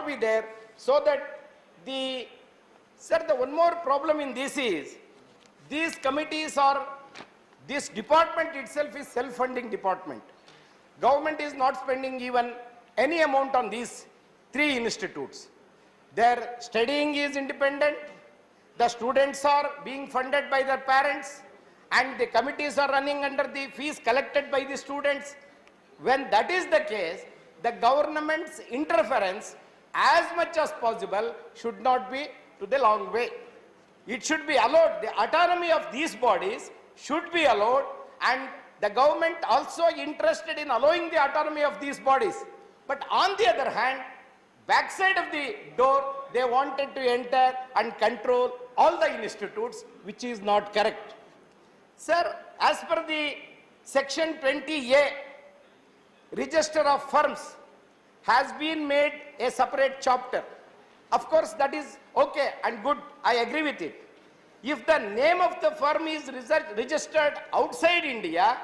be there, so that the, sir, the one more problem in this is, these committees are, this department itself is self-funding department. Government is not spending even any amount on these three institutes. Their studying is independent, the students are being funded by their parents, and the committees are running under the fees collected by the students. When that is the case, the government's interference as much as possible should not be to the long way. It should be allowed, the autonomy of these bodies should be allowed, and the government also interested in allowing the autonomy of these bodies. But on the other hand, backside of the door, they wanted to enter and control all the institutes, which is not correct. Sir, as per the section 20A, register of firms has been made a separate chapter. Of course, that is okay and good. I agree with it. If the name of the firm is registered outside India,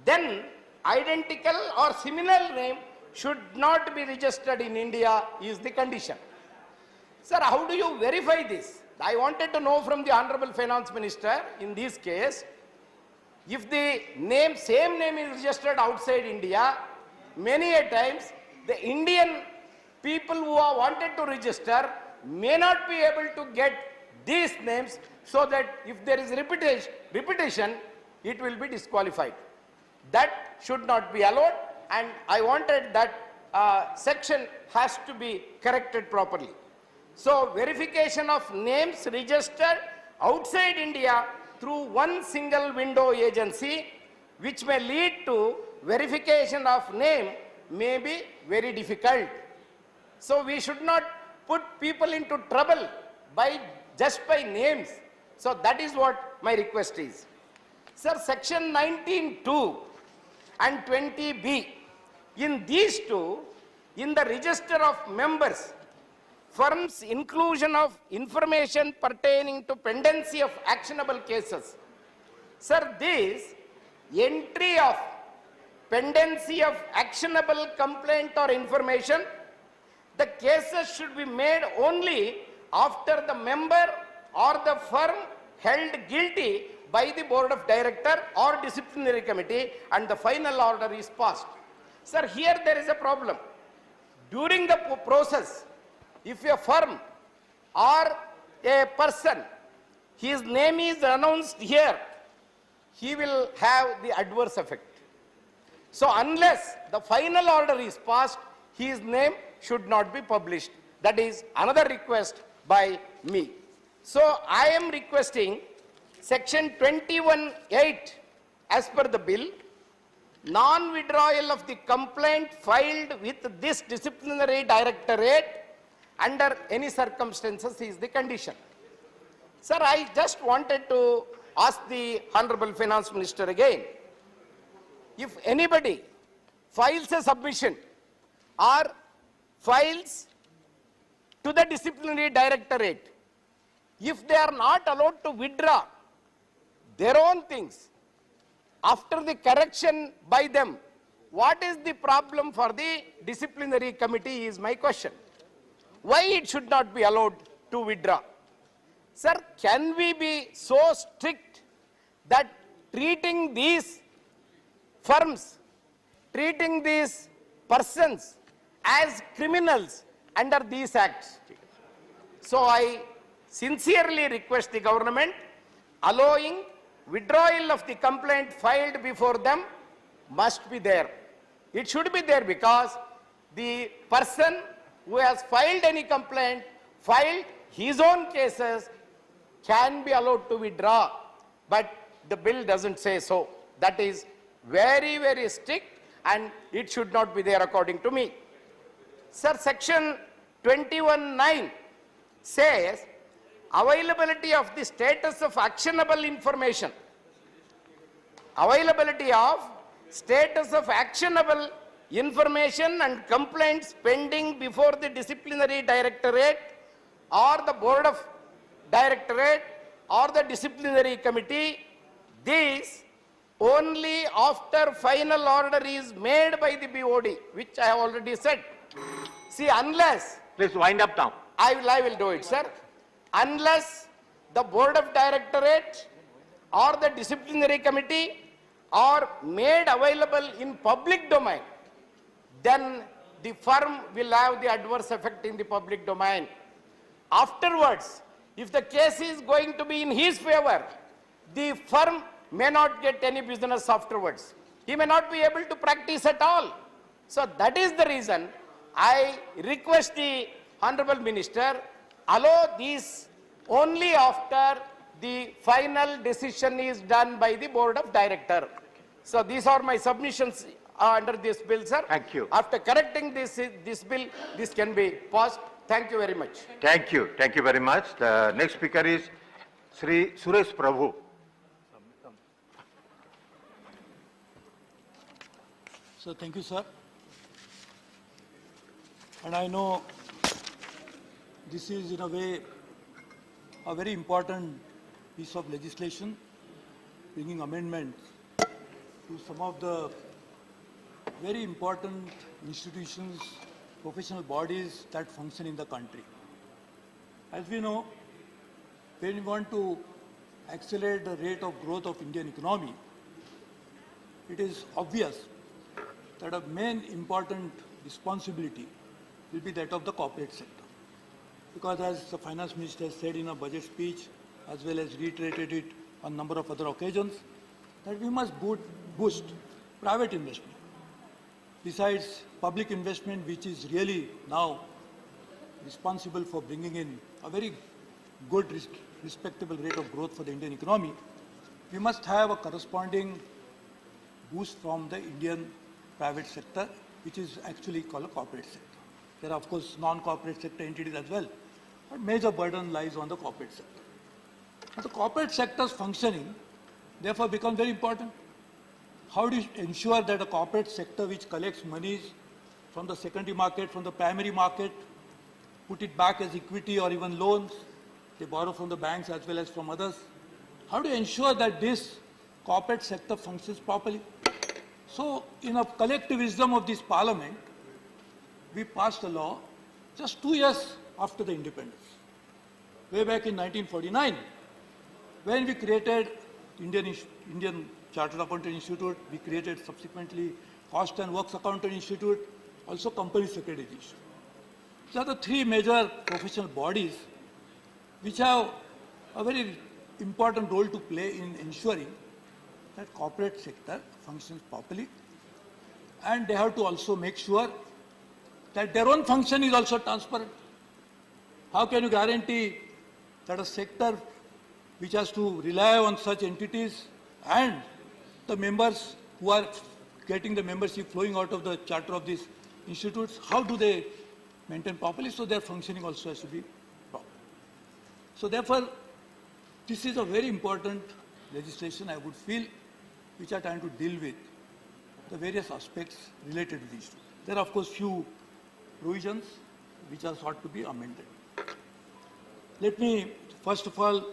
then identical or similar name should not be registered in India is the condition. Sir, how do you verify this? I wanted to know from the Honorable Finance Minister in this case, if the name, same name is registered outside India, many a times the Indian people who are wanted to register may not be able to get these names, so that if there is repetition, it will be disqualified. That should not be allowed, and I wanted that section has to be corrected properly. So verification of names registered outside India through one single window agency, which may lead to verification of name, may be very difficult. So we should not put people into trouble just by names. So that is what my request is. Sir, section 19(2) and 20B, in these two, in the register of members, firms inclusion of information pertaining to pendency of actionable cases. Sir, this entry of pendency of actionable complaint or information, the cases should be made only after the member or the firm held guilty by the board of director or disciplinary committee and the final order is passed. Sir, here there is a problem. During the process, if a firm or a person, his name is announced here, he will have the adverse effect. So unless the final order is passed, his name should not be published. That is another request by me. So I am requesting section 21(8) as per the bill, non-withdrawal of the complaint filed with this disciplinary directorate under any circumstances is the condition. Sir, I just wanted to ask the Honorable Finance Minister again, if anybody files a submission or files to the disciplinary directorate, if they are not allowed to withdraw their own things after the correction by them, what is the problem for the disciplinary committee is my question. Why it should not be allowed to withdraw? Sir, can we be so strict that treating these firms, treating these persons as criminals under these acts? So I sincerely request the government allowing withdrawal of the complaint filed before them must be there. It should be there because the person who has filed any complaint, filed his own cases, can be allowed to withdraw. But the bill doesn't say so. That is very, very strict and it should not be there according to me. Sir, section 21(9) says availability of the status of actionable information. Availability of status of actionable information and complaints pending before the disciplinary directorate or the board of directorate or the disciplinary committee. These only after final order is made by the BOD, which I have already said. See, unless Please wind up now. I will do it, sir. Unless the board of directorate or the disciplinary committee are made available in public domain, then the firm will have the adverse effect in the public domain. Afterwards, if the case is going to be in his favor, the firm may not get any business afterwards. He may not be able to practice at all. So that is the reason I request the Honorable Minister, allow these only after the final decision is done by the Board of Director. So these are my submissions under this bill, sir. Thank you. After correcting this bill, this can be passed. Thank you very much. Thank you. Thank you very much. The next speaker is Sri Suresh Prabhu. So thank you, sir. And I know this is in a way a very important piece of legislation, bringing amendments to some of the very important institutions, professional bodies that function in the country. As we know, when we want to accelerate the rate of growth of Indian economy, it is obvious that a main important responsibility will be that of the corporate sector. Because as the finance minister said in a budget speech, as well as reiterated it on a number of other occasions, that we must boost private investment. Besides public investment, which is really now responsible for bringing in a very good, respectable rate of growth for the Indian economy, we must have a corresponding boost from the Indian private sector, which is actually called a corporate sector. There are, of course, non-corporate sector entities as well, but major burden lies on the corporate sector. And the corporate sector's functioning, therefore, becomes very important. How do you ensure that a corporate sector which collects monies from the secondary market, from the primary market, put it back as equity or even loans, they borrow from the banks as well as from others. How do you ensure that this corporate sector functions properly? So, in a collective wisdom of this parliament, we passed a law just 2 years after the independence, way back in 1949, when we created Indian Chartered Accountant Institute, we created subsequently Cost and Works Accountant Institute, also Company Secretary Institute. These are the three major professional bodies which have a very important role to play in ensuring that corporate sector functions properly, and they have to also make sure that their own function is also transparent. How can you guarantee that a sector which has to rely on such entities and the members who are getting the membership flowing out of the charter of these institutes, how do they maintain properly? So their functioning also has to be proper. So therefore, this is a very important legislation, I would feel, which are trying to deal with the various aspects related to these two. There are, of course, few provisions which are sought to be amended. Let me, first of all,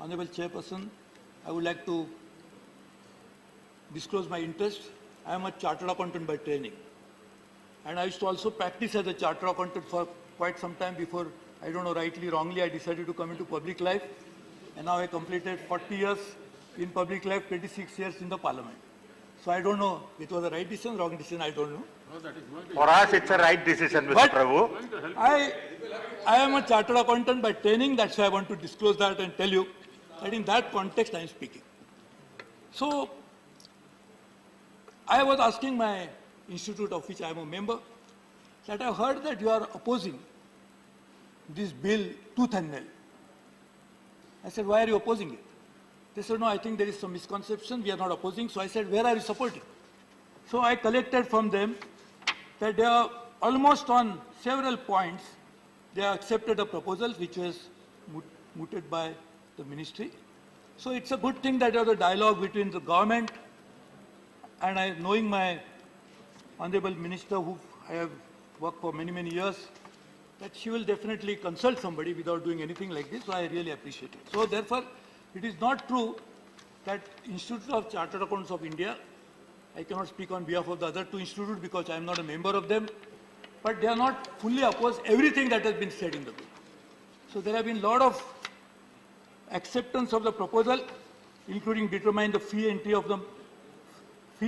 Honorable Chairperson, I would like to disclose my interest. I am a chartered accountant by training. And I used to also practice as a chartered accountant for quite some time before, I don't know, rightly, wrongly, I decided to come into public life. And now I completed 40 years in public life, 26 years in the parliament. So I don't know, it was a right decision, wrong decision, I don't know. For us, it's a right decision, Mr. Prabhu. I am a chartered accountant by training, that's why I want to disclose that and tell you that in that context I am speaking. So, I was asking my institute of which I am a member, that I heard that you are opposing this bill tooth and nail. I said, why are you opposing it? They said, no, I think there is some misconception, we are not opposing. So I said, where are you supporting? So I collected from them that they are almost on several points, they have accepted a proposal which was mooted by the ministry. So it's a good thing that there was a dialogue between the government and I, knowing my Honorable Minister, who I have worked for many, many years, that she will definitely consult somebody without doing anything like this, so I really appreciate it. So therefore, it is not true that Institute of Chartered Accountants of India, I cannot speak on behalf of the other two institutes because I am not a member of them, but they are not fully opposed everything that has been said in the bill. So there have been a lot of acceptance of the proposal, including determine the fee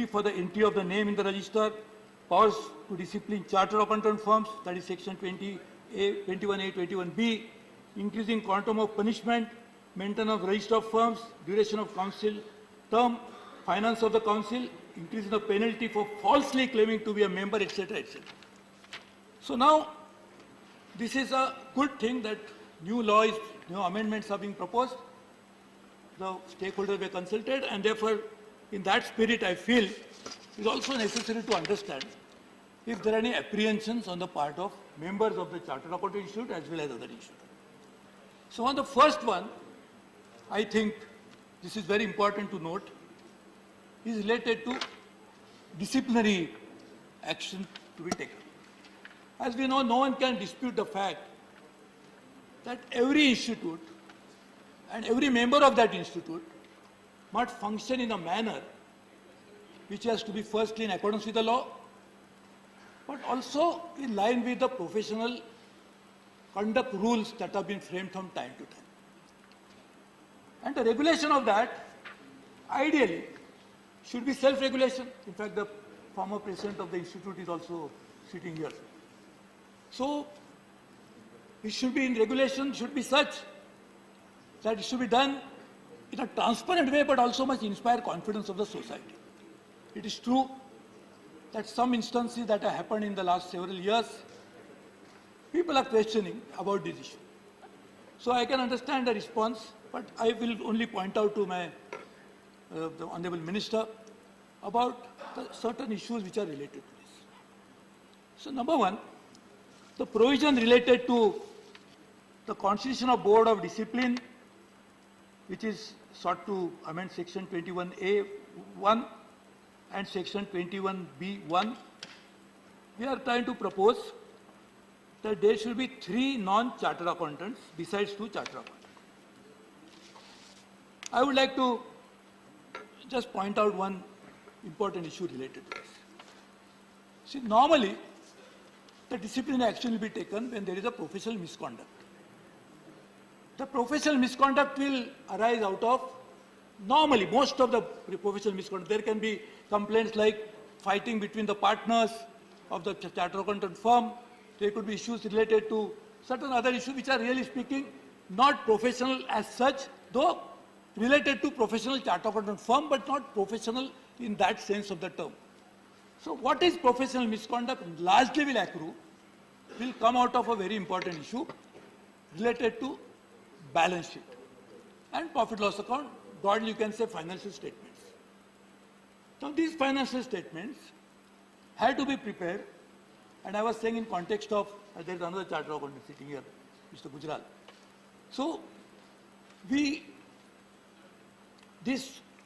for the entry of the name in the register, powers to discipline chartered accountant firms, that is section 21A, 21B, increasing quantum of punishment, maintenance of register of firms, duration of council term, finance of the council, increasing the penalty for falsely claiming to be a member, etc., etc. So now, this is a good thing that new amendments are being proposed. The stakeholders were consulted, and therefore, in that spirit, I feel it is also necessary to understand if there are any apprehensions on the part of members of the Chartered Accountant Institute as well as other institutes. So on the first one, I think this is very important to note, is related to disciplinary action to be taken. As we know, no one can dispute the fact that every institute and every member of that institute must function in a manner which has to be firstly in accordance with the law, but also in line with the professional conduct rules that have been framed from time to time. And the regulation of that, ideally, should be self-regulation. In fact, the former president of the institute is also sitting here. So, it should be in regulation, should be such that it should be done in a transparent way, but also must inspire confidence of the society. It is true that some instances that have happened in the last several years, people are questioning about this issue. So I can understand the response, but I will only point out to my the Honorable Minister about the certain issues which are related to this. So number one, the provision related to the constitution of Board of Discipline, which is sought to amend section 21A(1) and section 21B(1). We are trying to propose that there should be 3 non-chartered accountants besides 2 chartered accountants. I would like to just point out one important issue related to this. See, normally, the disciplinary action will be taken when there is a professional misconduct. The professional misconduct will arise out of, normally, most of the professional misconduct. There can be complaints like fighting between the partners of the chartered accountant firm. There could be issues related to certain other issues which are really speaking not professional as such, though related to professional chartered accountant firm, but not professional in that sense of the term. So what is professional misconduct largely will come out of a very important issue related to balance sheet and profit loss account, broadly you can say financial statements. Now these financial statements had to be prepared, and I was saying in context of, there is another chartered accountant sitting here, Mr. Gujral. So these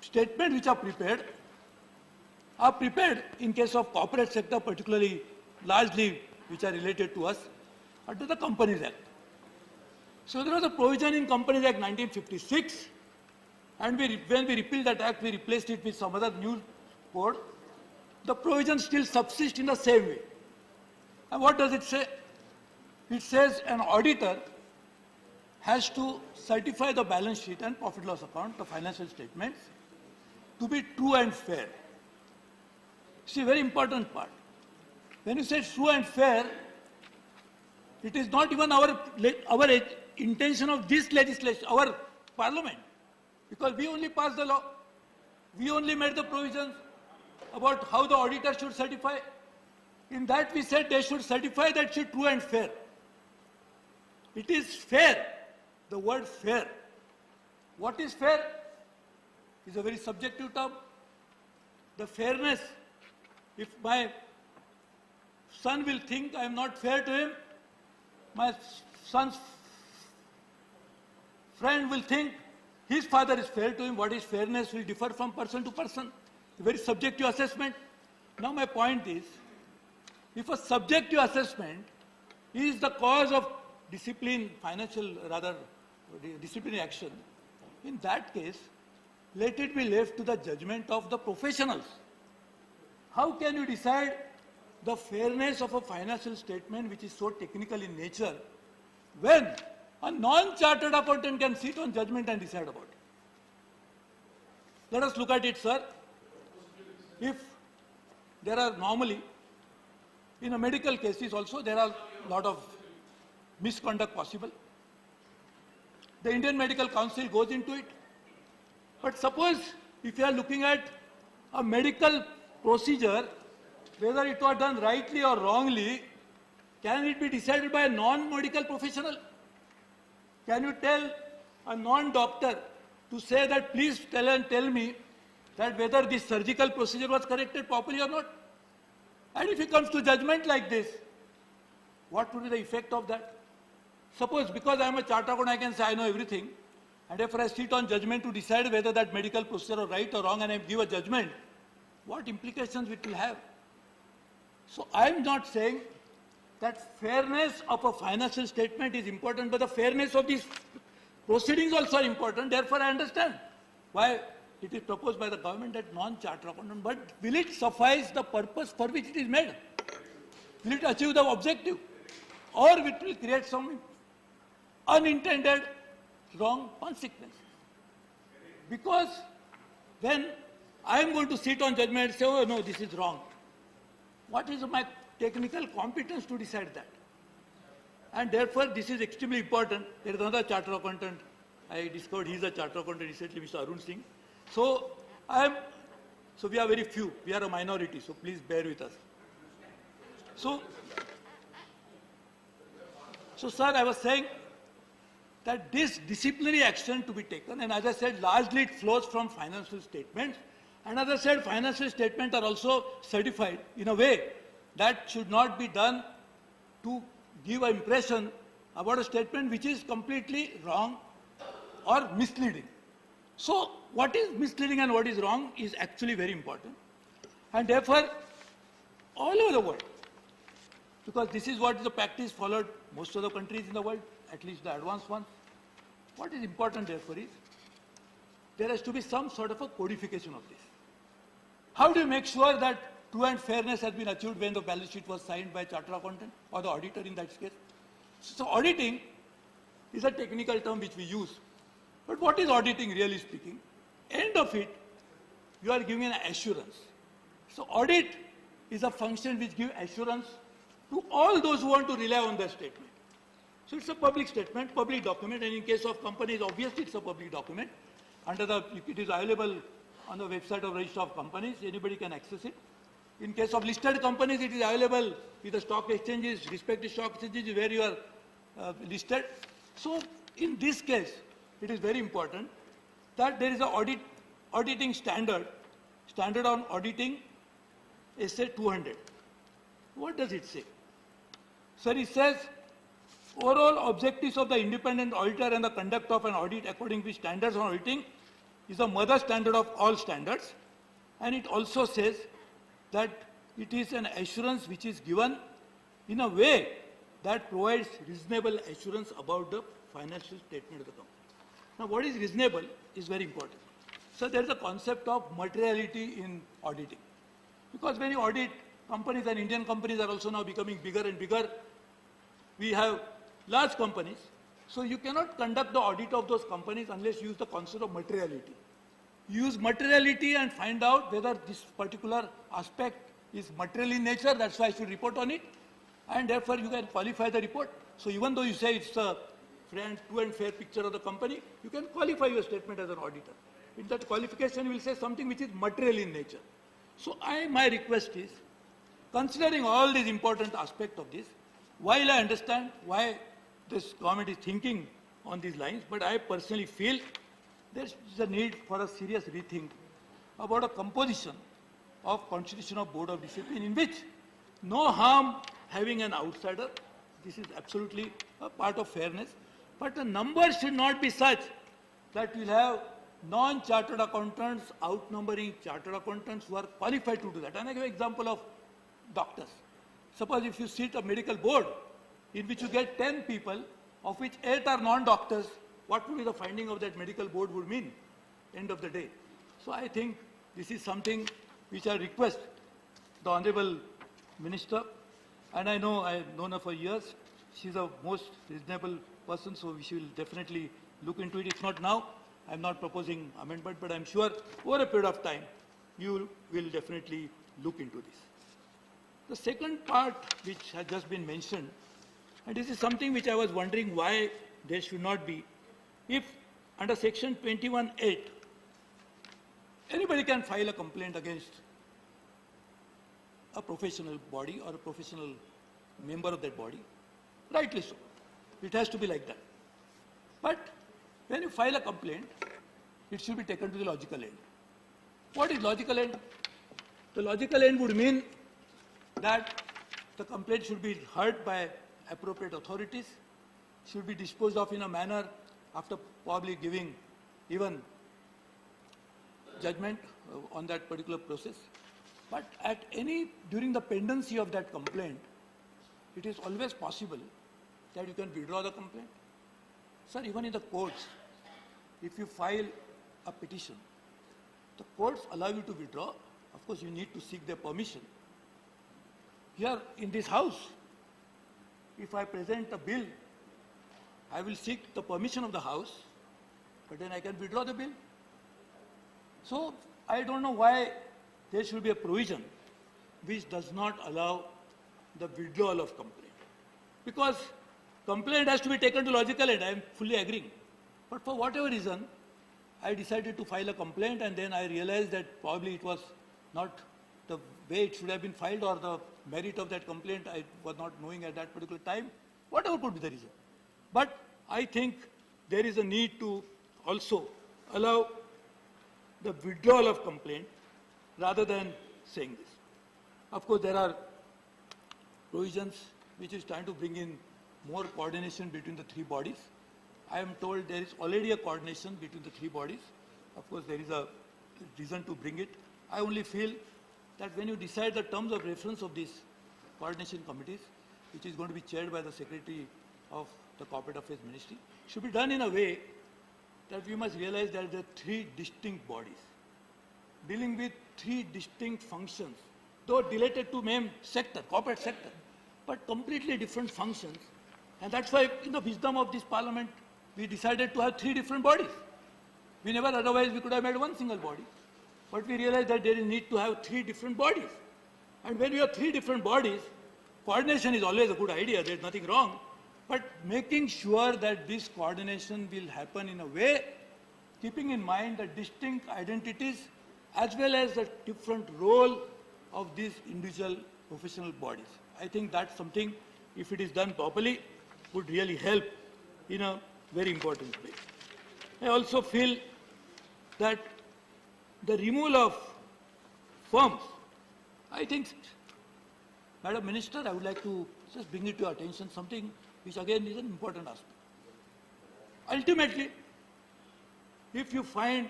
statements which are prepared in case of corporate sector, particularly largely which are related to us, under the Companies Act. So there was a provision in Companies Act 1956, and when we repealed that act, we replaced it with some other new code. The provision still subsists in the same way. And what does it say? It says an auditor has to certify the balance sheet and profit loss account, the financial statements, to be true and fair. See, very important part. When you say true and fair, it is not even our intention of this legislation, our parliament, because we only passed the law. We only made the provisions about how the auditor should certify. In that we said they should certify that should true and fair. It is fair, the word fair. What is fair is a very subjective term. The fairness, if my son will think I am not fair to him, my son's friend will think his father is fair to him. What is fairness will differ from person to person. A very subjective assessment. Now my point is, if a subjective assessment is the cause of discipline, disciplinary action, in that case, let it be left to the judgment of the professionals. How can you decide the fairness of a financial statement which is so technical in nature when a non-chartered accountant can sit on judgment and decide about it. Let us look at it, sir. If there are normally, in a medical cases also, there are a lot of misconduct possible. The Indian Medical Council goes into it. But suppose if you are looking at a medical procedure, whether it was done rightly or wrongly, can it be decided by a non-medical professional? Can you tell a non-doctor to say that please tell me that whether this surgical procedure was corrected properly or not? And if it comes to judgment like this, what would be the effect of that? Suppose because I am a chartered accountant, I can say I know everything, and if I sit on judgment to decide whether that medical procedure was right or wrong and I give a judgment, what implications it will have? So I am not saying that fairness of a financial statement is important, but the fairness of these proceedings also are important. Therefore, I understand why it is proposed by the government that non-chartered accountant. But will it suffice the purpose for which it is made? Will it achieve the objective? Or it will create some unintended wrong consequences? Because when I am going to sit on judgment and say, oh no, this is wrong, what is my technical competence to decide that? And therefore, this is extremely important. There is another chartered accountant. I discovered he is a chartered accountant recently, Mr. Arun Singh. So we are very few. We are a minority. So please bear with us. So sir, I was saying that this disciplinary action to be taken, and as I said, largely it flows from financial statements. And as I said, financial statements are also certified in a way that should not be done to give an impression about a statement which is completely wrong or misleading. So what is misleading and what is wrong is actually very important. And therefore, all over the world, because this is what is the practice followed most of the countries in the world, at least the advanced ones, what is important therefore is, there has to be some sort of a codification of this. How do you make sure that true and fairness has been achieved when the balance sheet was signed by a chartered accountant or the auditor in that case? So auditing is a technical term which we use. But what is auditing really speaking? End of it, you are giving an assurance. So audit is a function which gives assurance to all those who want to rely on that statement. So it's a public statement, public document, and in case of companies, obviously it's a public document. It is available on the website of Register of Companies, anybody can access it. In case of listed companies, it is available with the stock exchanges, respective stock exchanges where you are listed. So in this case, it is very important that there is an auditing standard on auditing SA 200. What does it say? Sir, it says, overall objectives of the independent auditor and the conduct of an audit according to standards on auditing is the mother standard of all standards. And it also says that it is an assurance which is given in a way that provides reasonable assurance about the financial statement of the company. Now, what is reasonable is very important. So there is a concept of materiality in auditing. Because when you audit companies, and Indian companies are also now becoming bigger and bigger, we have large companies. So you cannot conduct the audit of those companies unless you use the concept of materiality. Use materiality and find out whether this particular aspect is material in nature, that's why I should report on it, and therefore you can qualify the report. So even though you say it's a true and fair picture of the company, you can qualify your statement as an auditor. In that qualification, you will say something which is material in nature. So my request is, considering all these important aspects of this, while I understand why this government is thinking on these lines, but I personally feel there is a need for a serious rethink about a composition of Constitution of Board of Discipline in which no harm having an outsider. This is absolutely a part of fairness. But the numbers should not be such that we'll have non-chartered accountants outnumbering chartered accountants who are qualified to do that. And I give an example of doctors. Suppose if you sit a medical board in which you get 10 people, of which 8 are non-doctors, what would be the finding of that medical board would mean, end of the day. So I think this is something which I request the Honorable Minister, and I know I've known her for years. She's a most reasonable person, so we will definitely look into it. If not now, I'm not proposing amendment, but I'm sure over a period of time, you will definitely look into this. The second part, which has just been mentioned, and this is something which I was wondering why there should not be, if under section 21(8), anybody can file a complaint against a professional body or a professional member of that body, rightly so. It has to be like that. But when you file a complaint, it should be taken to the logical end. What is logical end? The logical end would mean that the complaint should be heard by appropriate authorities, should be disposed of in a manner after probably giving even judgment on that particular process. But during the pendency of that complaint, it is always possible that you can withdraw the complaint. Sir, even in the courts, if you file a petition, the courts allow you to withdraw. Of course, you need to seek their permission. Here in this house, if I present a bill, I will seek the permission of the house, but then I can withdraw the bill. So I don't know why there should be a provision which does not allow the withdrawal of complaint. Because complaint has to be taken to logical end, I am fully agreeing. But for whatever reason, I decided to file a complaint, and then I realized that probably it was not the way it should have been filed, or the merit of that complaint I was not knowing at that particular time, whatever could be the reason. But I think there is a need to also allow the withdrawal of complaint rather than saying this. Of course, there are provisions which is trying to bring in more coordination between the three bodies. I am told there is already a coordination between the three bodies. Of course, there is a reason to bring it. I only feel that when you decide the terms of reference of these coordination committees, which is going to be chaired by the Secretary of the Corporate Affairs Ministry, should be done in a way that we must realize that there are three distinct bodies dealing with three distinct functions, though related to main sector, corporate sector, but completely different functions. And that's why, in the wisdom of this parliament, we decided to have three different bodies. We never, otherwise we could have made one single body. But we realized that there is need to have three different bodies. And when we have three different bodies, coordination is always a good idea, there's nothing wrong. But making sure that this coordination will happen in a way, keeping in mind the distinct identities as well as the different role of these individual professional bodies. I think that's something, if it is done properly, would really help in a very important way. I also feel that the removal of firms, I think, Madam Minister, I would like to just bring it to your attention, something which again is an important aspect. Ultimately, if you find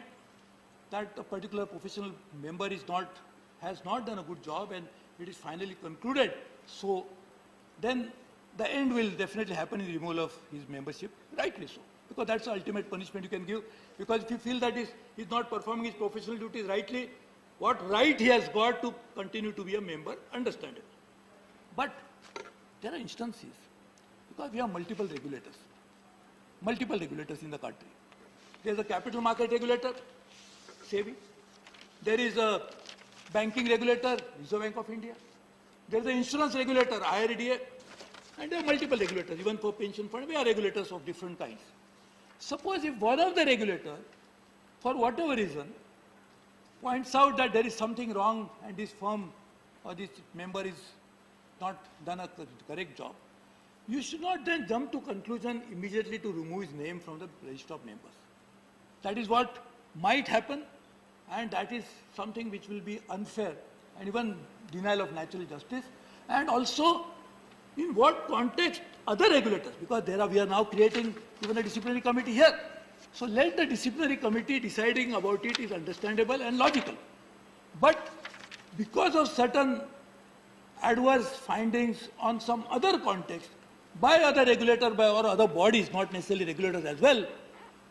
that a particular professional member has not done a good job and it is finally concluded, so then the end will definitely happen in the removal of his membership, rightly so, because that's the ultimate punishment you can give. Because if you feel that he's not performing his professional duties rightly, what right he has got to continue to be a member, understandable. But there are instances, because we have multiple regulators in the country. There's a capital market regulator, SEBI. There is a banking regulator, Reserve Bank of India. There's an insurance regulator, IRDA. And there are multiple regulators, even for pension fund, we are regulators of different kinds. Suppose if one of the regulators, for whatever reason, points out that there is something wrong and this firm or this member is not done a correct job, you should not then jump to conclusion immediately to remove his name from the register of members. That is what might happen, and that is something which will be unfair and even denial of natural justice. And also, in what context other regulators, because we are now creating even a disciplinary committee here. So let the disciplinary committee deciding about it is understandable and logical. But because of certain adverse findings on some other context by other regulator or other bodies, not necessarily regulators as well,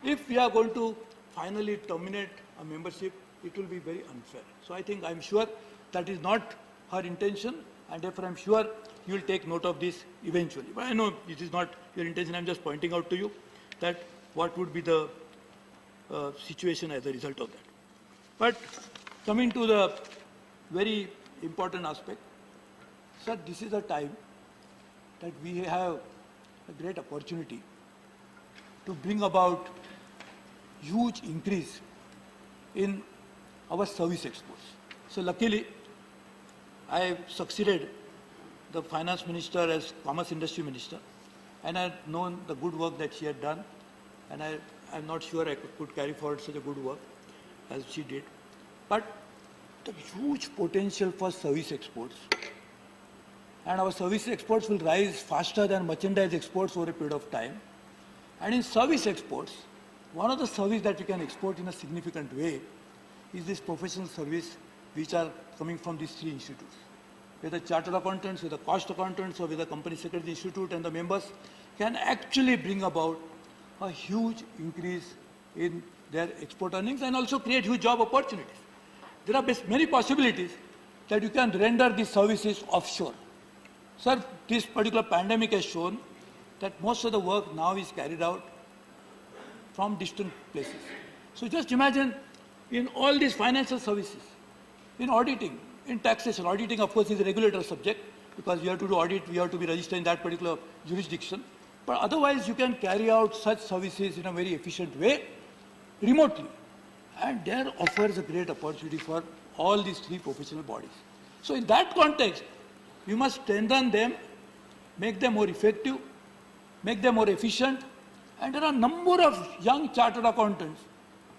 if we are going to finally terminate a membership, it will be very unfair. So I'm sure that is not her intention, and therefore I'm sure you will take note of this eventually. But I know it is not your intention, I'm just pointing out to you that what would be the situation as a result of that. But coming to the very important aspect, sir, this is a time that we have a great opportunity to bring about huge increase in our service exports. So luckily, I succeeded the finance minister as commerce industry minister, and I had known the good work that she had done, and I'm not sure I could carry forward such a good work as she did. But the huge potential for service exports, and our service exports will rise faster than merchandise exports over a period of time. And in service exports, one of the services that we can export in a significant way is this professional service which are coming from these three institutes. Whether chartered accountants, whether cost accountants, or whether company secretary institute and the members can actually bring about a huge increase in their export earnings and also create huge job opportunities. There are many possibilities that you can render these services offshore. Sir, this particular pandemic has shown that most of the work now is carried out from distant places. So just imagine in all these financial services, in auditing, in taxation. Auditing, of course, is a regulator subject because you have to do audit, you have to be registered in that particular jurisdiction. But otherwise, you can carry out such services in a very efficient way, remotely. And there offers a great opportunity for all these three professional bodies. So in that context, we must strengthen them, make them more effective, make them more efficient. And there are a number of young chartered accountants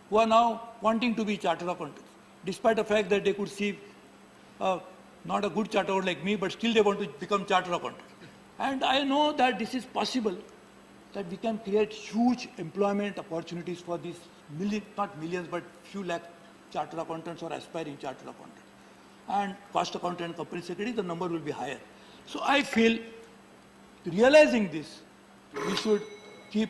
who are now wanting to be chartered accountants, despite the fact that they could see not a good chartered accountant like me, but still they want to become chartered accountants. And I know that this is possible, that we can create huge employment opportunities for these not millions, but few lakh chartered accountants or aspiring chartered accountants. And cost accountant and company secretary, the number will be higher. So I feel, realizing this, we should keep,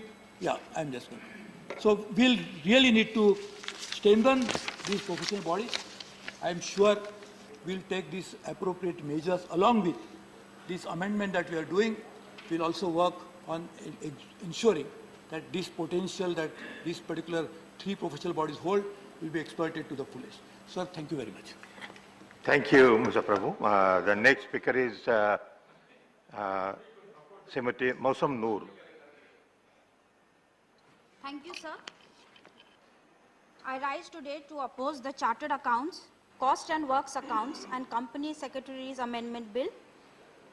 I'm just going to. So we'll really need to strengthen these professional bodies. I'm sure we'll take these appropriate measures along with this amendment that we are doing. We'll also work on ensuring that this potential that these particular three professional bodies hold will be exploited to the fullest. Sir, thank you very much. Thank you, Mr. Prabhu. The next speaker is Srimati Mausam Noor. Thank you, sir. I rise today to oppose the Chartered Accounts, Cost and Works Accounts and Company Secretaries Amendment Bill.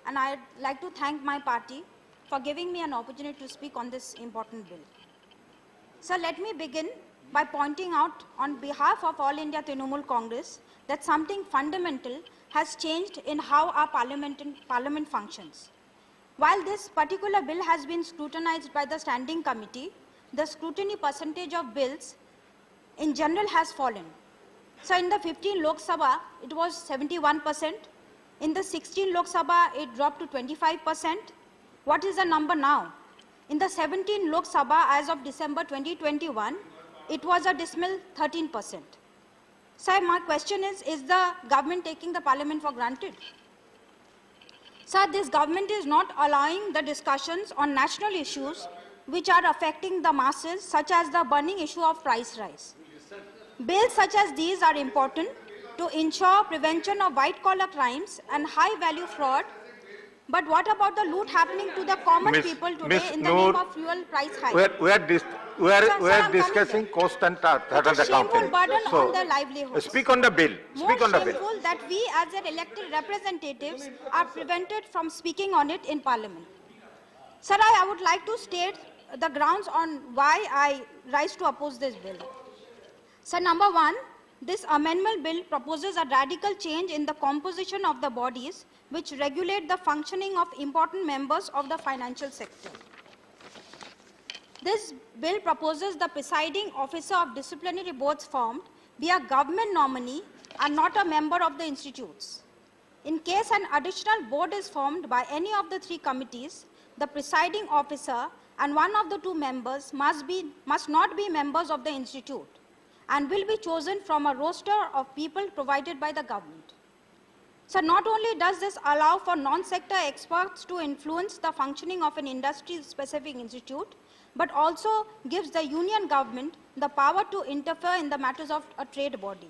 And I'd like to thank my party for giving me an opportunity to speak on this important bill. So let me begin by pointing out on behalf of All India Trinamool Congress that something fundamental has changed in how our parliament functions. While this particular bill has been scrutinized by the standing committee, the scrutiny percentage of bills in general has fallen. So in the 15 Lok Sabha, it was 71%. In the 16 Lok Sabha, it dropped to 25%. What is the number now? In the 17 Lok Sabha, as of December 2021, it was a dismal 13%. Sir, my question is the government taking the parliament for granted? Sir, this government is not allowing the discussions on national issues which are affecting the masses, such as the burning issue of price rise. Bills such as these are important to ensure prevention of white-collar crimes and high-value fraud. But what about the loot happening to the common people today in the name of fuel price hike? We are discussing cost and chartered It's a shameful accountant. burden on their livelihoods. Speak on the bill. Speak on the bill. More shameful that we as their elected representatives are prevented from speaking on it in Parliament. Sir, I would like to state the grounds on why I rise to oppose this bill. So number one, this amendment bill proposes a radical change in the composition of the bodies which regulate the functioning of important members of the financial sector. This bill proposes the presiding officer of disciplinary boards formed be a government nominee and not a member of the institutes. In case an additional board is formed by any of the three committees, the presiding officer and one of the two members must not be members of the institute and will be chosen from a roster of people provided by the government. So not only does this allow for non-sector experts to influence the functioning of an industry-specific institute, but also gives the union government the power to interfere in the matters of a trade body.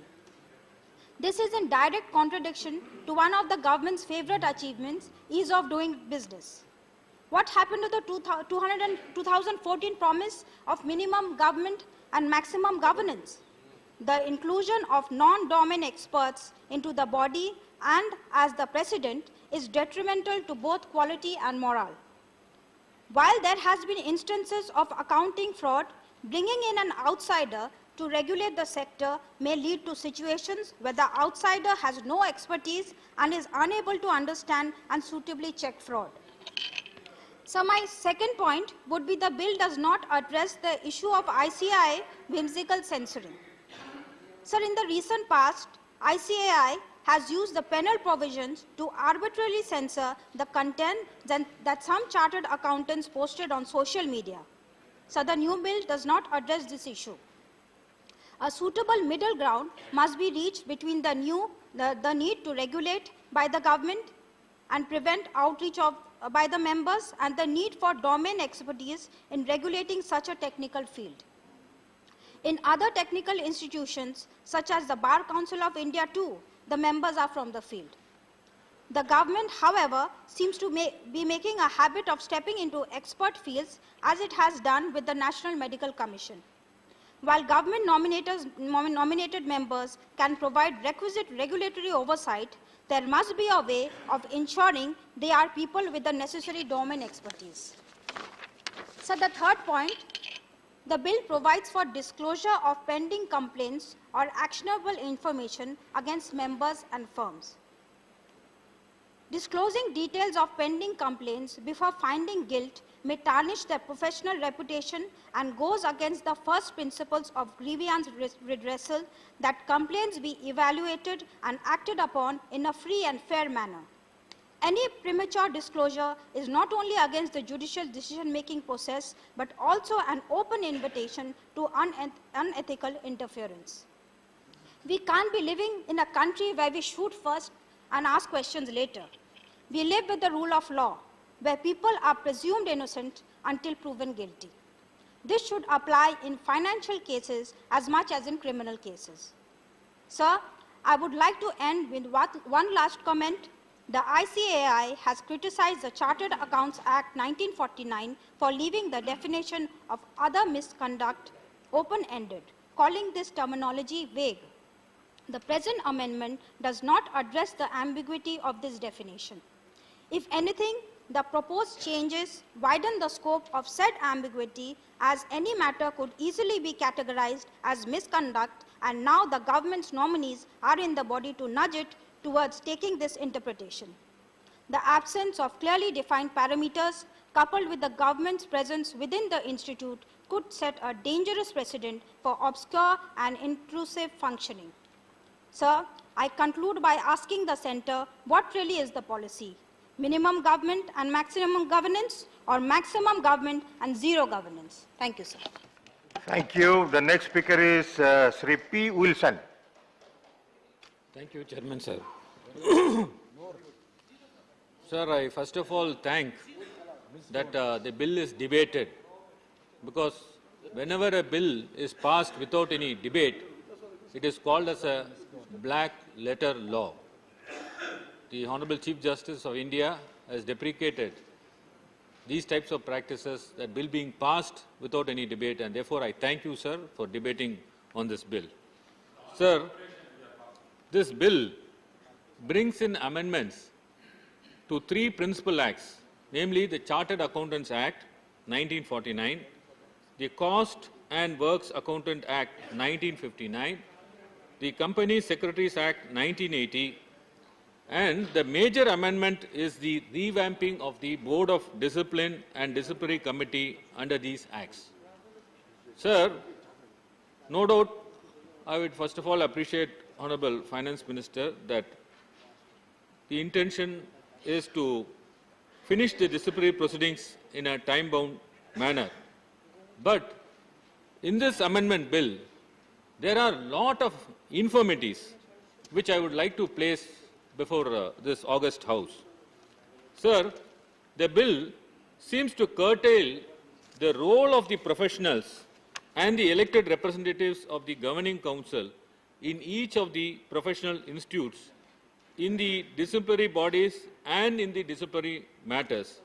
This is in direct contradiction to one of the government's favorite achievements, ease of doing business. What happened to the 2014 promise of minimum government and maximum governance? The inclusion of non-domain experts into the body and as the president is detrimental to both quality and morale. While there has been instances of accounting fraud, bringing in an outsider to regulate the sector may lead to situations where the outsider has no expertise and is unable to understand and suitably check fraud. So my second point would be the bill does not address the issue of ICAI whimsical censoring. Sir, in the recent past, ICAI has used the penal provisions to arbitrarily censor the content that some chartered accountants posted on social media. So the new bill does not address this issue. A suitable middle ground must be reached between the need to regulate by the government and prevent outreach by the members and the need for domain expertise in regulating such a technical field. In other technical institutions, such as the Bar Council of India too, the members are from the field. The government, however, seems to be making a habit of stepping into expert fields as it has done with the National Medical Commission. While government nominated members can provide requisite regulatory oversight, there must be a way of ensuring they are people with the necessary domain expertise. So the third point, the bill provides for disclosure of pending complaints or actionable information against members and firms. Disclosing details of pending complaints before finding guilt may tarnish their professional reputation and goes against the first principles of grievance redressal that complaints be evaluated and acted upon in a free and fair manner. Any premature disclosure is not only against the judicial decision-making process, but also an open invitation to unethical interference. We can't be living in a country where we shoot first and ask questions later. We live with the rule of law, where people are presumed innocent until proven guilty. This should apply in financial cases as much as in criminal cases. Sir, I would like to end with one last comment. The ICAI has criticized the Chartered Accounts Act 1949 for leaving the definition of other misconduct open-ended, calling this terminology vague. The present amendment does not address the ambiguity of this definition. If anything, the proposed changes widen the scope of said ambiguity, as any matter could easily be categorized as misconduct, and now the government's nominees are in the body to nudge it towards taking this interpretation. The absence of clearly defined parameters, coupled with the government's presence within the institute, could set a dangerous precedent for obscure and intrusive functioning. Sir, I conclude by asking the Centre, what really is the policy? Minimum government and maximum governance, or maximum government and zero governance? Thank you, sir. Thank you. The next speaker is Sri P. Wilson. Thank you, Chairman, sir. Sir, I first of all thank that the bill is debated, because whenever a bill is passed without any debate, it is called as a black letter law. The Honorable Chief Justice of India has deprecated these types of practices, that bill being passed without any debate, and therefore I thank you, sir, for debating on this bill. Sir, this bill brings in amendments to 3 principal acts, namely the Chartered Accountants Act 1949, the Cost and Works Accountant Act 1959, the Company Secretaries Act 1980, and the major amendment is the revamping of the Board of Discipline and Disciplinary Committee under these acts. Sir, no doubt I would first of all appreciate Honorable Finance Minister that the intention is to finish the disciplinary proceedings in a time-bound manner. But in this amendment bill, there are a lot of infirmities which I would like to place before this August House. Sir, the bill seems to curtail the role of the professionals and the elected representatives of the governing council in each of the professional institutes, in the disciplinary bodies and in the disciplinary matters.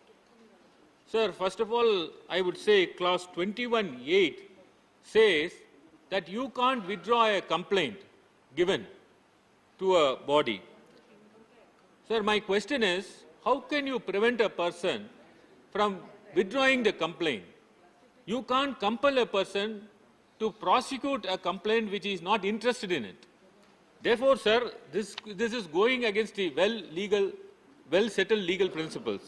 Sir, first of all, I would say clause 21(8) says that you can't withdraw a complaint given to a body. Sir, my question is, how can you prevent a person from withdrawing the complaint? You can't compel a person to prosecute a complaint which is not interested in it. Therefore, sir, this is going against the well-settled legal principles.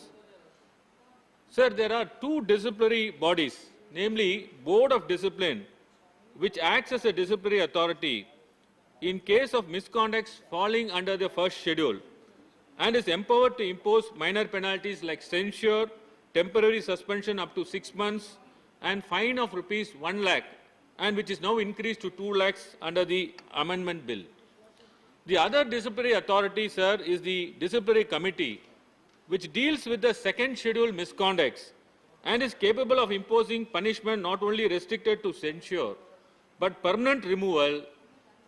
Sir, there are two disciplinary bodies, namely Board of Discipline, which acts as a disciplinary authority in case of misconducts falling under the first schedule and is empowered to impose minor penalties like censure, temporary suspension up to 6 months and fine of rupees 1 lakh, and which is now increased to 2 lakhs under the amendment bill. The other disciplinary authority, sir, is the disciplinary committee, which deals with the second schedule misconducts and is capable of imposing punishment not only restricted to censure, but permanent removal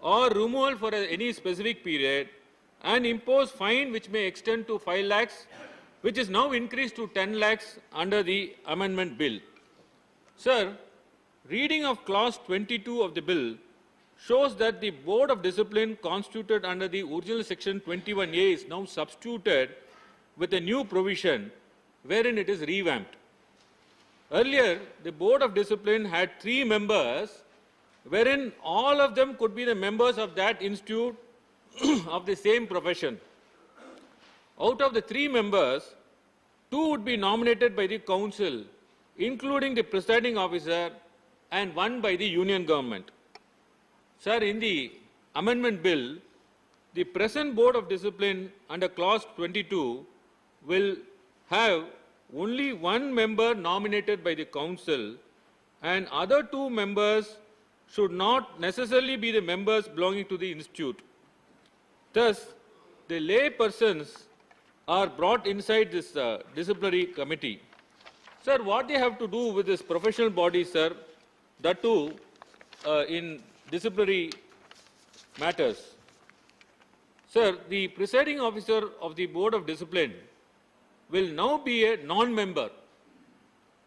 or removal for any specific period, and impose fine which may extend to 5 lakhs, which is now increased to 10 lakhs under the amendment bill. Sir, reading of clause 22 of the bill shows that the Board of Discipline constituted under the original section 21(a) is now substituted with a new provision wherein it is revamped. Earlier, the Board of Discipline had 3 members, wherein all of them could be the members of that institute of the same profession. Out of the 3 members, 2 would be nominated by the council, including the presiding officer, and 1 by the union government. Sir, in the amendment bill, the present Board of Discipline under clause 22 will have only 1 member nominated by the council, and other 2 members should not necessarily be the members belonging to the institute. Thus, the lay persons are brought inside this disciplinary committee. Sir, what they have to do with this professional body, sir, that too in disciplinary matters. Sir, the presiding officer of the Board of Discipline will now be a non-member.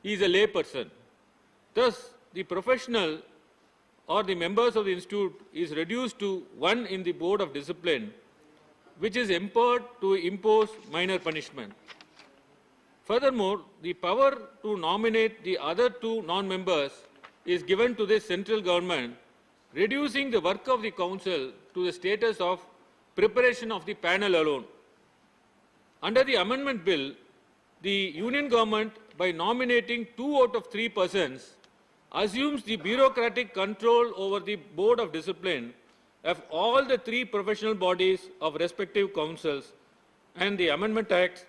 He is a lay person. Thus, the professional or the members of the institute is reduced to 1 in the Board of Discipline, which is empowered to impose minor punishment. Furthermore, the power to nominate the other 2 non-members is given to the central government, reducing the work of the council to the status of preparation of the panel alone. Under the amendment bill, the union government, by nominating 2 out of 3 persons, assumes the bureaucratic control over the Board of Discipline of all the 3 professional bodies of respective councils, and the Amendment Act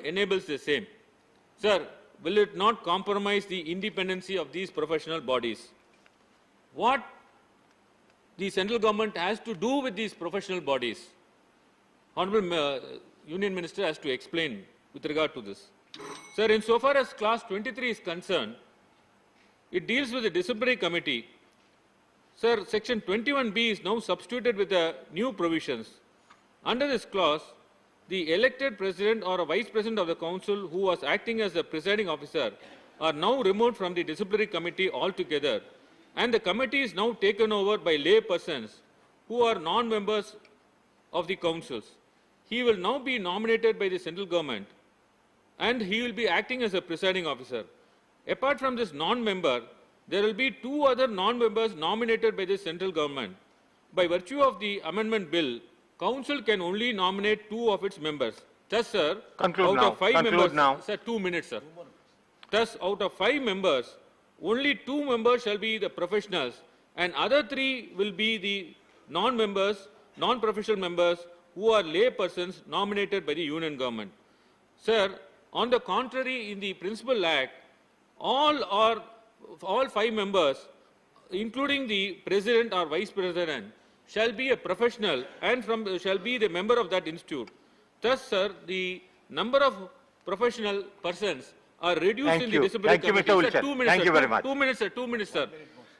enables the same. Sir, will it not compromise the independency of these professional bodies? What the central government has to do with these professional bodies? Honorable Union Minister has to explain with regard to this. Sir, insofar as clause 23 is concerned, it deals with the disciplinary committee. Sir, section 21(b) is now substituted with the new provisions. Under this clause, the elected president or a vice president of the council who was acting as the presiding officer are now removed from the disciplinary committee altogether, and the committee is now taken over by lay persons who are non-members of the councils. He will now be nominated by the central government, and he will be acting as a presiding officer. Apart from this non-member, there will be 2 other non-members nominated by the central government. By virtue of the amendment bill, council can only nominate 2 of its members. Thus, sir, Conclude out now. of 5 Conclude members, now. sir, 2 minutes, sir. Thus, out of 5 members, only 2 members shall be the professionals, and other 3 will be the non-members, non-professional members who are lay persons nominated by the union government. Sir, on the contrary, in the Principal Act, all 5 members, including the president or vice president, shall be a professional and shall be the member of that institute. Thus, sir, the number of professional persons are reduced Thank in you. the disciplinary Thank you, Mr. committee. Wilson. Sir, 2 minutes, Thank sir. you very much. 2 minutes, sir. 2 minutes, sir.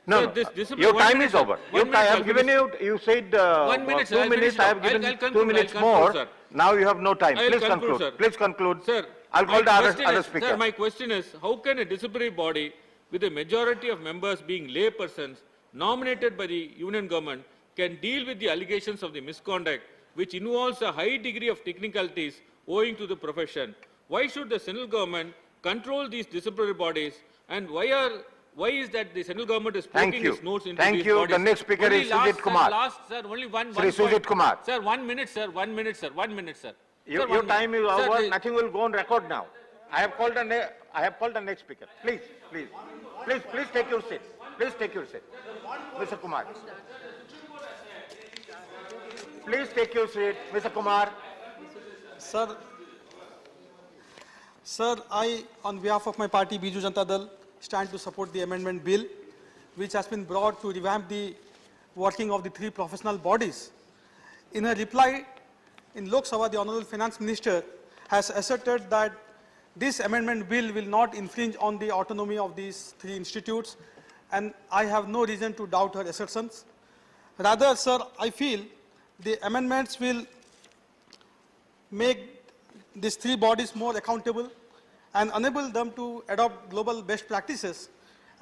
No, Sir, no. this discipline- Your 1 time minute, is sir. over. 1 minute, I have I'll given finish. you said 1 minute, sir. 2 I'll minutes, finish I have now. given I'll 2 conclude, minutes I'll conclude, more. sir. Now you have no time. I'll Please conclude, conclude. sir. Please conclude. Sir, I'll call my the question other is- speaker. Sir, my question is, how can a disciplinary body with a majority of members being lay persons nominated by the union government can deal with the allegations of the misconduct which involves a high degree of technicalities owing to the profession? Why should the central government control these disciplinary bodies, and why is that the central government is Thank poking you. its nose into Thank these you. bodies? The next speaker Only is last, Sujit sir, Kumar. last, sir, only one Sri point. Sujit Kumar. Sir, 1 minute, sir. 1 minute, sir. 1 minute, sir. Your, Sir, your 1 time is minute. Sir, over. the- Nothing will go on record now. I have called the next speaker. Please, please, please take your seat. Please take your seat. Mr. Kumar. Please take your seat, Mr. Kumar. Sir, I, on behalf of my party, Biju Janata Dal, stand to support the amendment bill, which has been brought to revamp the working of the three professional bodies. In a reply in Lok Sabha, the Honorable Finance Minister has asserted that this amendment bill will not infringe on the autonomy of these three institutes, and I have no reason to doubt her assertions. Rather, sir, I feel the amendments will make these three bodies more accountable and enable them to adopt global best practices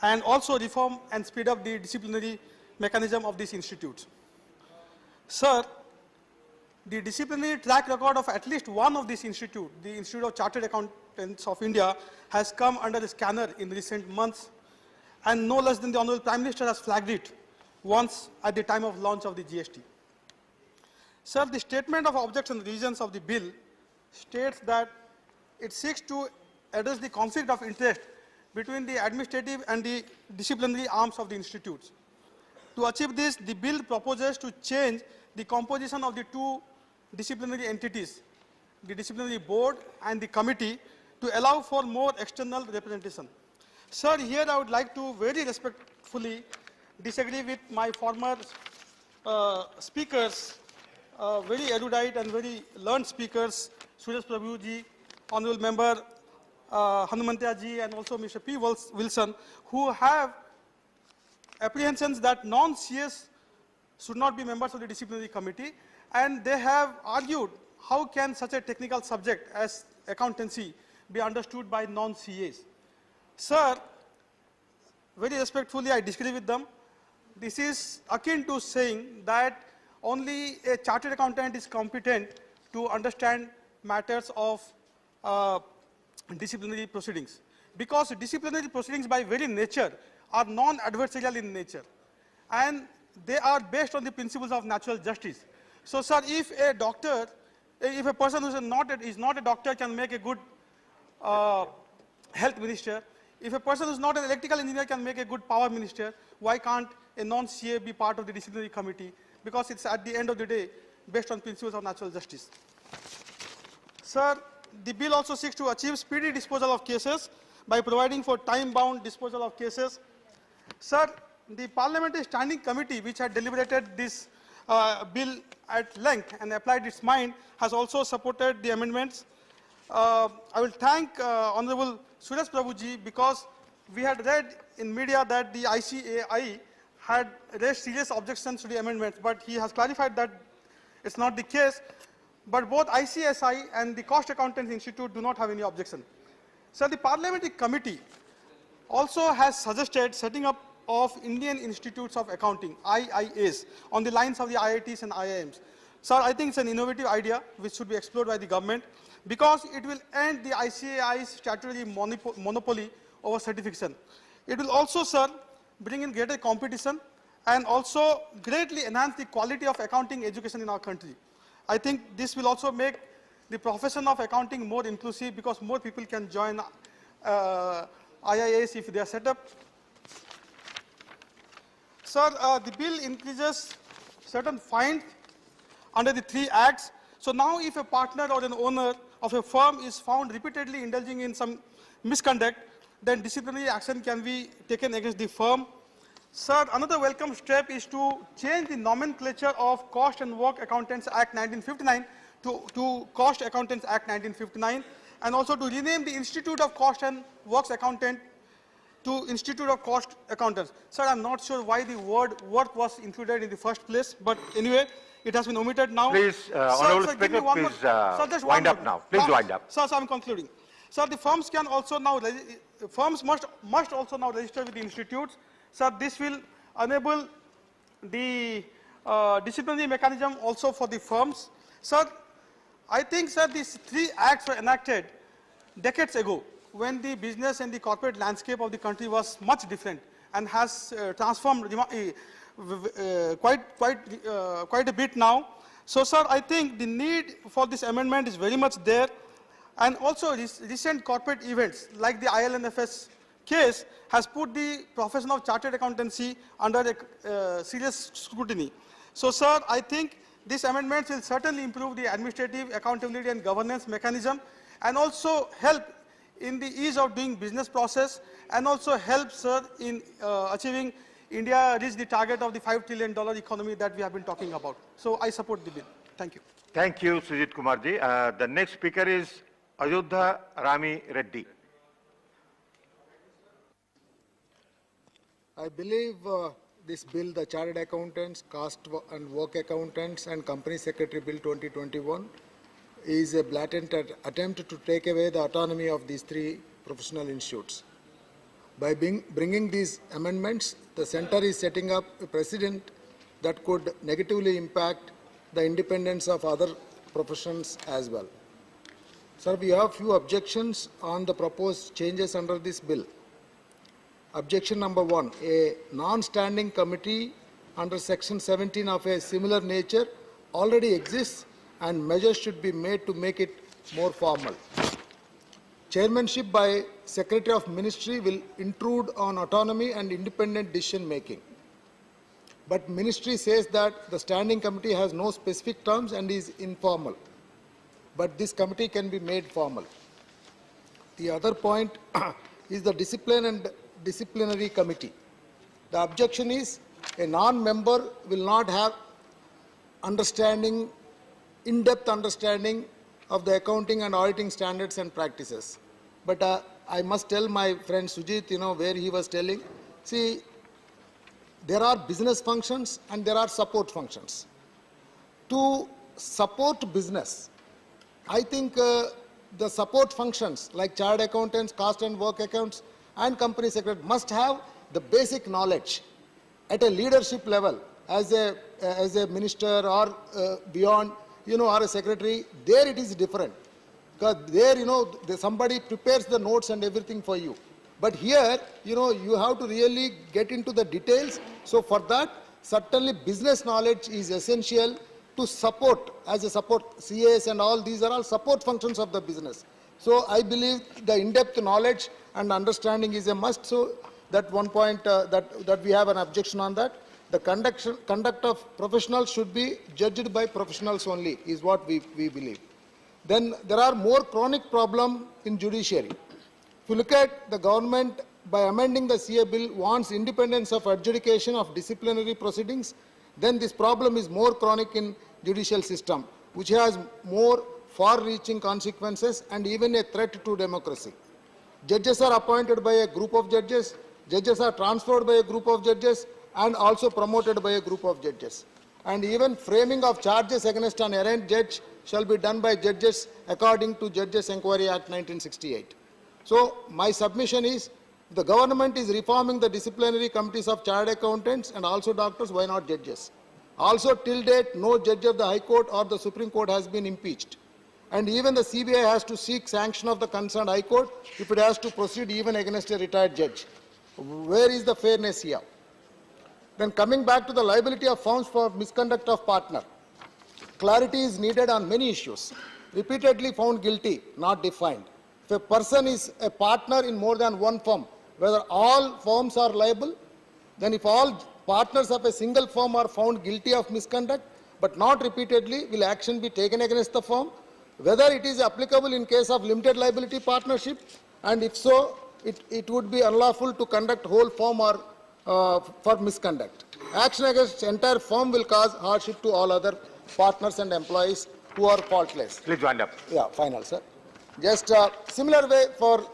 and also reform and speed up the disciplinary mechanism of these institutes. Sir, the disciplinary track record of at least one of these institutes, the Institute of Chartered Accountants of India, has come under the scanner in recent months, and no less than the Honorable Prime Minister has flagged it once at the time of launch of the GST. Sir, the statement of objects and reasons of the bill states that it seeks to address the conflict of interest between the administrative and the disciplinary arms of the institutes. To achieve this, the bill proposes to change the composition of the two disciplinary entities, the disciplinary board and the committee, to allow for more external representation. Sir, here I would like to very respectfully disagree with my former speakers, very erudite and very learned speakers, Suresh Prabhu ji, Honorable Member Hanumantia ji, and also Mr. P. Wilson, who have apprehensions that non-CS should not be members of the disciplinary committee, and they have argued how can such a technical subject as accountancy be understood by non-CAs. Sir, very respectfully, I disagree with them. This is akin to saying that only a chartered accountant is competent to understand matters of disciplinary proceedings, because disciplinary proceedings by very nature are non-adversarial in nature, and they are based on the principles of natural justice. So, sir, if a doctor, if a person who is not a doctor can make a good health minister, if a person who is not an electrical engineer can make a good power minister, why can't a non-CA be part of the disciplinary committee? Because it's at the end of the day based on principles of natural justice. Sir, the bill also seeks to achieve speedy disposal of cases by providing for time-bound disposal of cases. Sir, the Parliamentary Standing Committee, which had deliberated this bill at length and applied its mind, has also supported the amendments. I will thank Honorable Suresh Prabhuji, because we had read in media that the ICAI had raised serious objections to the amendments, but he has clarified that it's not the case. But both ICSI and the Cost Accountants Institute do not have any objection. So the Parliamentary Committee also has suggested setting up of Indian Institutes of Accounting, IIAs, on the lines of the IITs and IIMs. Sir, I think it's an innovative idea which should be explored by the government, because it will end the ICAI's statutory monopoly over certification. It will also, sir, bring in greater competition and also greatly enhance the quality of accounting education in our country. I think this will also make the profession of accounting more inclusive, because more people can join IIAs if they are set up. Sir, the bill increases certain fines under the 3 acts. So now if a partner or an owner of a firm is found repeatedly indulging in some misconduct, then disciplinary action can be taken against the firm. Sir, another welcome step is to change the nomenclature of Cost and Work Accountants Act 1959 to Cost Accountants Act 1959, and also to rename the Institute of Cost and Works Accountant to Institute of Cost Accountants. Sir, I'm not sure why the word work was included in the first place, but anyway, it has been omitted now. Please, Honorable give me Speaker, one more- please Sir, just wind one up more. now. Please wind up. Sir, I'm concluding. Sir, the firms can also now, firms must also now register with the institutes. Sir, this will enable the disciplinary mechanism also for the firms. Sir, I think, sir, these 3 acts were enacted decades ago when the business and the corporate landscape of the country was much different and has transformed quite a bit now. So, sir, I think the need for this amendment is very much there, and also recent corporate events like the ILNFS case has put the profession of chartered accountancy under a serious scrutiny. So, sir, I think this amendment will certainly improve the administrative accountability and governance mechanism, and also help in the ease of doing business process, and also help, sir, in achieving India reach the target of the $5 trillion economy that we have been talking about. So I support the bill. Thank you. Thank you, Sujit Kumarji. The next speaker is Ayodhya Rami Reddy. I believe this bill, the Chartered Accountants, Cost and Work Accountants and Company Secretary Bill 2021, is a blatant attempt to take away the autonomy of these 3 professional institutes. By bringing these amendments, the Centre is setting up a precedent that could negatively impact the independence of other professions as well. Sir, we have few objections on the proposed changes under this bill. Objection number 1, a non-standing committee under section 17 of a similar nature already exists, and measures should be made to make it more formal. Chairmanship by Secretary of Ministry will intrude on autonomy and independent decision making. But Ministry says that the standing committee has no specific terms and is informal. But this committee can be made formal. The other point is the discipline and disciplinary committee. The objection is a non-member will not have understanding, in-depth understanding of the accounting and auditing standards and practices. But I must tell my friend Sujit, where he was telling, see, there are business functions and there are support functions. To support business, I think the support functions like chartered accountants, cost and work accounts, and company secretary must have the basic knowledge at a leadership level as a minister or beyond, or a secretary. There it is different, because there, somebody prepares the notes and everything for you. But here, you have to really get into the details. So for that, certainly business knowledge is essential to support, as a support, CAS and all these are all support functions of the business. So I believe the in-depth knowledge and understanding is a must. So that one point that we have an objection on that. The conduct of professionals should be judged by professionals only, is what we believe. Then there are more chronic problems in judiciary. If you look at the government, by amending the CA bill, wants independence of adjudication of disciplinary proceedings, then this problem is more chronic in judicial system, which has more far-reaching consequences and even a threat to democracy. Judges are appointed by a group of judges, judges are transferred by a group of judges, and also promoted by a group of judges. And even framing of charges against an errant judge shall be done by judges according to Judges Enquiry Act 1968. So my submission is, the government is reforming the disciplinary committees of chartered accountants and also doctors, why not judges? Also till date, no judge of the High Court or the Supreme Court has been impeached. And even the CBI has to seek sanction of the concerned High Court if it has to proceed even against a retired judge. Where is the fairness here? Then coming back to the liability of firms for misconduct of partner. Clarity is needed on many issues. Repeatedly found guilty, not defined. If a person is a partner in more than one firm, whether all firms are liable, then if all partners of a single firm are found guilty of misconduct, but not repeatedly, will action be taken against the firm? Whether it is applicable in case of limited liability partnership, and if so, it would be unlawful to conduct whole firm or for misconduct. Action against entire firm will cause hardship to all other partners and employees who are faultless. Please wind up. Yeah, final, sir. Just similar way for,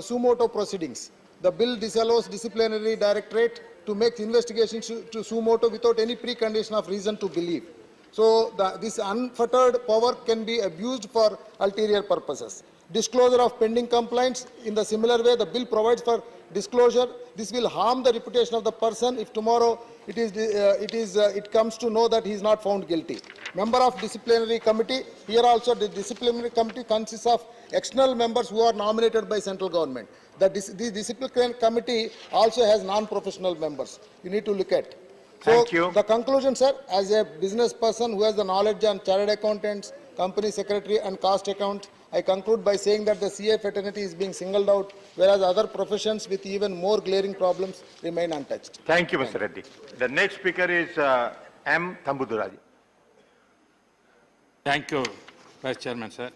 suo motu proceedings. The bill disallows disciplinary directorate to make investigations to suo motu without any precondition of reason to believe. So this unfettered power can be abused for ulterior purposes. Disclosure of pending complaints. In the similar way, the bill provides for disclosure. This will harm the reputation of the person if tomorrow it comes to know that he is not found guilty. Member of disciplinary committee. Here also the disciplinary committee consists of external members who are nominated by central government. The disciplinary committee also has non-professional members. You need to look at. Thank you. The conclusion, sir, as a business person who has the knowledge on chartered accountants, company secretary and cost account, I conclude by saying that the CA fraternity is being singled out, whereas other professions with even more glaring problems remain untouched. Thank you, Mr. Reddy. The next speaker is M. Thambuduraji. Thank you, Vice Chairman, sir.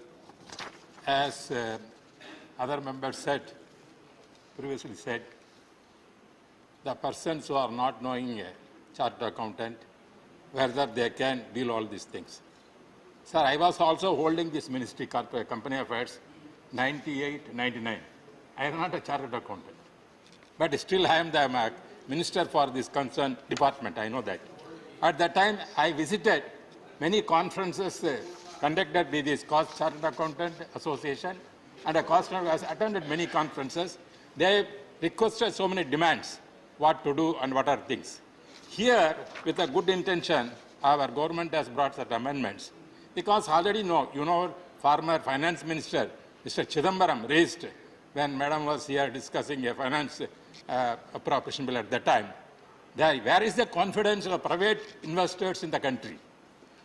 As other members previously said, the persons who are not knowing a chartered accountant, whether they can deal all these things. Sir, I was also holding this ministry, company affairs, 98, 99. I am not a chartered accountant. But still I am the minister for this concerned department, I know that. At that time, I visited many conferences conducted by this Cost Chartered Accountant Association, and has attended many conferences. They requested so many demands, what to do and what are things. Here, with a good intention, our government has brought such amendments. Because already former finance minister, Mr. Chidambaram, raised when Madam was here discussing a finance appropriation bill at that time. Where is the confidence of private investors in the country?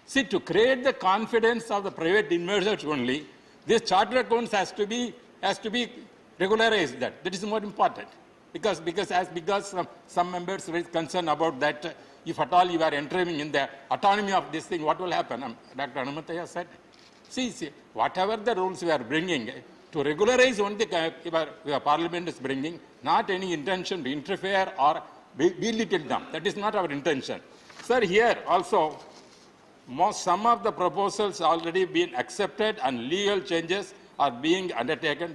See, to create the confidence of the private investors only, this chartered accounts has to be regularized. That is more important. Because some members raised concern about that. If at all you are entering in the autonomy of this thing, what will happen? Dr. Anumataya said, see, whatever the rules we are bringing, to regularize only the Parliament is bringing, not any intention to interfere or belittle them. That is not our intention. Sir, here also, some of the proposals already been accepted and legal changes are being undertaken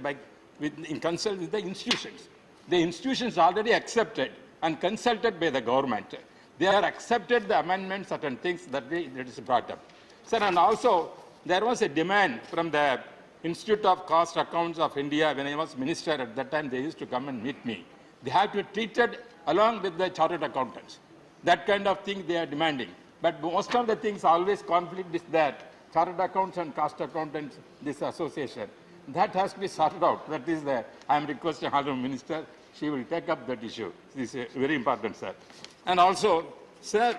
in consult with the institutions. The institutions already accepted and consulted by the government. They are accepted the amendments, certain things that is brought up. Sir, and also there was a demand from the Institute of Cost Accounts of India. When I was minister at that time, they used to come and meet me. They have to be treated along with the chartered accountants. That kind of thing they are demanding. But most of the things always conflict is that chartered accounts and cost accountants, this association, that has to be sorted out. That is I am requesting Honourable Minister, she will take up that issue. This is very important, sir. And also, sir,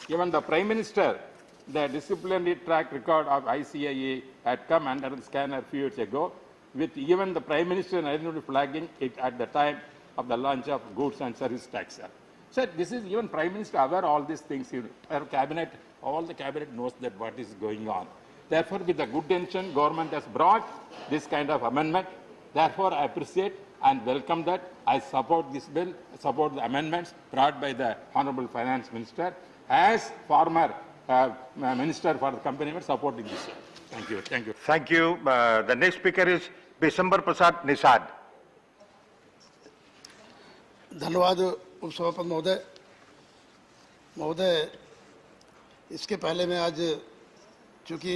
even the Prime Minister, the disciplinary track record of ICAE had come under the scanner a few years ago, with even the Prime Minister NARENDRAMODI flagging it at the time of the launch of goods and service tax. Sir. Sir, this is even Prime Minister aware of all these things. Our cabinet, all the cabinet knows that what is going on. Therefore, with the good intention, government has brought this kind of amendment. Therefore, I appreciate and welcome that. I support this bill, support the amendments brought by the Honourable Finance Minister. As former Minister for the company, supporting this. Thank you. Thank you. Thank you. The next speaker is Bisambar Prasad Nisad. धन्यवाद उपसभापति महोदय इसके पहले मैं आज चूंकि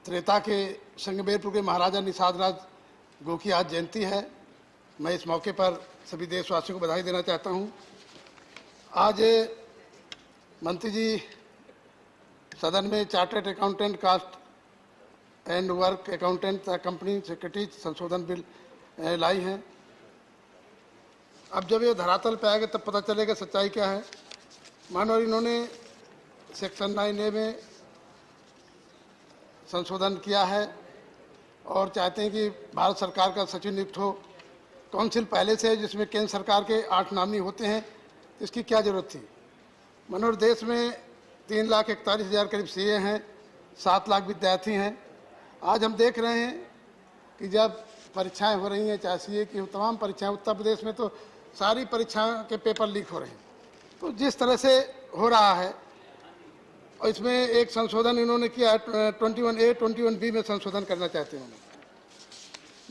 त्रेता के संगमेरपुर के महाराजा निषाद राज गो की आज जयंती है, मैं इस मौके पर सभी देशवासियों को बधाई देना चाहता हूं। आज मंत्री जी सदन में chartered accountant cost and work accountant company secretary संशोधन बिल लाई हैं। अब जब ये धरातल पे आएगा तब पता चलेगा सच्चाई क्या है। मानो इन्होंने सेक्शन 9A में संशोधन किया है और चाहते हैं कि भारत सरकार का सचिव नियुक्त हो। काउंसिल पहले से है जिसमें केंद्र सरकार के 8 नामी होते हैं, इसकी क्या जरूरत थी। मनोहर देश में 3,41,000 करीब सीए हैं, 7 लाख विद्यार्थी हैं। आज हम देख रहे हैं कि जब परीक्षाएं हो रही हैं, चाहे सीए की हो, तमाम परीक्षाएं, उत्तर प्रदेश में तो सारी परीक्षाओं के पेपर लीक हो रहे हैं। तो जिस तरह से हो रहा है, और इसमें एक संशोधन इन्होंने किया, 21A 21B में संशोधन करना चाहते हैं।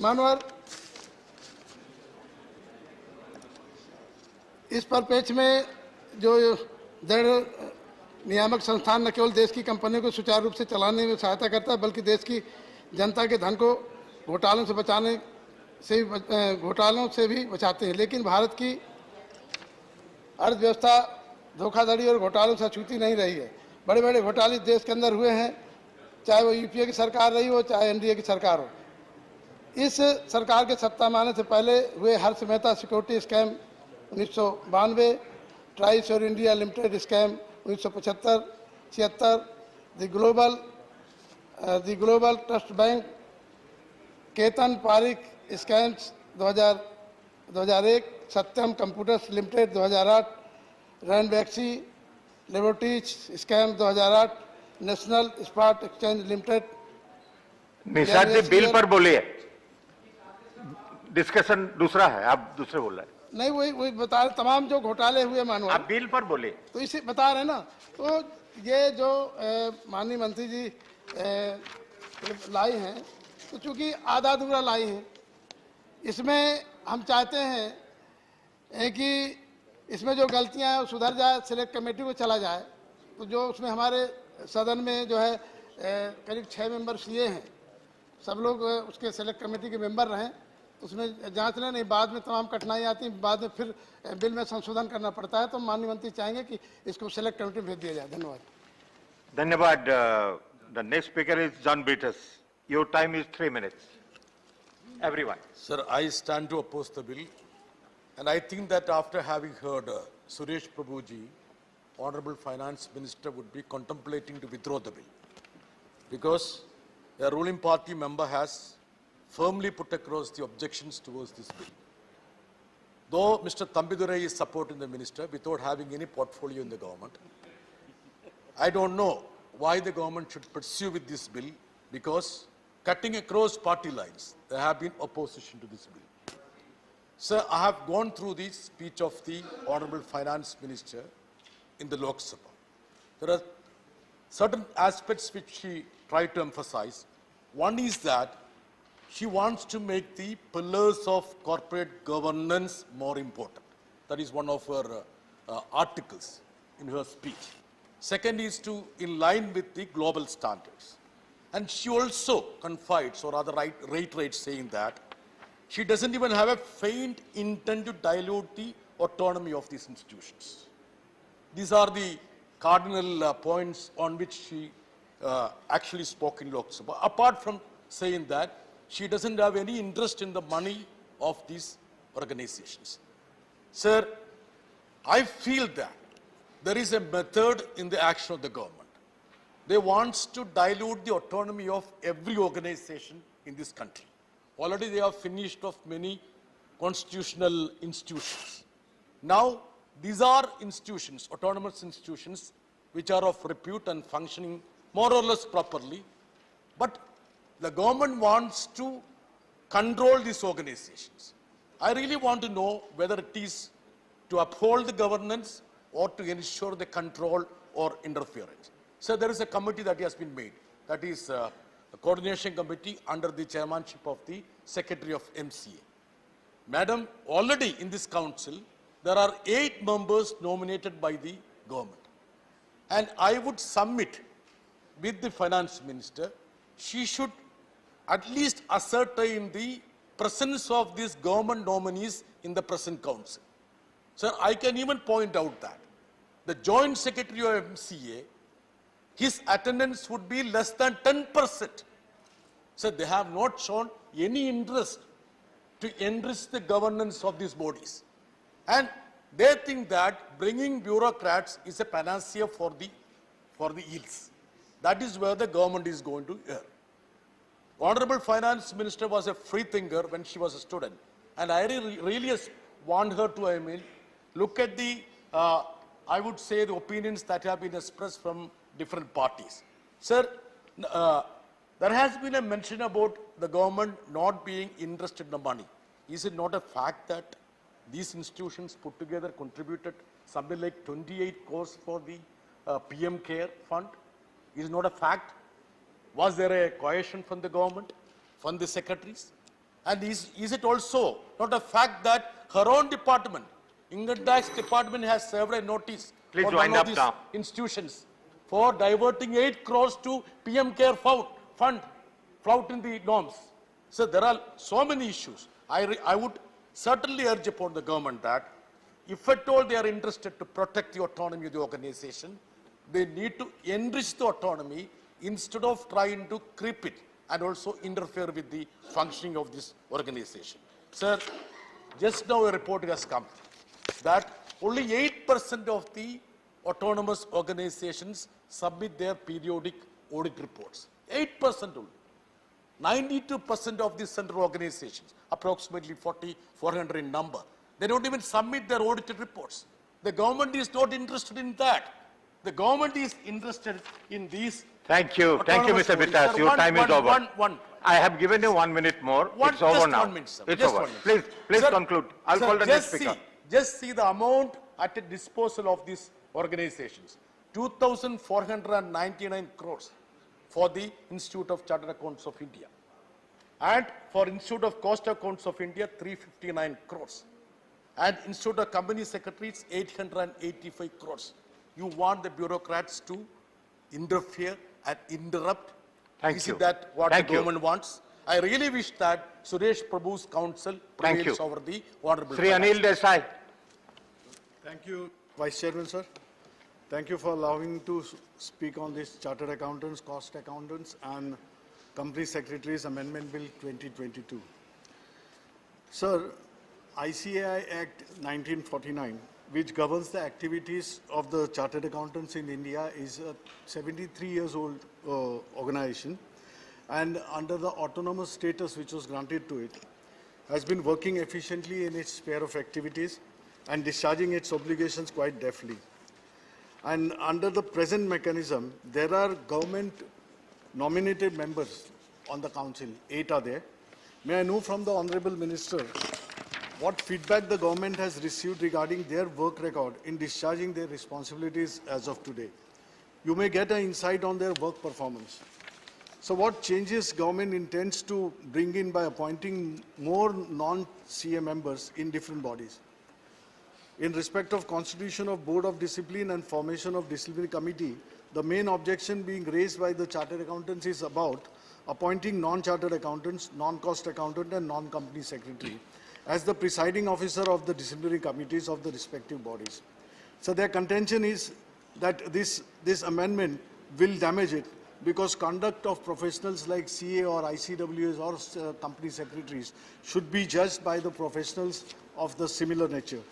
मानवर इस परिप्रेक्ष्य में जो दृढ़ नियामक संस्थान न केवल देश की कंपनियों को सुचारू रूप से चलाने में सहायता करता है, बल्कि देश की जनता के धन को घोटालों से भी बचाते हैं। लेकिन भारत की अर्थव्यवस्था धोखाधड़ी और घोटालों से अछूती नहीं रही है। बड़े बड़े घोटाले देश के अंदर हुए हैं, चाहे वो यूपीए की सरकार रही हो, चाहे एनडीए की सरकार हो। इस सरकार के सत्ता में आने से पहले हुए हर्ष मेहता सिक्योरिटी स्कैम 1992, ट्राइस और India limited scam 1975-76, the global trust bank, Ketan Parikh scams 2001, Satyam computers limited 2008, Ranbaxy laboratories scam 2008, national spot exchange limited. Nishad ji bill पर बोलिए, डिस्कशन दूसरा है, आप दूसरे बोल रहे हैं। नहीं, वही बता रहे, तमाम जो घोटाले हुए मानो आप बिल पर बोले तो इसे बता रहे ना। तो ये जो माननीय मंत्री जी लाई हैं, तो चूंकि आधा अधूरा लाई हैं, इसमें हम चाहते हैं कि इसमें जो गलतियां हैं वो सुधर जाए, सिलेक्ट कमेटी को चला जाए। तो जो उसमें हमारे सदन में जो है करीब 6 मेंबर सीए हैं, सब लोग उसके सिलेक्ट कमेटी के मेंबर रहें, उसमें जांच लें, नहीं बाद में तमाम कठिनाई आती हैं, बाद में फिर बिल में संशोधन करना पड़ता है। तो माननीय मंत्री चाहेंगे कि इसको सिलेक्ट कमेटी भेज दिया जाए। धन्यवाद। धन्यवाद। The next speaker is John Brittas. Your time is 3 minutes. Everyone. Sir, I stand to oppose the bill, and I think that after having heard Suresh Prabhuji, Honorable Finance Minister would be contemplating to withdraw the bill, because a ruling party member has firmly put across the objections towards this bill. Though Mr. Thambidurai is supporting the minister without having any portfolio in the government, I don't know why the government should pursue with this bill, because cutting across party lines, there have been opposition to this bill. Sir, I have gone through the speech of the Honorable Finance Minister in the Loksabha. There are certain aspects which she tried to emphasize. One is that she wants to make the pillars of corporate governance more important. That is one of her articles in her speech. Second is to in line with the global standards. And she also confides, or rather reiterates, saying that she doesn't even have a faint intent to dilute the autonomy of these institutions. These are the cardinal points on which she actually spoke in Lok Sabha, apart from saying that she doesn't have any interest in the money of these organizations. Sir, I feel that there is a method in the action of the government. They want to dilute the autonomy of every organization in this country. Already they have finished off many constitutional institutions. Now, these are institutions, autonomous institutions, which are of repute and functioning more or less properly. But the government wants to control these organizations. I really want to know whether it is to uphold the governance or to ensure the control or interference. So there is a committee that has been made. That is a coordination committee under the chairmanship of the Secretary of MCA. Madam, already in this council, there are 8 members nominated by the government. And I would submit with the finance minister, she should at least ascertain the presence of these government nominees in the present council. Sir, I can even point out that the joint secretary of MCA, his attendance would be less than 10%. So they have not shown any interest to enrich the governance of these bodies. And they think that bringing bureaucrats is a panacea for the ills. That is where the government is going to err. Honorable Finance Minister was a free thinker when she was a student. And I really want her to, look at the, I would say, the opinions that have been expressed from different parties. Sir, There has been a mention about the government not being interested in the money. Is it not a fact that these institutions put together contributed something like 28 crores for the PM Care Fund? Is it not a fact? Was there a coercion from the government, from the secretaries? And is it also not a fact that her own department, Income Tax Department, has served a notice Please for wind one of up these now. institutions for diverting 8 crores to PM Care Fund, flouting the norms? So there are so many issues. I would certainly urge upon the government that if at all they are interested to protect the autonomy of the organization, they need to enrich the autonomy instead of trying to creep it and also interfere with the functioning of this organization. Sir, just now a report has come that only 8% of the autonomous organizations submit their periodic audit reports. 8% only. 92% of the central organizations, approximately 400 in number, they don't even submit their audited reports. The government is not interested in that. The government is interested in these. Thank you, Mr. Vitas. Your time is over. I have given you 1 minute more. It's over now. 1 minute, sir. It's Just over. 1 minute. Please Sir, conclude. I'll sir, call the next speaker. Just see the amount at the disposal of these organizations. 2,499 crores for the Institute of Chartered Accounts of India. And for Institute of Cost Accounts of India, 359 crores. And Institute of Company Secretaries, 885 crores. You want the bureaucrats to interfere and interrupt? Thank Is you. it that what Thank the you. government wants? I really wish that Suresh Prabhu's counsel Thank prevails you. over the Honorable Sri Anil Desai. Thank you, Vice Chairman, sir. Thank you for allowing me to speak on this Chartered Accountants, Cost Accountants and Company Secretaries Amendment Bill 2022. Sir, ICAI Act 1949, which governs the activities of the Chartered Accountants in India, is a 73 years old organization, and under the autonomous status which was granted to it, has been working efficiently in its sphere of activities and discharging its obligations quite deftly. And under the present mechanism, there are government nominated members on the council, 8 are there. May I know from the Honorable Minister what feedback the government has received regarding their work record in discharging their responsibilities as of today? You may get an insight on their work performance. So what changes government intends to bring in by appointing more non-CA members in different bodies? In respect of constitution of Board of Discipline and formation of disciplinary committee, the main objection being raised by the Chartered Accountants is about appointing non-chartered accountants, non-cost accountant and non-company secretary as the presiding officer of the disciplinary committees of the respective bodies. So their contention is that this amendment will damage it because conduct of professionals like CA or ICWs or company secretaries should be judged by the professionals of the similar nature.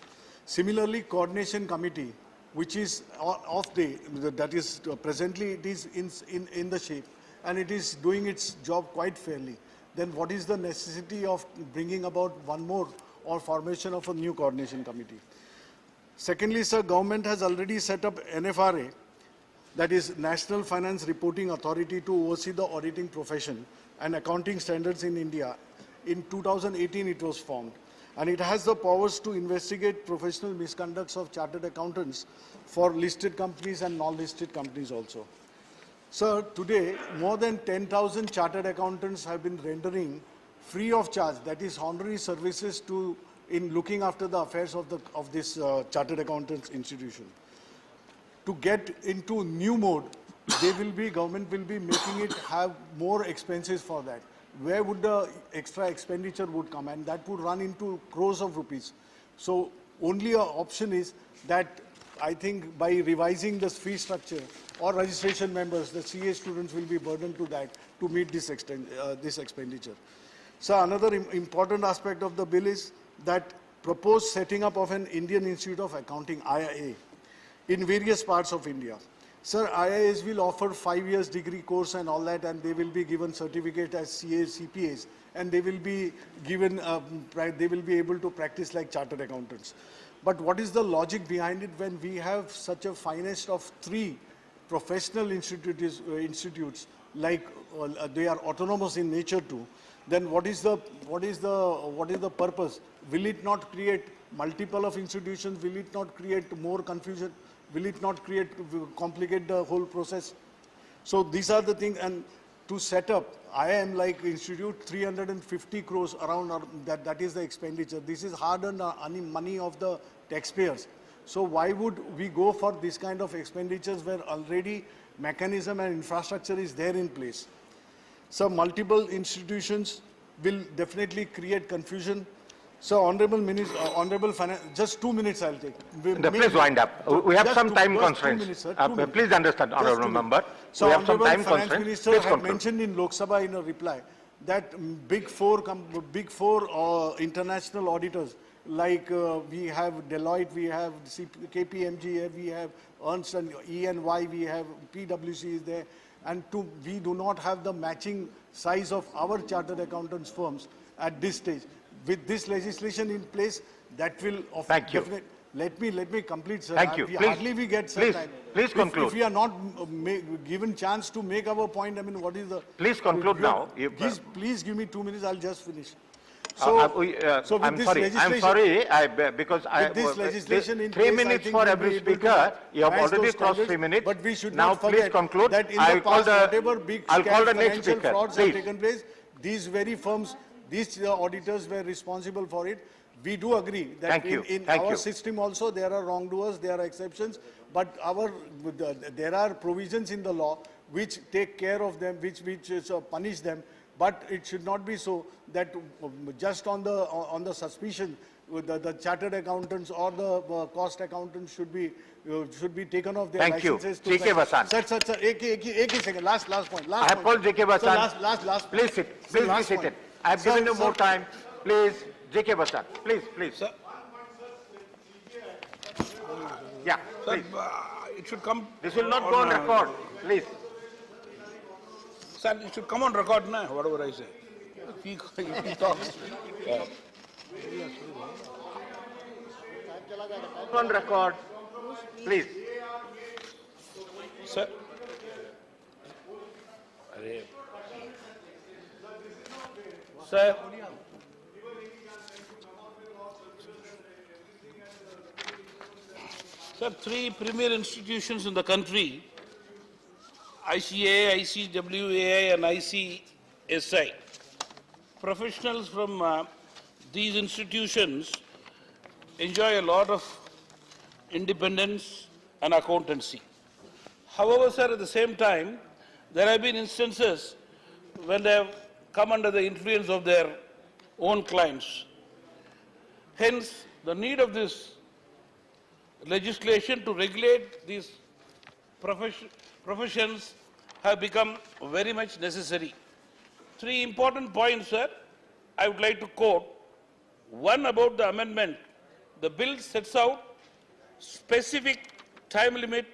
Similarly, coordination committee, which is off day, that is presently it is in the shape and it is doing its job quite fairly, then what is the necessity of bringing about one more or formation of a new coordination committee? Secondly, sir, government has already set up NFRA, that is National Finance Reporting Authority, to oversee the auditing profession and accounting standards in India. In 2018 it was formed, and it has the powers to investigate professional misconducts of chartered accountants for listed companies and non-listed companies also. Sir, today more than 10,000 chartered accountants have been rendering free of charge, that is honorary services in looking after the affairs of this chartered accountants institution. To get into new mode, government will be making it have more expenses for that. Where would the extra expenditure would come? And that would run into crores of rupees. So only an option is that I think by revising the fee structure or registration members, the CA students will be burdened to that to meet this expenditure. So another important aspect of the bill is that proposed setting up of an Indian Institute of Accounting, IIA, in various parts of India. Sir, IIAs will offer 5 years degree course and all that, and they will be given certificate as CAs, CPAs, and they will be given, they will be able to practice like chartered accountants. But what is the logic behind it when we have such a finest of 3 professional institutes like they are autonomous in nature too, then what is the purpose? Will it not create multiple of institutions? Will it not create more confusion? Will it not complicate the whole process? So these are the things, and to set up, IIM like institute 350 crores around that is the expenditure. This is hard-earned money of the taxpayers. So why would we go for this kind of expenditures where already mechanism and infrastructure is there in place? So multiple institutions will definitely create confusion. So Honorable Minister, just 2 minutes I'll take. Please wind up. We have some time constraints. Please understand, Honorable Member. So we have some time Finance constraints. Minister Please had conclude. mentioned in Lok Sabha in a reply that big four international auditors like we have Deloitte, we have KPMG, we have Ernst and EY, we have PwC is there, and we do not have the matching size of our chartered accountants firms at this stage. With this legislation in place, that will Thank you. Let me complete, sir. Thank you. We get some time. Please conclude. If we are not given chance to make our point, I mean, what is the... Please conclude now. Please give me 2 minutes, I'll just finish. I'm sorry, because with this legislation in 3 place, minutes for every speaker. You have already crossed 3 minutes. But we should now not forget please conclude. that in the past, whatever big I'll call the next financial speaker. frauds Please. have taken place, these very firms, these auditors were responsible for it. We do agree that in our system also there are wrongdoers, there are exceptions, but there are provisions in the law which take care of them, which punish them. But it should not be so that just on the suspicion, the chartered accountants or the cost accountants should be taken off their licenses. Thank you. J.K. Vasan. Sir, एक second. Last point. I have called J.K. Vasan. Last. Please sit. Please be seated. I have given you more time. Please, J.K. Vasan. Please. Sir. Yeah, please. It should come. This will not go on record. Please. Sir, it should come on record now, whatever I say. If he talks. On record. Please. Sir. Sir. Sir, 3 premier institutions in the country, ICA, ICWAI and ICSI. Professionals from these institutions enjoy a lot of independence and accountancy. However, sir, at the same time, there have been instances when they have come under the influence of their own clients. Hence, the need of this legislation to regulate these professions have become very much necessary. 3 important points, sir, I would like to quote. One, about the amendment. The bill sets out specific time limit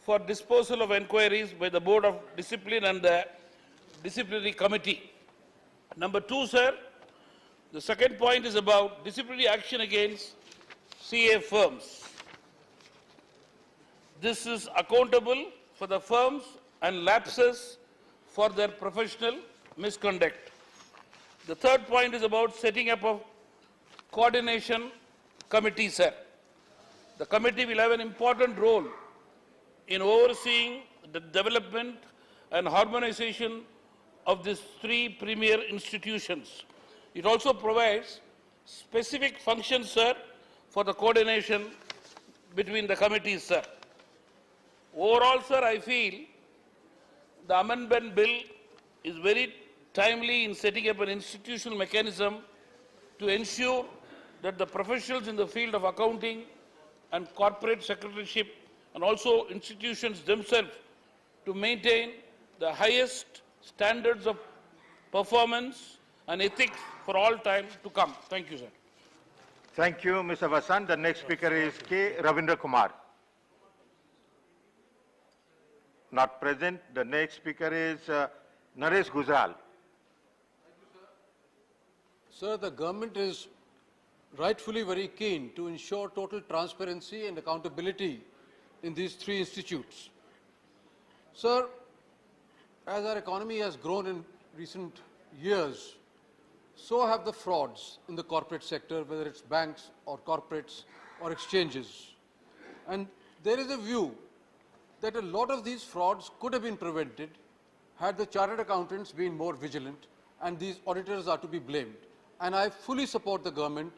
for disposal of inquiries by the Board of Discipline and the Disciplinary Committee. Number 2, sir, the second point is about disciplinary action against CA firms. This is accountable for the firms and lapses for their professional misconduct. The third point is about setting up a coordination committee, sir. The committee will have an important role in overseeing the development and harmonization of these 3 premier institutions. It also provides specific functions, sir, for the coordination between the committees, sir. Overall, sir, I feel the amendment bill is very timely in setting up an institutional mechanism to ensure that the professionals in the field of accounting and corporate secretaryship and also institutions themselves to maintain the highest standards of performance and ethics for all time to come. Thank you, sir. Thank you, Mr. Vasan. The next speaker is K. Ravindra Kumar. Not present. The next speaker is Naresh Gujral. Sir, the government is rightfully very keen to ensure total transparency and accountability in these 3 institutes. Sir, as our economy has grown in recent years, so have the frauds in the corporate sector, whether it's banks or corporates or exchanges. And there is a view that a lot of these frauds could have been prevented had the chartered accountants been more vigilant, and these auditors are to be blamed. And I fully support the government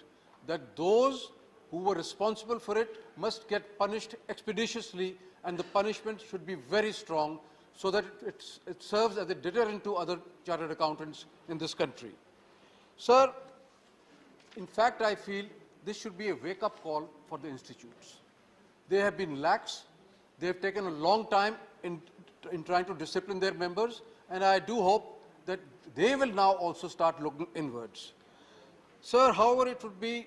that those who were responsible for it must get punished expeditiously, and the punishment should be very strong so that it serves as a deterrent to other chartered accountants in this country. Sir, in fact, I feel this should be a wake-up call for the institutes. They have been lax. They have taken a long time in trying to discipline their members, and I do hope that they will now also start looking inwards. Sir, however, it would be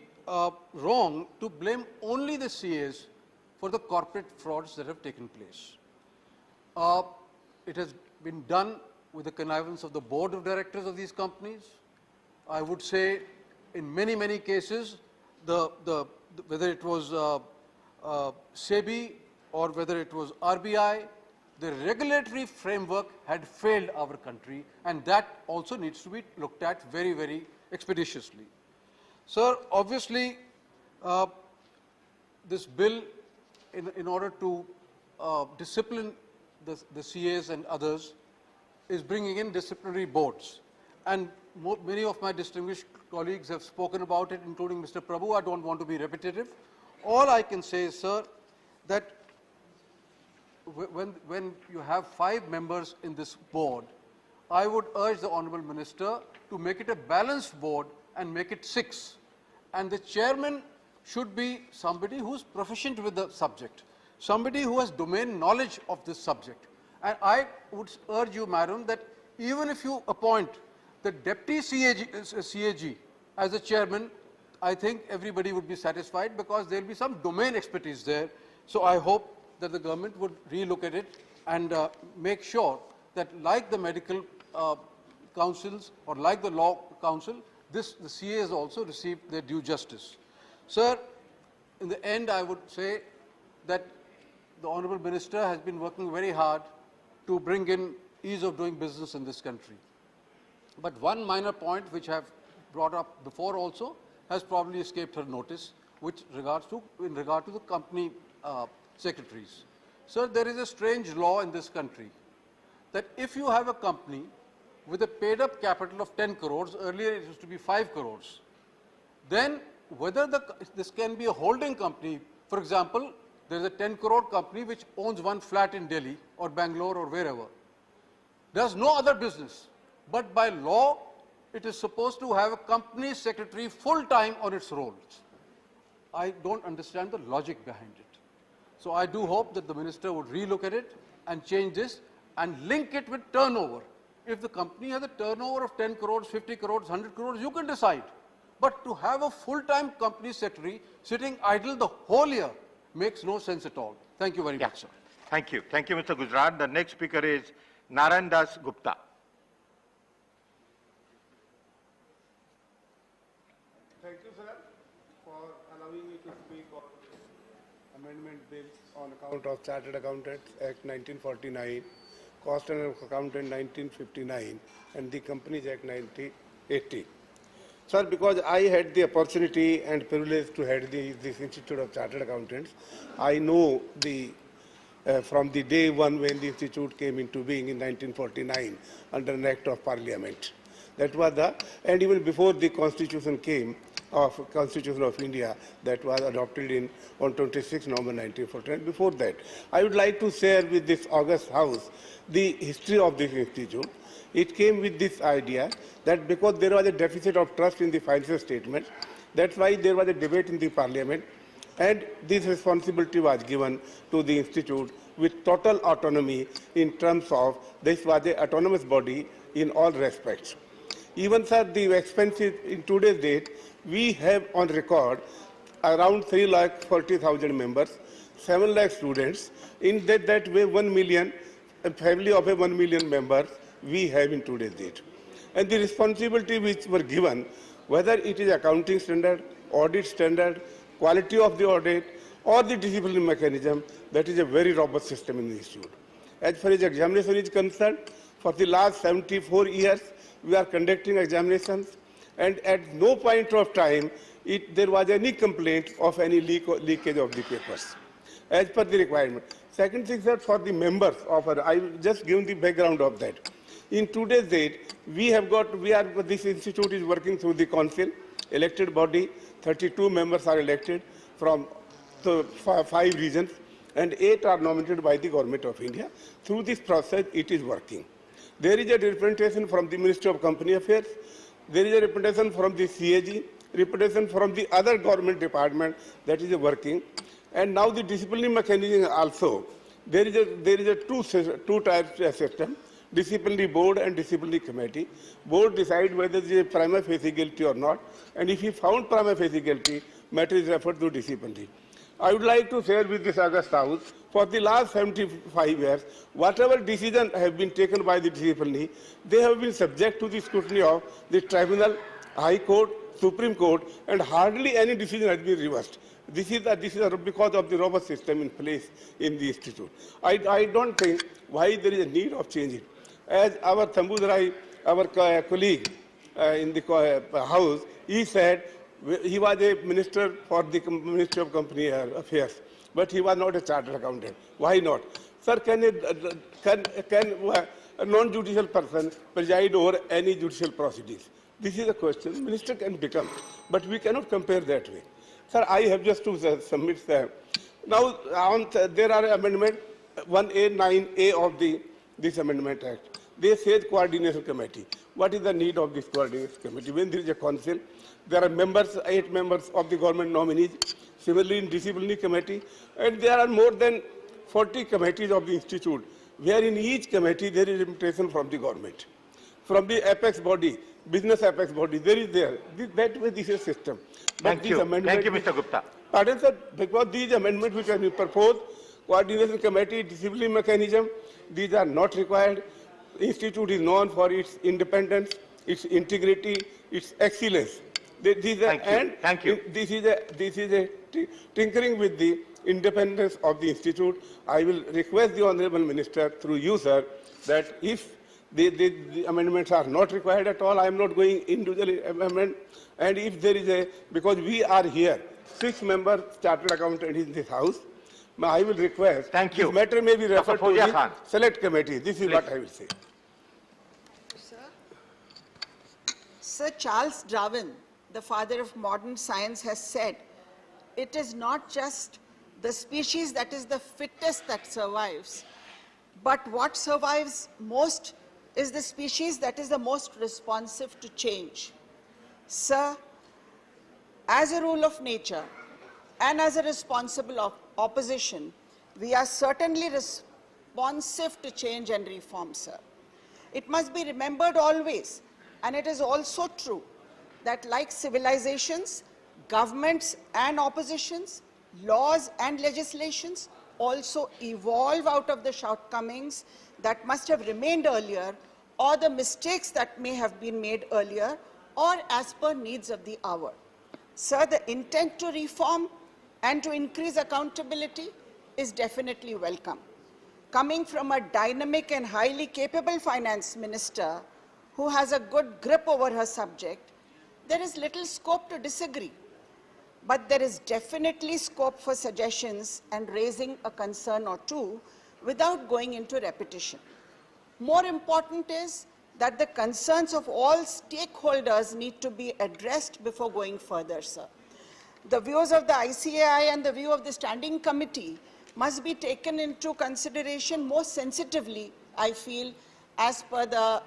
wrong to blame only the CAs for the corporate frauds that have taken place. It has been done with the connivance of the board of directors of these companies. I would say in many, many cases, whether it was SEBI or whether it was RBI, the regulatory framework had failed our country, and that also needs to be looked at very, very expeditiously. Sir, obviously, this bill, in order to discipline the CAs and others, is bringing in disciplinary boards. And many of my distinguished colleagues have spoken about it, including Mr. Prabhu. I don't want to be repetitive. All I can say is, sir, that when you have 5 members in this board, I would urge the Honourable Minister to make it a balanced board and make it 6. And the chairman should be somebody who's proficient with the subject, somebody who has domain knowledge of this subject. And I would urge you, madam, that even if you appoint the deputy CAG as a chairman, I think everybody would be satisfied because there will be some domain expertise there. So I hope that the government would relook at it and make sure that, like the medical councils or like the law council, the CAs also receive their due justice. Sir, in the end, I would say that the Honourable Minister has been working very hard to bring in ease of doing business in this country. But one minor point which I have brought up before also has probably escaped her notice, in regard to the company secretaries. Sir, there is a strange law in this country that if you have a company with a paid-up capital of 10 crores, earlier it used to be 5 crores, then whether this can be a holding company, for example, there is a 10 crore company which owns one flat in Delhi or Bangalore or wherever, does no other business, but by law it is supposed to have a company secretary full-time on its rolls. I don't understand the logic behind it. So I do hope that the minister would relook at it and change this and link it with turnover. If the company has a turnover of 10 crores, 50 crores, 100 crores, you can decide. But to have a full-time company secretary sitting idle the whole year makes no sense at all. Thank you very much, sir. Thank you. Thank you, Mr. Gujarat. The next speaker is Narendas Gupta. Thank you, sir, for allowing me to speak on this amendment bill on account of Chartered Accountants Act 1949, Cost and Accountant 1959, and the Companies Act 1980. Sir, because I had the opportunity and privilege to head this Institute of Chartered Accountants, I know from the day one when the institute came into being in 1949 under an Act of Parliament. That was and even before the Constitution came, Constitution of India, that was adopted on 26 November 1949. Before that, I would like to share with this august house the history of this institute. It came with this idea that because there was a deficit of trust in the financial statement, that's why there was a debate in the Parliament, and this responsibility was given to the institute with total autonomy in terms of this was an autonomous body in all respects. Even, sir, the expenses in today's date, we have on record around 340,000 members, 7 lakh students. In that way, 1 million, a family of a 1 million members we have in today's date. And the responsibility which were given, whether it is accounting standard, audit standard, quality of the audit, or the disciplinary mechanism, that is a very robust system in the institute. As far as examination is concerned, For the last 74 years, we are conducting examinations, and at no point of time there was any complaint of any leakage of the papers, as per the requirement. Second thing, sir, for the members of I will just give the background of that. In today's date, this institute is working through the council, elected body. 32 members are elected from the 5 regions, and 8 are nominated by the Government of India. Through this process, it is working. There is a representation from the Ministry of Company Affairs. There is a representation from the CAG, representation from the other government department that is working. And now the disciplinary mechanism also. There is a two-tier system, disciplinary board and disciplinary committee. Board decide whether there is a prima facie guilty or not. And if he found prima facie guilty, matter is referred to disciplinary. I would like to share with this August House, for the last 75 years, whatever decision have been taken by the disciplinary, they have been subject to the scrutiny of the tribunal, High Court, Supreme Court, and hardly any decision has been reversed. This is because of the robust system in place in the institute. I don't think why there is a need of changing. As our Tambudurai, our colleague in the House, he said he was a minister for the Ministry of Company Affairs, but he was not a chartered accountant. Why not? Sir, can a non-judicial person preside over any judicial proceedings? This is a question minister can become, but we cannot compare that way. Sir, I have just to submit that. Now, there are amendment 1A, 9A of this Amendment Act. They say coordination committee. What is the need of this coordination committee? When there is a council, there are members, 8 members of the government nominees. Similarly, in disciplinary committee, and there are more than 40 committees of the institute, where in each committee there is representation from the government, from the apex body, business apex body. There is there. That way, this is a system. Thank you, Mr. Gupta. Pardon, sir, because these amendments which have been proposed, coordination committee, disciplinary mechanism, these are not required. The institute is known for its independence, its integrity, its excellence. Thank you. This is a tinkering with the independence of the institute. I will request the Honourable Minister, through you, sir, that if the amendments are not required at all, I am not going individually amend. And if there is because we are here, 6 members chartered accountant in this house, I will request. Thank you. This matter may be referred to the select committee. This is what I will say. Sir Charles Darwin, the father of modern science, has said, it is not just the species that is the fittest that survives, but what survives most is the species that is the most responsive to change. Sir, as a rule of nature and as a responsible opposition, we are certainly responsive to change and reform, sir. It must be remembered always, and it is also true, that like civilizations, governments and oppositions, laws and legislations also evolve out of the shortcomings that must have remained earlier, or the mistakes that may have been made earlier, or as per needs of the hour. Sir, the intent to reform and to increase accountability is definitely welcome. Coming from a dynamic and highly capable finance minister who has a good grip over her subject, there is little scope to disagree. But there is definitely scope for suggestions and raising a concern or two without going into repetition. More important is that the concerns of all stakeholders need to be addressed before going further, sir. The views of the ICAI and the view of the Standing Committee must be taken into consideration more sensitively, I feel, as per the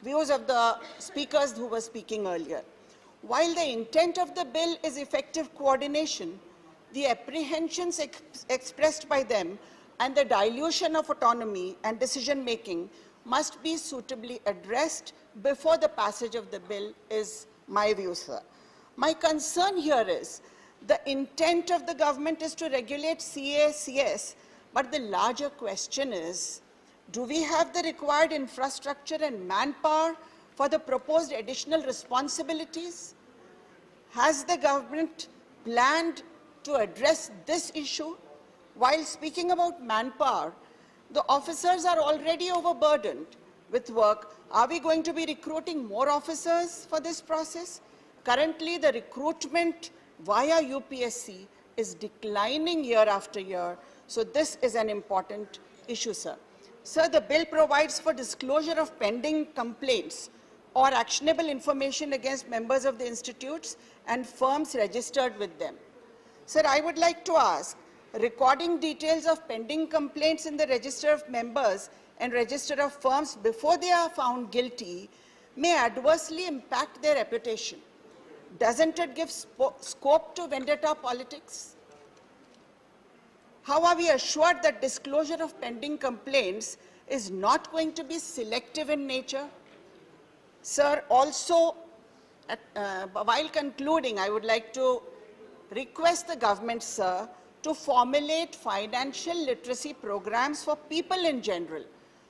views of the speakers who were speaking earlier. While the intent of the bill is effective coordination, the apprehensions expressed by them and the dilution of autonomy and decision-making must be suitably addressed before the passage of the bill is my view, sir. My concern here is the intent of the government is to regulate CACS, but the larger question is, do we have the required infrastructure and manpower for the proposed additional responsibilities? Has the government planned to address this issue? While speaking about manpower, The officers are already overburdened with work. Are we going to be recruiting more officers for this process? Currently, the recruitment via UPSC is declining year after year. So this is an important issue, sir. Sir, the bill provides for disclosure of pending complaints or actionable information against members of the institutes and firms registered with them. Sir, I would like to ask, recording details of pending complaints in the register of members and register of firms before they are found guilty may adversely impact their reputation. Doesn't it give scope to vendetta politics? How are we assured that disclosure of pending complaints is not going to be selective in nature? Sir, also, while concluding, I would like to request the government, sir, to formulate financial literacy programs for people in general,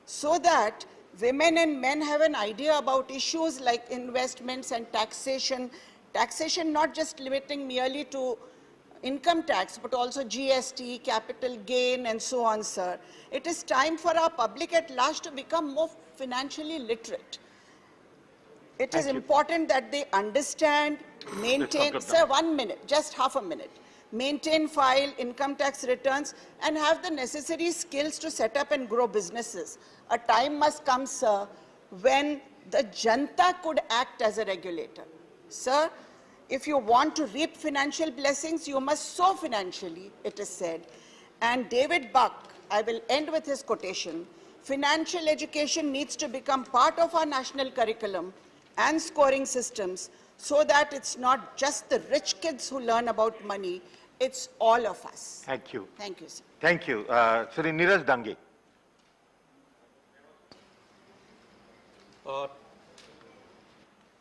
so that women and men have an idea about issues like investments and taxation. Taxation not just limiting merely to income tax, but also GST, capital gain, and so on, sir. It is time for our public at large to become more financially literate. It is important that they understand, maintain, sir, 1 minute, just half a minute, maintain, file income tax returns, and have the necessary skills to set up and grow businesses. A time must come, sir, when the Janta could act as a regulator. Sir, if you want to reap financial blessings, you must sow financially, it is said. And David Buck, I will end with his quotation, financial education needs to become part of our national curriculum and scoring systems, so that it's not just the rich kids who learn about money, it's all of us. Thank you. Thank you, sir. Thank you. Shri Neeraj Dange.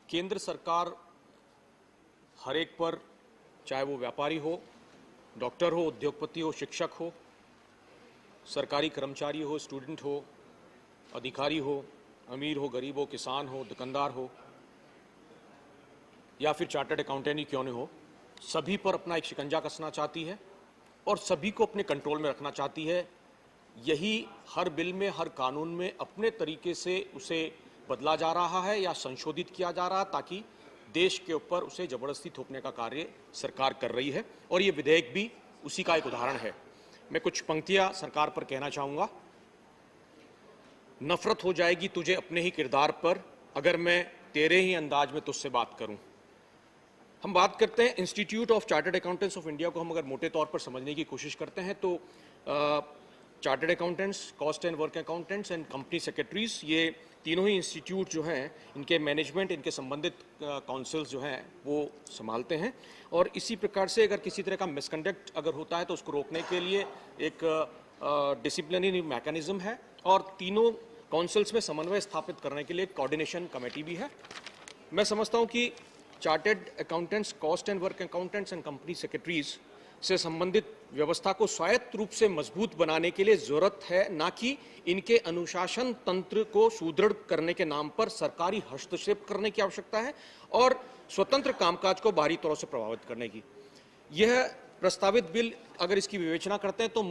केंद्र सरकार हर एक पर, चाहे वो व्यापारी हो, doctor हो, उद्योगपति हो, शिक्षक हो, सरकारी कर्मचारी हो, स्टूडेंट हो, अधिकारी हो, अमीर हो, गरीब हो, किसान हो, दुकानदार हो, या फिर चार्टर्ड अकाउंटेंट ही क्यों नहीं हो, सभी पर अपना एक शिकंजा कसना चाहती है और सभी को अपने कंट्रोल में रखना चाहती है। यही हर बिल में, हर कानून में अपने तरीके से उसे बदला जा रहा है या संशोधित किया जा रहा है, ताकि देश के ऊपर उसे जबरदस्ती थोपने का कार्य सरकार कर रही है, और ये विधेयक भी उसी का एक उदाहरण है। मैं कुछ पंक्तियां सरकार पर कहना चाहूँगा। नफरत हो जाएगी तुझे अपने ही किरदार पर, अगर मैं तेरे ही अंदाज में तुझसे बात करूं। हम बात करते हैं institute of chartered accountants of India को हम अगर मोटे तौर पर समझने की कोशिश करते हैं तो chartered accountants, cost and work accountants and company secretaries, ये तीनों ही इंस्टीट्यूट जो हैं, इनके मैनेजमेंट, इनके संबंधित काउंसिल्स जो हैं वो संभालते हैं। और इसी प्रकार से अगर किसी तरह का मिसकंडक्ट अगर होता है तो उसको रोकने के लिए एक डिसिप्लिनरी मैकेनिज्म है, और तीनों काउंसिल्स में समन्वय स्थापित करने के लिए एक कोऑर्डिनेशन कमेटी भी है। मैं समझता हूं कि chartered accountants, cost and work accountants and company secretaries से संबंधित व्यवस्था को स्वायत्त रूप से मजबूत बनाने के लिए जरूरत है, ना कि इनके अनुशासन तंत्र को सुदृढ़ करने के नाम पर सरकारी हस्तक्षेप करने की आवश्यकता है और स्वतंत्र कामकाज को बाहरी तौर से प्रभावित करने की। यह प्रस्तावित बिल अगर इसकी विवेचना करते हैं तो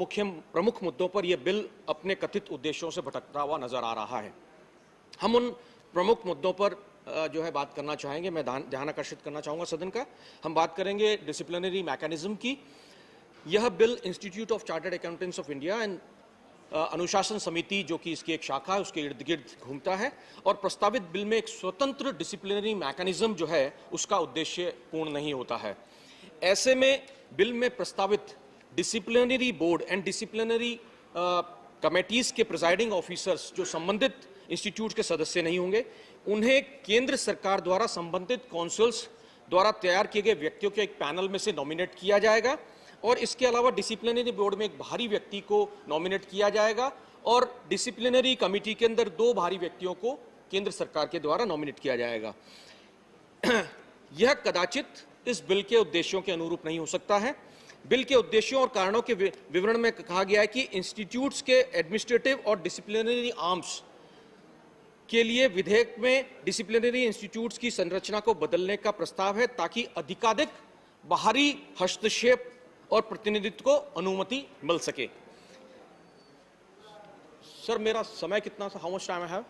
प्रमुख मुद्दों पर यह बिल अपने कथित उद्देश्यों से भटकता हुआ नजर आ रहा है। हम उन प्रमुख मुद्दों पर जो है बात करना चाहेंगे। मैं ध्यान आकर्षित करना चाहूंगा सदन का। हम बात करेंगे डिसिप्लिनरी मैकेनिज्म की। यह bill institute of chartered accountants of India and अनुशासन समिति, जो कि इसकी एक शाखा है, उसके इर्द गिर्द घूमता है, और प्रस्तावित बिल में एक स्वतंत्र डिसिप्लिनरी मैकेनिज्म जो है उसका उद्देश्य पूर्ण नहीं होता है। ऐसे में बिल में प्रस्तावित disciplinary board and disciplinary committees के प्रिजाइडिंग ऑफिसर्स जो संबंधित इंस्टीट्यूट के सदस्य नहीं होंगे, उन्हें केंद्र सरकार द्वारा संबंधित काउंसिल्स द्वारा तैयार किए गए व्यक्तियों के एक पैनल में से नॉमिनेट किया जाएगा, और इसके अलावा डिसिप्लिनरी बोर्ड में एक बाहरी व्यक्ति को नॉमिनेट किया जाएगा, और डिसिप्लिनरी कमेटी के अंदर 2 बाहरी व्यक्तियों को केंद्र सरकार के द्वारा नॉमिनेट किया जाएगा। यह कदाचित इस बिल के उद्देश्यों के अनुरूप नहीं हो सकता है। बिल के उद्देश्यों और कारणों के विवरण में कहा गया है कि इंस्टीट्यूट्स के एडमिनिस्ट्रेटिव और डिसिप्लिनरी आर्म्स के लिए विधेयक में डिसिप्लिनरी इंस्टीट्यूट्स की संरचना को बदलने का प्रस्ताव है, ताकि अधिकाधिक बाहरी हस्तक्षेप और प्रतिनिधित्व को अनुमति मिल सके। सर मेरा समय कितना था? How much time I have?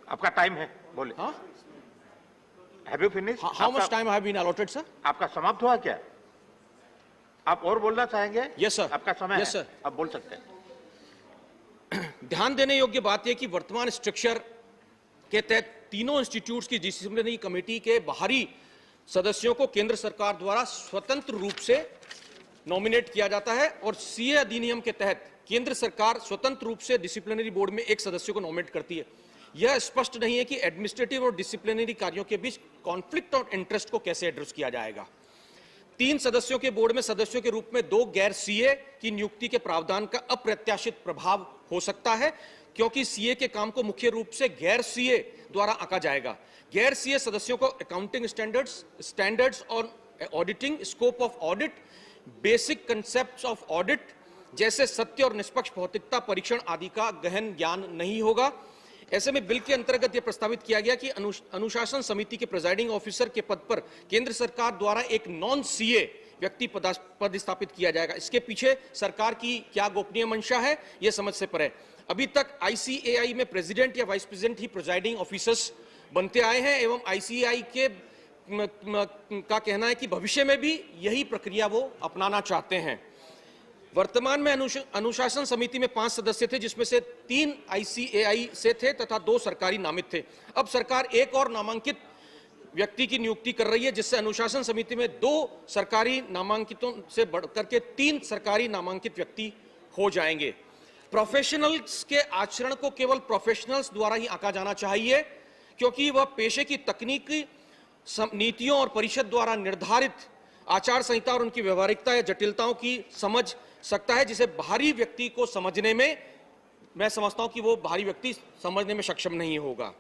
आपका टाइम है, बोले। हाँ, have you finish? How much time I have been allotted sir? आपका समाप्त हुआ क्या? आप और बोलना चाहेंगे? Yes sir. आपका समय यस है, सर। आप बोल सकते हैं। ध्यान देने योग्य बात यह कि वर्तमान स्ट्रक्चर के तहत तीनों इंस्टीट्यूट्स की डिसिप्लिनरी कमेटी के बाहरी सदस्यों को केंद्र सरकार द्वारा स्वतंत्र रूप से नॉमिनेट किया जाता है और सीए अधिनियम के तहत केंद्र सरकार स्वतंत्र रूप से डिसिप्लिनरी बोर्ड में एक सदस्य को नॉमिनेट करती है। यह स्पष्ट नहीं है कि एडमिनिस्ट्रेटिव और डिसिप्लिनरी कार्यों के बीच कॉन्फ्लिक्ट ऑफ इंटरेस्ट को कैसे एड्रेस किया जाएगा। 3 सदस्यों के बोर्ड में सदस्यों के रूप में 2 गैर सीए की नियुक्ति के प्रावधान का अप्रत्याशित प्रभाव हो सकता है, क्योंकि सीए के काम को मुख्य रूप से गैर सीए द्वारा आंका जाएगा। गैर सीए सदस्यों को अकाउंटिंग स्टैंडर्ड्स और auditing, scope of audit, basic concepts of audit जैसे सत्य और निष्पक्ष भौतिकता परीक्षण आदि का गहन ज्ञान नहीं होगा। ऐसे में बिल के अंतर्गत यह प्रस्तावित किया गया कि अनुशासन समिति के प्रिजाइडिंग ऑफिसर के पद पर केंद्र सरकार द्वारा एक नॉन सीए व्यक्ति पदस्थापित किया जाएगा। इसके पीछे सरकार की क्या गोपनीय मंशा है, यह समझ से परे। अभी तक आईसीएआई में प्रेसिडेंट या वाइस प्रेसिडेंट ही प्रिजाइडिंग ऑफिसर्स बनते आए हैं एवं आईसीएआई के का कहना है कि भविष्य में भी यही प्रक्रिया वो अपनाना चाहते हैं। वर्तमान में अनुशासन समिति में 5 सदस्य थे, जिसमें से 3 आईसीएआई से थे तथा 2 सरकारी नामित थे। अब सरकार एक और नामांकित व्यक्ति की नियुक्ति कर रही है, जिससे अनुशासन समिति में 2 सरकारी नामांकितों से बढ़कर के 3 सरकारी नामांकित व्यक्ति हो जाएंगे। प्रोफेशनल्स के आचरण को केवल प्रोफेशनल्स द्वारा ही आंका जाना चाहिए, क्योंकि वह पेशे की तकनीकी नीतियों और परिषद द्वारा निर्धारित आचार संहिता और उनकी व्यवहारिकता या जटिलताओं की समझ सकता है, जिसे बाहरी व्यक्ति को समझने में, मैं समझता हूं कि वो बाहरी व्यक्ति समझने में सक्षम नहीं होगा।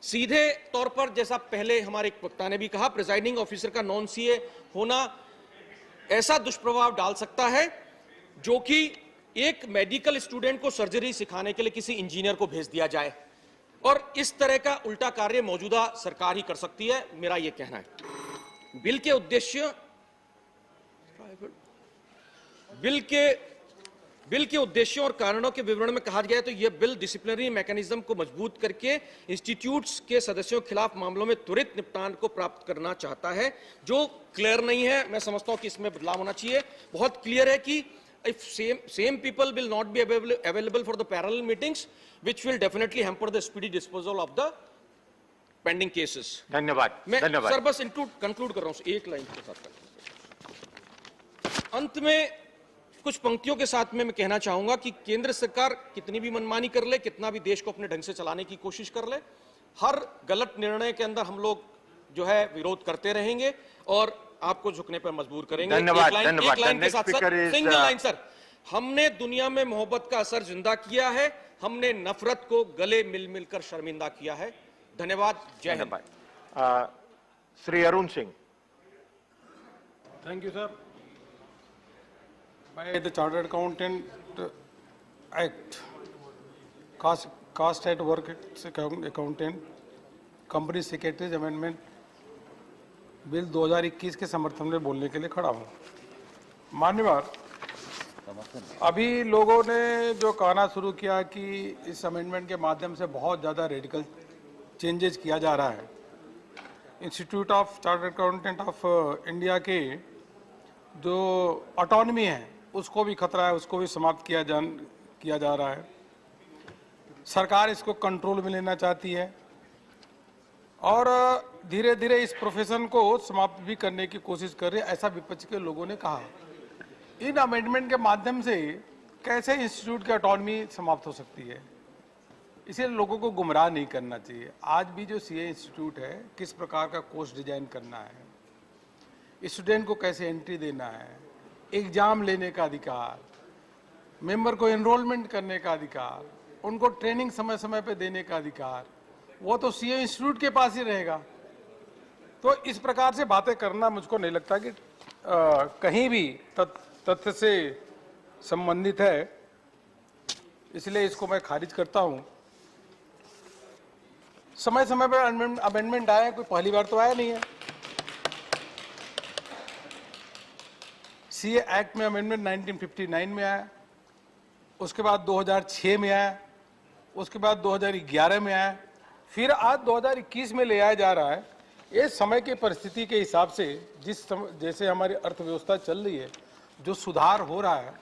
सीधे तौर पर, जैसा पहले हमारे एक वक्ता ने भी कहा, प्रिजाइडिंग ऑफिसर का नॉन सीए होना ऐसा दुष्प्रभाव डाल सकता है जो कि एक मेडिकल स्टूडेंट को सर्जरी सिखाने के लिए किसी इंजीनियर को भेज दिया जाए, और इस तरह का उल्टा कार्य मौजूदा सरकार ही कर सकती है, मेरा यह कहना है। बिल के उद्देश्यों और कारणों के विवरण में कहा गया है, तो यह बिल डिसिप्लिनरी मैकेनिज्म को मजबूत करके इंस्टीट्यूट्स के सदस्यों के खिलाफ मामलों में त्वरित निपटान को प्राप्त करना चाहता है, जो क्लियर नहीं है। मैं समझता हूं कि इसमें बदलाव होना चाहिए। बहुत क्लियर है कि if same people will not be available for the parallel meetings, which will definitely hamper the speedy disposal of the pending cases. धन्यवाद। मैं धन्यवाद। सर बस कंक्लूड कर रहा हूं एक लाइन के साथ। अंत में कुछ पंक्तियों के साथ में मैं कहना चाहूंगा कि केंद्र सरकार कितनी भी मनमानी कर ले, कितना भी देश को अपने ढंग से चलाने की कोशिश कर ले, हर गलत निर्णय के अंदर हम लोग जो है विरोध करते रहेंगे और आपको झुकने पर मजबूर करेंगे। धन्यवाद। एक लाइन के साथ सर, सिंगल लाइन सर, हमने दुनिया में मोहब्बत का असर जिंदा किया है, हमने नफरत को गले मिल मिलकर शर्मिंदा किया है। धन्यवाद। जय Hind. Shri Arun Singh. Thank you, sir. By the Chartered Accountant Act, Cost at Work Accountant, Company Secretaries Amendment bill 2021 के समर्थन में बोलने के लिए खड़ा हूँ। मान्यवर, अभी लोगों ने जो कहना शुरू किया कि इस अमेंडमेंट के माध्यम से बहुत ज़्यादा रेडिकल चेंजेस किया जा रहा है। Institute of chartered accountant of India के जो ऑटोनॉमी है उसको भी खतरा है, उसको भी समाप्त किया जा रहा है। सरकार इसको कंट्रोल में लेना चाहती है और धीरे धीरे इस प्रोफेशन को समाप्त भी करने की कोशिश कर रही है, ऐसा विपक्ष के लोगों ने कहा। इन अमेंडमेंट के माध्यम से कैसे इंस्टीट्यूट की ऑटोनॉमी समाप्त हो सकती है, इसलिए लोगों को गुमराह नहीं करना चाहिए। आज भी जो सीए इंस्टीट्यूट है, किस प्रकार का कोर्स डिजाइन करना है, स्टूडेंट को कैसे एंट्री देना है, एग्जाम लेने का अधिकार, मेंबर को एनरोलमेंट करने का अधिकार, उनको ट्रेनिंग समय समय पे देने का अधिकार, वो तो सीए इंस्टीट्यूट के पास ही रहेगा। तो इस प्रकार से बातें करना मुझको नहीं लगता कि कहीं भी तथ्य से संबंधित है, इसलिए इसको मैं खारिज करता हूं। समय समय पर अमेंडमेंट आया, कोई पहली बार तो आया नहीं है। सीए एक्ट में अमेंडमेंट 1959 में आया, उसके बाद 2006 में आया, उसके बाद 2011 में आया, फिर आज 2021 में ले आया जा रहा है। ये समय की परिस्थिति के हिसाब से जैसे हमारी अर्थव्यवस्था चल रही है, जो सुधार हो रहा है,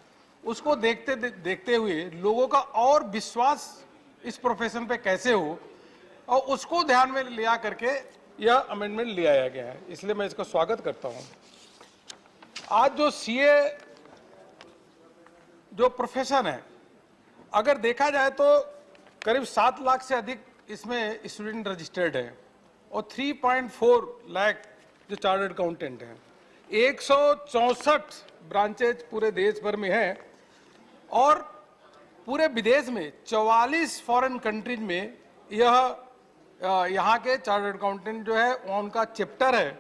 उसको देखते हुए लोगों का और विश्वास इस प्रोफेशन पे कैसे हो, और उसको ध्यान में लिया करके यह अमेंडमेंट ले आया गया है। इसलिए मैं इसका स्वागत करता हूं। आज जो सीए जो प्रोफेशन है, अगर देखा जाए तो करीब 7 लाख से अधिक इसमें स्टूडेंट रजिस्टर्ड है और 3.4 लाख जो चार्टर्ड अकाउंटेंट हैं। 164 ब्रांचेज पूरे देश भर में है और पूरे विदेश में 44 फॉरेन कंट्रीज में यहाँ के चार्टर्ड अकाउंटेंट जो है उनका चैप्टर है,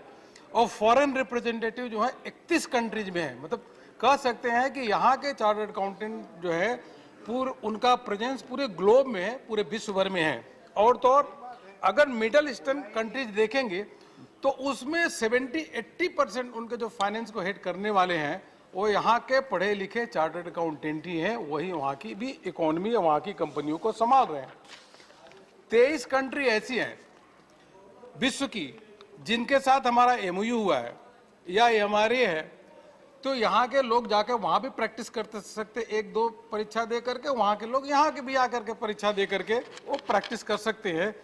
और फॉरेन रिप्रेजेंटेटिव जो है 31 कंट्रीज में है। मतलब कह सकते हैं कि यहाँ के चार्टर्ड अकाउंटेंट जो है उनका प्रेजेंस पूरे ग्लोब में है, पूरे विश्व भर में है। और तो और अगर मिडल ईस्टर्न कंट्रीज देखेंगे तो उसमें 70-80% उनके जो फाइनेंस को हेड करने वाले हैं वो यहाँ के पढ़े लिखे चार्टर्ड अकाउंटेंट ही हैं, वही वहाँ की भी इकोनॉमी और वहाँ की कंपनियों को संभाल रहे हैं। 23 कंट्री ऐसी हैं विश्व की जिनके साथ हमारा MOU हुआ है या MRA है, तो यहाँ के लोग जाकर वहाँ भी प्रैक्टिस कर सकते, 1-2 परीक्षा दे करके, वहाँ के लोग यहाँ के भी आकर के परीक्षा दे करके वो प्रैक्टिस कर सकते हैं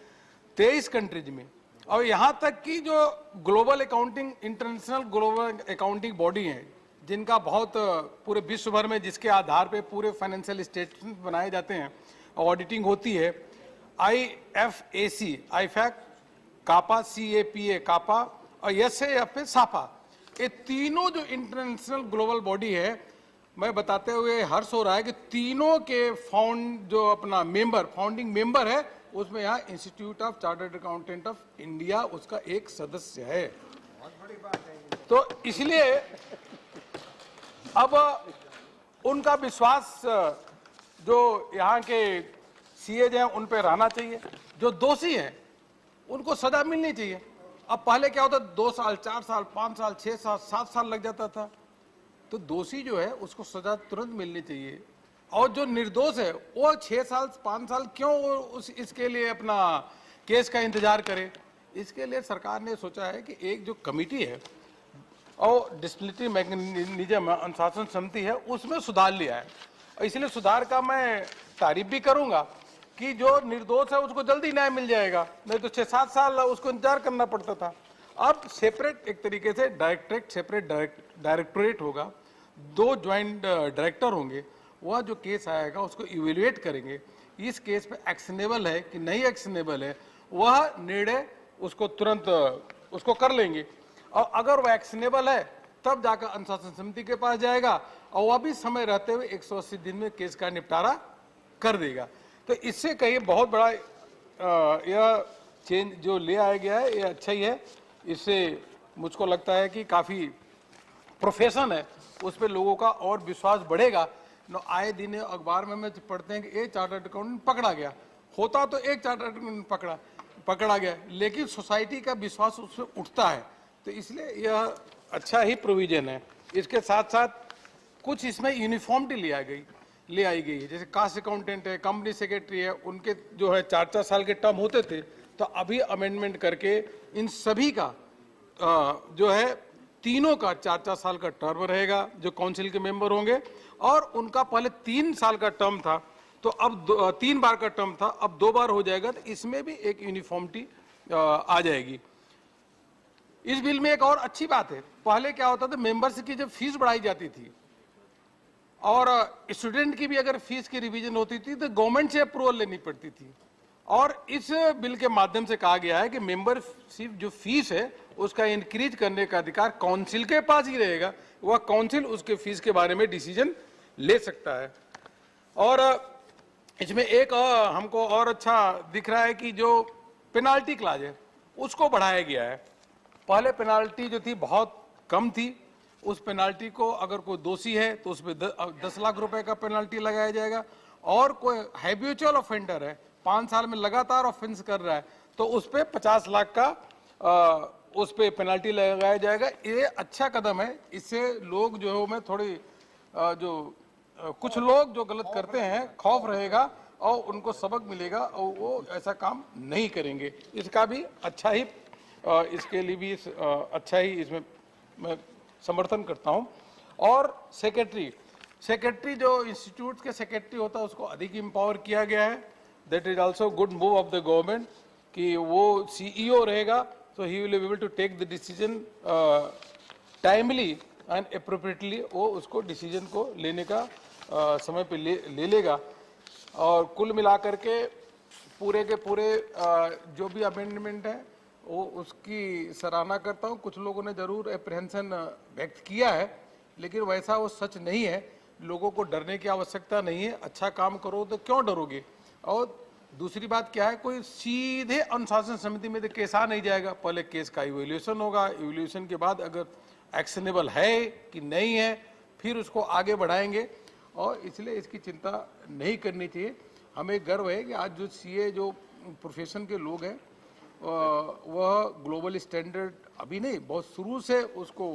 23 कंट्रीज में। और यहाँ तक कि जो global accounting, international global accounting body है, जिनका बहुत पूरे विश्व भर में जिसके आधार पे पूरे फाइनेंशियल स्टेटमेंट बनाए जाते हैं, ऑडिटिंग होती है, IFAC, कापा, CAPA कापा और SAF साफा, ये तीनों जो इंटरनेशनल ग्लोबल बॉडी है, मैं बताते हुए हर्ष हो रहा है कि तीनों के फाउंडिंग मेंबर है, उसमें यहाँ institute of chartered accountant of India उसका एक सदस्य है। बहुत बड़ी बात है। तो इसलिए अब उनका विश्वास जो यहाँ के सीएज हैं उन पे रहना चाहिए। जो दोषी हैं उनको सजा मिलनी चाहिए। अब पहले क्या होता, 2 साल, 4 साल, 5 साल, 6 साल, 7 साल लग जाता था। तो दोषी जो है उसको सजा तुरंत मिलनी चाहिए, और जो निर्दोष है वो 6 साल, 5 साल क्यों इसके लिए अपना केस का इंतजार करे। इसके लिए सरकार ने सोचा है कि एक जो कमेटी है और डिसिप्लिनरी मैकेनिज्म अनुशासन समिति है, उसमें सुधार लिया है। इसलिए सुधार का मैं तारीफ भी करूंगा कि जो निर्दोष है उसको जल्दी न्याय मिल जाएगा, नहीं तो 6-7 साल उसको इंतजार करना पड़ता था। अब सेपरेट एक तरीके से डायरेक्टरेट होगा, 2 ज्वाइंट डायरेक्टर होंगे, वह जो केस आएगा उसको इवेल्युएट करेंगे, इस केस पे एक्शनेबल है कि नहीं एक्शनेबल है, वह निर्णय उसको तुरंत उसको कर लेंगे। और अगर वह एक्शनेबल है तब जाकर अनुशासन समिति के पास जाएगा, और वह भी समय रहते हुए 180 दिन में केस का निपटारा कर देगा। तो इससे कहीं बहुत बड़ा यह चेंज जो ले आया गया है, ये अच्छा ही है। इससे मुझको लगता है कि काफ़ी प्रोफेशन है उस पर लोगों का और विश्वास बढ़ेगा। आए दिन अखबार में पढ़ते हैं कि एक चार्टर्ड अकाउंटेंट पकड़ा गया, होता तो एक चार्टर्ड अकाउंटेंट पकड़ा गया, लेकिन सोसाइटी का विश्वास उससे उठता है। तो इसलिए यह अच्छा ही प्रोविजन है। इसके साथ साथ कुछ इसमें यूनिफॉर्मिटी ले आई गई है। जैसे कास्ट अकाउंटेंट है, कंपनी सेक्रेटरी है, उनके जो है 4-4 साल के टर्म होते थे, तो अभी अमेंडमेंट करके इन सभी का जो है तीनों का 4-4 साल का टर्म रहेगा, जो काउंसिल के मेंबर होंगे। और उनका पहले 3 साल का टर्म था, तो अब 3 बार का टर्म था, अब 2 बार हो जाएगा। तो इसमें भी एक यूनिफॉर्मिटी आ जाएगी। इस बिल में एक और अच्छी बात है, पहले क्या होता था, मेंबर्स की जब फीस बढ़ाई जाती थी और स्टूडेंट की भी अगर फीस की रिवीजन होती थी तो गवर्नमेंट से अप्रूवल लेनी पड़ती थी। और इस बिल के माध्यम से कहा गया है कि मेंबरशिप जो फीस है उसका इंक्रीज करने का अधिकार काउंसिल के पास ही रहेगा, वह काउंसिल उसके फीस के बारे में डिसीजन ले सकता है। और इसमें एक हमको और अच्छा दिख रहा है कि जो पेनाल्टी क्लाज है उसको बढ़ाया गया है। पहले पेनाल्टी जो थी बहुत कम थी, उस पेनाल्टी को अगर कोई दोषी है तो उस पर 10 लाख रुपए का पेनाल्टी लगाया जाएगा, और कोई हैबिचुअल ऑफेंडर है, 5 साल में लगातार ऑफेंस कर रहा है, तो उस पर 50 लाख का उस पर पेनाल्टी लगाया जाएगा। ये अच्छा कदम है। इससे लोग जो है मैं थोड़ी जो कुछ लोग जो गलत करते हैं, खौफ रहेगा, और उनको सबक मिलेगा और वो ऐसा काम नहीं करेंगे। इसका भी अच्छा ही इसके लिए भी अच्छा ही इसमें मैं समर्थन करता हूं। और सेक्रेटरी जो इंस्टीट्यूट के सेक्रेटरी होता है उसको अधिक एम्पावर किया गया है। That is also good move of the government कि वो CEO रहेगा, so he will be able to take the decision timely and appropriately, वो उसको डिसीजन को लेने का समय पे ले लेगा। और कुल मिलाकर के पूरे के पूरे जो भी अमेंडमेंट है वो उसकी सराहना करता हूँ। कुछ लोगों ने जरूर एप्रहेंशन व्यक्त किया है, लेकिन वैसा वो सच नहीं है। लोगों को डरने की आवश्यकता नहीं है। अच्छा काम करो तो क्यों डरोगे। और दूसरी बात क्या है, कोई सीधे अनुशासन समिति में तो केस आ नहीं जाएगा, पहले केस का इवैल्यूएशन होगा। इवैल्यूएशन के बाद अगर एक्शनेबल है कि नहीं है फिर उसको आगे बढ़ाएंगे, और इसलिए इसकी चिंता नहीं करनी चाहिए। हमें गर्व है कि आज जो CA जो प्रोफेशन के लोग हैं वह ग्लोबल स्टैंडर्ड अभी नहीं, बहुत शुरू से उसको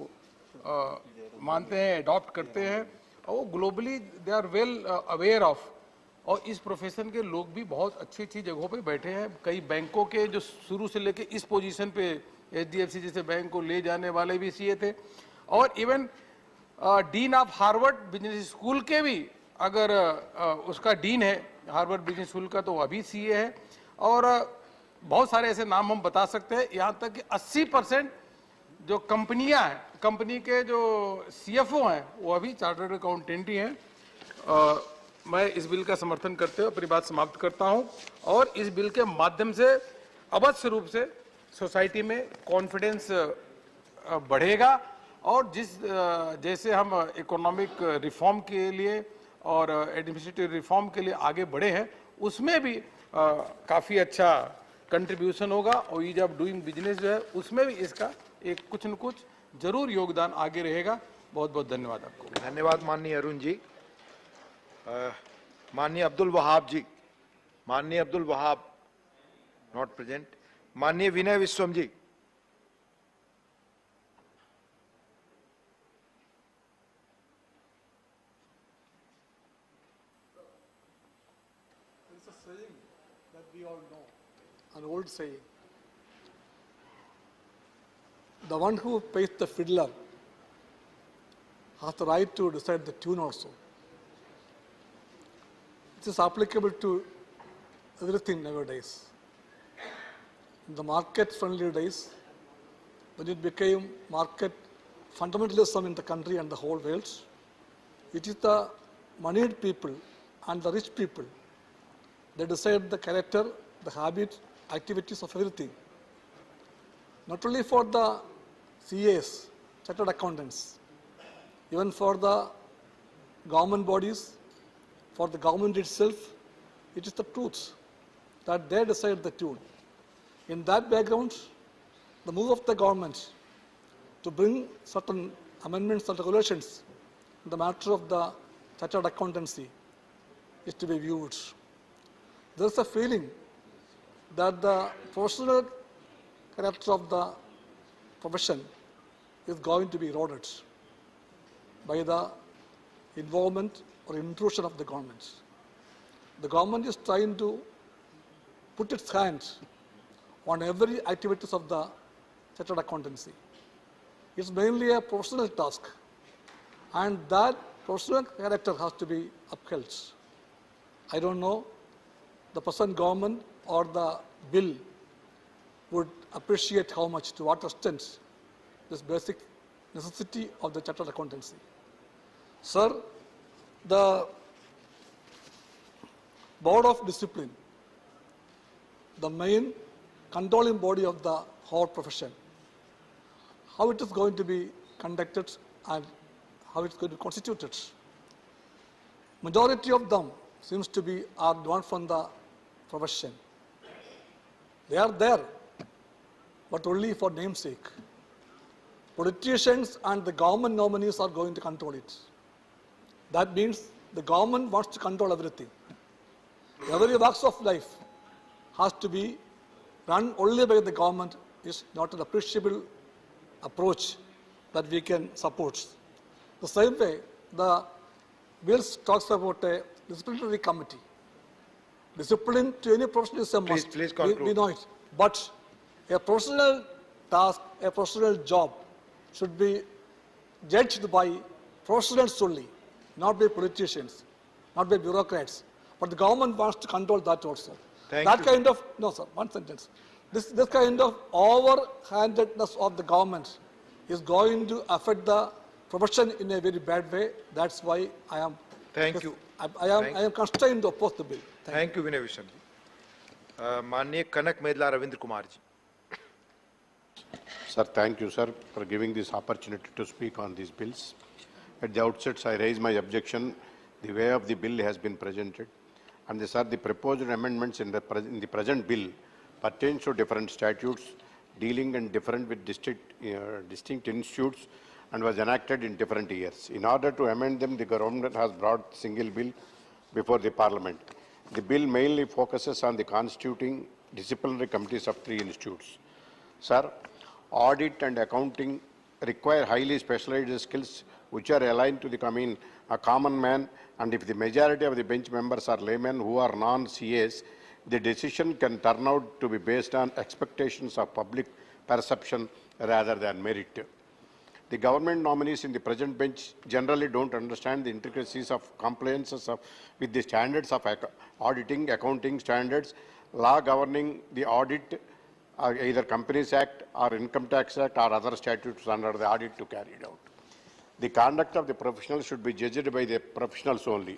मानते हैं, अडॉप्ट करते हैं, और वो globally they are well aware of. और इस प्रोफेशन के लोग भी बहुत अच्छी अच्छी जगहों पे बैठे हैं। कई बैंकों के जो शुरू से लेके इस पोजीशन पे HDFC जैसे बैंक को ले जाने वाले भी CA थे, और even dean of Harvard business school के भी अगर उसका डीन है हार्वर्ड बिजनेस स्कूल का, तो वो अभी CA है। और बहुत सारे ऐसे नाम हम बता सकते हैं, यहाँ तक कि 80% जो कंपनियां हैं, कंपनी के जो CFO हैं वो अभी चार्टर्ड अकाउंटेंट ही हैं। मैं इस बिल का समर्थन करते हुए अपनी बात समाप्त करता हूं, और इस बिल के माध्यम से अवश्य रूप से सोसाइटी में कॉन्फिडेंस बढ़ेगा। और जैसे हम इकोनॉमिक रिफॉर्म के लिए और एडमिनिस्ट्रेटिव रिफॉर्म के लिए आगे बढ़े हैं, उसमें भी काफ़ी अच्छा कंट्रीब्यूशन होगा। और ईज ऑफ डूइंग बिजनेस जो है उसमें भी इसका एक कुछ न कुछ जरूर योगदान आगे रहेगा। बहुत बहुत धन्यवाद आपको। धन्यवाद माननीय अरुण जी। माननीय अब्दुल वहाब जी, माननीय अब्दुल वहाब नॉट प्रेजेंट। माननीय विनय विश्वम जी। It's a saying that we all know, an old saying. The one who pays the fiddler has the right to decide the tune also. It is applicable to everything nowadays. In the market-friendly days, when it became market fundamentalism in the country and the whole world, it is the moneyed people and the rich people that decide the character, the habit, activities of everything. Not only for the CAs, chartered accountants, even for the government bodies, for the government itself, it is the truth that they decide the tune. In that background, the move of the government to bring certain amendments and regulations in the matter of the chartered accountancy is to be viewed. There is a feeling that the professional character of the profession is going to be eroded by the involvement or intrusion of the government. The government is trying to put its hand on every activities of the chartered accountancy. It's mainly a professional task, and that professional character has to be upheld. I don't know the present government or the bill would appreciate how much, to what extent, this basic necessity of the chartered accountancy. Sir, the Board of Discipline, the main controlling body of the whole profession, how it is going to be conducted and how it's going to be constituted. Majority of them seems to be are drawn from the profession. They are there, but only for namesake. Politicians and the government nominees are going to control it. That means the government wants to control everything. Every walks of life has to be run only by the government is not an appreciable approach that we can support. The same way, the bill talks about a disciplinary committee. Discipline to any profession is a must. Please conclude. We know it. But a professional task, a professional job should be judged by professionals only, not by politicians, not by bureaucrats. But the government wants to control that also. Thank that you. kind of, no sir, one sentence. This kind of overhandedness of the government is going to affect the profession in a very bad way. That's why I am. Thank you. I am constrained to oppose the bill. Thank you, Vinay Visham ji. Maanniya Kanak Medla Ravindra Kumar ji. Sir, thank you, sir, for giving this opportunity to speak on these bills. At the outset, I raise my objection. The way of the bill has been presented. And sir, the proposed amendments in the present bill pertains to different statutes dealing and different with distinct institutes and was enacted in different years. In order to amend them, the government has brought single bill before the Parliament. The bill mainly focuses on the constituting disciplinary committees of 3 institutes. Sir, audit and accounting require highly specialized skills which are aligned to a common man, and if the majority of the bench members are laymen who are non-CAs, the decision can turn out to be based on expectations of public perception rather than merit. The government nominees in the present bench generally don't understand the intricacies of compliances with the standards of auditing, accounting standards, law governing the audit, either Companies Act or Income Tax Act or other statutes under the audit to carry it out. The conduct of the professionals should be judged by the professionals only.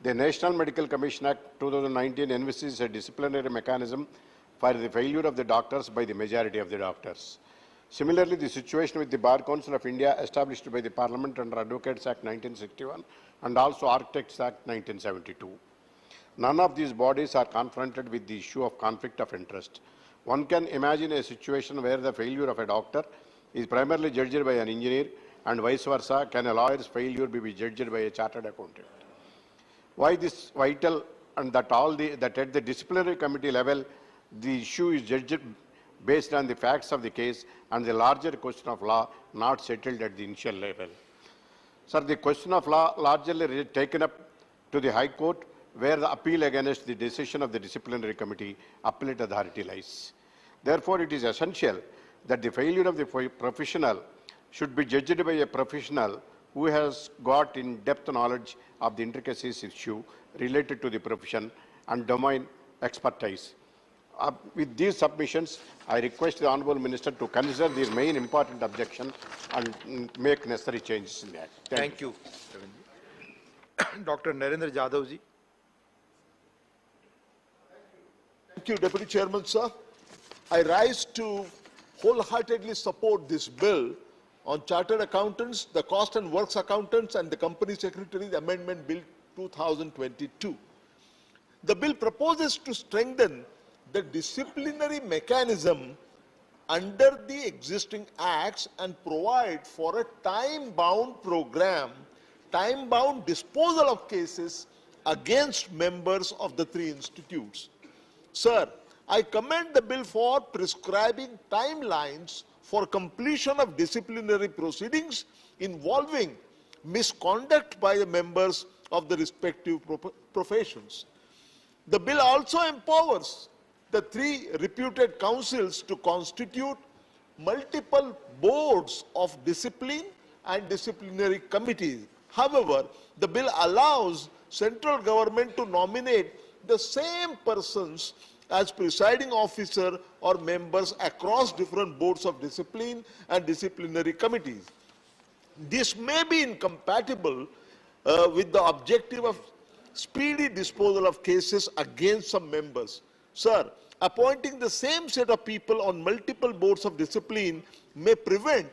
The National Medical Commission Act 2019 envisages a disciplinary mechanism for the failure of the doctors by the majority of the doctors. Similarly, the situation with the Bar Council of India established by the Parliament under Advocates Act 1961 and also Architects Act 1972. None of these bodies are confronted with the issue of conflict of interest. One can imagine a situation where the failure of a doctor is primarily judged by an engineer and vice versa. Can a lawyer's failure be judged by a chartered accountant? Why this vital, and that at the disciplinary committee level, the issue is judged based on the facts of the case and the larger question of law not settled at the initial level. Sir, the question of law largely taken up to the High Court, where the appeal against the decision of the disciplinary committee appellate authority lies. Therefore, it is essential that the failure of the professional should be judged by a professional who has got in-depth knowledge of the intricacies issue related to the profession and domain expertise. With these submissions, I request the Honourable Minister to consider these main important objections and make necessary changes in the Act. Thank you. Dr. Narendra Jadhav ji. Thank you, Deputy Chairman, sir. I rise to wholeheartedly support this bill on Chartered Accountants, the Cost and Works Accountants, and the Company Secretaries Amendment Bill 2022. The bill proposes to strengthen the disciplinary mechanism under the existing acts and provide for a time-bound program, time-bound disposal of cases against members of the 3 institutes. Sir, I commend the bill for prescribing timelines for completion of disciplinary proceedings involving misconduct by the members of the respective professions. The bill also empowers the 3 reputed councils to constitute multiple boards of discipline and disciplinary committees. However, the bill allows central government to nominate the same persons as presiding officer or members across different boards of discipline and disciplinary committees. This may be incompatible with the objective of speedy disposal of cases against some members. Sir, appointing the same set of people on multiple boards of discipline may prevent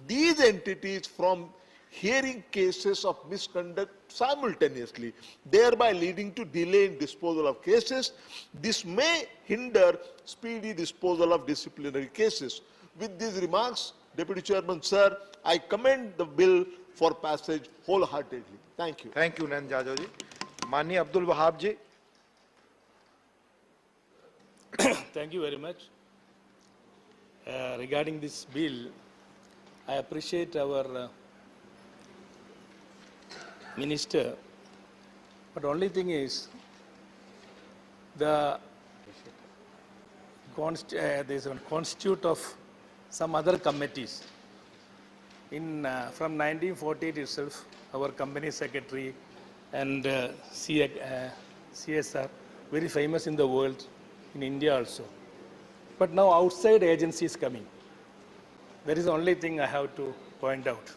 these entities from hearing cases of misconduct simultaneously, thereby leading to delay in disposal of cases. This may hinder speedy disposal of disciplinary cases. With these remarks, Deputy Chairman, sir, I commend the bill for passage wholeheartedly. Thank you. Thank you, Narendra Jadhav ji. Mani Abdul Wahab ji. Thank you very much. Regarding this bill, I appreciate our minister, but only thing is, the there's a constitute of some other committees. From 1948 itself, our company secretary and CSR, very famous in the world, in India also. But now outside agencies coming. There is the only thing I have to point out.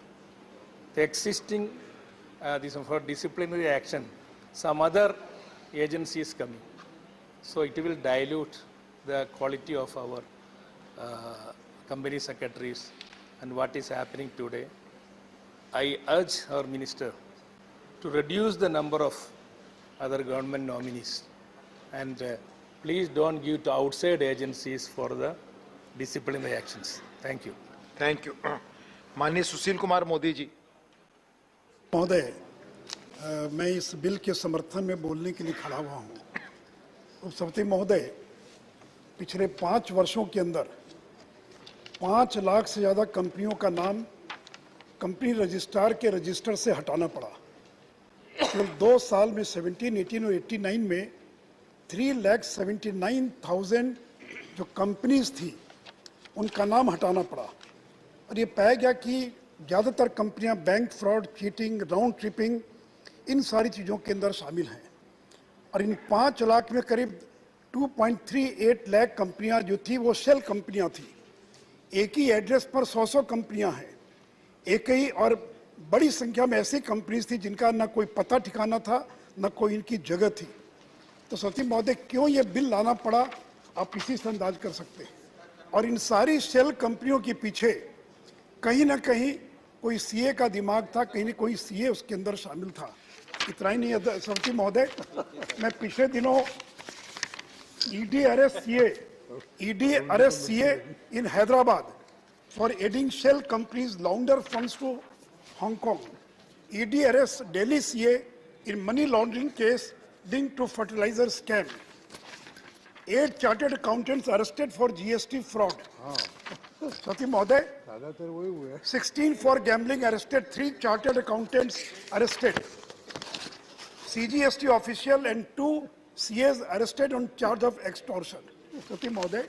The existing, this for disciplinary action, some other agencies coming. So it will dilute the quality of our company secretaries and what is happening today. I urge our minister to reduce the number of other government nominees and please don't give to outside agencies for the disciplinary actions. Thank you. Thank you. माननीय सुशील कुमार मोदी जी। महोदय, मैं इस bill के समर्थन में बोलने के लिए खड़ा हुआ हूँ। उपसभापति महोदय, पिछले 5 वर्षों के अंदर 5 लाख से ज़्यादा कंपनियों का नाम कंपनी रजिस्ट्रार के रजिस्टर से हटाना पड़ा। केवल 2 साल में 17, 18 और 89 में 3,79,000 जो कंपनीज थी उनका नाम हटाना पड़ा और ये पाया गया कि ज़्यादातर कंपनियां bank fraud, cheating, round tripping इन सारी चीज़ों के अंदर शामिल हैं और इन 5 लाख में करीब 2.38 लाख कंपनियां जो थी वो शेल कंपनियां थी। एक ही एड्रेस पर 100 कंपनियां हैं, एक ही और बड़ी संख्या में ऐसी कंपनीज थी जिनका न कोई पता ठिकाना था न कोई इनकी जगह थी। तो सचिव महोदय, क्यों ये बिल लाना पड़ा, आप इसी से अंदाज कर सकते हैं। और इन सारी शेल कंपनियों के पीछे कहीं ना कहीं कोई सीए का दिमाग था, कहीं ना कोई सीए उसके अंदर शामिल था। इतना ही नहीं सचिव महोदय, मैं पिछले दिनों ED arrest CA in Hyderabad for adding shell companies launder funds to Hong Kong. ED arrest Delhi CA in money laundering case linked to fertilizer scam. 8 chartered accountants arrested for GST fraud. Sati Mahoday, 16 for gambling arrested, 3 chartered accountants arrested. CGST official and 2 CAs arrested on charge of extortion. Sati Mahoday,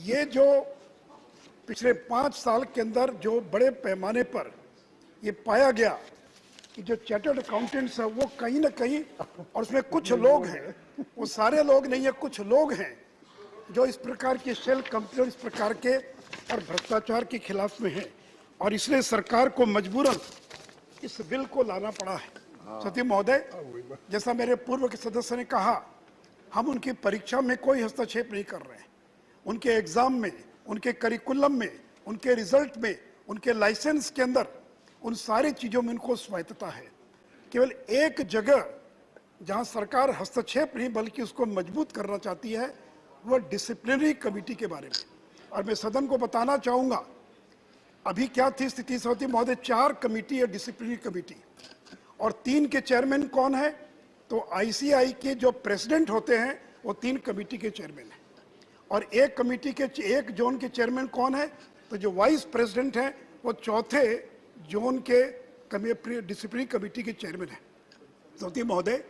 ये जो पिछले 5 साल के अंदर जो बड़े पैमाने पर ये पाया गया कि जो चार्टर्ड अकाउंटेंट्स है वो कहीं ना कहीं, और उसमें कुछ लोग हैं, वो सारे लोग नहीं है, कुछ लोग हैं जो इस प्रकार के शेल कंपनी और इस प्रकार के और भ्रष्टाचार के खिलाफ में हैं और इसलिए सरकार को मजबूरन इस बिल को लाना पड़ा है। सती महोदय, जैसा मेरे पूर्व के सदस्य ने कहा, हम उनकी परीक्षा में कोई हस्तक्षेप नहीं कर रहे हैं। उनके एग्जाम में, उनके करिकुलम में, उनके रिजल्ट में, उनके लाइसेंस के अंदर, उन सारी चीजों में उनको स्वायत्तता है। केवल एक जगह जहां सरकार हस्तक्षेप नहीं बल्कि उसको मजबूत करना चाहती है वह डिसिप्लिनरी कमेटी के बारे में। और मैं सदन को बताना चाहूंगा अभी क्या थी स्थिति होती महोदय, 4 कमेटी है डिसिप्लिनरी कमेटी और 3 के चेयरमैन कौन है, तो आईसीआई के जो प्रेसिडेंट होते हैं वो 3 कमेटी के चेयरमैन हैं और एक कमेटी के एक जोन के चेयरमैन कौन है, तो जो वाइस प्रेसिडेंट हैं वो 4थे जोन के डिसिप्लिनरी कमेटी के चेयरमैन है। सती महोदय,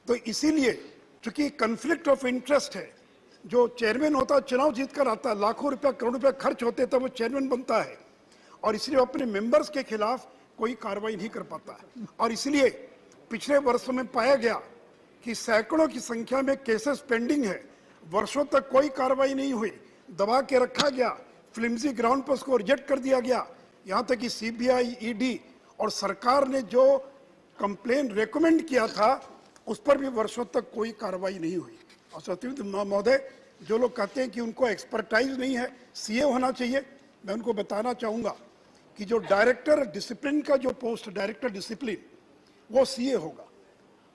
तो इसीलिए चूंकि कन्फ्लिक्ट ऑफ इंटरेस्ट है, जो चेयरमैन होता है चुनाव जीत कर आता है, लाखों रुपया करोड़ रुपया खर्च होते तब वो चेयरमैन बनता है और इसलिए वो अपने मेंबर्स के खिलाफ कोई कार्रवाई नहीं कर पाता है। और इसलिए पिछले वर्षों में पाया गया कि सैकड़ों की संख्या में केसेस पेंडिंग है, वर्षों तक कोई कार्रवाई नहीं हुई, दबा के रखा गया, फ्लिम्सी ग्राउंड पर उसको रिजेक्ट कर दिया गया। यहाँ तक कि सीबीआई, ईडी और सरकार ने जो कंप्लेन रेकमेंड किया था उस पर भी वर्षों तक कोई कार्रवाई नहीं हुई। और सचिव महोदय, जो लोग कहते हैं कि उनको एक्सपर्टाइज नहीं है, सीए होना चाहिए, मैं उनको बताना चाहूँगा कि जो डायरेक्टर डिसिप्लिन का जो पोस्ट, डायरेक्टर डिसिप्लिन, वो सीए होगा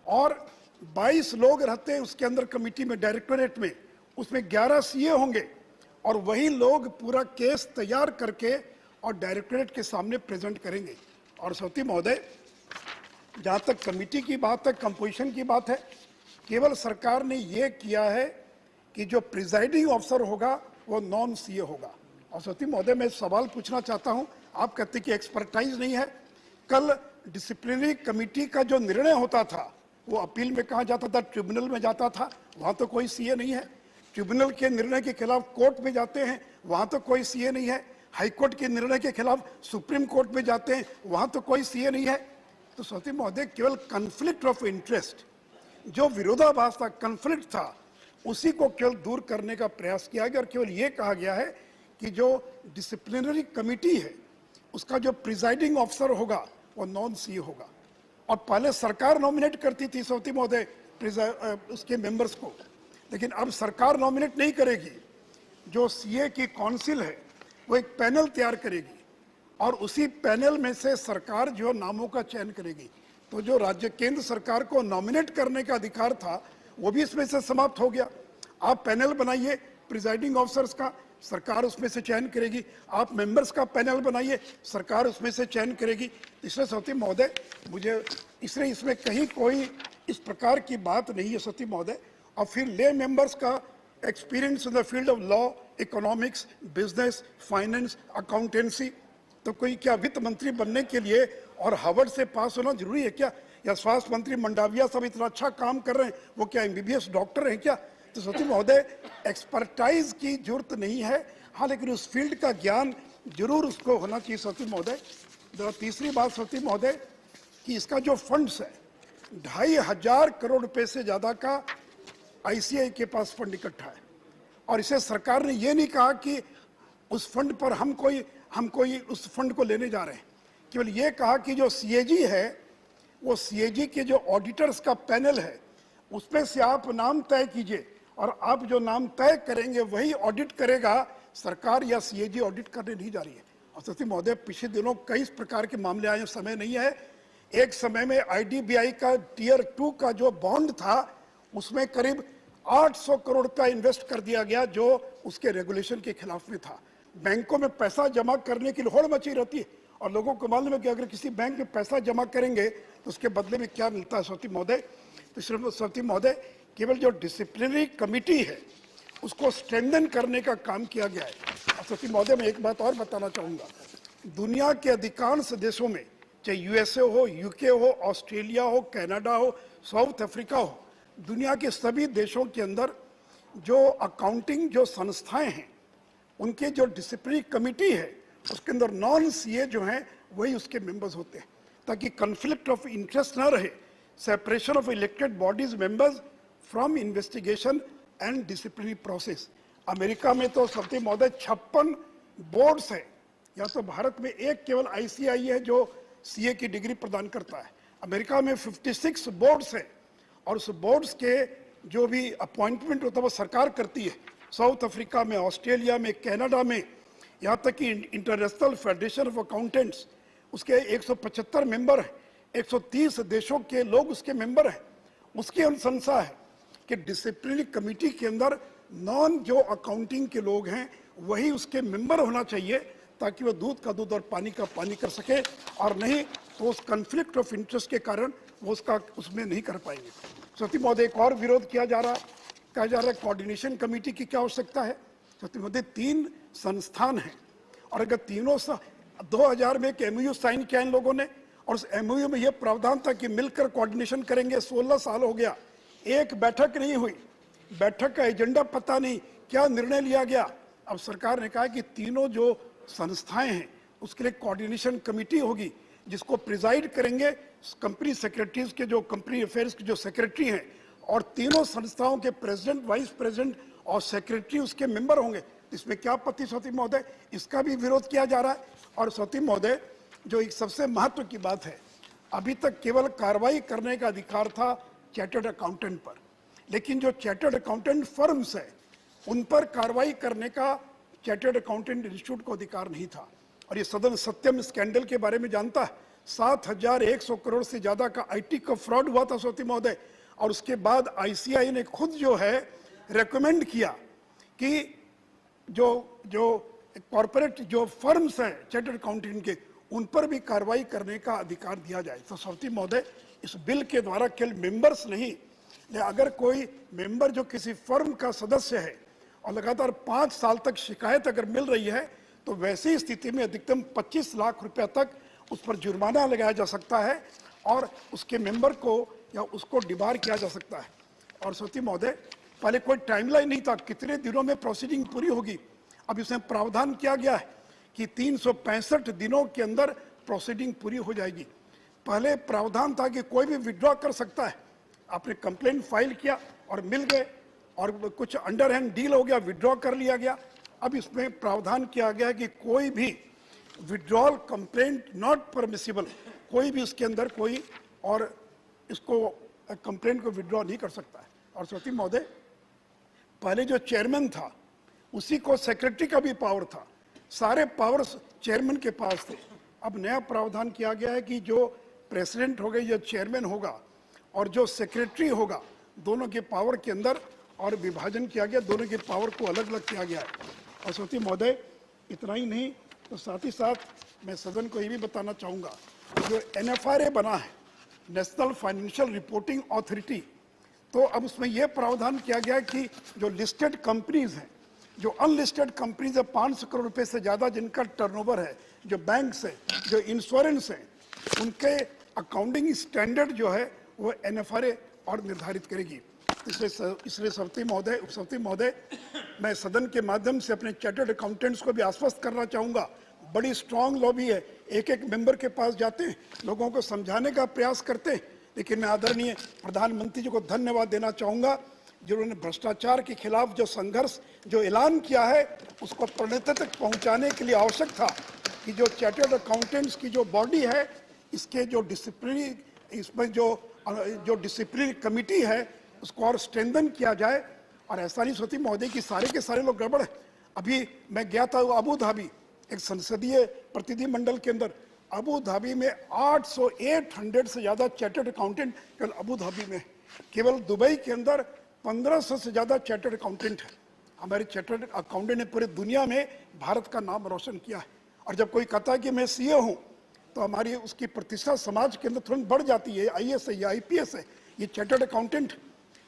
और 22 लोग रहते हैं उसके अंदर कमेटी में, डायरेक्टोरेट में, उसमें 11 सीए होंगे और वही लोग पूरा केस तैयार करके और डायरेक्टोरेट के सामने प्रेजेंट करेंगे। और सती महोदय, जहाँ तक कमेटी की बात है, कंपोजिशन की बात है, केवल सरकार ने ये किया है कि जो प्रिजाइडिंग ऑफिसर होगा वो नॉन सीए होगा। और सती महोदय, मैं सवाल पूछना चाहता हूँ, आप कहते कि एक्सपर्टाइज नहीं है, कल डिसिप्लिनरी कमेटी का जो निर्णय होता था वो अपील में कहाँ जाता था? ट्रिब्यूनल में जाता था, वहाँ तो कोई सीए नहीं है। ट्रिब्यूनल के निर्णय के खिलाफ कोर्ट में जाते हैं, वहाँ तो कोई सीए नहीं है। हाईकोर्ट के निर्णय के खिलाफ सुप्रीम कोर्ट में जाते हैं, वहाँ तो कोई सीए नहीं है। तो सती महोदय, केवल कन्फ्लिक्ट ऑफ इंटरेस्ट, जो विरोधाभास था, कन्फ्लिक्ट था, उसी को केवल दूर करने का प्रयास किया गया और केवल ये कहा गया है कि जो डिसिप्लिनरी कमिटी है उसका जो प्रिजाइडिंग ऑफिसर होगा वो नॉन सीए होगा। और पहले सरकार नॉमिनेट करती थी सौती महोदय उसके मेंबर्स को, लेकिन अब सरकार नॉमिनेट नहीं करेगी। जो सीए की काउंसिल है वो एक पैनल तैयार करेगी और उसी पैनल में से सरकार जो नामों का चयन करेगी। तो जो राज्य केंद्र सरकार को नॉमिनेट करने का अधिकार था वो भी इसमें से समाप्त हो गया। आप पैनल बनाइए प्रिजाइडिंग ऑफिसर्स का, सरकार उसमें से चयन करेगी। आप मेंबर्स का पैनल बनाइए, सरकार उसमें से चयन करेगी। इसलिए सती महोदय, मुझे इसलिए इसमें कहीं कोई इस प्रकार की बात नहीं है सती महोदय। और फिर ले मेंबर्स का experience in the field of law, economics, business, finance, accountancy, तो कोई क्या वित्त मंत्री बनने के लिए और हार्वर्ड से पास होना जरूरी है क्या? या स्वास्थ्य मंत्री मंडाविया सब इतना अच्छा काम कर रहे हैं, वो क्या एमबीबीएस डॉक्टर हैं क्या? तो सती महोदय, एक्सपर्टाइज की जरूरत नहीं है, हाँ, लेकिन उस फील्ड का ज्ञान जरूर उसको होना चाहिए सती महोदय। तीसरी बात सती महोदय कि इसका जो फंड्स है 2500 करोड़ रुपए से ज्यादा का आईसीआई के पास फंड इकट्ठा है और इसे सरकार ने ये नहीं कहा कि उस फंड पर हम कोई उस फंड को लेने जा रहे हैं। केवल ये कहा कि जो सीएजी है वो सीएजी के जो ऑडिटर्स का पैनल है उसमें से आप नाम तय कीजिए और आप जो नाम तय करेंगे वही ऑडिट करेगा, सरकार या सीएजी ऑडिट करने नहीं जा रही है। और सती महोदय, पिछले दिनों कई प्रकार के मामले आए, समय नहीं है। एक समय में आईडीबीआई का टियर 2 का जो बॉन्ड था उसमें करीब 800 करोड़ का इन्वेस्ट कर दिया गया जो उसके रेगुलेशन के खिलाफ में था। बैंकों में पैसा जमा करने की होड़ मची रहती है और लोगों को मालूम है कि अगर किसी बैंक में पैसा जमा करेंगे तो उसके बदले में क्या मिलता है सती महोदय। तो सती महोदय, केवल जो डिसिप्लिनरी कमिटी है उसको स्ट्रेंथन करने का काम किया गया है। और सती महोदय, मैं एक बात और बताना चाहूँगा, दुनिया के अधिकांश देशों में, चाहे यूएसए हो, यूके हो, ऑस्ट्रेलिया हो, कनाडा हो, साउथ अफ्रीका हो, दुनिया के सभी देशों के अंदर जो अकाउंटिंग जो संस्थाएं हैं उनके जो डिसिप्लिनरी कमिटी है उसके अंदर नॉन सीए जो हैं वही उसके मेंबर्स होते हैं, ताकि कन्फ्लिक्ट ऑफ इंटरेस्ट ना रहे। Separation of elected bodies members from investigation and disciplinary process. America में तो सती महोदय 56 बोर्ड्स है, या तो भारत में एक केवल आईसीआई है जो सीए की डिग्री प्रदान करता है। अमेरिका में 56 बोर्ड्स है और उस बोर्ड्स के जो भी अपॉइंटमेंट होता है वो सरकार करती है। साउथ अफ्रीका में, ऑस्ट्रेलिया में, कनाडा में, यहाँ तक कि इंटरनेशनल फेडरेशन ऑफ अकाउंटेंट्स उसके 175 मेंबर हैं, 130 देशों के लोग उसके मेंबर हैं। उसकी अनुशंसा है कि डिसिप्लिनरी कमिटी के अंदर नॉन जो अकाउंटिंग के लोग हैं वही उसके मेंबर होना चाहिए, ताकि वो दूध का दूध और पानी का पानी कर सके, और नहीं तो उस कन्फ्लिक्ट ऑफ इंटरेस्ट के कारण वो उसमें नहीं कर पाएंगे। सती महोदय, एक और विरोध किया जा रहा है कोऑर्डिनेशन कमेटी की क्या आवश्यकता है। सती महोदय, 3 संस्थान हैं और अगर तीनों 2000 में एक एमओयू साइन किया इन लोगों ने और उस एमओयू में यह प्रावधान था कि मिलकर कोऑर्डिनेशन करेंगे। 16 साल हो गया, एक बैठक नहीं हुई, बैठक का एजेंडा पता नहीं, क्या निर्णय लिया गया। अब सरकार ने कहा कि तीनों जो संस्थाएं हैं उसके लिए कोऑर्डिनेशन कमेटी होगी जिसको प्रिजाइड करेंगे कंपनी सेक्रेटरीज के, जो कंपनी अफेयर्स के जो सेक्रेटरी हैं, और तीनों संस्थाओं के प्रेसिडेंट, वाइस प्रेसिडेंट और सेक्रेटरी उसके मेंबर होंगे। इसमें क्या आपत्ति सती महोदय, इसका भी विरोध किया जा रहा है। और सती महोदय, जो एक सबसे महत्व की बात है, अभी तक केवल कार्रवाई करने का अधिकार था चार्टर्ड अकाउंटेंट पर, लेकिन जो चार्टर्ड अकाउंटेंट फर्म्स है उन पर कार्रवाई करने का चार्टर्ड अकाउंटेंट इंस्टीट्यूट को अधिकार नहीं था। और ये सदन सत्यम स्कैंडल के बारे में जानता है, 7100 करोड़ से ज्यादा का आईटी का फ्रॉड हुआ था सती महोदय, और उसके बाद आईसीआई ने खुद जो है रेकमेंड किया कि जो कॉर्पोरेट जो फर्म्स हैं चार्टर्ड अकाउंटेंट के, उन पर भी कार्रवाई करने का अधिकार दिया जाए। तो सती महोदय, इस बिल के द्वारा केवल मेंबर्स नहीं, अगर कोई मेंबर जो किसी फर्म का सदस्य है और लगातार 5 साल तक शिकायत अगर मिल रही है तो वैसी स्थिति में अधिकतम 25 लाख रुपया तक उस पर जुर्माना लगाया जा सकता है और उसके मेंबर को या उसको डिबार किया जा सकता है। और सती महोदय, पहले कोई टाइमलाइन नहीं था कितने दिनों में प्रोसीडिंग पूरी होगी। अब इसमें प्रावधान किया गया है कि 365 दिनों के अंदर प्रोसीडिंग पूरी हो जाएगी। पहले प्रावधान था कि कोई भी विड्रॉ कर सकता है, आपने कंप्लेंट फाइल किया और मिल गए और कुछ अंडर हैंड डील हो गया, विड्रॉ कर लिया गया। अब इसमें प्रावधान किया गया कि कोई भी विड्रॉल कंप्लेंट नॉट परमिसिबल, कोई भी इसके अंदर कोई और इसको कंप्लेंट को विड्रॉ नहीं कर सकता है। और सती महोदय, पहले जो चेयरमैन था उसी को सेक्रेटरी का भी पावर था, सारे पावर्स चेयरमैन के पास थे। अब नया प्रावधान किया गया है कि जो प्रेसिडेंट होगा, जो चेयरमैन होगा और जो सेक्रेटरी होगा, दोनों के पावर के अंदर और विभाजन किया गया, दोनों के पावर को अलग अलग किया गया है। और सती महोदय, इतना ही नहीं तो साथ ही साथ मैं सदन को ये भी बताना चाहूँगा, जो NFRA बना है, नेशनल फाइनेंशियल रिपोर्टिंग अथॉरिटी, तो अब उसमें यह प्रावधान किया गया है कि जो लिस्टेड कंपनीज हैं, जो अनलिस्टेड कंपनीज है 500 करोड़ रुपए से ज़्यादा जिनका टर्नओवर है, जो बैंक्स है, जो इंश्योरेंस है, उनके अकाउंटिंग स्टैंडर्ड जो है वो NFRA और निर्धारित करेगी। इसलिए सभापति महोदय, मैं सदन के माध्यम से अपने चार्टर्ड अकाउंटेंट्स को भी आश्वस्त करना चाहूँगा, बड़ी स्ट्रांग लॉबी है, एक एक मेंबर के पास जाते हैं, लोगों को समझाने का प्रयास करते हैं। लेकिन मैं आदरणीय प्रधानमंत्री जी को धन्यवाद देना चाहूँगा जिन्होंने भ्रष्टाचार के खिलाफ जो संघर्ष, जो ऐलान किया है, उसको परिणति तक पहुँचाने के लिए आवश्यक था कि जो चार्टर्ड अकाउंटेंट्स की जो बॉडी है, इसके जो डिसिप्लिनरी, इसमें जो डिसिप्लिनरी कमिटी है उसको और स्ट्रेंथन किया जाए। और ऐसा नहीं सोती महोदय कि सारे के सारे लोग गड़बड़ है। अभी मैं गया था अबू धाबी, एक संसदीय प्रतिनिधि मंडल के अंदर, अबू धाबी में 800 से ज़्यादा चार्टर्ड अकाउंटेंट केवल अबू धाबी में, केवल दुबई के अंदर 1500 से ज़्यादा चार्टर्ड अकाउंटेंट है। हमारे चार्टर्ड अकाउंटेंट ने पूरे दुनिया में भारत का नाम रोशन किया है। और जब कोई कहता है कि मैं CA हूँ, तो हमारी उसकी प्रतिष्ठा समाज के अंदर तुरंत बढ़ जाती है। IAS है या IPS है, ये चार्टर्ड अकाउंटेंट।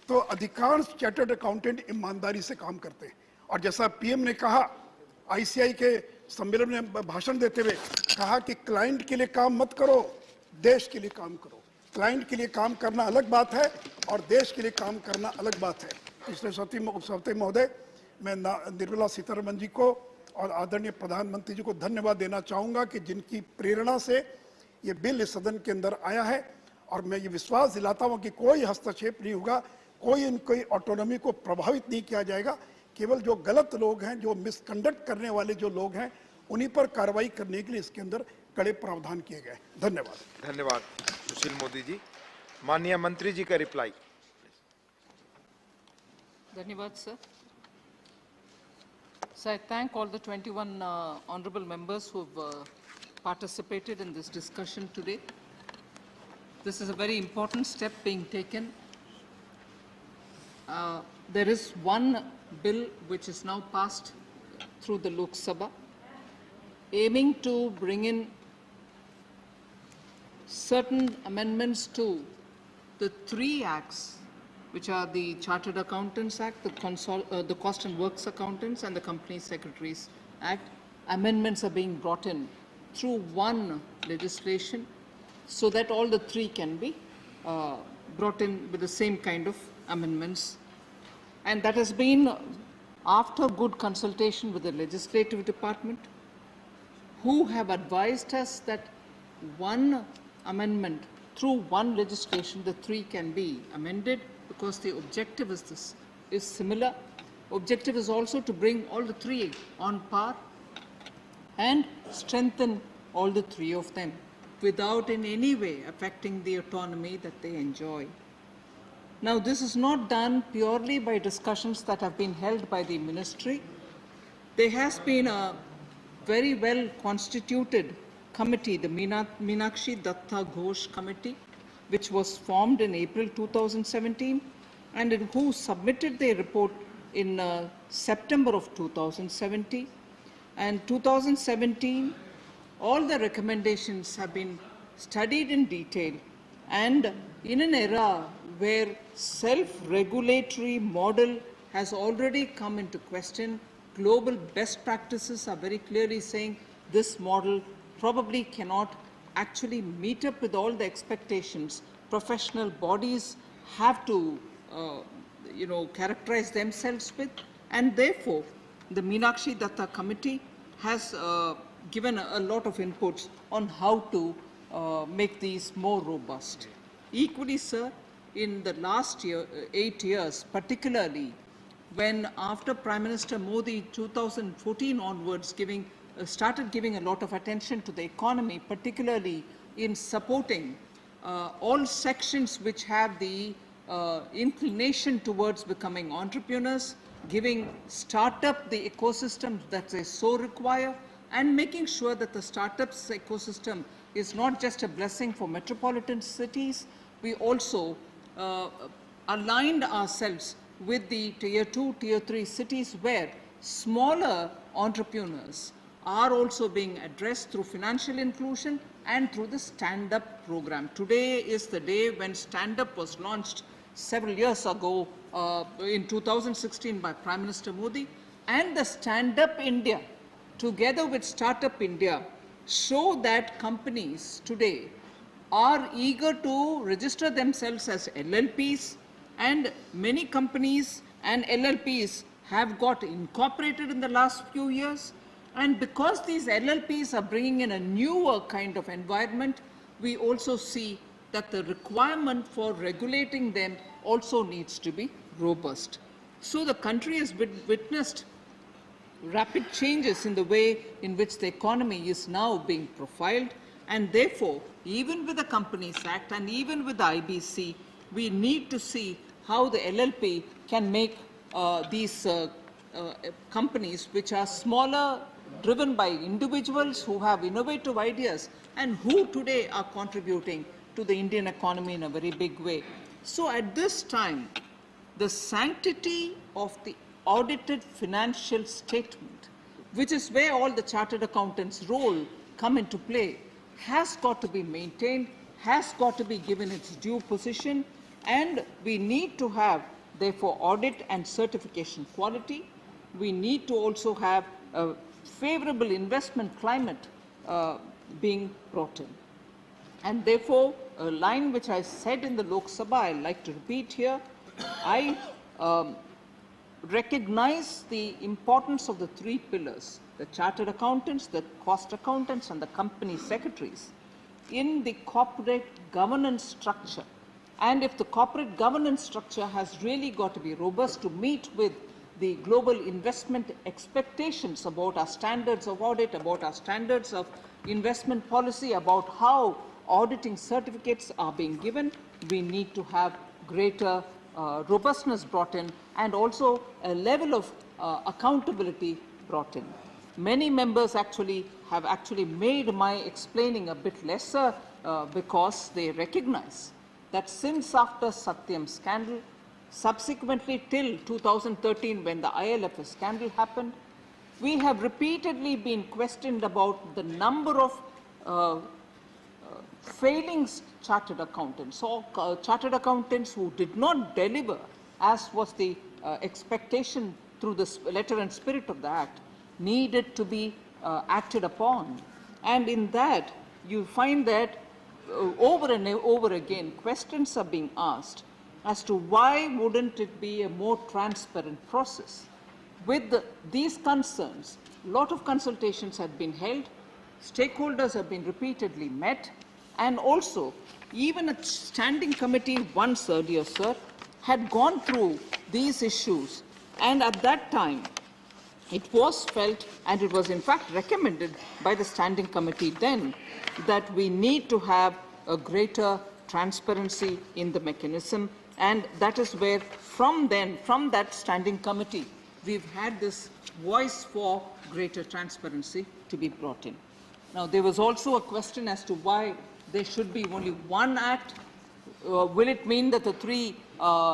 तो अधिकांश चार्टर्ड अकाउंटेंट ईमानदारी से काम करते हैं। और जैसा PM ने कहा, ICI के सम्मेलन में भाषण देते हुए कहा कि क्लाइंट के लिए काम मत करो, देश के लिए काम करो। क्लाइंट के लिए काम करना अलग बात है और देश के लिए काम करना अलग बात है। इसलिए सभापति महोदय, मैं निर्मला सीतारमण जी को और आदरणीय प्रधानमंत्री जी को धन्यवाद देना चाहूँगा कि जिनकी प्रेरणा से ये बिल इस सदन के अंदर आया है। और मैं ये विश्वास दिलाता हूँ कि कोई हस्तक्षेप नहीं होगा, कोई इनकी ऑटोनॉमी को प्रभावित नहीं किया जाएगा। केवल जो गलत लोग हैं, जो मिसकंडक्ट करने वाले जो लोग हैं, उन्हीं पर कार्रवाई करने के लिए इसके अंदर कड़े प्रावधान किए गए। धन्यवाद। धन्यवाद सुशील मोदी जी। माननीय मंत्री जी का रिप्लाई। धन्यवाद sir. So I thank all the 21 honorable members who have participated in this discussion today. This is a very important step being taken. There is one bill which is now passed through the Loksabha, aiming to bring in certain amendments to the three acts, which are the Chartered Accountants Act, the Cost and Works Accountants, and the Company Secretaries Act. Amendments are being brought in through one legislation so that all the three can be brought in with the same kind of amendments. And that has been after good consultation with the legislative department, who have advised us that one amendment through one legislation, the three can be amended, because the objective is similar. Objective is also to bring all the three on par and strengthen all the three of them without in any way affecting the autonomy that they enjoy. Now, this is not done purely by discussions that have been held by the ministry. There has been a very well constituted committee, the Meenakshi Datta Ghosh Committee, which was formed in April 2017, and who submitted their report in September of 2017. And 2017, all the recommendations have been studied in detail, and in an era where self-regulatory model has already come into question, global best practices are very clearly saying this model probably cannot actually meet up with all the expectations professional bodies have to, characterize themselves with. And therefore, the Meenakshi Datta Committee has given a lot of inputs on how to make these more robust. Equally, sir, in the last 8 years, particularly when after Prime Minister Modi 2014 onwards started giving a lot of attention to the economy, particularly in supporting all sections which have the inclination towards becoming entrepreneurs, giving startup the ecosystem that they so require, and making sure that the startups ecosystem is not just a blessing for metropolitan cities. We also aligned ourselves with the tier 2, tier 3 cities where smaller entrepreneurs are also being addressed through financial inclusion and through the stand-up program. Today is the day when stand-up was launched several years ago in 2016 by Prime Minister Modi, and the Stand-up India together with Startup India show that companies today are eager to register themselves as LLPs, and many companies and LLPs have got incorporated in the last few years. And because these LLPs are bringing in a newer kind of environment, we also see that the requirement for regulating them also needs to be robust. So the country has witnessed rapid changes in the way in which the economy is now being profiled, and therefore, even with the Companies Act and even with the IBC, we need to see how the LLP can make these companies which are smaller, driven by individuals who have innovative ideas and who today are contributing to the Indian economy in a very big way. So at this time, the sanctity of the audited financial statement, which is where all the chartered accountants' role come into play, has got to be maintained, has got to be given its due position, and we need to have, therefore, audit and certification quality. We need to also have a favorable investment climate being brought in. And therefore, a line which I said in the Loksabha, I like to repeat here, I recognize the importance of the three pillars, the chartered accountants, the cost accountants, and the company secretaries in the corporate governance structure. And if the corporate governance structure has really got to be robust to meet with the global investment expectations about our standards of audit, about our standards of investment policy, about how auditing certificates are being given, we need to have greater robustness brought in, and also a level of accountability brought in. Many members have made my explaining a bit lesser because they recognize that since after Satyam scandal, subsequently till 2013 when the ILFS scandal happened, we have repeatedly been questioned about the number of failing chartered accountants or chartered accountants who did not deliver as was the expectation through the letter and spirit of the Act needed to be acted upon. And in that, you find that over and over again, questions are being asked as to why wouldn't it be a more transparent process. With these concerns, a lot of consultations have been held, stakeholders have been repeatedly met, and also even a standing committee once earlier, sir, had gone through these issues, and at that time, it was felt, and it was in fact recommended by the standing committee then, that we need to have a greater transparency in the mechanism, and that is where from that standing committee, we've had this voice for greater transparency to be brought in. Now, there was also a question as to why there should be only one act. Will it mean that the three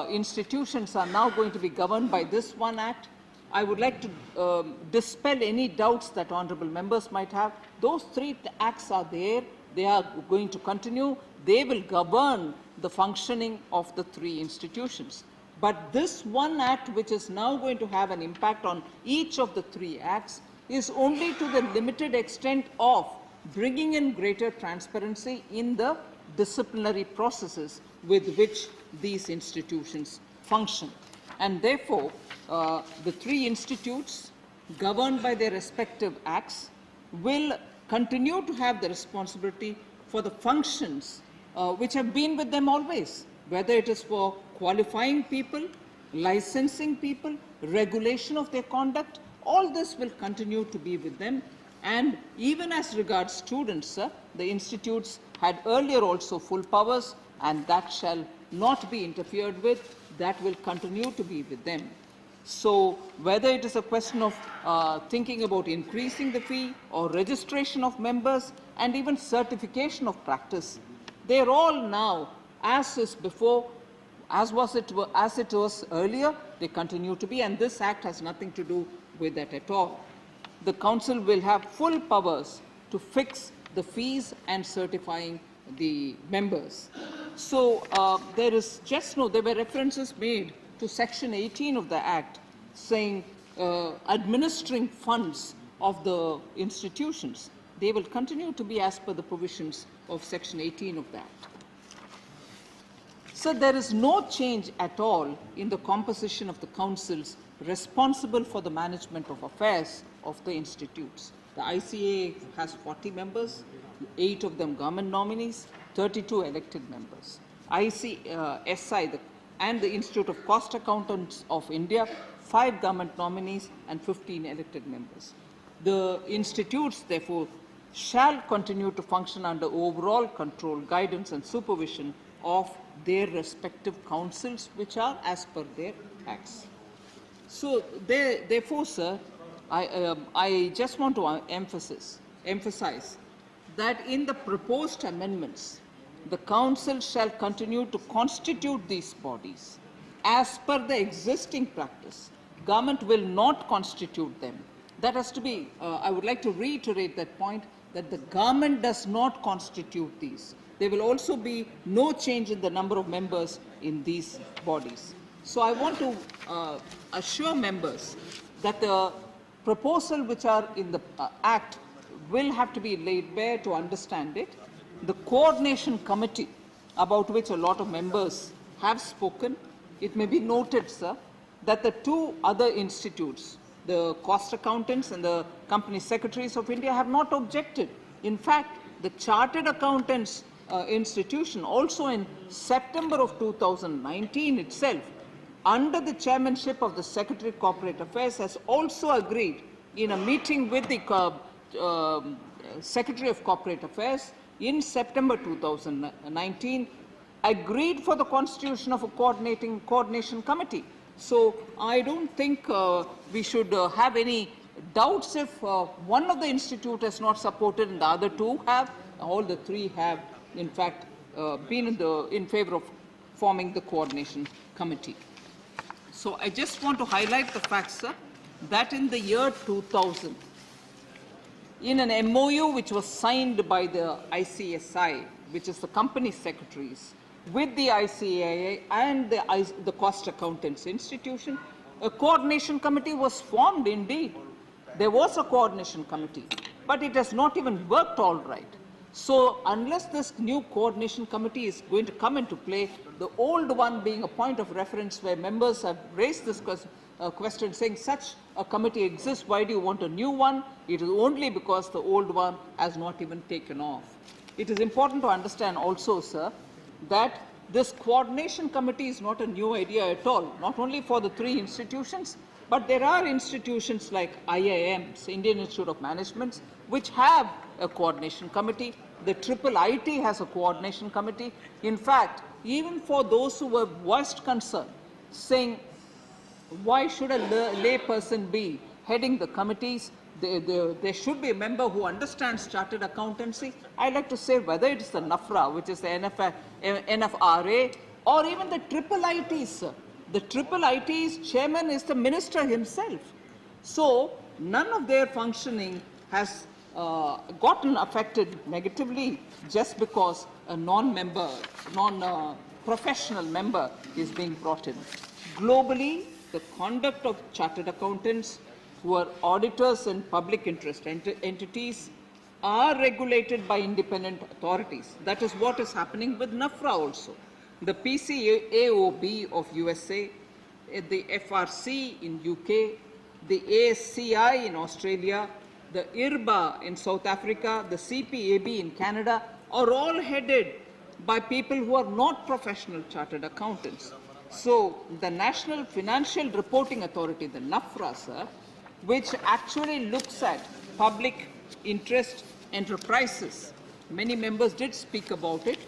institutions are now going to be governed by this one act? I would like to dispel any doubts that honourable members might have. Those three acts are there. They are going to continue. They will govern the functioning of the three institutions. But this one act, which is now going to have an impact on each of the three acts, is only to the limited extent of bringing in greater transparency in the disciplinary processes with which these institutions function. And therefore, the three institutes governed by their respective acts will continue to have the responsibility for the functions which have been with them always, whether it is for qualifying people, licensing people, regulation of their conduct. All this will continue to be with them. And even as regards students, the institutes had earlier also full powers, and that shall not be interfered with. That will continue to be with them. So whether it is a question of thinking about increasing the fee or registration of members and even certification of practice, they are all now, as is before, as it was earlier, they continue to be, and this Act has nothing to do with that at all. The Council will have full powers to fix the fees and certifying the members. So there were references made to Section 18 of the Act saying administering funds of the institutions. They will continue to be as per the provisions of Section 18 of the Act. So there is no change at all in the composition of the councils responsible for the management of affairs of the institutes. The ICA has 40 members, 8 of them government nominees, 32 elected members. ICSI and the Institute of Cost Accountants of India, 5 government nominees and 15 elected members. The institutes, therefore, shall continue to function under overall control, guidance and supervision of their respective councils, which are as per their acts. So, therefore, sir, I just want to emphasize that in the proposed amendments, the Council shall continue to constitute these bodies as per the existing practice. Government will not constitute them. That has to be, I would like to reiterate that point, that the government does not constitute these. There will also be no change in the number of members in these bodies. So I want to assure members that the proposal which are in the Act will have to be laid bare to understand it. The coordination committee, about which a lot of members have spoken, it may be noted, sir, that the 2 other institutes, the cost accountants and the company secretaries of India, have not objected. In fact, the Chartered Accountants institution also in September of 2019 itself, under the chairmanship of the Secretary of Corporate Affairs, has also agreed in a meeting with the Secretary of Corporate Affairs in September 2019, agreed for the constitution of a coordination committee. So I don't think we should have any doubts if one of the institute has not supported and the other 2 have. All the 3 have, in fact, been in favor of forming the coordination committee. So I just want to highlight the fact, sir, that in the year 2000, in an MOU which was signed by the ICSI, which is the company secretaries, with the ICAI and the Cost Accountants Institution, a coordination committee was formed indeed. There was a coordination committee, but it has not even worked all right. So unless this new coordination committee is going to come into play, the old one being a point of reference where members have raised this question saying such a committee exists, why do you want a new one? It is only because the old one has not even taken off. It is important to understand also, sir, that this coordination committee is not a new idea at all, not only for the 3 institutions, but there are institutions like IIMs, Indian Institute of Management, which have a coordination committee. The IIIT has a coordination committee. In fact, even for those who have voiced concern, saying, why should a lay person be heading the committees? There should be a member who understands chartered accountancy. I'd like to say whether it is the NAFRA, which is the NFRA, or even the IIITs, sir. The IIIT's chairman is the minister himself. So none of their functioning has gotten affected negatively just because a non-professional member is being brought in. Globally, the conduct of chartered accountants who are auditors and public interest entities are regulated by independent authorities. That is what is happening with NAFRA also. The PCAOB of USA, the FRC in UK, the ASCI in Australia, the IRBA in South Africa, the CPAB in Canada are all headed by people who are not professional chartered accountants. So the National Financial Reporting Authority, the NAFRA, sir, which actually looks at public interest enterprises, many members did speak about it,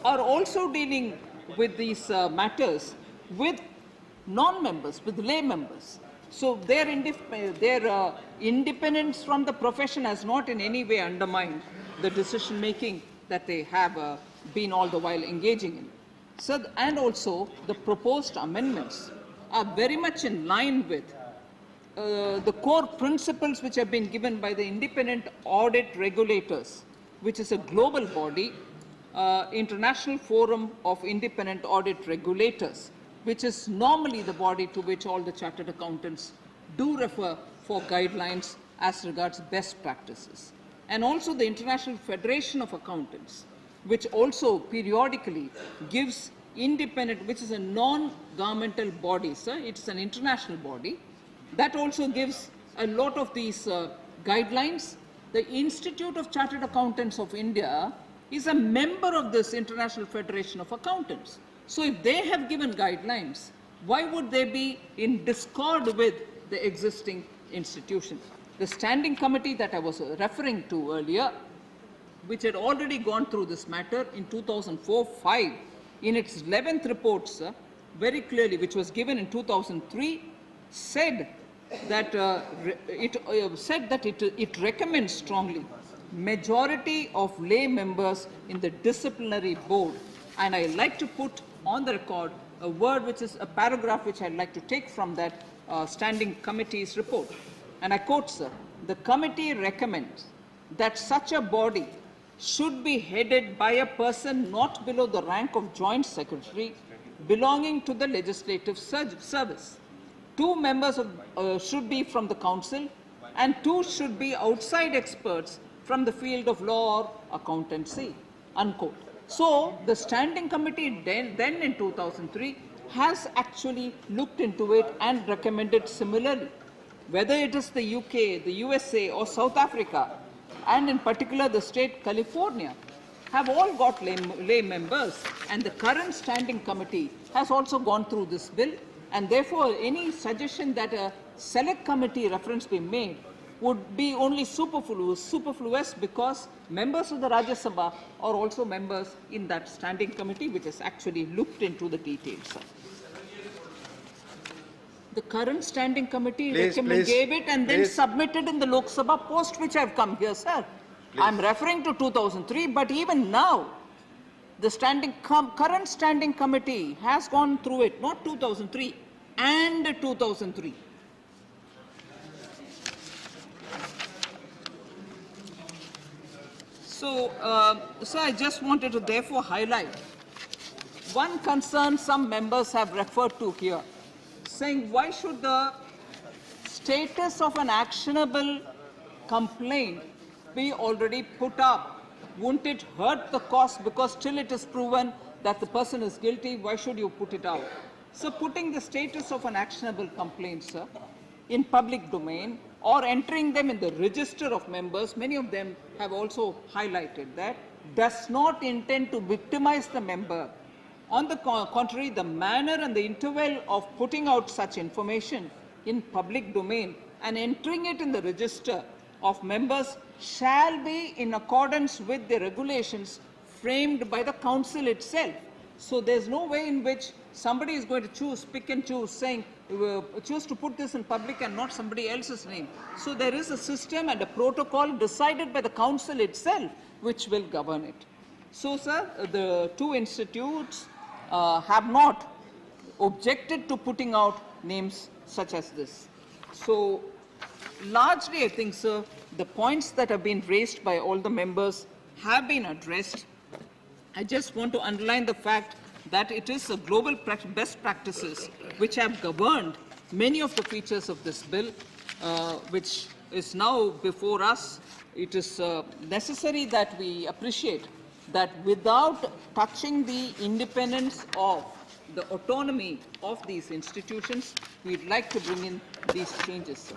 are also dealing with these matters with non-members, with lay members. So their independence from the profession has not in any way undermined the decision-making that they have been all the while engaging in. So, and also the proposed amendments are very much in line with the core principles which have been given by the Independent Audit Regulators, which is a global body, International Forum of Independent Audit Regulators, which is normally the body to which all the chartered accountants do refer for guidelines as regards best practices. And also the International Federation of Accountants, which also periodically gives independent, which is a non-governmental body, sir, it's an international body, that also gives a lot of these guidelines. The Institute of Chartered Accountants of India is a member of this International Federation of Accountants. So if they have given guidelines, why would they be in discord with the existing institutions? The standing committee that I was referring to earlier, which had already gone through this matter in 2004-5, in its 11th report, sir, very clearly, which was given in 2003, said that it recommends strongly majority of lay members in the disciplinary board. And I like to put on the record a word which is a paragraph which I'd like to take from that standing committee's report. And I quote, sir, the committee recommends that such a body should be headed by a person not below the rank of joint secretary belonging to the legislative service. 2 members should be from the council and 2 should be outside experts from the field of law or accountancy, unquote. So the standing committee then in 2003 has actually looked into it and recommended similarly. Whether it is the UK, the USA or South Africa, and in particular the state California, have all got lay members, and the current standing committee has also gone through this bill, and therefore any suggestion that a select committee reference be made would be only superfluous because members of the Rajya Sabha are also members in that standing committee which has actually looked into the details. The current standing committee gave it and then submitted in the Loksabha post which I have come here, sir. I am referring to 2003, but even now, the current standing committee has gone through it, not 2003, and 2003. So I just wanted to therefore highlight one concern some members have referred to here, saying why should the status of an actionable complaint be already put up? Won't it hurt the cause because till it is proven that the person is guilty, why should you put it out? So putting the status of an actionable complaint, sir, in public domain or entering them in the register of members, many of them have also highlighted that, does not intend to victimize the member. On the contrary, the manner and the interval of putting out such information in public domain and entering it in the register of members shall be in accordance with the regulations framed by the council itself. So there's no way in which somebody is going to pick and choose, saying, choose to put this in public and not somebody else's name. So there is a system and a protocol decided by the council itself which will govern it. So, sir, the 2 institutes have not objected to putting out names such as this. So, largely, I think, sir, the points that have been raised by all the members have been addressed. I just want to underline the fact that it is a global best practices which have governed many of the features of this bill, which is now before us, it is necessary that we appreciate that without touching the independence of the autonomy of these institutions, we'd like to bring in these changes.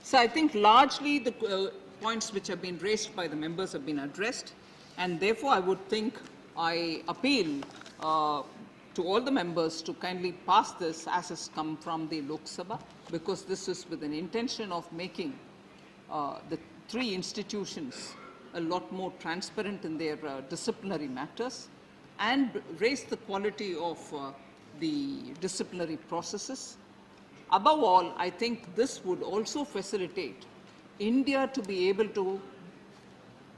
So I think largely the points which have been raised by the members have been addressed, and therefore I appeal to all the members to kindly pass this as has come from the Loksabha, because this is with an intention of making the three institutions a lot more transparent in their disciplinary matters and raise the quality of the disciplinary processes. Above all, I think this would also facilitate India to be able to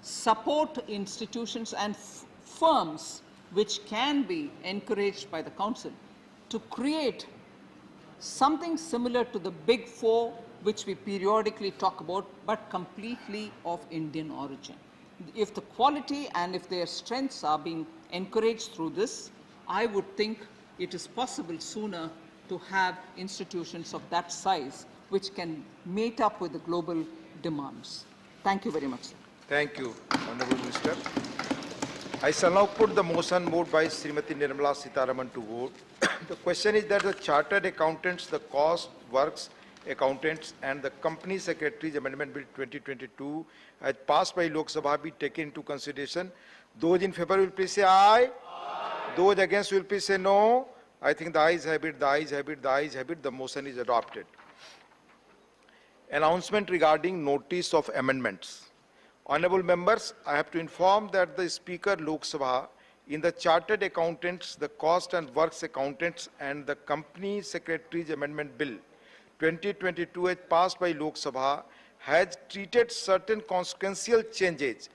support institutions and firms which can be encouraged by the Council to create something similar to the Big Four, which we periodically talk about, but completely of Indian origin. If the quality and if their strengths are being encouraged through this, I would think it is possible sooner to have institutions of that size which can meet up with the global demands. Thank you very much, sir. Thank you, Honorable Minister. I shall now put the motion moved by Srimati Nirmala Sitharaman to vote. The question is that the Chartered Accountants, the Cost Works Accountants and the Company Secretaries Amendment Bill 2022 as passed by Lok Sabha be taken into consideration. Those in favor will please say aye. Aye. Those against will please say no. I think the ayes have it, the ayes have it, the ayes have it. The motion is adopted. Announcement regarding notice of amendments. Honorable members, I have to inform that the Speaker Lok Sabha in the Chartered Accountants, the Cost and Works Accountants and the Company Secretaries Amendment Bill 2022 as passed by Lok Sabha has treated certain consequential changes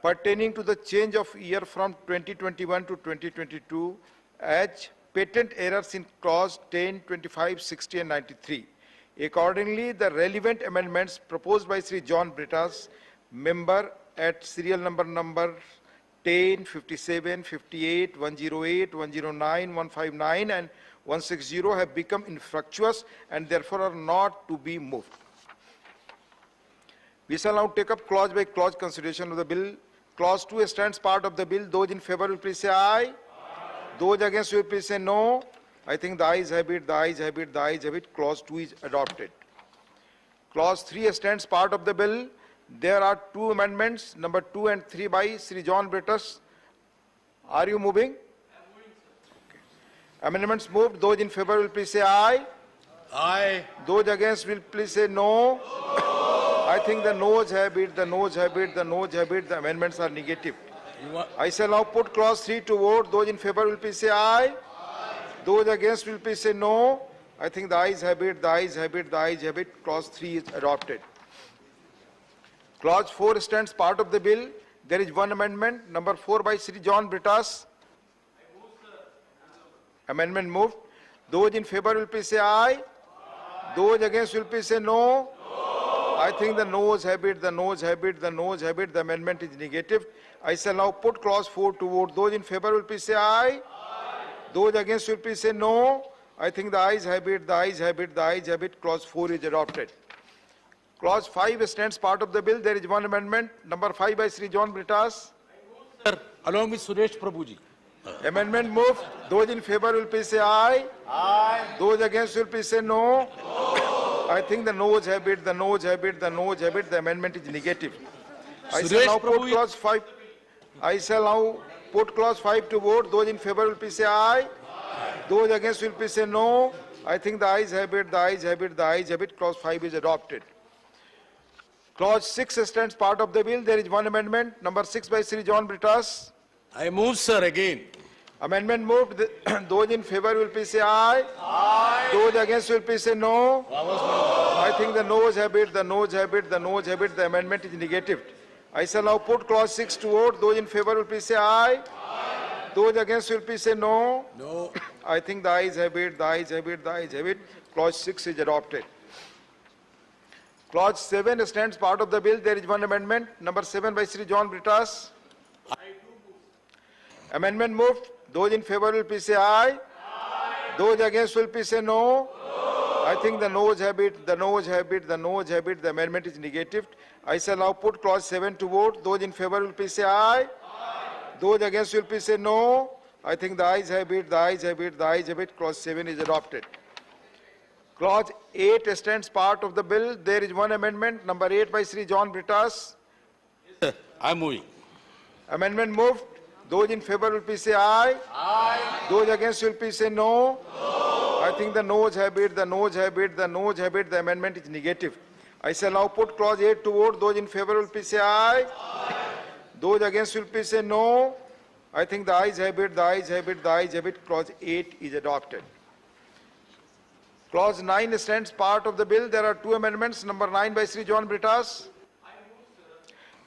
pertaining to the change of year from 2021 to 2022 as patent errors in clause 10, 25, 60 and 93. Accordingly, the relevant amendments proposed by Sri John Brittas, member at serial number 10, 57, 58, 108, 109, 159 and 160 have become infructuous and therefore are not to be moved. We shall now take up clause by clause consideration of the bill. Clause 2 stands part of the bill. Those in favor will please say aye. Aye. Those against will please say no. I think the ayes have it, the ayes have it, the ayes have it. Clause 2 is adopted. Clause 3 stands part of the bill. There are two amendments, number 2 and 3 by Sri John Brittas. Are you moving? Okay. Amendments moved. Those in favor will please say aye. Aye. Those against will please say no. No. I think the noes have it, the noes have it, the noes have it. The amendments are negative. I shall now put clause 3 to vote. Those in favor will please say aye. Aye. Those against will please say no. I think the ayes have it, the ayes have it, the ayes have it. Clause 3 is adopted. Clause 4 stands part of the bill. There is one amendment, number 4 by Sri John Brittas. Amendment moved. Those in favor will please say aye. Aye. Those against will please say no. I think the noes have it, the noes have it, the noes have it. The amendment is negative. I shall now put clause 4 to vote. Those in favor will please say aye. Aye. Those against will please say no. I think the ayes have it, the ayes have it, the ayes have it. Clause 4 is adopted. Clause 5 stands part of the bill. There is one amendment, number 5 by Sri John Brittas. Sir, along with Suresh Prabhuji. Amendment moved. Those in favor will please say aye. Aye. Those against will please say no. I think the noes have it, the noes have it, the noes have it. The amendment is negative. I shall now put clause 5. I shall now put clause 5 to vote. Those in favor will please say aye. Aye. Those against will please say no. I think the ayes have it, the ayes have it, the ayes have it. Clause 5 is adopted. Clause 6 stands part of the bill. There is one amendment, number 6 by Sri John Brittas. I move, sir, again. Amendment moved. Those in favor will please say aye. Aye. Those against will please say no. I think the noes have it, the noes have it, the noes have it. The amendment is negative. I shall now put clause 6 to vote. Those in favor will please say aye. Aye. Those against will please say no. No. I think the ayes have it, the ayes have it, the ayes have it. Clause 6 is adopted. Clause 7 stands part of the bill. There is one amendment, number 7 by Sri John Brittas. Amendment moved. Those in favor will please say aye. Aye. Those against will please say no. I think the noes have it, the noes have it, the noes have it, the amendment is negative. I shall now put clause 7 to vote. Those in favor will please say aye. Those against will please say no. I think the ayes have it, the ayes have it, the ayes have it. Clause 7 is adopted. Clause 8 stands part of the bill. There is one amendment, number 8 by Sri John Britas. I am moving. Amendment moved. Those in favor will please say aye. Aye. Those against will please say no. I think the noes have it, the noes have it, the noes have it. The amendment is negative. I shall now put clause 8 to vote. Those in favor will please say aye. Those against will please say no. I think the ayes have it, the ayes have it, the ayes have it. Clause 8 is adopted. Clause 9 stands part of the bill. There are two amendments. Number 9 by Sri John Britas.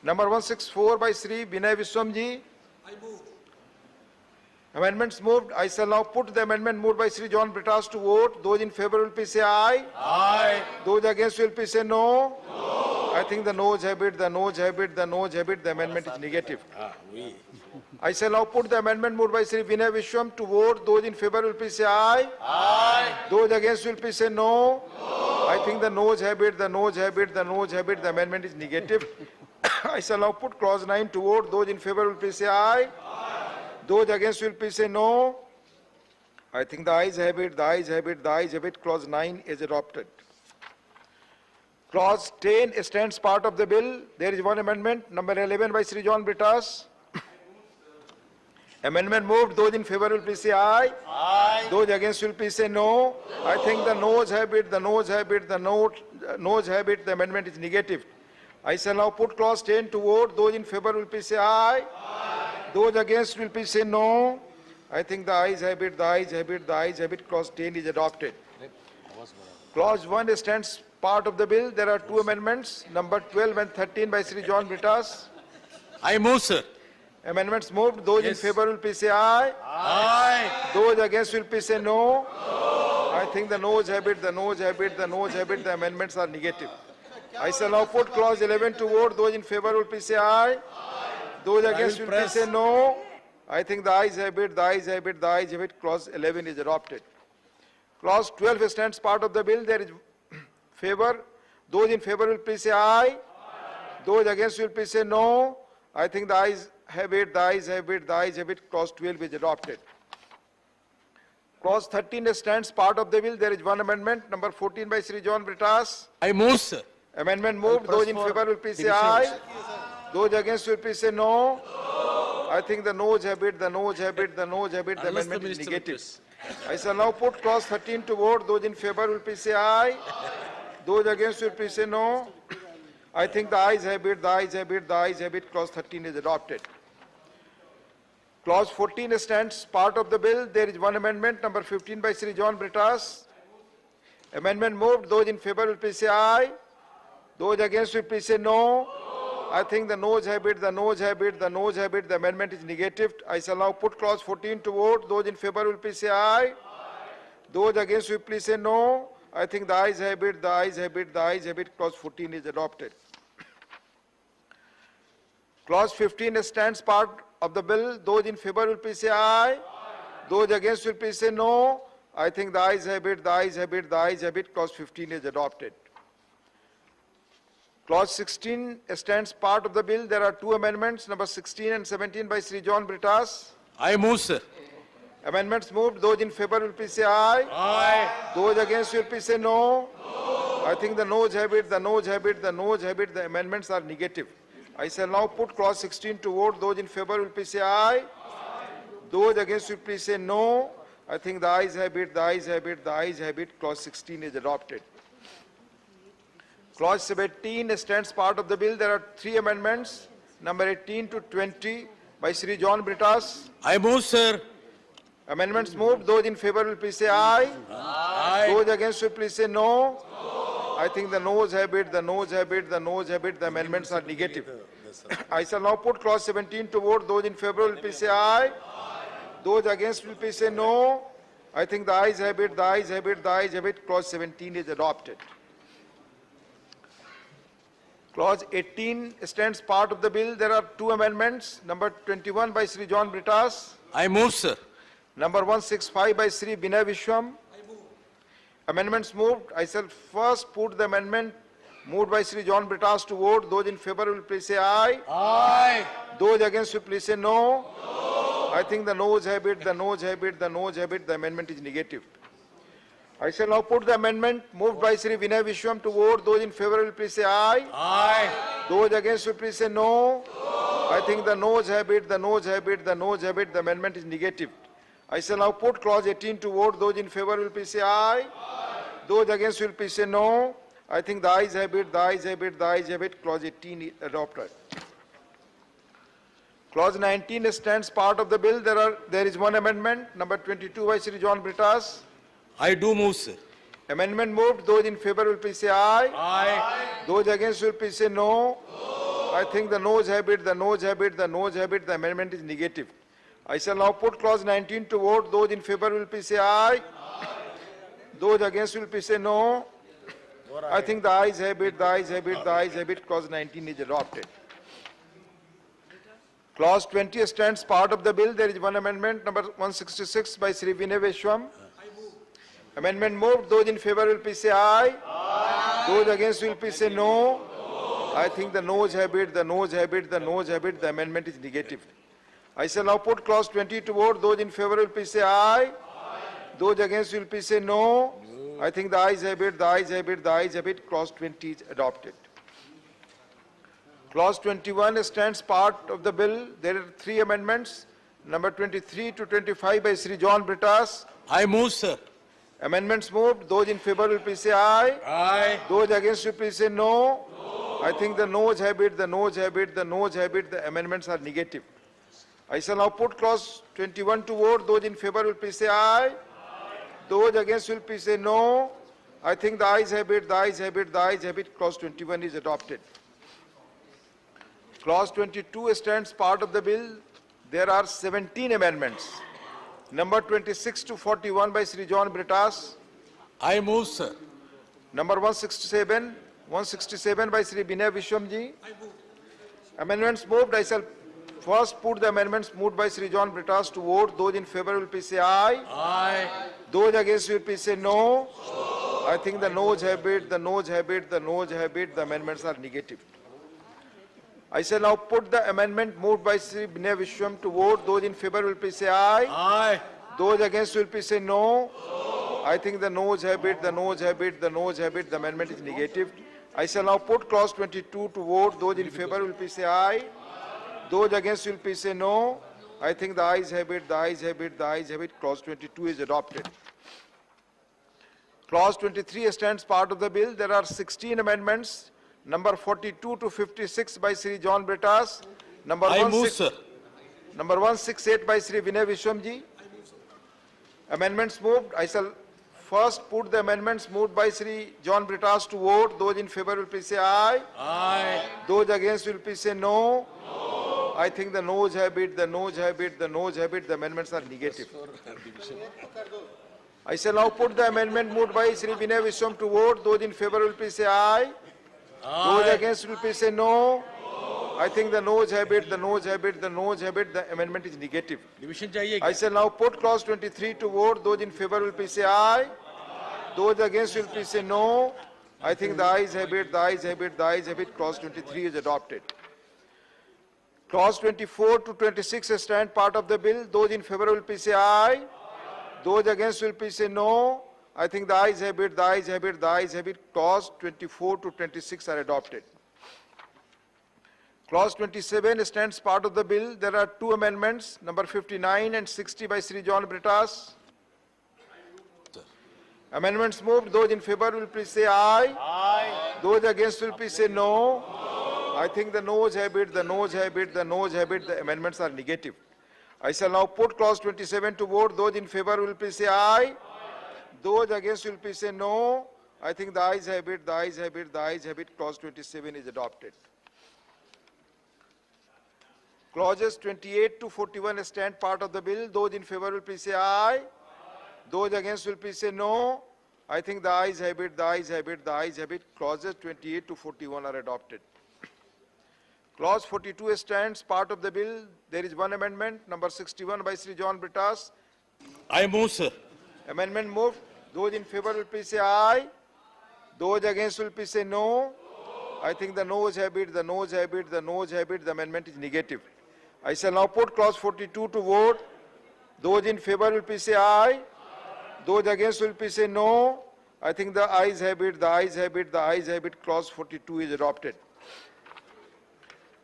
Number 164 by Sri Vinay Viswamji. Amendments moved. I shall now put the amendment moved by Sri John Britas to vote. Those in favor will please say aye. Aye. Those against will please say no. I think the noes have it, the noes have it, the noes have it. The amendment is negative. I shall now put the amendment moved by Sri Vinay Vishwam to vote. Those in favor will please say aye. Aye. Those against will please say no. I think the noes have it, the noes have it, the noes have it. The amendment is negative. I shall now put clause 9 to vote. Those in favor will please say aye. Those against will please say no. I think the ayes have it, the ayes have it, the ayes have it. Clause 9 is adopted. Clause 10 stands part of the bill. There is one amendment, number 11 by Sri John Britas. Amendment moved. Those in favor will please say aye. Aye. Those against will please say no. I think the noes have it, the noes have it, the noes have it. The amendment is negative. I shall now put clause 10 to vote. Those in favor will please say aye. Those against will please say no. I think the ayes have it, the ayes have it, the ayes have it. Clause 10 is adopted. Clause 1 stands part of the bill. There are two amendments, number 12 and 13 by Sri John Britas. I move, sir. Amendments moved. Those in favor will please say aye. Aye. Those against will please say no. I think the noes have it, the noes have it, the noes have it. The amendments are negative. I shall now put clause 11 to vote. Those in favor will please say aye. Those against will please say no. I think the ayes have it, the ayes have it, the ayes have it. Clause 11 is adopted. Clause 12 stands part of the bill. There is favor. Those in favor will please say aye. Those against will please say no. I think the ayes have it, the ayes have it, the ayes have it. Clause 12 is adopted. Clause 13 stands part of the bill. There is one amendment, number 14 by Sri John Britas. I move, sir. Amendment moved. Those in favor will please say aye. Those against will please say no. I think the noes have it, the noes have it, the noes have it. The amendment is negative. I shall now put clause 13 to vote. Those in favor will please say aye. Those against will please say no. I think the ayes have it, the ayes have it, the ayes have it. Clause 13 is adopted. Clause 14 stands part of the bill. There is one amendment, number 15 by Sri John Britas. Amendment moved. Those in favor will please say aye. Those against will please say no. I think the noes have it, the noes have it, the noes have it. The amendment is negative. I shall now put clause 14 to vote. Those in favor will please say aye. Those against will please say no. I think the ayes have it, the ayes have it, the ayes have it. Clause 14 is adopted. Clause 15 stands part of the bill. Those in favor will please say aye. Those against will please say no. I think the ayes have it, the ayes have it, the ayes have it. Clause 15 is adopted. Clause 16 stands part of the bill. There are two amendments, number 16 and 17 by Sri John Britas. I move, sir. Amendments moved. Those in favor will please say aye. Aye. Those against will please say no. I think the noes have it, the noes have it, the noes have it. The amendments are negative. I shall now put clause 16 to vote. Those in favor will please say aye. Those against will please say no. I think the ayes have it, the ayes have it, the ayes have it. Clause 16 is adopted. Clause 17 stands part of the bill. There are three amendments, number 18 to 20 by Sri John Britas. I move, sir. Amendments moved. Those in favor will please say aye. Aye. Those against will please say no. I think the noes have it, the noes have it, the noes have it. The amendments are negative. I shall now put clause 17 to vote. Those in favor will please say aye. Those against will please say no. I think the ayes have it, the ayes have it, the ayes have it. Clause 17 is adopted. Clause 18 stands part of the bill. There are two amendments. Number 21 by Sri John Britas. I move, sir. Number 165 by Sri Binay Vishwam. Amendments moved. I shall first put the amendment moved by Sri John Britas to vote. Those in favor will please say aye. Aye. Those against will please say no. I think the noes have it, the noes have it, the noes have it. The amendment is negative. I shall now put the amendment moved by Sri Vinay Vishwam to vote. Those in favor will please say aye. Aye. Those against will please say no. I think the noes have it, the noes have it, the noes have it. The amendment is negative. I shall now put clause 18 to vote. Those in favor will please say aye. Those against will please say no. I think the ayes have it, the ayes have it, the ayes have it. Clause 18 is adopted. Clause 19 stands part of the bill. There is one amendment, number 22 by Sri John Britas. I do move, sir. Amendment moved. Those in favor will please say aye. Aye. Those against will please say no. I think the noes have it, the noes have it, the noes have it. The amendment is negative. I shall now put clause 19 to vote. Those in favor will please say aye. Those against will please say no. I think the ayes have it, the ayes have it, the ayes have it. Clause 19 is adopted. Clause 20 stands part of the bill. There is one amendment, number 166 by Sri Vinay Vishwam. Amendment moved. Those in favor will please say aye. Aye. Those against will please say no. I think the noes have it, the noes have it, the noes have it. The amendment is negative. I shall now put clause 20 to vote. Those in favor will please say aye. Those against will please say no. I think the ayes have it, the ayes have it, the ayes have it. Clause 20 is adopted. Clause 21 stands part of the bill. There are three amendments. Number 23 to 25 by Sri John Britas. I move, sir. Amendments moved. Those in favor will please say aye. Aye. Those against will please say no. I think the noes have it, the noes have it, the noes have it. The amendments are negative. I shall now put clause 21 to vote. Those in favor will please say aye. Those against will please say no. I think the ayes have it, the ayes have it, the ayes have it. Clause 21 is adopted. Clause 22 stands part of the bill. There are 17 amendments. Number 26 to 41 by Sri John Britas. I move, sir. Number 167 by Sri Binay Vishwamji. Amendments moved. I shall first put the amendments moved by Sri John Britas to vote. Those in favor will please say aye. Aye. Those against will please say no. I think the noes have it, the noes have it, the noes have it. The amendments are negative. I shall now put the amendment moved by Sri Binay Vishwam to vote. Those in favor will please say aye. Aye. Those against will please say no. I think the noes have it, the noes have it, the noes have it. The amendment is negative. I shall now put clause 22 to vote. Those in favor will please say aye. Those against will please say no. I think the ayes have it, the ayes have it, the ayes have it. Clause 22 is adopted. Clause 23 stands part of the bill. There are 16 amendments. Number 42 to 56 by Sri John Britas. Number 168 by Sri Vinay Vishwamji. Amendments moved. I shall first put the amendments moved by Sri John Britas to vote. Those in favor will please say aye. Aye. Those against will please say no. I think the noes have it, the noes have it, the noes have it. The amendments are negative. I shall now put the amendment moved by Sri Vinay Vishwam to vote. Those in favor will please say aye. Those against will please say no. I think the noes have it, the noes have it, the noes have it. The amendment is negative. I shall now put clause 23 to vote. Those in favor will please say aye. Those against will please say no. I think the ayes have it, the ayes have it, the ayes have it. Clause 23 is adopted. Clause 24 to 26 stand part of the bill. Those in favor will please say aye. Those against will please say no. I think the ayes have it, the ayes have it, the ayes have it. Clause 24 to 26 are adopted. Clause 27 stands part of the bill. There are two amendments, number 59 and 60 by Sri John Britas. Amendments moved. Those in favor will please say aye. Aye. Those against will please say no. I think the noes have it, the noes have it, the noes have it. The amendments are negative. I shall now put clause 27 to vote. Those in favor will please say aye. Those against will please say no. I think the ayes have it, the ayes have it, the ayes have it. Clause 27 is adopted. Clauses 28 to 41 stand part of the bill. Those in favor will please say aye. Those against will please say no. I think the ayes have it, the ayes have it, the ayes have it. Clauses 28 to 41 are adopted. Clause 42 stands part of the bill. There is one amendment, number 61 by Sri John Britas. I move, sir. Amendment moved. Those in favor will please say aye. Those against will please say no. I think the noes have it, the noes have it, the noes have it. The amendment is negative. I shall now put clause 42 to vote. Those in favor will please say aye. Those against will please say no. I think the ayes have it, the ayes have it, the ayes have it. Clause 42 is adopted.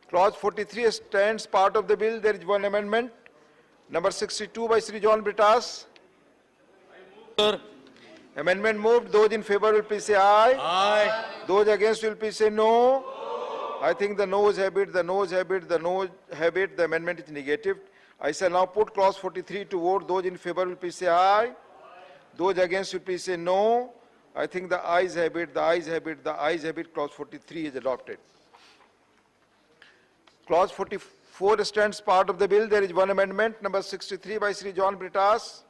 Clause 43 stands part of the bill. There is one amendment. Number 62 by Sri John Britas. Sir. Amendment moved. Those in favor will please say aye. Aye. Those against will please say no. I think the noes have it, the noes have it, the noes have it. The amendment is negative. I shall now put clause 43 to vote. Those in favor will please say aye. Those against will please say no. I think the ayes have it, the ayes have it, the ayes have it. Clause 43 is adopted. Clause 44 stands part of the bill. There is one amendment, number 63 by Sri John Britas.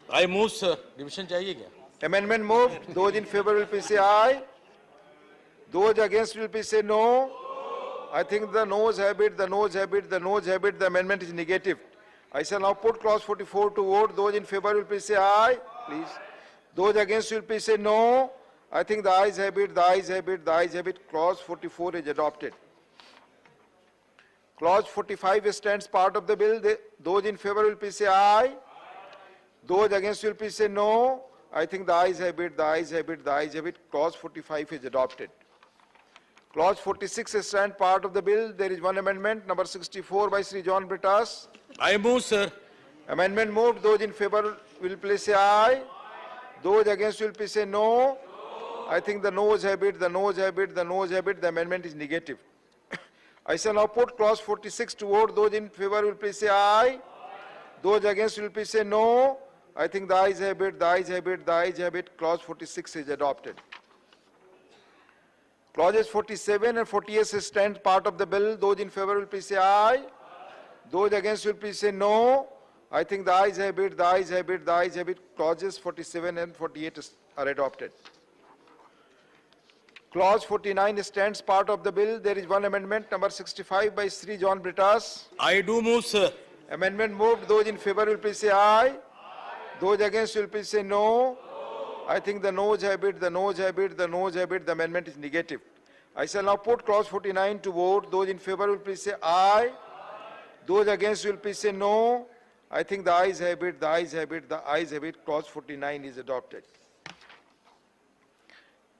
I move, sir. Division चाहिए क्या? Amendment moved. Those in favor will please say aye. Those against will please say no. I think the noes have it, the noes have it, the noes have it. The amendment is negative. I shall now put clause 44 to vote. Those in favor will please say aye. Please. Those against will please say no. I think the ayes have it, the ayes have it, the ayes have it. Clause 44 is adopted. Clause 45 stands part of the bill. Those in favor will please say aye. Those against will please say no. I think the ayes have it, the ayes have it, the ayes have it. Clause 45 is adopted. Clause 46 stands part of the bill. There is one amendment, number 64 by Sri John Britas. I move, sir. Amendment moved. Those in favor will please say aye. Those against will please say no. I think the noes have it, the noes have it, the noes have it. The amendment is negative. I shall now put clause 46 to vote. Those in favor will please say aye. Those against will please say no. I think the ayes have it, the ayes have it, the ayes have it. Clause 46 is adopted. Clauses 47 and 48 stand part of the bill. Those in favor will please say aye. Those against will please say no. I think the ayes have it, the ayes have it, the ayes have it. Clauses 47 and 48 are adopted. Clause 49 stands part of the bill. There is one amendment, number 65 by Sri John Britas. I do move, sir. Amendment moved. Those in favor will please say aye. Those against will please say no. I think the noes have it, the noes have it, the noes have it. The amendment is negative. I shall now put clause 49 to vote. Those in favor will please say aye. Those against will please say no. I think the ayes have it, the ayes have it, the ayes have it. Clause 49 is adopted.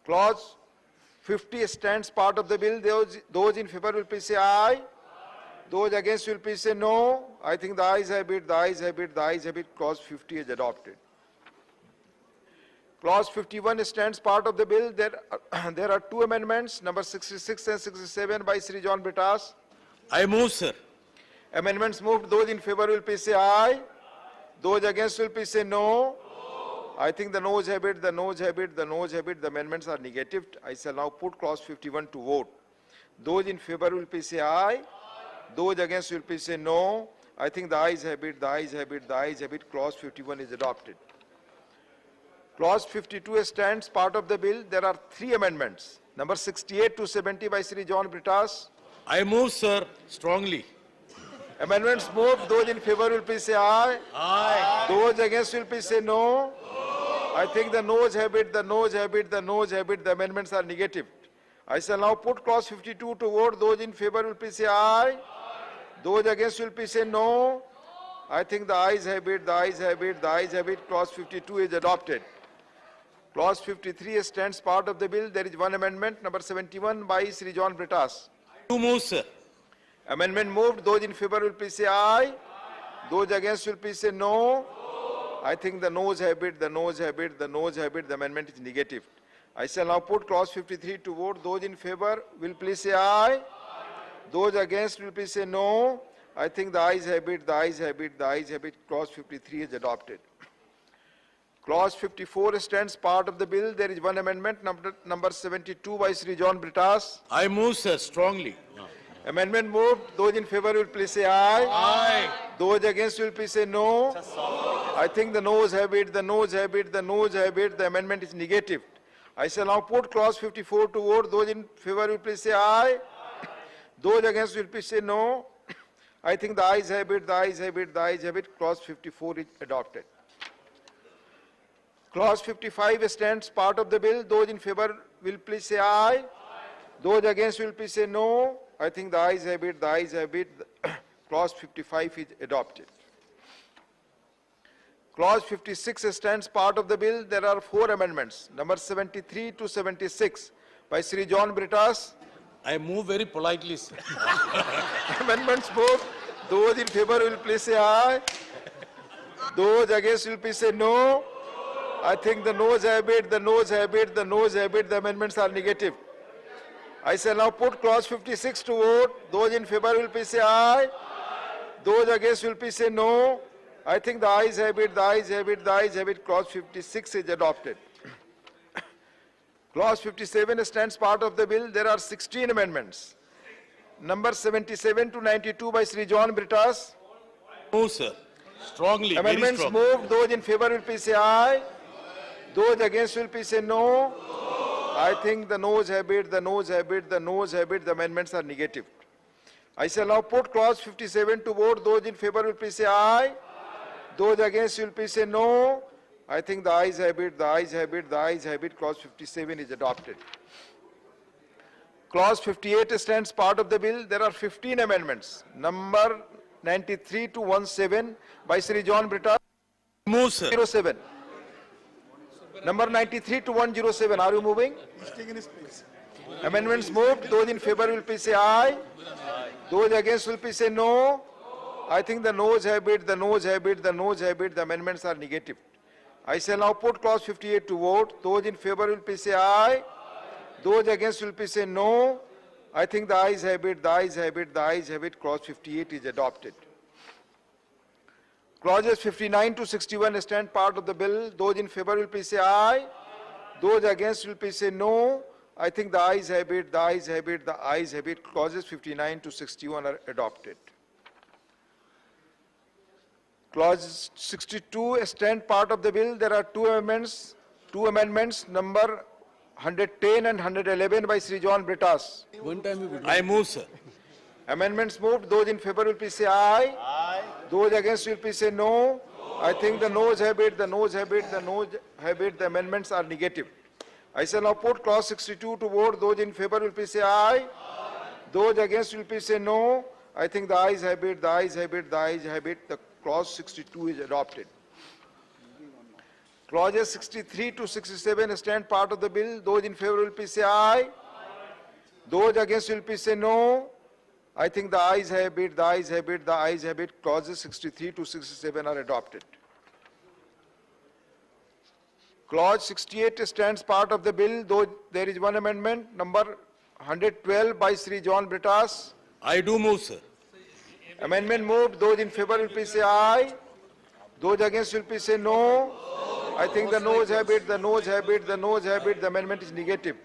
Clause 50 stands part of the bill. Those in favor will please say aye. Those against will please say no. I think the ayes have it, the ayes have it, the ayes have it. Clause 50 is adopted. Clause 51 stands part of the bill. There are two amendments, number 66 and 67 by Sri John Britas. I move, sir. Amendments moved. Those in favor will please say aye. Those against will please say no. I think the noes have it, the noes have it, the noes have it. The amendments are negative. I shall now put clause 51 to vote. Those in favor will please say aye. Those against will please say no. I think the ayes have it, the ayes have it, the ayes have it. Clause 51 is adopted. Clause 52 stands part of the bill. There are three amendments. Number 68 to 70 by Sri John Britas. I move, sir, strongly. Amendments moved. Those in favor will please say aye. Aye. Those against will please say no. I think the noes have it, the noes have it, the noes have it. The amendments are negative. I shall now put clause 52 to vote. Those in favor will please say aye. Those against will please say no. I think the ayes have it, the ayes have it, the ayes have it. Clause 52 is adopted. Clause 53 stands part of the bill. There is one amendment, number 71 by Sri John Britas. To move, sir. Amendment moved. Those in favor will please say aye. Those against will please say no. I think the noes have it, the noes have it, the noes have it. The amendment is negative. I shall now put clause 53 to vote. Those in favor will please say aye. Those against will please say no. I think the ayes have it, the ayes have it, the ayes have it. Clause 53 is adopted. Clause 54 stands part of the bill. There is one amendment, number 72 by Sri John Britas. I move, sir, strongly. Amendment moved. Those in favor will please say aye. Aye. Those against will please say no. I think the noes have it, the noes have it, the noes have it. The amendment is negative. I shall now put clause 54 to vote. Those in favor will please say aye. Those against will please say no. I think the ayes have it, the ayes have it, the ayes have it. Clause 54 is adopted. Clause 55 stands part of the bill. Those in favor will please say aye. Those against will please say no. I think the ayes have it, the ayes have it. Clause 55 is adopted. Clause 56 stands part of the bill. There are 4 amendments, number 73 to 76 by Sri John Britas. I move very politely, sir. Amendments moved. Those in favor will please say aye. Those against will please say no. I think the noes have it, the noes have it, the noes have it. The amendments are negative. I shall now put clause 56 to vote. Those in favor will please say aye. Those against will please say no. I think the ayes have it, the ayes have it, the ayes have it. Clause 56 is adopted. Clause 57 stands part of the bill. There are 16 amendments. Number 77 to 92 by Sri John Britas. No, sir. Strongly, amendments very strongly. moved. Those in favor will please say aye. Those against will please say no. I think the noes have it, the noes have it, the noes have it. The amendments are negative. I shall now put clause 57 to vote. Those in favor will please say aye. Those against will please say no. I think the ayes have it, the ayes have it, the ayes have it. Clause 57 is adopted. Clause 58 stands part of the bill. There are 15 amendments. Number 93 to 17 by Sri John Britas. Move, sir. 07. Number 93 to 107. Are you moving? Amendments moved. Those in favor will please say aye. Those against will please say no. I think the noes have it, the noes have it, the noes have it. The amendments are negative. I shall now put clause 58 to vote. Those in favor will please say aye. Those against will please say no. I think the ayes have it, the ayes have it, the ayes have it. Clause 58 is adopted. Clauses 59 to 61 stand part of the bill. Those in favor will please say aye. Those against will please say no. I think the ayes have it, the ayes have it, the ayes have it. Clauses 59 to 61 are adopted. Clause 62 stand part of the bill. There are two amendments, number 110 and 111 by Sri John Britas. I move, sir. Amendments moved. Those in favor will please say aye. Aye. Those against will please say no. I think the noes have it, the noes have it, the noes have it. The amendments are negative. I shall now put clause 62 to vote. Those in favor will please say aye. Those against will please say no. I think the ayes have it, the ayes have it, the ayes have it. The clause 62 is adopted. Clauses 63 to 67 stand part of the bill. Those in favor will please say aye. Those against will please say no. I think the ayes have it, the ayes have it, the ayes have it. Clauses 63 to 67 are adopted. Clause 68 stands part of the bill, though there is one amendment, number 112 by Sri John Britas. I do move, sir. Amendment moved. Those in favor will please say aye. Those against will please say no. I think the noes have it, the noes have it, the noes have it. The amendment is negative.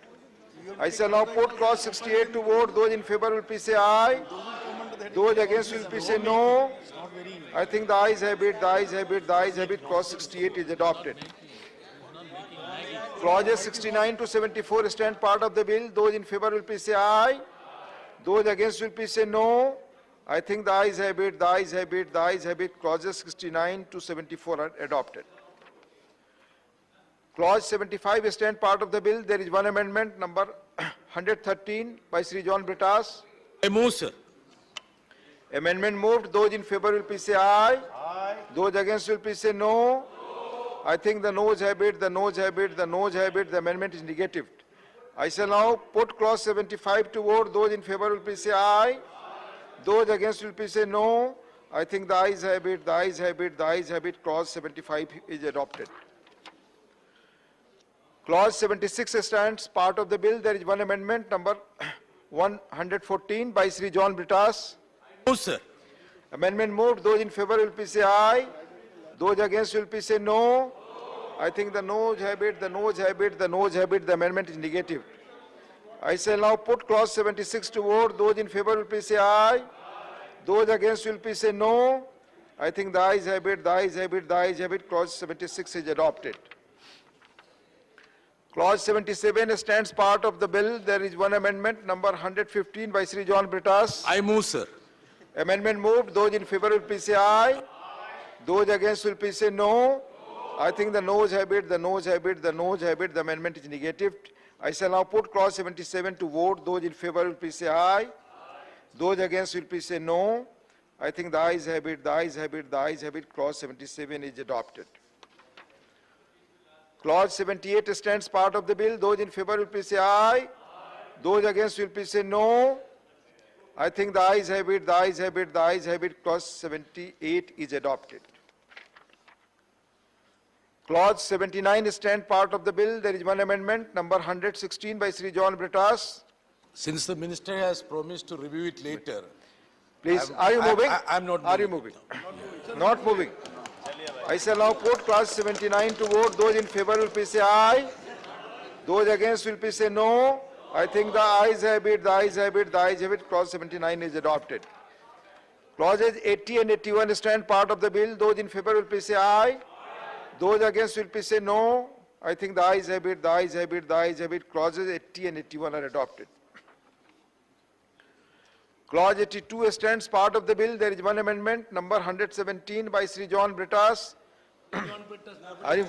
I shall now put clause 68 to vote. Those in favor will please say aye. Those against will please say no. I think the ayes have it, the ayes have it, the ayes have it. Clause 68 is adopted. Clauses 69 to 74 stand part of the bill. Those in favor will please say aye. Those against will please say no. I think the ayes have it, the ayes have it, the ayes have it. Clauses 69 to 74 are adopted. Clause 75 stand part of the bill. There is one amendment, number 113 by Sri John Britas. I move, sir. Amendment moved. Those in favor will please say aye. Aye. Those against will please say no. I think the noes have it, the noes have it, the noes have it. The amendment is negative. I shall now put clause 75 to vote. Those in favor will please say aye. Those against will please say no. I think the ayes have it, the ayes have it, the ayes have it. Clause 75 is adopted. Clause 76 stands part of the bill. There is one amendment, number 114 by Sri John Britas. No, sir. Amendment moved. Those in favor will please say aye. Those against will please say no. I think the noes have it, the noes have it, the noes have it. The amendment is negative. I shall now put clause 76 to vote. Those in favor will please say aye. Those against will please say no. I think the ayes have it, the ayes have it, the ayes have it. Clause 76 is adopted. Clause 77 stands part of the bill. There is one amendment, number 115 by Sri John Britas. I move, sir. Amendment moved. Those in favor will please say aye. Those against will please say no. I think the noes have it, the noes have it, the noes have it, the amendment is negative. I shall now put clause 77 to vote. Those in favor will please say aye. Those against will please say no. I think the ayes have it, the ayes have it, the ayes have it. Clause 77 is adopted. Clause 78 stands part of the bill. Those in favor will please say aye. Those against will please say no. I think the ayes have it, the ayes have it, the ayes have it. Clause 78 is adopted. Clause 79 stands part of the bill. There is one amendment, number 116 by Sri John Britas. Since the minister has promised to review it later. Please, are you moving? I'm not moving. Are you moving? Not moving. I shall now put clause 79 to vote. Those in favor will please say aye. Those against will please say no. I think the ayes have it, the ayes have it, the ayes have it. Clause 79 is adopted. Clauses 80 and 81 stand part of the bill. Those in favor will please say aye. Those against will please say no. I think the ayes have it, the ayes have it, the ayes have it. Clauses 80 and 81 are adopted. Clause 82 stands part of the bill. There is one amendment, number 117 by Sri John Britas. Are you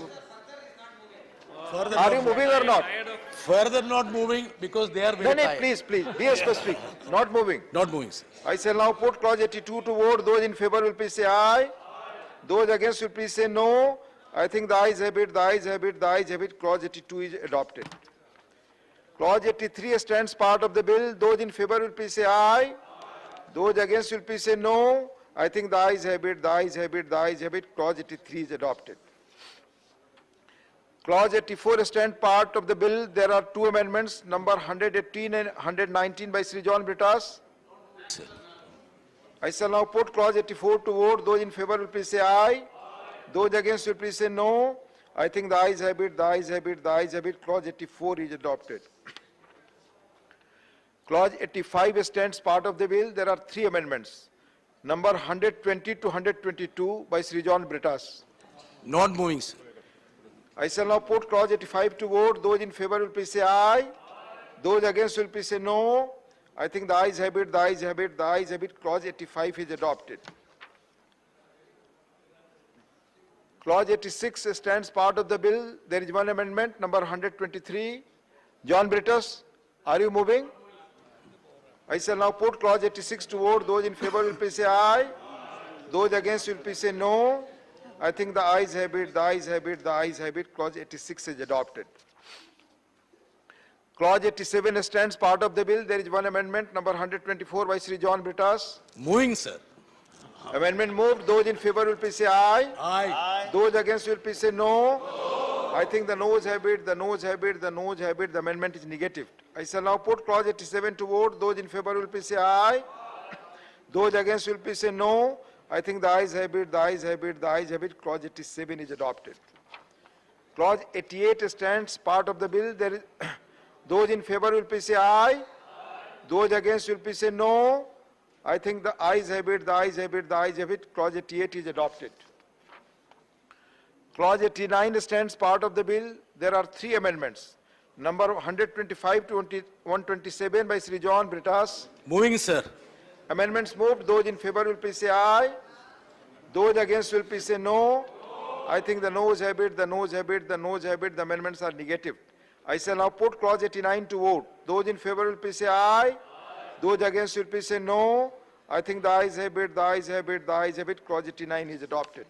moving or not? Further not moving because they are very tired. Please, be specific. Not moving. Not moving, sir. I shall now put clause 82 to vote. Those in favor will please say aye. Those against will please say no. I think the ayes have it, the ayes have it, the ayes have it. Clause 82 is adopted. Clause 83 stands part of the bill. Those in favor will please say aye. Those against will please say no. I think the ayes have it, the ayes have it, the ayes have it. Clause 83 is adopted. Clause 84 stands part of the bill. There are two amendments, number 118 and 119 by Sri John Britas. I shall now put clause 84 to vote. Those in favor will please say aye. Those against will please say no. I think the ayes have it, the ayes have it, the ayes have it. Clause 84 is adopted. Clause 85 stands part of the bill. There are three amendments. Number 120 to 122 by Sri John Britas. Not moving, sir. I shall now put clause 85 to vote. Those in favor will please say aye. Those against will please say no. I think the ayes have it, the ayes have it, the ayes have it. Clause 85 is adopted. Clause 86 stands part of the bill. There is one amendment, number 123. John Britas, are you moving? I shall now put clause 86 to vote. Those in favor will please say aye. Those against will please say no. I think the ayes have it, the ayes have it, the ayes have it. Clause 86 is adopted. Clause 87 stands part of the bill. There is one amendment, number 124 by Sri John Britas. Moving, sir. Amendment moved. Those in favor will please say aye. Aye. Those against will please say no. I think the noes have it, the noes have it, the noes have it. The amendment is negative. I shall now put clause 87 to vote. Those in favor will please say aye. Those against will please say no. I think the ayes have it, the ayes have it, the ayes have it. Clause 87 is adopted. Clause 88 stands part of the bill. There is those in favor will please say aye. Those against will please say no. I think the ayes have it, the ayes have it, the ayes have it. Clause 88 is adopted. Clause 89 stands part of the bill. There are three amendments. Number 125 to 127 by Sri John Britas. Moving, sir. Amendments moved. Those in favor will please say aye. Those against will please say no. I think the noes have it, the noes have it, the noes have it. The amendments are negative. I shall now put clause 89 to vote. Those in favor will please say aye. Those against will please say no. I think the ayes have it, the ayes have it, the ayes have it. Clause 89 is adopted.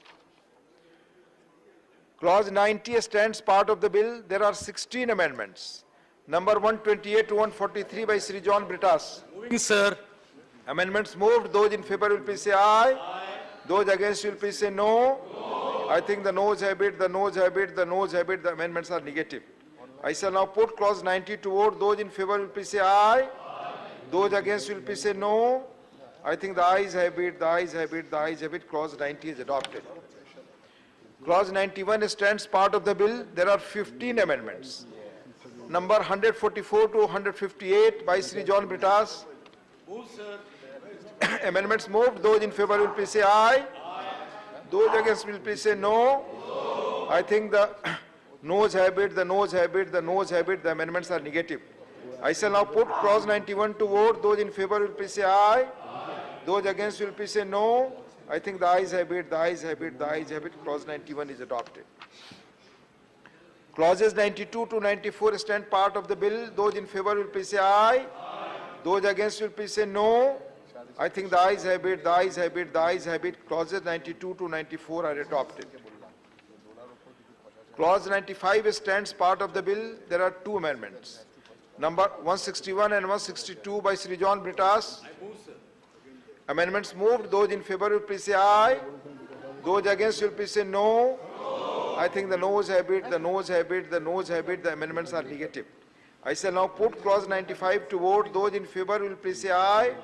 Clause 90 stands part of the bill. There are 16 amendments. Number 128 to 143 by Sri John Britas. Moving, sir. Amendments moved. Those in favor will please say aye. Those against will please say no. I think the noes have it, the noes have it, the noes have it. The amendments are negative. I shall now put clause 90 to vote. Those in favor will please say aye. Those against will please say no. I think the ayes have it, the ayes have it, the ayes have it. Clause 90 is adopted. Clause 91 stands part of the bill. There are 15 amendments. Number 144 to 158 by Sri John Britas. Move, sir. Amendments moved. Those in favor will please say aye. Those against will please say no. I think the noes have it, the noes have it, the noes have it. The amendments are negative. I shall now put clause 91 to vote. Those in favor will please say aye. Those against will please say no. I think the ayes have it, the ayes have it, the ayes have it. Clause 91 is adopted. Clauses 92 to 94 stand part of the bill. Those in favor will please say aye. Those against will please say no. I think the ayes have it, the ayes have it, the ayes have it. Clauses 92 to 94 are adopted. Clause 95 stands part of the bill. There are two amendments. Number 161 and 162 by Sri John Britas. Amendments moved. Those in favor will please say aye. Those against will please say no. I think the noes have it, the noes have it, the noes have it. The amendments are negative. I shall now put clause 95 to vote. Those in favor will please say aye.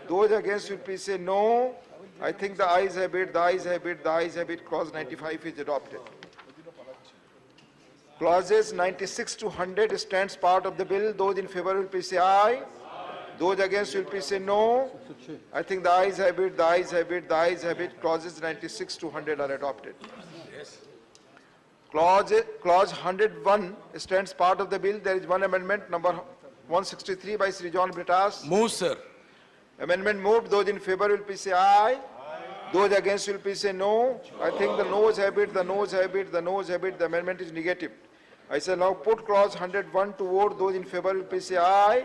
Those against will please say no. I think the ayes have it, the ayes have it, the ayes have it. Clause 95 is adopted. Clauses 96 to 100 stands part of the bill. Those in favor will please say aye. Those against will please say no. I think the ayes have it, the ayes have it, the ayes have it. Clauses 96 to 100 are adopted. Clause 101 stands part of the bill. There is one amendment, number 163 by Sri John Britas. Move, sir. Amendment moved. Those in favor will please say aye. Those against will please say no. I think the noes have it, the noes have it, the noes have it. The amendment is negative. I shall now put clause 101 to vote. Those in favor will please say aye.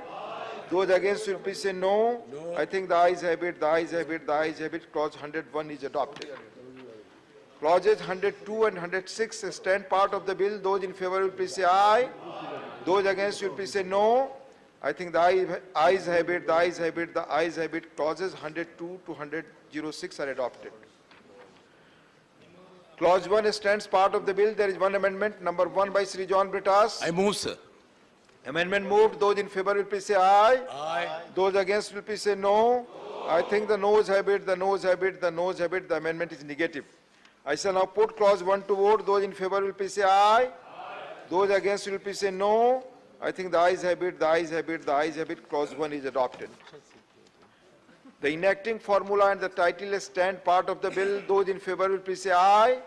Those against will please say no. I think the ayes have it, the ayes have it, the ayes have it. Clause 101 is adopted. Clauses 102 and 106 stand part of the bill. Those in favor will please say aye. Those against will please say no. I think the ayes have it, the ayes have it, the ayes have it. Clauses 102 to 106 are adopted. Clause 1 stands part of the bill. There is one amendment, number 1 by Sri John Britas. I move, sir. Amendment moved. Those in favor will please say aye. Aye. Those against will please say no. I think the noes have it, the noes have it, the noes have it. The amendment is negative. I shall now put clause 1 to vote. Those in favor will please say aye. Those against will please say no. I think the ayes have it, the ayes have it, the ayes have it. Clause 1 is adopted. The enacting formula and the title stand part of the bill. Those in favor will please say aye.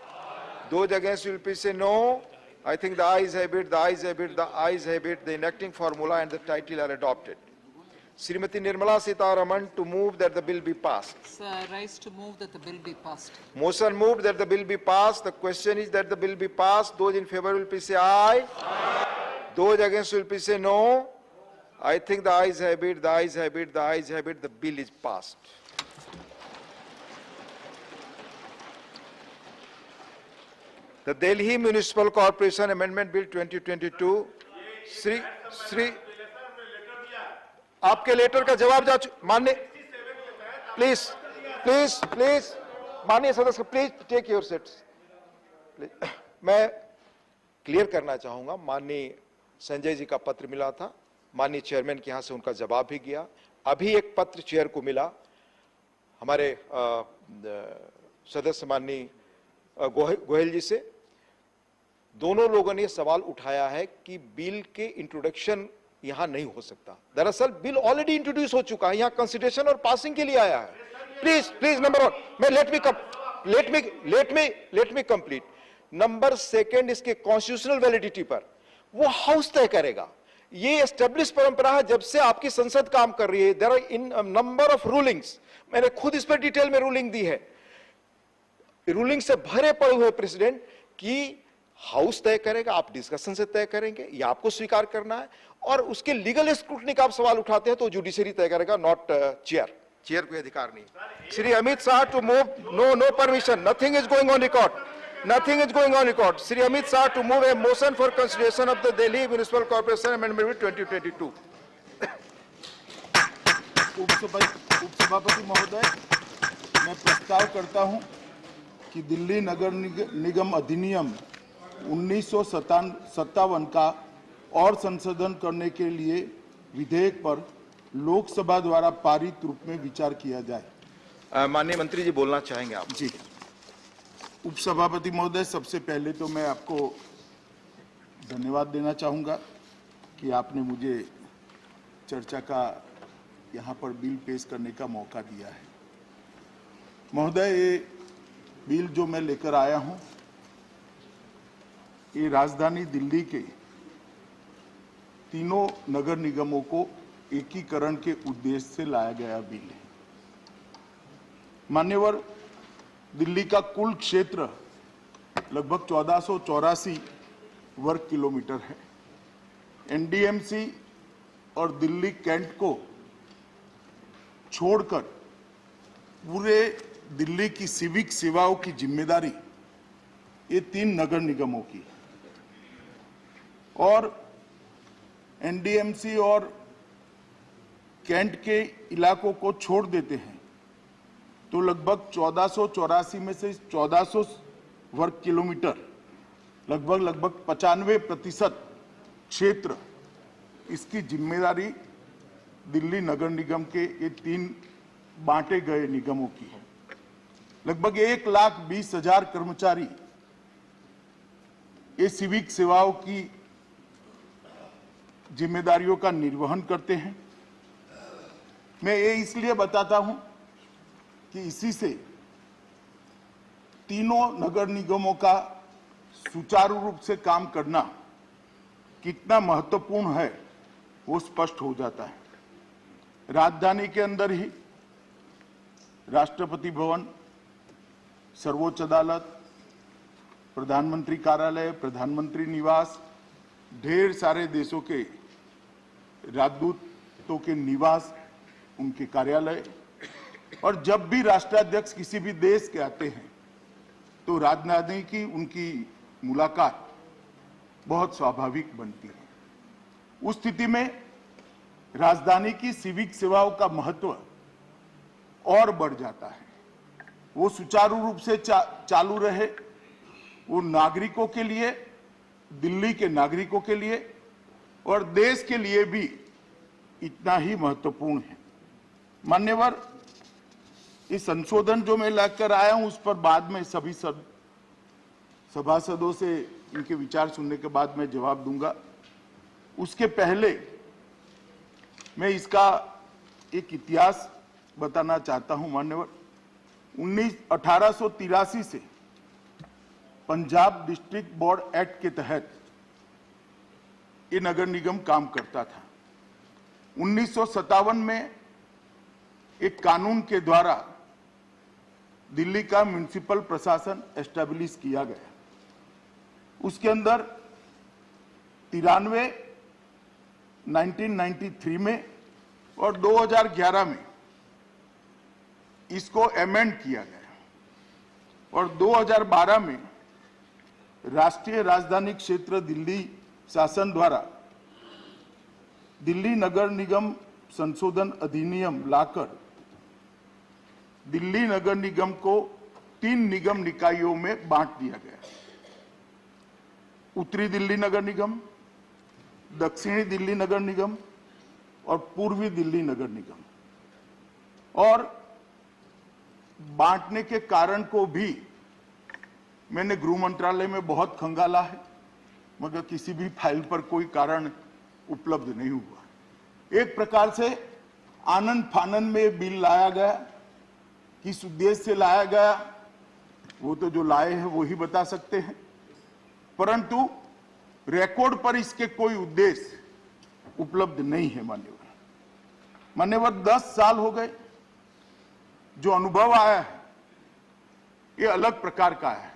Those against will please say no. I think the ayes have it, the ayes have it, the ayes have it. The enacting formula and the title are adopted. Srimati Nirmala Sitharaman to move that the bill be passed. Sir, I rise to move that the bill be passed. Motion moved that the bill be passed. The question is that the bill be passed. Those in favor will please say aye. Those against will please say no. I think the ayes have it, the ayes have it, the ayes have it. The bill is passed. The Delhi Municipal Corporation Amendment Bill 2022. Shri आपके letter का जवाब जा माननीय please माननीय सदस्य please take your seats. मैं clear करना चाहूंगा, माननीय संजय जी का पत्र मिला था, माननीय चेयरमैन के यहां से उनका जवाब भी गया। अभी एक पत्र चेयर को मिला हमारे सदस्य माननीय गोयल जी से। दोनों लोगों ने सवाल उठाया है कि बिल के इंट्रोडक्शन यहां नहीं हो सकता। दरअसल बिल ऑलरेडी इंट्रोड्यूस हो चुका है, यहां कंसिडरेशन और पासिंग के लिए आया है। प्लीज नंबर 1 मैं लेट मी कंप्लीट। नंबर 2 इसके कॉन्स्टिट्यूशनल वैलिडिटी पर वो हाउस तय करेगा। ये एस्टेब्लिश परंपरा है जब से आपकी संसद काम कर रही है। There are in number of rulings, मैंने खुद इस पर डिटेल में रूलिंग दी है। रूलिंग से भरे पड़े हुए प्रेसिडेंट की हाउस तय करेगा, आप डिस्कशन से तय करेंगे, ये आपको स्वीकार करना है। और उसके लीगल स्क्रूटनी का आप सवाल उठाते हैं तो जुडिशरी तय करेगा, नॉट चेयर कोई अधिकार नहीं। Shri Amit Shah to move no permission, nothing is going on record, nothing is going on record. Shri Amit Shah to move a motion for consideration of the Delhi Municipal Corporation Amendment Bill 2022. उपसभापति महोदय, मैं प्रस्ताव करता हूं कि दिल्ली नगर निगम अधिनियम 1957 का और संशोधन करने के लिए विधेयक पर लोकसभा द्वारा पारित रूप में विचार किया जाए। माननीय मंत्री जी बोलना चाहेंगे आप? जी, उपसभापति महोदय, सबसे पहले तो मैं आपको धन्यवाद देना चाहूँगा कि आपने मुझे चर्चा का यहाँ पर बिल पेश करने का मौका दिया है। महोदय, ये बिल जो मैं लेकर आया हूँ, ये राजधानी दिल्ली के तीनों नगर निगमों को एकीकरण के उद्देश्य से लाया गया बिल है। मान्यवर, दिल्ली का कुल क्षेत्र लगभग 1484 वर्ग किलोमीटर है। एनडीएमसी और दिल्ली कैंट को छोड़कर पूरे दिल्ली की सिविक सेवाओं की जिम्मेदारी ये 3 नगर निगमों की है। और एनडीएमसी और कैंट के इलाकों को छोड़ देते हैं तो लगभग 1484 में से 1400 वर्ग किलोमीटर लगभग 95% क्षेत्र इसकी जिम्मेदारी दिल्ली नगर निगम के ये 3 बांटे गए निगमों की है। लगभग 1,20,000 कर्मचारी ये सिविक सेवाओं की जिम्मेदारियों का निर्वहन करते हैं। मैं ये इसलिए बताता हूं कि इसी से तीनों नगर निगमों का सुचारू रूप से काम करना कितना महत्वपूर्ण है वो स्पष्ट हो जाता है। राजधानी के अंदर ही राष्ट्रपति भवन, सर्वोच्च अदालत, प्रधानमंत्री कार्यालय, प्रधानमंत्री निवास, ढेर सारे देशों के राजदूतों के निवास, उनके कार्यालय, और जब भी राष्ट्राध्यक्ष किसी भी देश के आते हैं तो राजधानी की उनकी मुलाकात बहुत स्वाभाविक बनती है। उस स्थिति में राजधानी की सिविक सेवाओं का महत्व और बढ़ जाता है। वो सुचारू रूप से चालू रहे, वो नागरिकों के लिए, दिल्ली के नागरिकों के लिए और देश के लिए भी इतना ही महत्वपूर्ण है। मान्यवर, इस संशोधन जो मैं लेकर आया हूं उस पर बाद में सभी सभासदों से इनके विचार सुनने के बाद मैं जवाब दूंगा। उसके पहले मैं इसका एक इतिहास बताना चाहता हूं। मान्यवर, 1883 से पंजाब डिस्ट्रिक्ट बोर्ड एक्ट के तहत ये नगर निगम काम करता था। 1957 में एक कानून के द्वारा दिल्ली का म्युनिसिपल प्रशासन एस्टैब्लिश किया गया। उसके अंदर 93, 1993 में और 2011 में इसको अमेंड किया गया और 2012 में राष्ट्रीय राजधानी क्षेत्र दिल्ली शासन द्वारा दिल्ली नगर निगम संशोधन अधिनियम लाकर दिल्ली नगर निगम को 3 निगम निकायों में बांट दिया गया। उत्तरी दिल्ली नगर निगम, दक्षिणी दिल्ली नगर निगम और पूर्वी दिल्ली नगर निगम। और बांटने के कारण को भी मैंने गृह मंत्रालय में बहुत खंगाला है, मगर किसी भी फाइल पर कोई कारण उपलब्ध नहीं हुआ। एक प्रकार से आनंद फानंद में बिल लाया गया। किस उद्देश्य से लाया गया वो तो जो लाए हैं वो ही बता सकते हैं, परंतु रिकॉर्ड पर इसके कोई उद्देश्य उपलब्ध नहीं है। मान्यवर 10 साल हो गए। जो अनुभव आया है ये अलग प्रकार का है।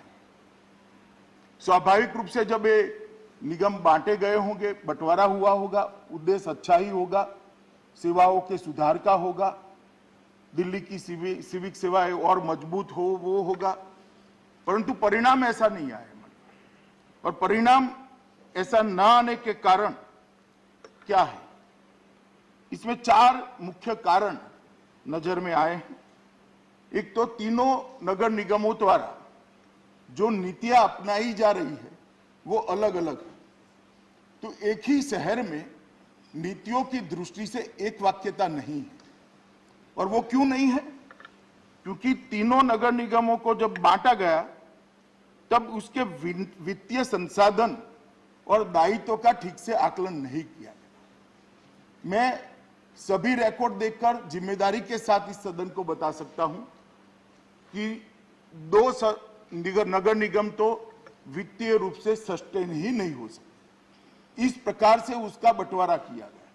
स्वाभाविक रूप से जब ये निगम बांटे गए होंगे, बंटवारा हुआ होगा, उद्देश्य अच्छा ही होगा, सेवाओं के सुधार का होगा, दिल्ली की सिविक सेवाएं और मजबूत हो वो होगा, परंतु परिणाम ऐसा नहीं आया। और परिणाम ऐसा ना आने के कारण क्या है, इसमें 4 मुख्य कारण नजर में आए हैं। एक तो तीनों नगर निगमों द्वारा जो नीतियां अपनाई जा रही है वो अलग अलग है। तो एक ही शहर में नीतियों की दृष्टि से एक वाक्यता नहीं है। और वो क्यों नहीं है? क्योंकि तीनों नगर निगमों को जब बांटा गया तब उसके वित्तीय संसाधन और दायित्व का ठीक से आकलन नहीं किया गया। मैं सभी रिकॉर्ड देखकर जिम्मेदारी के साथ इस सदन को बता सकता हूं कि 2 नगर निगम तो वित्तीय रूप से सस्टेन ही नहीं हो सकते। इस प्रकार से उसका बंटवारा किया गया।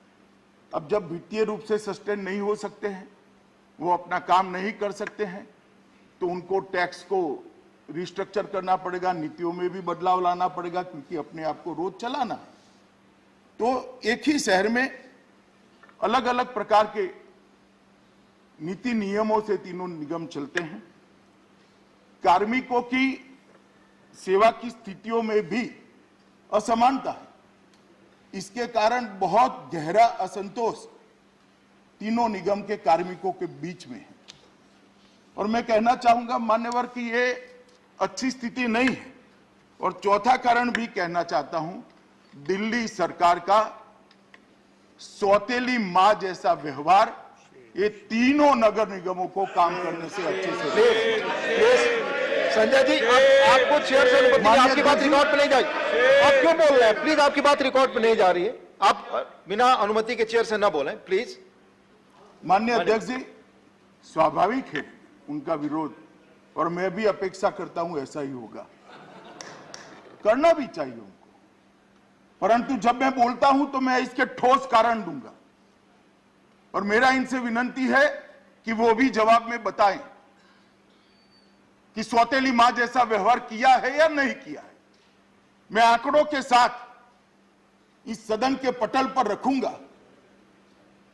अब जब वित्तीय रूप से सस्टेन नहीं हो सकते हैं, वो अपना काम नहीं कर सकते हैं, तो उनको टैक्स को रिस्ट्रक्चर करना पड़ेगा, नीतियों में भी बदलाव लाना पड़ेगा, क्योंकि अपने आप को रोज चलाना है। तो एक ही शहर में अलग अलग प्रकार के नीति नियमों से तीनों निगम चलते हैं। कार्मिकों की सेवा की स्थितियों में भी असमानता है। इसके कारण बहुत गहरा असंतोष तीनों निगम के कार्मिकों के बीच में है। और मैं कहना चाहूंगा मान्यवर कि ये अच्छी स्थिति नहीं है। और चौथा कारण भी कहना चाहता हूं, दिल्ली सरकार का सौतेली मां जैसा व्यवहार ये तीनों नगर निगमों को काम करने से अच्छे से संजय जी, आपको चेयर से अनुमति है, आपकी बात रिकॉर्ड पे नहीं जा रही। आप क्यों बोल रहे हैं? प्लीज, आपकी बात रिकॉर्ड पे नहीं जा रही है। आप बिना अनुमति के चेयर से ना बोलें, प्लीज। माननीय अध्यक्ष जी, स्वाभाविक है उनका विरोध, और मैं भी अपेक्षा करता हूं ऐसा ही होगा, करना भी चाहिए उनको। परंतु जब मैं बोलता हूं तो मैं इसके ठोस कारण दूंगा, और मेरा इनसे विनती है कि वो भी जवाब में बताएं कि सौतेली मां जैसा व्यवहार किया है या नहीं किया है। मैं आंकड़ों के साथ इस सदन के पटल पर रखूंगा,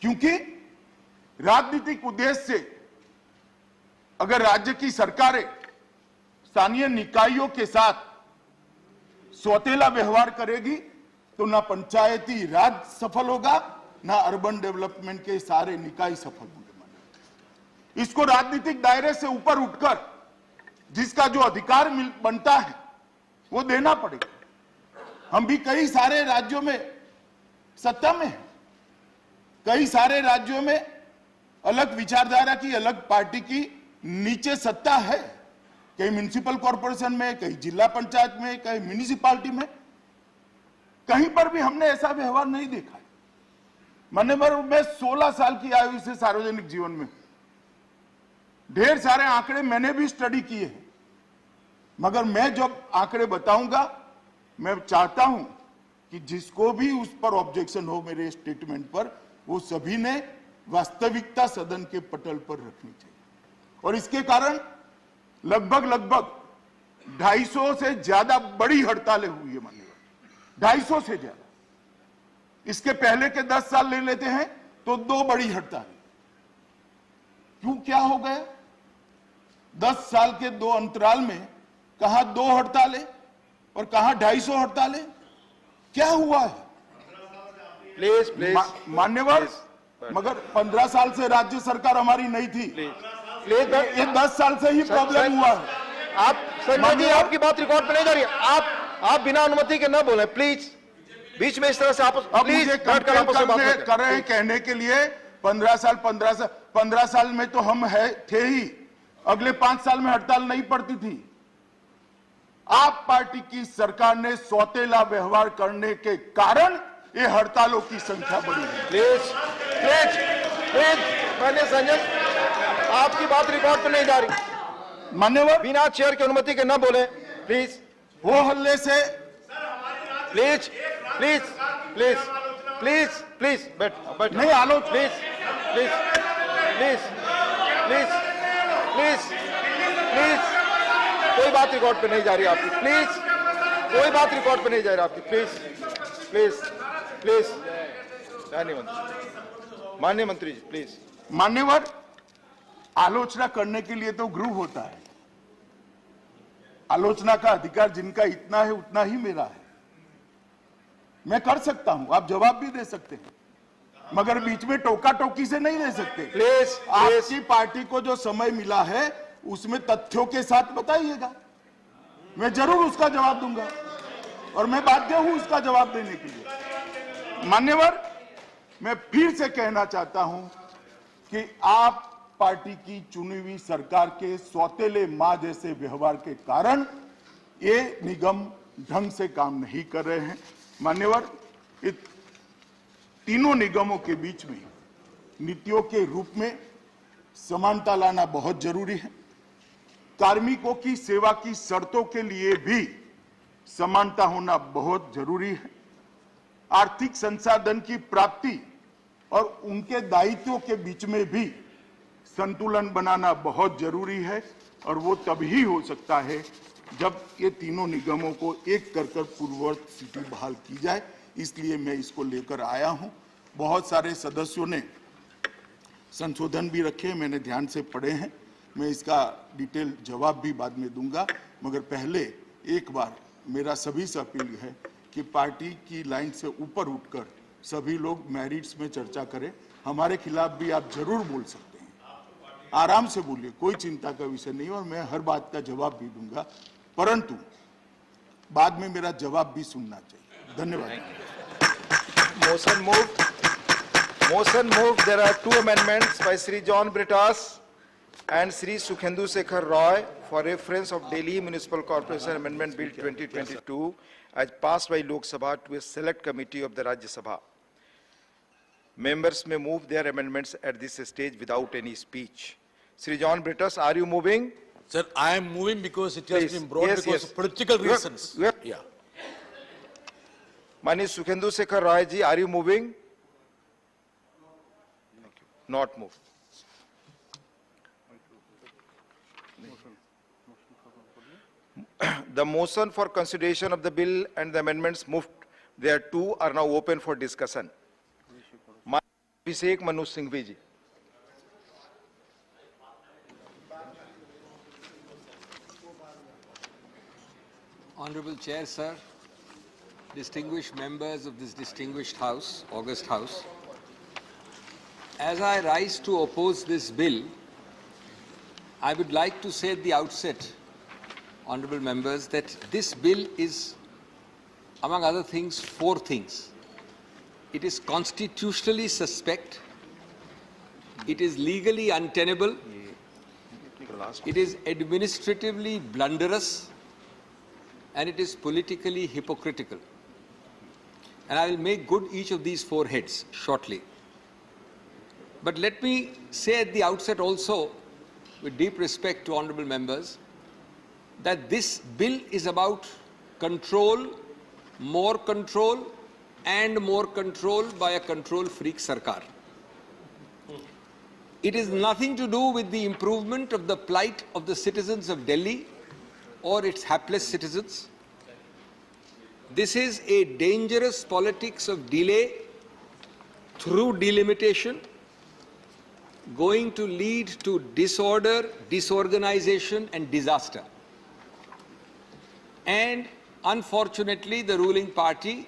क्योंकि राजनीतिक उद्देश्य से अगर राज्य की सरकारें स्थानीय निकायों के साथ सौतेला व्यवहार करेगी तो ना पंचायती राज सफल होगा, ना अर्बन डेवलपमेंट के सारे निकाय सफल होंगे। इसको राजनीतिक दायरे से ऊपर उठकर जिसका जो अधिकार बनता है वो देना पड़ेगा। हम भी कई सारे राज्यों में सत्ता में हैं, कई सारे राज्यों में अलग विचारधारा की, अलग पार्टी की नीचे सत्ता है, कई म्युनिसिपल कॉर्पोरेशन में, कई जिला पंचायत में, कई म्युनिसिपालिटी में। कहीं पर भी हमने ऐसा व्यवहार नहीं देखा है। मान्यवर, मैं 16 साल की आयु से सार्वजनिक जीवन में, ढेर सारे आंकड़े मैंने भी स्टडी किए हैं, मगर मैं जब आंकड़े बताऊंगा, मैं चाहता हूं कि जिसको भी उस पर ऑब्जेक्शन हो मेरे स्टेटमेंट पर, वो सभी ने वास्तविकता सदन के पटल पर रखनी चाहिए। और इसके कारण लगभग 250 से ज्यादा बड़ी हड़तालें हुई है मान्यवर, 250 से ज्यादा। इसके पहले के 10 साल ले लेते हैं तो 2 बड़ी हड़तालें। क्यों, क्या हो गया? 10 साल के 2 अंतराल में कहां 2 हड़तालें और कहां 250 हड़तालें? क्या हुआ है? प्लीज मान्यवर, मगर 15 साल से राज्य सरकार हमारी नहीं थी, प्लीज ये 10 साल से ही प्रॉब्लम हुआ है। आप संजय जी, आपकी बात रिकॉर्ड पे नहीं जा रही है। आप बिना अनुमति के ना बोले, प्लीज। बीच में इस तरह से आप प्लीज कर रहे हैं कहने के लिए 15 साल में तो हम थे ही, अगले 5 साल में हड़ताल नहीं पड़ती थी। आप पार्टी की सरकार ने सौतेला व्यवहार करने के कारण ये हड़तालों की संख्या बढ़ी है। प्लीज मैंने संजय, आपकी बात रिकॉर्ड पे नहीं जा रही। मान्यवर, बिना चेयर की अनुमति के ना बोले, प्लीज। वो हल्ले से प्लीज बैठ नहीं, आलोच प्लीज कोई बात रिकॉर्ड पे नहीं जा रही आपकी, प्लीज। कोई बात रिकॉर्ड पे नहीं जा रही आपकी, प्लीज। माननीय मंत्री जी, प्लीज। मान्यवर, आलोचना करने के लिए तो गृह होता है। आलोचना का अधिकार जिनका इतना है उतना ही मेरा है। मैं कर सकता हूं, आप जवाब भी दे सकते हैं, मगर बीच में टोका टोकी से नहीं दे सकते। प्लीज आपकी पार्टी को जो समय मिला है उसमें तथ्यों के साथ बताइएगा, मैं जरूर उसका जवाब दूंगा, और मैं बाध्य हूं उसका जवाब देने के लिए। मान्यवर, मैं फिर से कहना चाहता हूं कि आप पार्टी की चुनी हुई सरकार के सौतेले मां जैसे व्यवहार के कारण ये निगम ढंग से काम नहीं कर रहे हैं। मान्यवर, तीनों निगमों के बीच में नीतियों के रूप में समानता लाना बहुत जरूरी है। कार्मिकों की सेवा की शर्तों के लिए भी समानता होना बहुत जरूरी है। आर्थिक संसाधन की प्राप्ति और उनके दायित्वों के बीच में भी संतुलन बनाना बहुत जरूरी है और वो तभी हो सकता है जब ये तीनों निगमों को एक कर पूर्ववत स्थिति बहाल की जाए। इसलिए मैं इसको लेकर आया हूं। बहुत सारे सदस्यों ने संशोधन भी रखे, मैंने ध्यान से पढ़े हैं। मैं इसका डिटेल जवाब भी बाद में दूंगा, मगर पहले एक बार मेरा सभी से अपील है कि पार्टी की लाइन से ऊपर उठकर सभी लोग मेरिट्स में चर्चा करें। हमारे खिलाफ भी आप जरूर बोल सकते हैं, आराम से बोलिए, कोई चिंता का विषय नहीं, और मैं हर बात का जवाब भी दूंगा, परंतु बाद में मेरा जवाब भी सुनना चाहिए। धन्यवाद। Motion moved. There are two amendments by Sri John Britas and Sri Sukhendu Sekhar Roy for reference of Delhi Municipal Corporation Amendment Bill 2022 as passed by Loksabha to a select committee of the Rajya Sabha. Members may move their amendments at this stage without any speech. Sri John Britas, are you moving? Sir, I am moving because it has Please. been brought Yes, because yes. of political reasons. Yeah. Mani Sukhendu Sekhar Roy ji, are you moving? Not move. The motion for consideration of the bill and the amendments moved thereto are now open for discussion. Abhishek Manu Singhvi ji. Honorable Chair, sir, distinguished members of this distinguished House, August House, as I rise to oppose this bill, I would like to say at the outset, honorable members, that this bill is, among other things, four things. It is constitutionally suspect, it is legally untenable, it is administratively blunderous, and it is politically hypocritical. And I will make good each of these four heads shortly. But let me say at the outset also, with deep respect to honorable members, that this bill is about control, and more control by a control freak sarkar. It is nothing to do with the improvement of the plight of the citizens of Delhi or its hapless citizens. This is a dangerous politics of delay through delimitation, going to lead to disorder, disorganization and disaster. And unfortunately, the ruling party,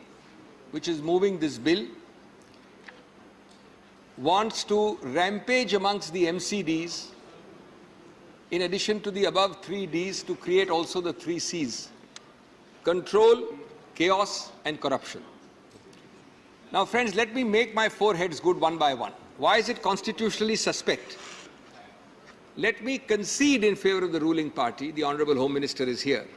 which is moving this bill, wants to rampage amongst the MCDs, in addition to the above 3 Ds, to create also the 3 Cs: control, chaos and corruption. Now friends, let me make my 4 heads good one by one. Why is it constitutionally suspect? Let me concede in favor of the ruling party, the Honorable Home Minister is here,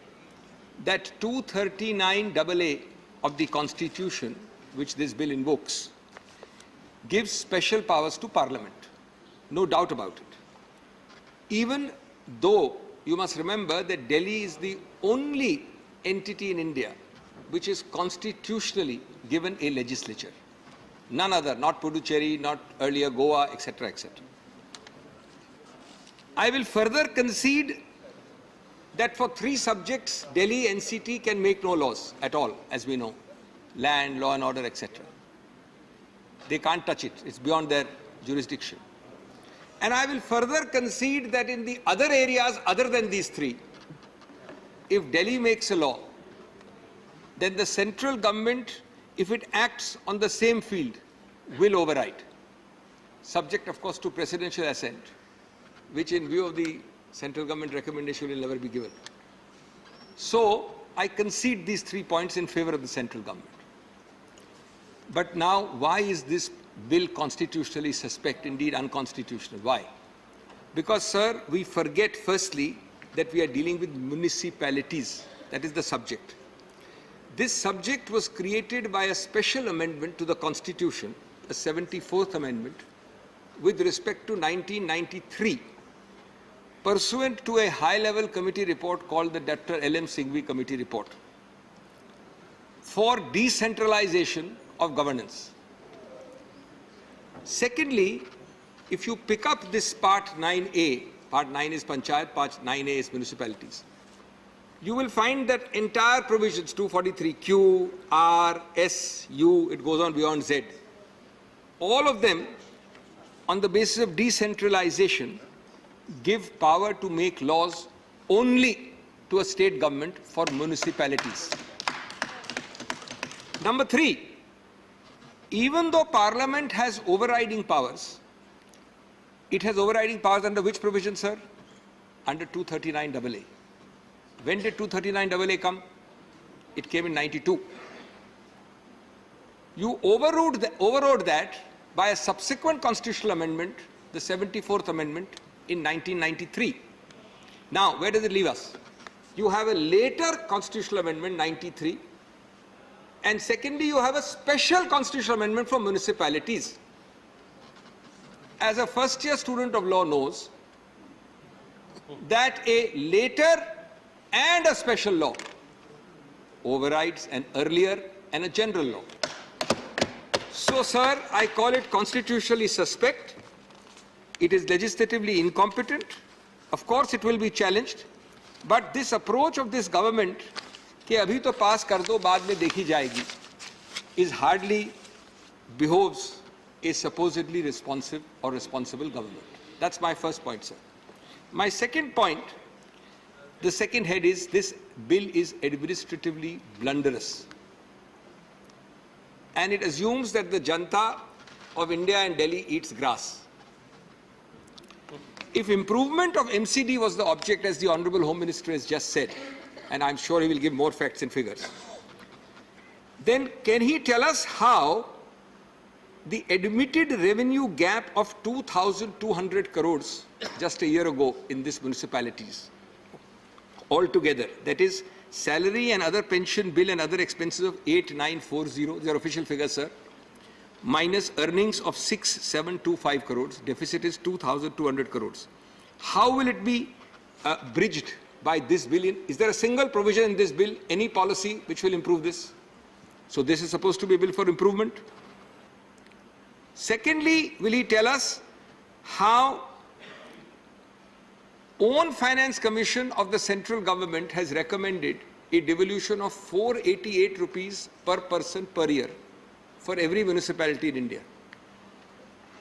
that 239AA of the Constitution, which this bill invokes, gives special powers to Parliament. No doubt about it. Even though you must remember that Delhi is the only entity in India which is constitutionally given a legislature. None other, not Puducherry, not earlier Goa, etc., etc. I will further concede that for 3 subjects, Delhi NCT can make no laws at all, as we know. Land, law and order, etc. They can't touch it. It's beyond their jurisdiction. And I will further concede that in the other areas other than these 3, if Delhi makes a law, then the central government, if it acts on the same field, will override. Subject, of course, to presidential assent, which in view of the central government recommendation will never be given. So, I concede these 3 points in favor of the central government. But now, why is this bill constitutionally suspect, indeed unconstitutional? Why? Because, sir, we forget firstly that we are dealing with municipalities. That is the subject. This subject was created by a special amendment to the Constitution, a 74th amendment, with respect to 1993, pursuant to a high-level committee report called the Dr. L.M. Singhvi Committee Report, for decentralization of governance. Secondly, if you pick up this part 9A, part 9 is Panchayat, part 9A is municipalities, you will find that entire provisions, 243, Q, R, S, U, it goes on beyond Z. All of them, on the basis of decentralization, give power to make laws only to a state government for municipalities. Number 3, even though Parliament has overriding powers, it has overriding powers under which provision, sir? Under 239AA. When did 239AA come? It came in 92. You overrode that by a subsequent constitutional amendment, the 74th Amendment, in 1993. Now, where does it leave us? You have a later constitutional amendment, 93, and secondly, you have a special constitutional amendment for municipalities. As a first-year student of law knows that a later and a special law overrides an earlier and a general law. So, sir, I call it constitutionally suspect. It is legislatively incompetent. Of course, it will be challenged. But this approach of this government, कि अभी तो पास कर दो बाद में देखी जाएगी, is hardly behoves a supposedly responsive or responsible government. That's my first point, sir. My second point, the second head is this bill is administratively blunderous. And it assumes that the Janta of India and Delhi eats grass. If improvement of MCD was the object, as the Honorable Home Minister has just said, and I'm sure he will give more facts and figures, then can he tell us how the admitted revenue gap of 2,200 crores just a year ago in these municipalities altogether, that is salary and other pension bill and other expenses of 8,940, these are official figures, sir, minus earnings of 6,725 crores, deficit is 2,200 crores. How will it be bridged by this bill? Is there a single provision in this bill, any policy which will improve this? So this is supposed to be a bill for improvement. Secondly, will he tell us how Own Finance Commission of the central government has recommended a devolution of 488 rupees per person per year for every municipality in India.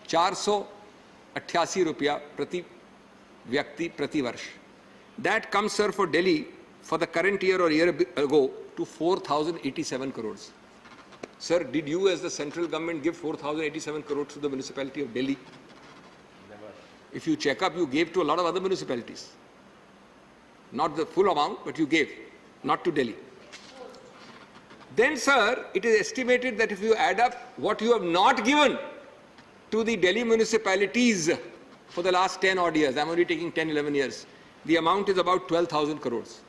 488 rupiya prati vyakti prati varsh. That comes, sir, for Delhi for the current year or year ago to 4,087 crores. Sir, did you as the central government give 4,087 crores to the municipality of Delhi? Never. If you check up, you gave to a lot of other municipalities. Not the full amount, but you gave, not to Delhi. Then, sir, it is estimated that if you add up what you have not given to the Delhi municipalities for the last 10 odd years, I'm only taking 10, 11 years, the amount is about 12,000 crores.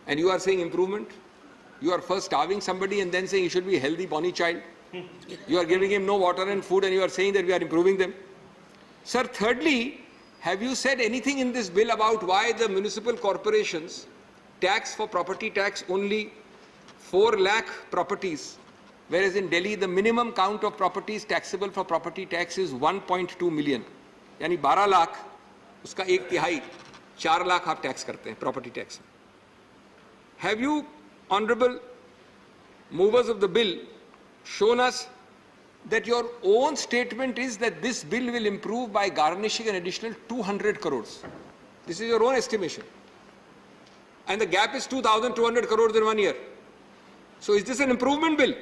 And you are saying improvement? You are first starving somebody and then saying he should be a healthy, bonny child. You are giving him no water and food and you are saying that we are improving them. Sir, thirdly, have you said anything in this bill about why the municipal corporations tax for property tax only 4 lakh properties, whereas in Delhi the minimum count of properties taxable for property tax is 1.2 million. यानी 12 लाख, उसका 1/3, 4 लाख आप tax करते हैं property tax. Have you, honorable movers of the bill, shown us that your own statement is that this bill will improve by garnishing an additional 200 crores? This is your own estimation. And the gap is 2,200 crores in 1 year. So is this an improvement bill?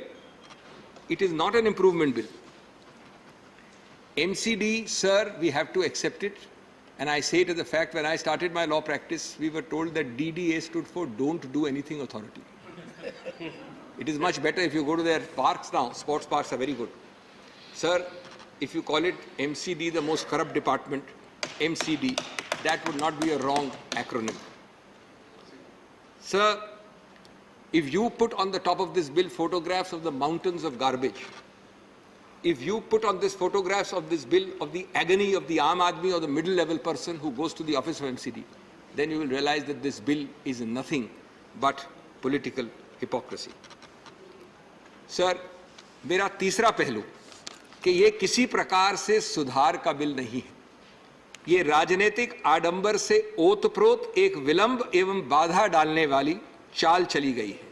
It is not an improvement bill. MCD, sir, we have to accept it. And I say it as a fact, when I started my law practice, we were told that DDA stood for Don't Do Anything Authority. It is much better if you go to their parks now. Sports parks are very good. Sir, if you call it MCD, the most corrupt department, MCD, that would not be a wrong acronym. Sir, if you put on the top of this bill photographs of the mountains of garbage, if you put on this photographs of this bill of the agony of the Aam Aadmi or the middle level person who goes to the office of MCD, then you will realize that this bill is nothing but political hypocrisy. Sir, मेरा तीसरा पहलू, कि ये किसी प्रकार से सुधार का बिल नहीं है। ये राजनीतिक आडंबर से ओतप्रोत एक विलंब एवं बाधा डालने वाली चाल चली गई है।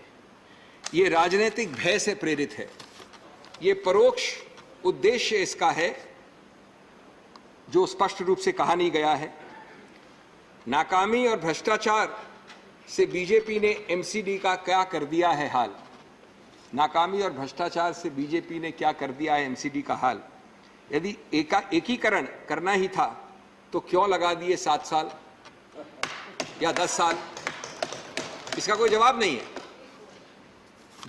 ये राजनीतिक भय से प्रेरित है। ये परोक्ष उद्देश्य इसका है जो स्पष्ट रूप से कहा नहीं गया है। नाकामी और भ्रष्टाचार से बीजेपी ने एमसीडी का क्या कर दिया है हाल। नाकामी और भ्रष्टाचार से बीजेपी ने क्या कर दिया है एमसीडी का हाल। यदि एकीकरण करना ही था तो क्यों लगा दिए 7 साल या 10 साल? इसका कोई जवाब नहीं है।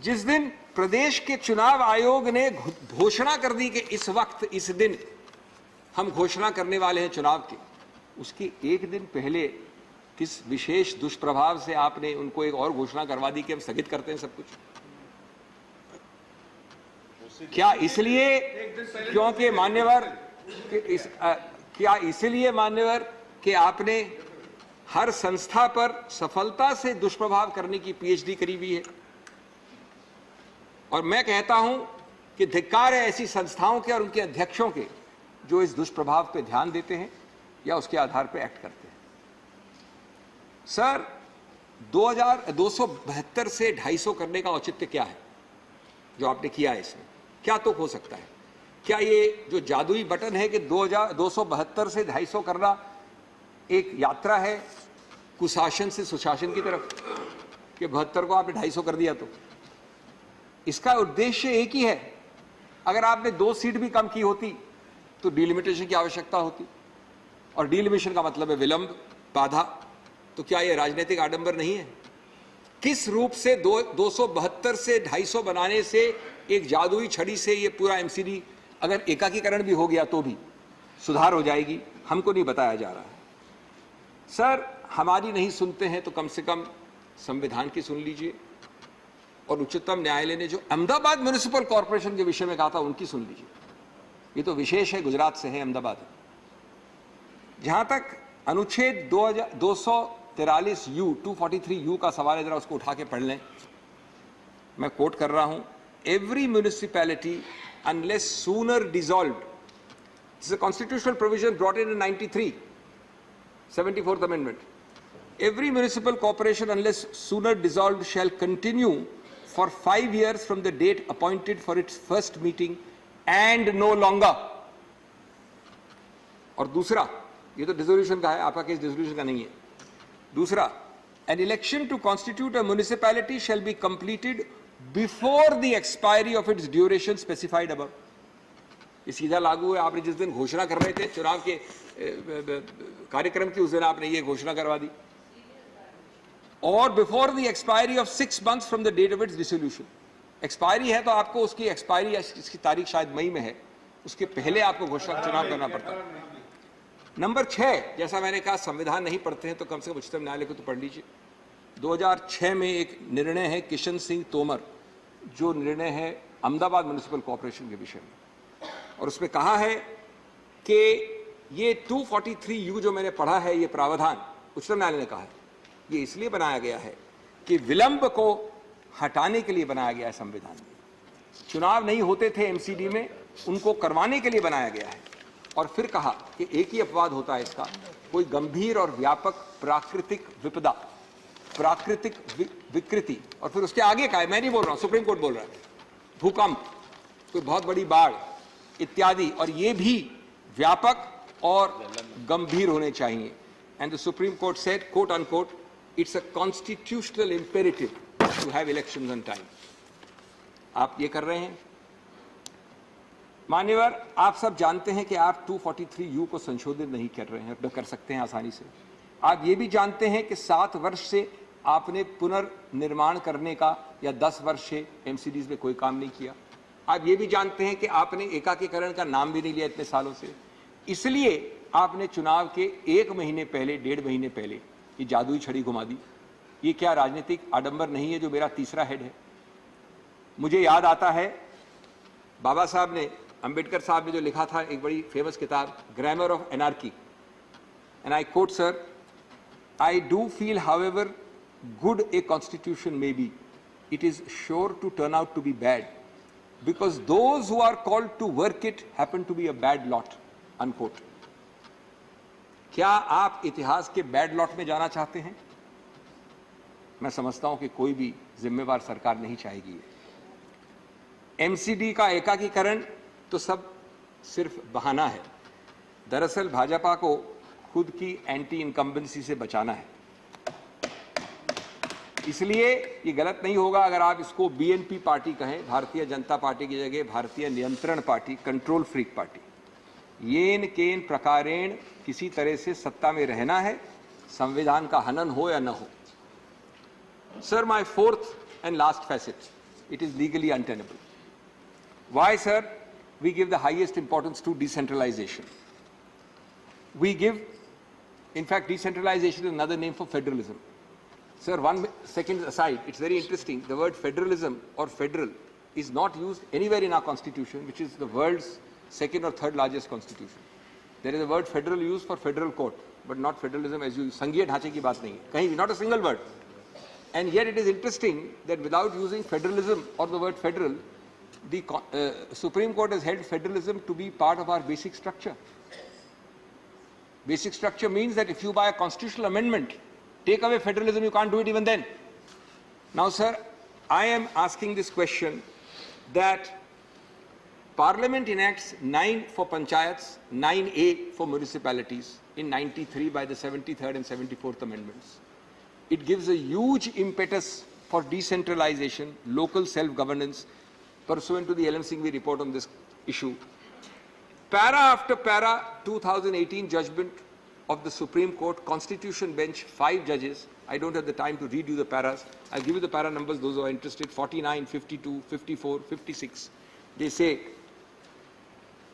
जिस दिन प्रदेश के चुनाव आयोग ने घोषणा कर दी कि इस वक्त इस दिन हम घोषणा करने वाले हैं चुनाव की, उसके एक दिन पहले किस विशेष दुष्प्रभाव से आपने उनको एक और घोषणा करवा दी कि हम स्थगित करते हैं सब कुछ? क्या इसलिए क्योंकि मान्यवर क्या इसलिए मान्यवर कि आपने हर संस्था पर सफलता से दुष्प्रभाव करने की पीएचडी करी हुई है? और मैं कहता हूं कि धिक्कार है ऐसी संस्थाओं के और उनके अध्यक्षों के जो इस दुष्प्रभाव पे ध्यान देते हैं या उसके आधार पे एक्ट करते हैं। सर, 272 से 250 करने का औचित्य क्या है जो आपने किया है? इसमें क्या तो हो सकता है? क्या ये जो जादुई बटन है कि 272 से 250 करना एक यात्रा है कुशासन से सुशासन की तरफ, कि 72 को आपने 250 कर दिया? तो इसका उद्देश्य एक ही है। अगर आपने 2 सीट भी कम की होती तो डिलिमिटेशन की आवश्यकता होती, और डिलिमिटेशन का मतलब है विलंब, बाधा। तो क्या यह राजनीतिक आडंबर नहीं है? किस रूप से 272 से 250 बनाने से एक जादुई छड़ी से ये पूरा एमसीडी अगर एकाकीकरण भी हो गया तो भी सुधार हो जाएगी? हमको नहीं बताया जा रहा है। सर, हमारी नहीं सुनते हैं तो कम से कम संविधान की सुन लीजिए, और उच्चतम न्यायालय ने जो अहमदाबाद म्युनिसिपल कॉर्पोरेशन के विषय में कहा था उनकी सुन लीजिए। ये तो विशेष है, गुजरात से है, अहमदाबाद है। जहां तक अनुच्छेद 243U का सवाल है, जरा उसको उठा के पढ़ लें। मैं कोट कर रहा हूं, every municipality unless sooner dissolved, this is a constitutional provision brought in 93, 74th amendment. Every municipal corporation unless sooner dissolved shall continue for 5 years from the date appointed for its first meeting and no longer. और दूसरा, ये तो dissolution का है, आपका case dissolution का नहीं है। दूसरा, an election to constitute a municipality shall be completed before the expiry of its duration specified above. ये सीधा लागू है। आपने जिस दिन घोषणा कर रहे थे चुनाव के कार्यक्रम की, उस दिन आपने ये घोषणा करवा दी। और before the expiry of 6 months from the date of its dissolution. Expiry है तो आपको उसकी एक्सपायरी या इसकी तारीख शायद मई में है, उसके पहले आपको घोषणा चुनाव करना पड़ता है। नंबर 6, जैसा मैंने कहा संविधान नहीं पढ़ते हैं तो कम से कम उच्चतम न्यायालय को तो पढ़ लीजिए। 2006 में एक निर्णय है किशन सिंह तोमर, जो निर्णय है अहमदाबाद म्युनिसिपल कॉर्पोरेशन के विषय में, और उसमें कहा है कि ये 243U जो मैंने पढ़ा है, ये प्रावधान उच्चतम न्यायालय ने कहा है ये इसलिए बनाया गया है कि विलंब को हटाने के लिए बनाया गया है। संविधान में चुनाव नहीं होते थे एमसीडी में, उनको करवाने के लिए बनाया गया है। और फिर कहा कि एक ही अपवाद होता है इसका, कोई गंभीर और व्यापक प्राकृतिक विपदा, प्राकृतिक विकृति, और फिर उसके आगे का है, मैं नहीं बोल रहा हूं, सुप्रीम कोर्ट बोल रहा है, भूकंप, कोई बहुत बड़ी बाढ़ इत्यादि, और ये भी व्यापक और गंभीर होने चाहिए। And the supreme court said, quote unquote, it's a constitutional imperative to have elections on time. आप ये कर रहे हैं। मान्यवर, आप सब जानते हैं कि आप 243U को संशोधित नहीं कर रहे हैं, कर सकते हैं आसानी से। आप ये भी जानते हैं कि 7 वर्ष से आपने पुनर्निर्माण करने का या 10 वर्ष से एमसीडीज में कोई काम नहीं किया। आप ये भी जानते हैं कि आपने एकाकीकरण का नाम भी नहीं लिया इतने सालों से। इसलिए आपने चुनाव के 1 महीने पहले, 1.5 महीने पहले ये जादुई छड़ी घुमा दी। ये क्या राजनीतिक आडंबर नहीं है जो मेरा तीसरा हेड है? मुझे याद आता है बाबा साहब ने, अंबेडकर साहब ने जो लिखा था एक बड़ी फेमस किताब, grammar of anarchy, and I quote, sir, I do feel, however good a constitution may be, it is sure to turn out to be bad because those who are called to work it happen to be a bad lot, unquote. क्या आप इतिहास के bad lot में जाना चाहते हैं? मैं समझता हूं कि कोई भी जिम्मेवार सरकार नहीं चाहेगी। एमसीडी का एकाकीकरण तो सब सिर्फ बहाना है। दरअसल भाजपा को खुद की एंटी इनकम्बेंसी से बचाना है। इसलिए ये गलत नहीं होगा अगर आप इसको बीएनपी पार्टी कहें, भारतीय जनता पार्टी की जगह भारतीय नियंत्रण पार्टी, कंट्रोल फ्रीक पार्टी। येन केन प्रकारेण किसी तरह से सत्ता में रहना है, संविधान का हनन हो या न हो। Sir, my fourth and last facet, it is legally untenable. Why, sir? We give the highest importance to decentralization. We give, in fact, decentralization is another name for federalism. Sir, 1 second aside, it's very interesting. The word federalism or federal is not used anywhere in our constitution, which is the world's second or third largest constitution. There is a word federal used for federal court, but not federalism as you संघीय ढांचे की बात नहीं है, not a single word. And yet it is interesting that without using federalism or the word federal, the Supreme Court has held federalism to be part of our basic structure. Basic structure means that if you buy a constitutional amendment, take away federalism, you can't do it even then. Now, sir, I am asking this question that Parliament enacts 9 for panchayats, 9A for municipalities in 93 by the 73rd and 74th amendments. It gives a huge impetus for decentralization, local self-governance, pursuant to the LM Singhvi report on this issue. Para after para, 2018 judgment of the Supreme Court, Constitution Bench, 5 judges. I don't have the time to read you the paras. I'll give you the para numbers, those who are interested, 49, 52, 54, 56. They say,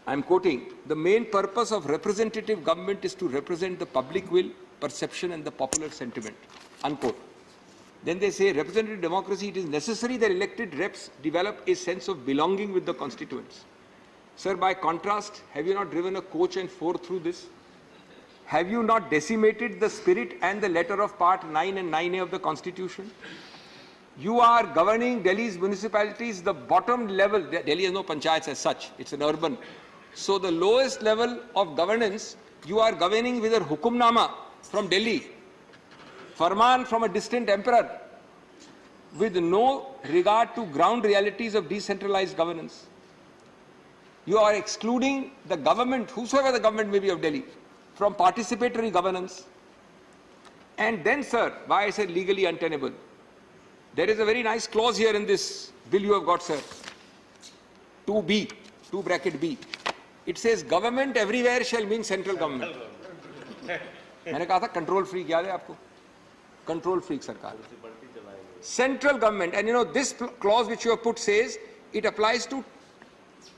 I'm quoting, the main purpose of representative government is to represent the public will, perception and the popular sentiment, unquote. Then they say, representative democracy, it is necessary that elected reps develop a sense of belonging with the constituents. Sir, by contrast, have you not driven a coach and 4 through this? Have you not decimated the spirit and the letter of Part 9 and 9A of the Constitution? You are governing Delhi's municipalities, the bottom level. Delhi has no panchayats as such, it's an urban. So the lowest level of governance, you are governing with a hukumnama from Delhi, farman from a distant emperor, with no regard to ground realities of decentralized governance. You are excluding the government, whosoever the government may be of Delhi, from participatory governance. And then, sir, why I said legally untenable, there is a very nice clause here in this bill you have got, sir. 2B, 2 bracket B. It says government everywhere shall mean central government. मैंने कहा था control freak याद है आपको? Control freak सरकार. Central government, and you know this clause which you have put says it applies to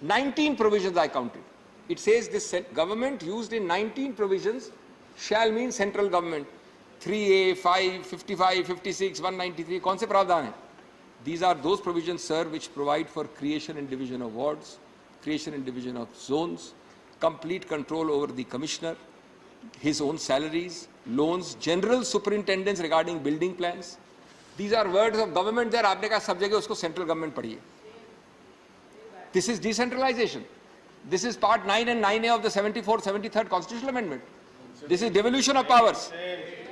19 provisions I counted. It says this government used in 19 provisions shall mean central government. 3A, 5, 55, 56, 193, कौन से प्रावधान हैं? These are those provisions, sir, which provide for creation and division of wards, creation and division of zones, complete control over the commissioner, his own salaries, loans, general superintendence regarding building plans. These are words of government there. आपने कहा सब जगह उसको central government पढ़िए. This is decentralization. This is part 9 and 9A of the 74th, 73rd Constitutional Amendment. This is devolution of powers.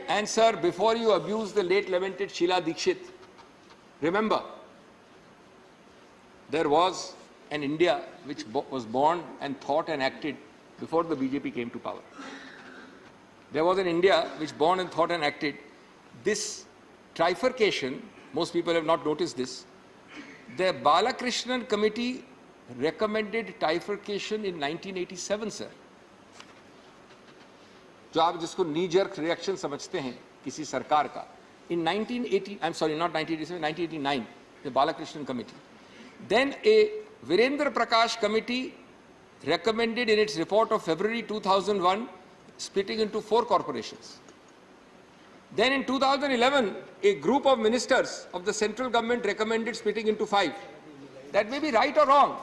And sir, before you abuse the late lamented Sheila Dikshit, remember, there was an India which was born and thought and acted before the BJP came to power. There was an India which born and thought and acted. This trifurcation, most people have not noticed this. The Balakrishnan committee recommended trifurcation in 1987, sir. जो आप जिसको knee jerk reaction समझते हैं किसी सरकार का, in 1980, I'm sorry, not 1987, 1989, the Balakrishnan committee. Then a Virendra Prakash committee recommended in its report of February 2001 splitting into 4 corporations. Then in 2011, a group of ministers of the central government recommended splitting into 5. That may be right or wrong,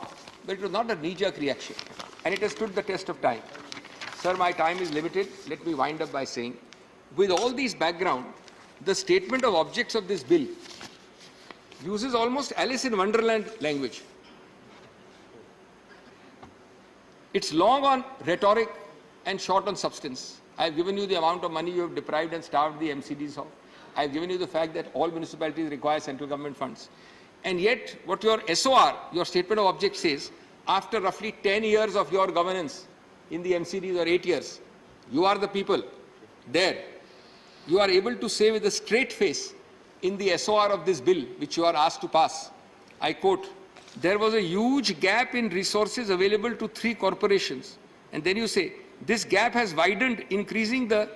but it was not a knee-jerk reaction, and it has stood the test of time. Sir, my time is limited. Let me wind up by saying, with all these background, the statement of objects of this bill uses almost Alice in Wonderland language. It's long on rhetoric and short on substance. I've given you the amount of money you have deprived and starved the MCDs of. I've given you the fact that all municipalities require central government funds. And yet, what your SOR, your statement of objects says, after roughly 10 years of your governance in the MCDs or 8 years, you are the people there. You are able to say with a straight face in the SOR of this bill, which you are asked to pass, I quote, there was a huge gap in resources available to 3 corporations. And then you say, this gap has widened, increasing the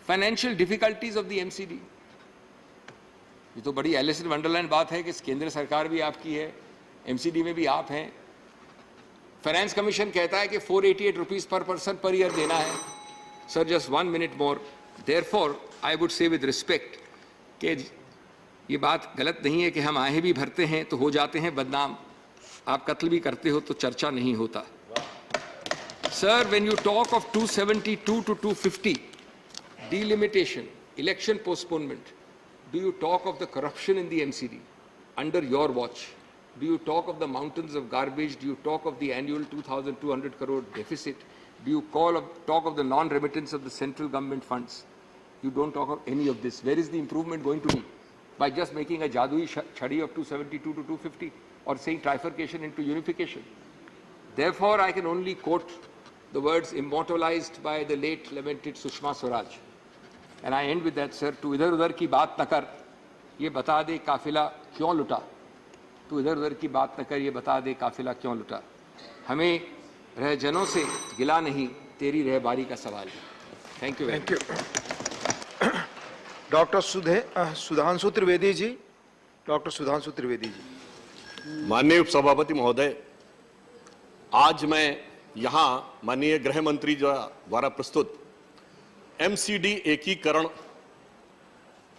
financial difficulties of the MCD. ये तो बड़ी Alice in Wonderland बात है कि केंद्र सरकार भी आपकी है, MCD में भी आप हैं. फाइनेंस कमीशन कहता है कि 488 रुपीस पर पर्सन पर ईयर देना है. Sir, just 1 minute more. Therefore I would say with respect कि ये बात गलत नहीं है कि हम आहें भी भरते हैं तो हो जाते हैं बदनाम. आप कत्ल भी करते हो तो चर्चा नहीं होता. Sir, when you talk of 272 to 250 delimitation, election postponement, do you talk of the corruption in the MCD under your watch? Do you talk of the mountains of garbage? Do you talk of the annual 2,200 crore deficit? Do you talk of the non-remittance of the central government funds? You don't talk of any of this. Where is the improvement going to be? By just making a jadui chhadi of 272 to 250 or saying trifurcation into unification. Therefore, I can only quote the words immortalized by the late lamented Sushma Swaraj. And I end with that, sir. तू इधर उधर की बात न कर, ये बता दे काफिला क्यों लुटा. तू इधर उधर की बात न कर, ये बता दे काफिला क्यों लुटा. हमें रहजनों से गिला नहीं, तेरी रहबारी का सवाल है. Thank you. Thank you. Doctor Sudhanshu Trivedi ji. Doctor Sudhanshu Trivedi ji. माननीय उपसभापति महोदय, आज मैं यहाँ माननीय गृह मंत्री द्वारा प्रस्तुत MCD एकीकरण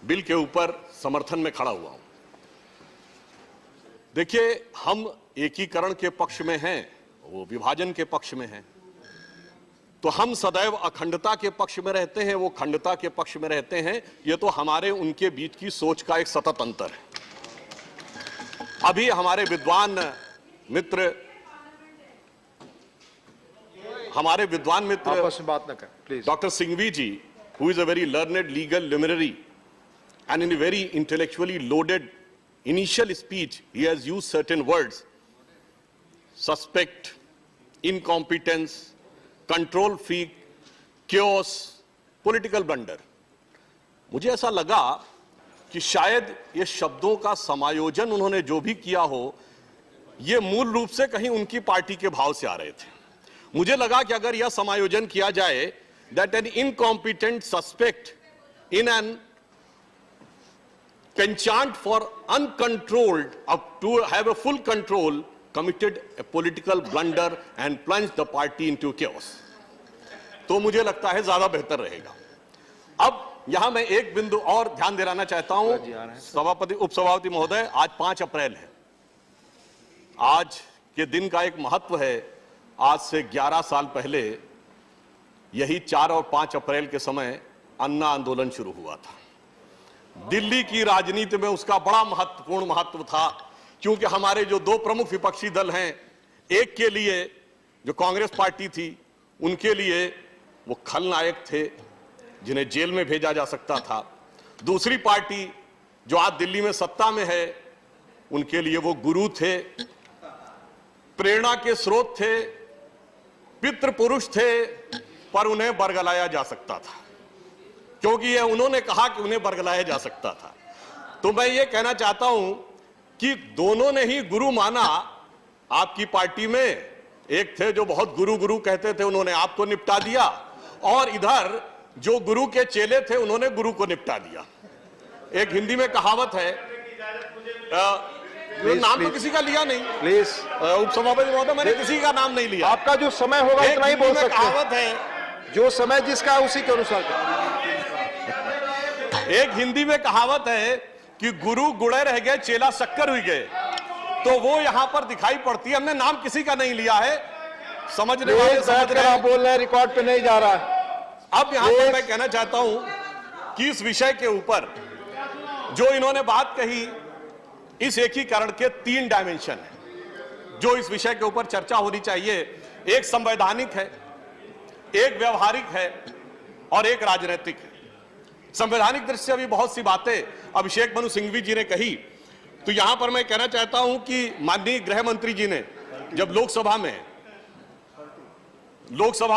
बिल के ऊपर समर्थन में खड़ा हुआ हूं. देखिए, हम एकीकरण के पक्ष में हैं, वो विभाजन के पक्ष में हैं. तो हम सदैव अखंडता के पक्ष में रहते हैं, वो खंडता के पक्ष में रहते हैं. ये तो हमारे उनके बीच की सोच का एक सतत अंतर है. अभी हमारे विद्वान मित्र आपस में बात न करें, please. Dr. Singhvi ji, who is a very learned legal luminary, and in a very intellectually loaded initial speech, he has used certain words: suspect, incompetence, control freak, chaos, political blunder. मुझे ऐसा लगा कि शायद ये शब्दों का समायोजन उन्होंने जो भी किया हो, ये मूल रूप से कहीं उनकी पार्टी के भाव से आ रहे थे. मुझे लगा कि अगर यह समायोजन किया जाए, that an incompetent suspect in an penchant for uncontrolled, to have a full control, committed a political blunder and plunged the party into chaos. तो मुझे लगता है ज्यादा बेहतर रहेगा. अब यहां मैं एक बिंदु और ध्यान दिलाना चाहता हूं सभापति, उपसभापति महोदय. आज 5 अप्रैल है. आज के दिन का एक महत्व है. आज से 11 साल पहले यही 4 और 5 अप्रैल के समय अन्ना आंदोलन शुरू हुआ था. दिल्ली की राजनीति में उसका बड़ा महत्वपूर्ण महत्व था, क्योंकि हमारे जो 2 प्रमुख विपक्षी दल हैं, एक के लिए जो कांग्रेस पार्टी थी, उनके लिए वो खलनायक थे जिन्हें जेल में भेजा जा सकता था. दूसरी पार्टी जो आज दिल्ली में सत्ता में है, उनके लिए वो गुरु थे, प्रेरणा के स्रोत थे, पितृ पुरुष थे, पर उन्हें बरगलाया जा सकता था, क्योंकि ये उन्होंने कहा कि उन्हें बरगलाया जा सकता था. तो मैं ये कहना चाहता हूं कि दोनों ने ही गुरु माना. आपकी पार्टी में एक थे जो बहुत गुरु गुरु कहते थे, उन्होंने आपको निपटा दिया, और इधर जो गुरु के चेले थे, उन्होंने गुरु को निपटा दिया. एक हिंदी में कहावत है, नाम तो किसी का लिया नहीं, प्लीज. उपसभापति महोदय, मैंने किसी का नाम नहीं लिया. आपका जो समय होगा इतना ही बोल सकते हैं. कहावत है, जो समय जिसका उसी के अनुसार. एक हिंदी में कहावत है कि गुरु गुड़े रह गए, चेला शक्कर हुई गए. तो वो यहां पर दिखाई पड़ती है. हमने नाम किसी का नहीं लिया है. समझने वाले समझ रहे हैं. बोल रहे हैं, रिकॉर्ड पे नहीं जा रहा है. अब यहां पर मैं कहना चाहता हूं कि इस विषय के ऊपर जो इन्होंने बात कही, इस एकीकरण के 3 डायमेंशन हैं जो इस विषय के ऊपर चर्चा होनी चाहिए. एक संवैधानिक है, एक व्यवहारिक है और एक राजनीतिक है। संवैधानिक दृष्टि से अभी बहुत सी बातें अभिषेक मनु सिंघवी जी ने कही, तो यहां पर मैं कहना चाहता हूं कि माननीय गृह मंत्री जी ने जब लोकसभा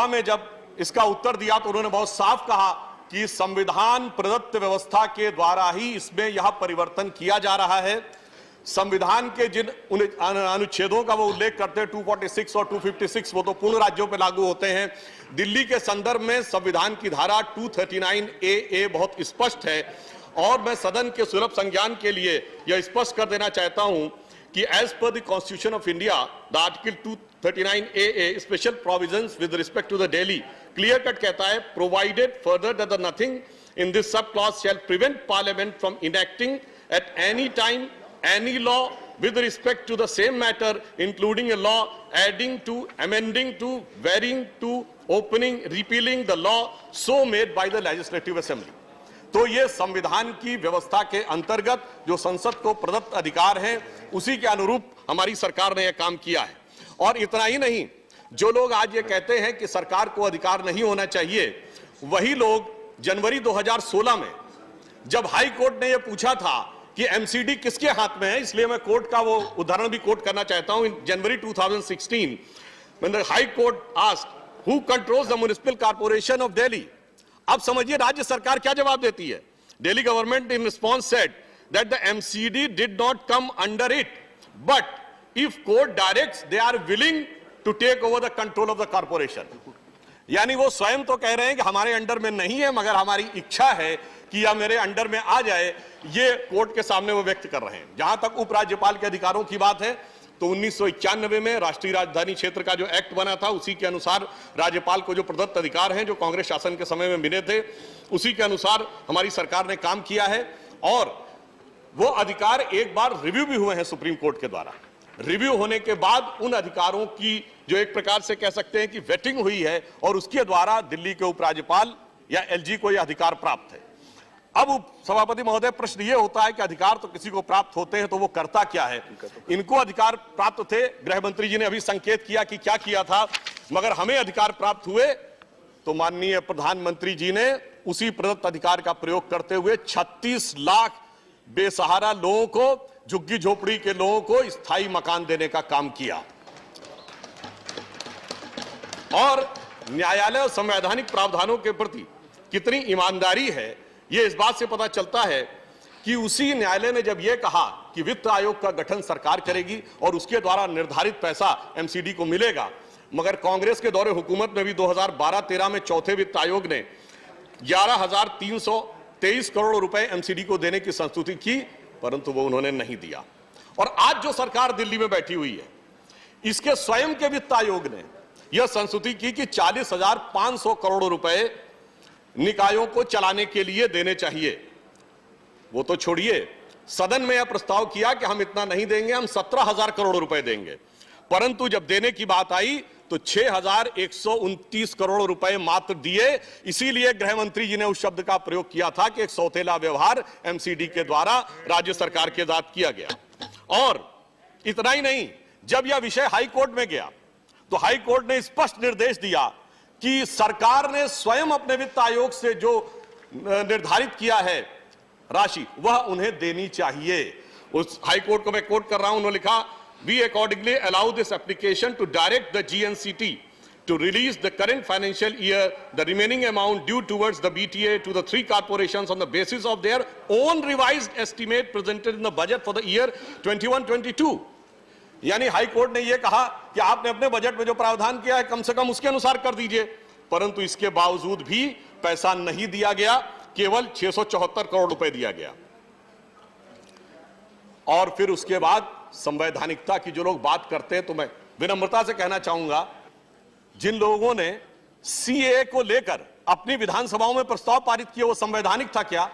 में जब इसका उत्तर दिया तो उन्होंने बहुत साफ कहा कि संविधान प्रदत्त व्यवस्था के द्वारा ही इसमें यह परिवर्तन किया जा रहा है। संविधान के जिन अनुच्छेदों का वो उल्लेख करते हैं 246 और 256, वो तो पूर्ण राज्यों पर लागू होते हैं। दिल्ली के संदर्भ में संविधान की धारा 239AA बहुत स्पष्ट है और मैं सदन के सुलभ संज्ञान के लिए यह स्पष्ट कर देना चाहता हूं कि as per the constitution of India the article 239AA special provisions with respect to the Delhi clear cut कहता है, provided further that nothing in this sub clause shall prevent parliament from enacting at any time any law with respect to the same matter, including a law adding to, amending to, varying to, opening, repealing the law so made by the legislative assembly. तो ये संविधान की व्यवस्था के अंतर्गत जो संसद को प्रदत्त अधिकार है उसी के अनुरूप हमारी सरकार ने यह काम किया है। और इतना ही नहीं, जो लोग आज ये कहते हैं कि सरकार को अधिकार नहीं होना चाहिए, वही लोग जनवरी 2016 में जब हाई कोर्ट ने यह पूछा था कि एमसीडी किसके हाथ में है, इसलिए मैं कोर्ट का वो उदाहरण भी कोट करना चाहता हूं। इन जनवरी 2016 when the high court asked who controls the municipal corporation of Delhi, अब समझिए राज्य सरकार क्या जवाब देती है। Delhi government in response said that the MCD did not come under it, but if court directs they are willing to take over the control of the corporation. यानी वो स्वयं तो कह रहे हैं कि हमारे अंडर में नहीं है, मगर हमारी इच्छा है कि यह मेरे अंडर में आ जाए, ये कोर्ट के सामने वो व्यक्त कर रहे हैं। जहां तक उपराज्यपाल के अधिकारों की बात है तो 1991 में राष्ट्रीय राजधानी क्षेत्र का जो एक्ट बना था उसी के अनुसार राज्यपाल को जो प्रदत्त अधिकार हैं जो कांग्रेस शासन के समय में मिले थे, उसी के अनुसार हमारी सरकार ने काम किया है और वो अधिकार एक बार रिव्यू भी हुए हैं सुप्रीम कोर्ट के द्वारा। रिव्यू होने के बाद उन अधिकारों की जो एक प्रकार से कह सकते हैं कि वेटिंग हुई है और उसके द्वारा दिल्ली के उपराज्यपाल या एलजी को यह अधिकार प्राप्त है। अब सभापति महोदय, प्रश्न यह होता है कि अधिकार तो किसी को प्राप्त होते हैं तो वो करता क्या है। इनको अधिकार प्राप्त थे, गृह मंत्री जी ने अभी संकेत किया कि क्या किया था, मगर हमें अधिकार प्राप्त हुए तो माननीय प्रधानमंत्री जी ने उसी प्रदत्त अधिकार का प्रयोग करते हुए 36 लाख बेसहारा लोगों को, झुग्गी झोपड़ी के लोगों को स्थायी मकान देने का काम किया। और न्यायालय और संवैधानिक प्रावधानों के प्रति कितनी ईमानदारी है यह इस बात से पता चलता है कि उसी न्यायालय ने जब यह कहा कि वित्त आयोग का गठन सरकार करेगी और उसके द्वारा निर्धारित पैसा एमसीडी को मिलेगा, मगर कांग्रेस के दौरे हुकूमत में भी 2012-13 में चौथे वित्त आयोग ने 11,323 करोड़ रुपए एमसीडी को देने की संस्तुति की, परंतु वो उन्होंने नहीं दिया। और आज जो सरकार दिल्ली में बैठी हुई है, इसके स्वयं के वित्त आयोग ने यह संस्तुति की कि 40,500 करोड़ रुपए निकायों को चलाने के लिए देने चाहिए। वो तो छोड़िए, सदन में यह प्रस्ताव किया कि हम इतना नहीं देंगे, हम 17,000 करोड़ रुपए देंगे, परंतु जब देने की बात आई तो 6,129 करोड़ रुपए मात्र दिए। इसीलिए गृह मंत्री जी ने उस शब्द का प्रयोग किया था कि एक सौतेला व्यवहार एमसीडी के द्वारा राज्य सरकार के साथ किया गया। और इतना ही नहीं, जब यह विषय हाई कोर्ट में गया तो हाई कोर्ट ने स्पष्ट निर्देश दिया कि सरकार ने स्वयं अपने वित्त आयोग से जो निर्धारित किया है राशि वह उन्हें देनी चाहिए। उस हाई कोर्ट को मैं कोट कर रहा हूं, उन्होंने लिखा, we accordingly allow this application to direct the GNCT to release the current financial year the remaining amount due towards the BTA to the three corporations on the basis of their own revised estimate presented in the budget for the year 21-22। यानी high court ने यह कहा कि आपने अपने budget में जो प्रावधान किया है कम से कम उसके अनुसार कर दीजिए, परंतु इसके बावजूद भी पैसा नहीं दिया गया, केवल 674 करोड़ रुपए दिया गया। और फिर उसके बाद संवैधानिकता की जो लोग बात करते हैं, तो मैं विनम्रता से कहना चाहूंगा, जिन लोगों ने सीएए को लेकर अपनी विधानसभाओं में प्रस्ताव पारित किए वो संवैधानिक था क्या?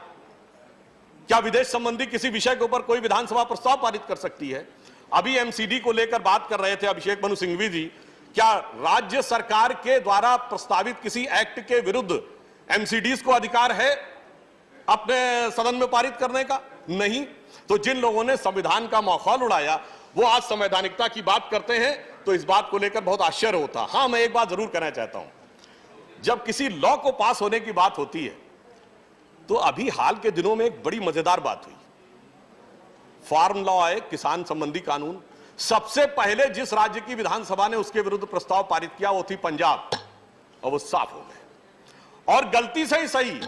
क्या विदेश संबंधी किसी विषय के ऊपर कोई विधानसभा प्रस्ताव पारित कर सकती है? अभी एमसीडी को लेकर बात कर रहे थे अभिषेक मनु सिंघवी जी, क्या राज्य सरकार के द्वारा प्रस्तावित किसी एक्ट के विरुद्ध एमसीडीज को अधिकार है अपने सदन में पारित करने का? नहीं। तो जिन लोगों ने संविधान का माहौल उड़ाया वो आज संवैधानिकता की बात करते हैं। तो इस बात को लेकर बहुत आश्चर्य होता। हां, मैं एक बात जरूर कहना चाहता हूं, जब किसी लॉ को पास होने की बात होती है तो अभी हाल के दिनों में एक बड़ी मजेदार बात हुई। फार्म लॉ है, किसान संबंधी कानून, सबसे पहले जिस राज्य की विधानसभा ने उसके विरुद्ध प्रस्ताव पारित किया वो थी पंजाब, और वो साफ हो गए। और गलती से ही सही,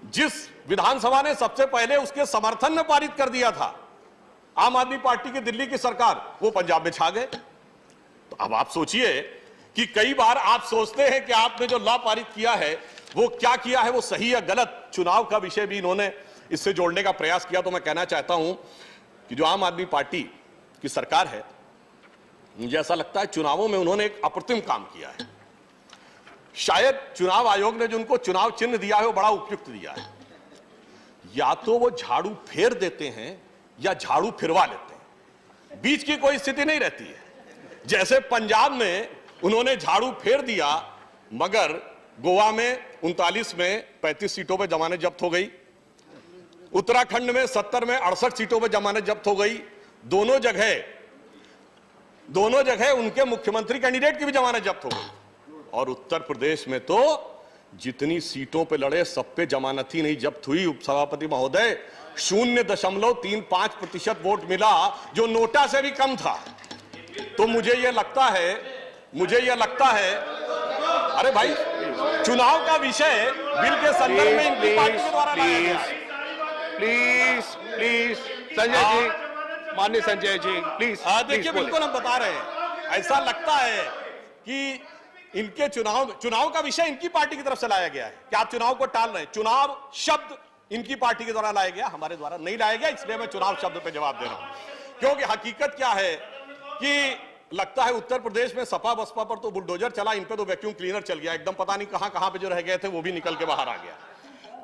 जिस विधानसभा ने सबसे पहले उसके समर्थन में पारित कर दिया था, आम आदमी पार्टी की दिल्ली की सरकार, वो पंजाब में छा गए। तो अब आप सोचिए कि कई बार आप सोचते हैं कि आपने जो लॉ पारित किया है वो क्या किया है, वो सही या गलत, चुनाव का विषय भी इन्होंने इससे जोड़ने का प्रयास किया। तो मैं कहना चाहता हूं कि जो आम आदमी पार्टी की सरकार है, मुझे ऐसा लगता है चुनावों में उन्होंने एक अप्रतिम काम किया है। शायद चुनाव आयोग ने जो उनको चुनाव चिन्ह दिया है वो बड़ा उपयुक्त दिया है। या तो वो झाड़ू फेर देते हैं या झाड़ू फिरवा लेते हैं, बीच की कोई स्थिति नहीं रहती है। जैसे पंजाब में उन्होंने झाड़ू फेर दिया, मगर गोवा में 39 में 35 सीटों पर जमानत जब्त हो गई, उत्तराखंड में 70 में 68 सीटों पर जमानत जब्त हो गई। दोनों जगह उनके मुख्यमंत्री कैंडिडेट की भी जमानत जब्त हो गई। और उत्तर प्रदेश में तो जितनी सीटों पे लड़े सब पे जमानत ही नहीं जब्त हुई। उपसभापति महोदय, 0.35% वोट मिला, जो नोटा से भी कम था। तो मुझे यह लगता है, अरे भाई, चुनाव का विषय बिल के संदर्भ में इनकी पार्टी के द्वारा लाया गया। प्लीज संजय जी, माननीय संजय जी, प्लीज। देखिए, बिल्कुल हम बता रहे हैं, ऐसा लगता है कि इनके चुनाव का विषय इनकी पार्टी की तरफ से लाया गया है कि आप चुनाव को टाल रहे हैं। चुनाव शब्द इनकी पार्टी के द्वारा लाया गया, हमारे द्वारा नहीं लाया गया, इसलिए मैं चुनाव शब्द पे जवाब दे रहा हूं। क्योंकि हकीकत क्या है कि लगता है उत्तर प्रदेश में सपा बसपा पर तो बुलडोजर चला, इन पे तो वैक्यूम क्लीनर चल गया एकदम, पता नहीं कहां पे जो रह गए थे वो भी निकल के बाहर आ गया।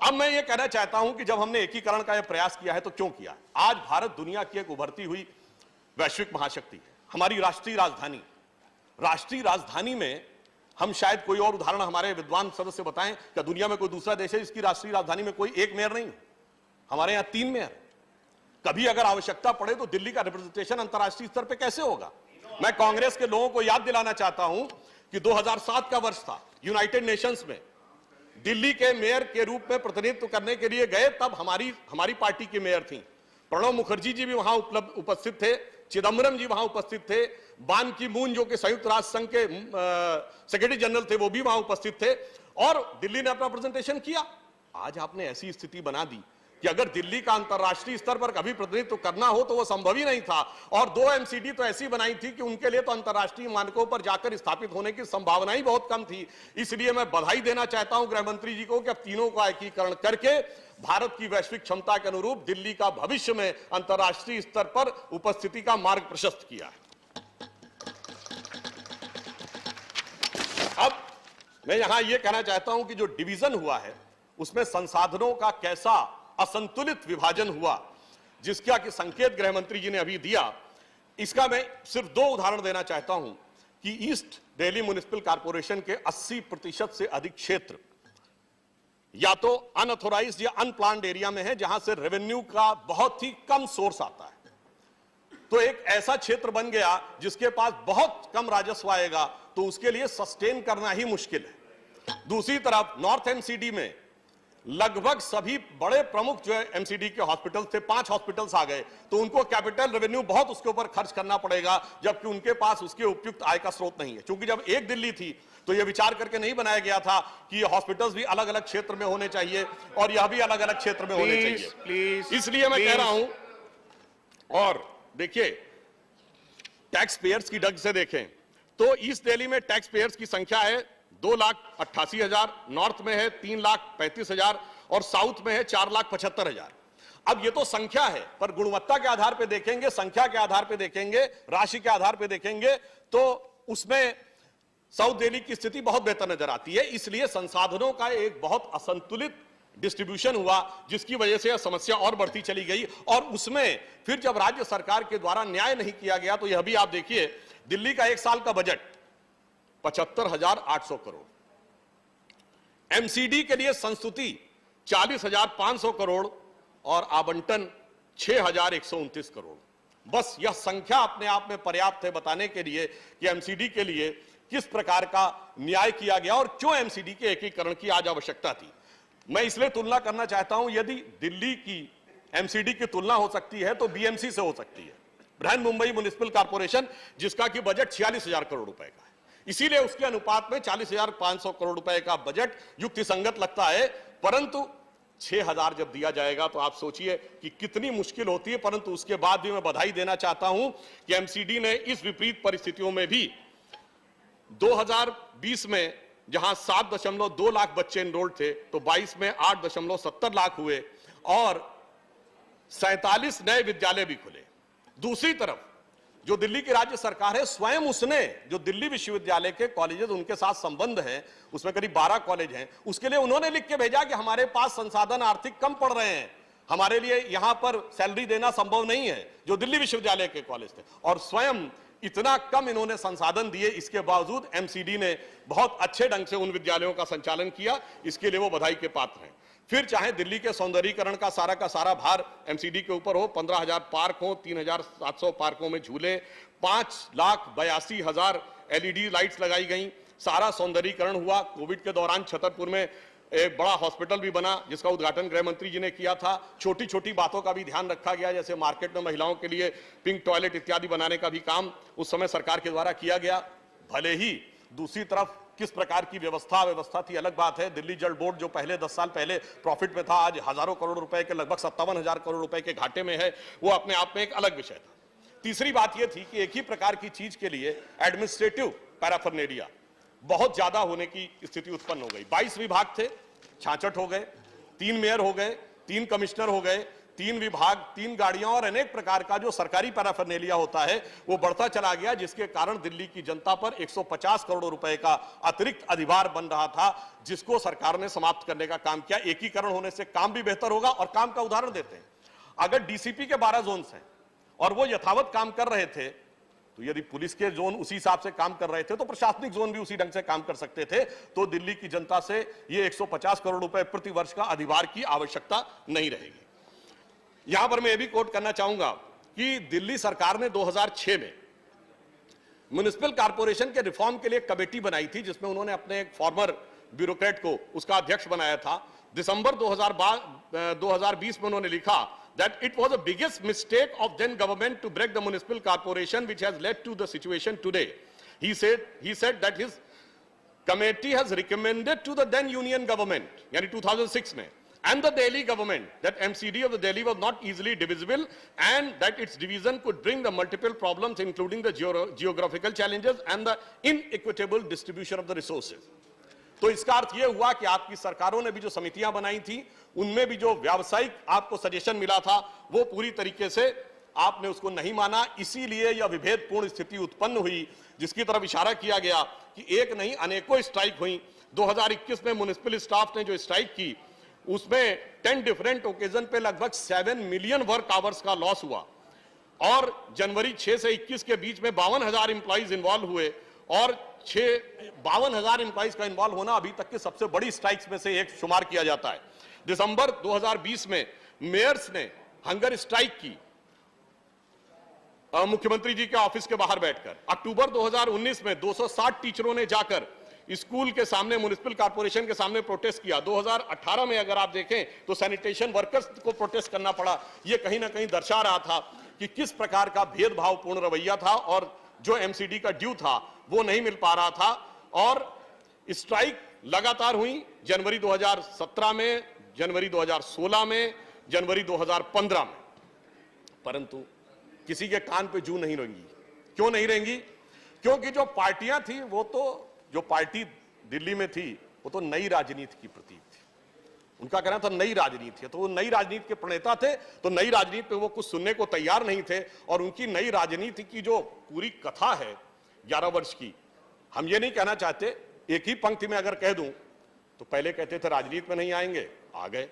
अब मैं ये कहना चाहता हूं कि जब हमने एकीकरण का यह प्रयास किया है तो क्यों किया? आज भारत दुनिया की एक उभरती हुई वैश्विक महाशक्ति है। हमारी राष्ट्रीय राजधानी में हम शायद कोई और उदाहरण हमारे विद्वान सदस्य बताएं, क्या दुनिया में कोई दूसरा देश है जिसकी राष्ट्रीय राजधानी में कोई एक मेयर नहीं है? हमारे यहां 3 मेयर। कभी अगर आवश्यकता पड़े तो दिल्ली का रिप्रेजेंटेशन अंतर्राष्ट्रीय स्तर पर कैसे होगा? मैं कांग्रेस के लोगों को याद दिलाना चाहता हूं कि 2007 का वर्ष था, यूनाइटेड नेशंस में दिल्ली के मेयर के रूप में प्रतिनिधित्व करने के लिए गए, तब हमारी पार्टी की मेयर थी। प्रणब मुखर्जी जी भी वहां उपस्थित थे, चिदम्बरम जी वहां उपस्थित थे, बान की मून जो कि संयुक्त राष्ट्र संघ के सेक्रेटरी जनरल थे वो भी वहां उपस्थित थे, और दिल्ली ने अपना प्रेजेंटेशन किया। आज आपने ऐसी स्थिति बना दी कि अगर दिल्ली का अंतर्राष्ट्रीय स्तर पर कभी प्रतिनिधित्व करना हो तो वो संभव ही नहीं था। और 2 MCD तो ऐसी बनाई थी कि उनके लिए तो अंतर्राष्ट्रीय मानकों पर जाकर स्थापित होने की संभावना ही बहुत कम थी। इसलिए मैं बधाई देना चाहता हूं गृह मंत्री जी को कि अब तीनों का एकीकरण करके भारत की वैश्विक क्षमता के अनुरूप दिल्ली का भविष्य में अंतर्राष्ट्रीय स्तर पर उपस्थिति का मार्ग प्रशस्त किया है। अब मैं यहां यह कहना चाहता हूं कि जो डिवीजन हुआ है उसमें संसाधनों का कैसा असंतुलित विभाजन हुआ, जिसका कि संकेत गृह मंत्री जी ने अभी दिया, इसका मैं सिर्फ 2 उदाहरण देना चाहता हूं कि ईस्ट दिल्ली म्युनिसिपल कॉर्पोरेशन के 80% से अधिक क्षेत्र या तो अनऑथोराइज्ड या अनप्लान्ड एरिया में है, जहां से रेवेन्यू का बहुत ही कम सोर्स आता है। तो एक ऐसा क्षेत्र बन गया जिसके पास बहुत कम राजस्व आएगा, तो उसके लिए सस्टेन करना ही मुश्किल है। दूसरी तरफ नॉर्थ MCD में लगभग सभी बड़े प्रमुख जो है MCD के हॉस्पिटल थे, 5 हॉस्पिटल्स आ गए, तो उनको कैपिटल रेवेन्यू बहुत उसके ऊपर खर्च करना पड़ेगा, जबकि उनके पास उसके उपयुक्त आय का स्रोत नहीं है। क्योंकि जब एक दिल्ली थी तो यह विचार करके नहीं बनाया गया था कि ये हॉस्पिटल्स भी अलग अलग क्षेत्र में होने चाहिए और यह भी अलग अलग क्षेत्र में होने चाहिए। इसलिए मैं कह रहा हूं, और देखिए टैक्स पेयर्स की ढंग से देखें तो ईस्ट दिल्ली में टैक्स पेयर्स की संख्या है 2,88,000, नॉर्थ में है 3,35,000 और साउथ में है 4,75,000। अब ये तो संख्या है, पर गुणवत्ता के आधार पे देखेंगे, संख्या के आधार पे देखेंगे, राशि के आधार पे देखेंगे तो उसमें साउथ दिल्ली की स्थिति बहुत बेहतर नजर आती है। इसलिए संसाधनों का एक बहुत असंतुलित डिस्ट्रीब्यूशन हुआ, जिसकी वजह से यह समस्या और बढ़ती चली गई। और उसमें फिर जब राज्य सरकार के द्वारा न्याय नहीं किया गया तो यह भी आप देखिए, दिल्ली का 1 साल का बजट 75,800 करोड़, MCD के लिए संस्तुति 40,500 करोड़ और आवंटन 6,129 करोड़। बस यह संख्या अपने आप में पर्याप्त है बताने के लिए कि एमसीडी के लिए किस प्रकार का न्याय किया गया और क्यों एमसीडी के एकीकरण की आज आवश्यकता थी। मैं इसलिए तुलना करना चाहता हूं, यदि दिल्ली की एमसीडी की तुलना हो सकती है तो बीएमसी से हो सकती है, बृहन मुंबई म्युनिसिपल कॉर्पोरेशन, जिसका कि बजट 46,000 करोड़ रुपए का है। इसीलिए उसके अनुपात में 40,500 करोड़ रुपए का बजट युक्तिसंगत लगता है, परंतु 6,000 जब दिया जाएगा तो आप सोचिए कि कितनी मुश्किल होती है। परंतु उसके बाद भी मैं बधाई देना चाहता हूं कि एमसीडी ने इस विपरीत परिस्थितियों में भी 2020 में जहां 7.2 लाख बच्चे एनरोल्ड थे तो 22 में 8.70 लाख हुए और 47 नए विद्यालय भी खुले। दूसरी तरफ जो दिल्ली की राज्य सरकार है, स्वयं उसने जो दिल्ली विश्वविद्यालय के कॉलेजेस उनके साथ संबंध है, उसमें करीब 12 कॉलेज हैं, उसके लिए उन्होंने लिख के भेजा कि हमारे पास संसाधन आर्थिक कम पड़ रहे हैं, हमारे लिए यहां पर सैलरी देना संभव नहीं है, जो दिल्ली विश्वविद्यालय के कॉलेज थे। और स्वयं इतना कम इन्होंने संसाधन दिए, इसके बावजूद एमसीडी ने बहुत अच्छे ढंग से उन विद्यालयों का संचालन किया, इसके लिए वो बधाई के पात्र हैं। फिर चाहे दिल्ली के सौंदर्यीकरण का सारा भार एमसीडी के ऊपर हो, 15,000 पार्क हो, 3,700 पार्कों में झूले, 5,82,000 एलईडी लाइट्स लगाई गई, सारा सौंदर्यीकरण हुआ। कोविड के दौरान छतरपुर में एक बड़ा हॉस्पिटल भी बना जिसका उद्घाटन गृह मंत्री जी ने किया था। छोटी छोटी बातों का भी ध्यान रखा गया, जैसे मार्केट में महिलाओं के लिए पिंक टॉयलेट इत्यादि बनाने का भी काम उस समय सरकार के द्वारा किया गया। भले ही दूसरी तरफ किस प्रकार की व्यवस्था थी अलग बात है। दिल्ली जल बोर्ड जो पहले 10 साल पहले प्रॉफिट में था, आज हजारों करोड़ रुपए के, लगभग 57,000 करोड़ रुपए के घाटे में है, वो अपने आप में एक अलग विषय था। तीसरी बात यह थी कि एक ही प्रकार की चीज के लिए एडमिनिस्ट्रेटिव पैराफर्नेलिया बहुत ज्यादा होने की स्थिति उत्पन्न हो गई। 22 विभाग थे, 66 हो गए, 3 मेयर हो गए, 3 कमिश्नर हो गए, 3 विभाग, 3 गाड़ियां और अनेक प्रकार का जो सरकारी पैराफर्नेलिया होता है वो बढ़ता चला गया, जिसके कारण दिल्ली की जनता पर 150 करोड़ रुपए का अतिरिक्त अधिभार बन रहा था, जिसको सरकार ने समाप्त करने का काम किया। एकीकरण होने से काम भी बेहतर होगा। और काम का उदाहरण देते हैं, अगर डीसीपी के 12 जोन हैं और वो यथावत काम कर रहे थे, तो यदि पुलिस के जोन उसी हिसाब से काम कर रहे थे तो प्रशासनिक जोन भी उसी ढंग से काम कर सकते थे, तो दिल्ली की जनता से ये 150 करोड़ रुपए प्रति वर्ष का अधिभार की आवश्यकता नहीं रहेगी। यहां पर मैं यह भी कोट करना चाहूंगा कि दिल्ली सरकार ने 2006 में म्युनिसिपल कॉर्पोरेशन के रिफॉर्म के लिए कमेटी बनाई थी, जिसमें उन्होंने अपने एक फॉर्मर ब्यूरोक्रेट को उसका अध्यक्ष बनाया था। दिसंबर 2020 में उन्होंने लिखा that it was the biggest mistake of then government to break the municipal corporation, which has led to the situation today. He said that his committee has recommended to the then union government, yani 2006 mein, and the Delhi government that MCD of the Delhi was not easily divisible and that its division could bring the multiple problems including the geographical challenges and the inequitable distribution of the resources. तो इसका अर्थ यह हुआ कि आपकी सरकारों ने भी जो समितियां बनाई थी उनमें भी जो व्यावसायिक आपको सजेशन मिला था वो पूरी तरीके से आपने उसको नहीं माना, इसीलिए यह विभेदपूर्ण स्थिति उत्पन्न हुई, जिसकी तरफ इशारा किया गया कि एक नहीं अनेकों स्ट्राइक हुई। 2021 में म्युनिसिपल स्टाफ ने जो स्ट्राइक की उसमें 10 डिफरेंट ओकेजन पे लगभग 7 मिलियन वर्क आवर्स का लॉस हुआ और जनवरी 6 से 21 के बीच में 52,000 इंप्लॉइज इन्वॉल्व हुए और 52,000 इंप्लॉइज का इन्वॉल्व होना अभी तक की सबसे बड़ी स्ट्राइक्स में से एक शुमार किया जाता है। दिसंबर 2020 में मेयर्स ने हंगर स्ट्राइक की मुख्यमंत्री जी के ऑफिस के बाहर बैठकर। अक्टूबर 2019 में 260 टीचरों ने जाकर स्कूल के सामने म्युनिसिपल कॉर्पोरेशन के सामने प्रोटेस्ट किया। 2018 में अगर आप देखें तो सैनिटेशन वर्कर्स को प्रोटेस्ट करना पड़ा। यह कहीं ना कहीं दर्शा रहा था कि किस प्रकार का भेदभावपूर्ण रवैया था और जो एमसीडी का ड्यू था वो नहीं मिल पा रहा था और स्ट्राइक लगातार हुई। जनवरी 2017 में, जनवरी 2016 में, जनवरी 2015 में, परंतु किसी के कान पे जू नहीं रहेंगी। क्यों नहीं रहेंगी? क्योंकि जो पार्टियां थी वो तो, जो पार्टी दिल्ली में थी वो तो नई राजनीति की प्रतीक थी। उनका कहना था नई राजनीति है, तो वो नई राजनीति के प्रणेता थे, तो नई राजनीति पे वो कुछ सुनने को तैयार नहीं थे। और उनकी नई राजनीति की जो पूरी कथा है 11 वर्ष की, हम ये नहीं कहना चाहते, एक ही पंक्ति में अगर कह दूं तो पहले कहते थे राजनीति में नहीं आएंगे, आ गए।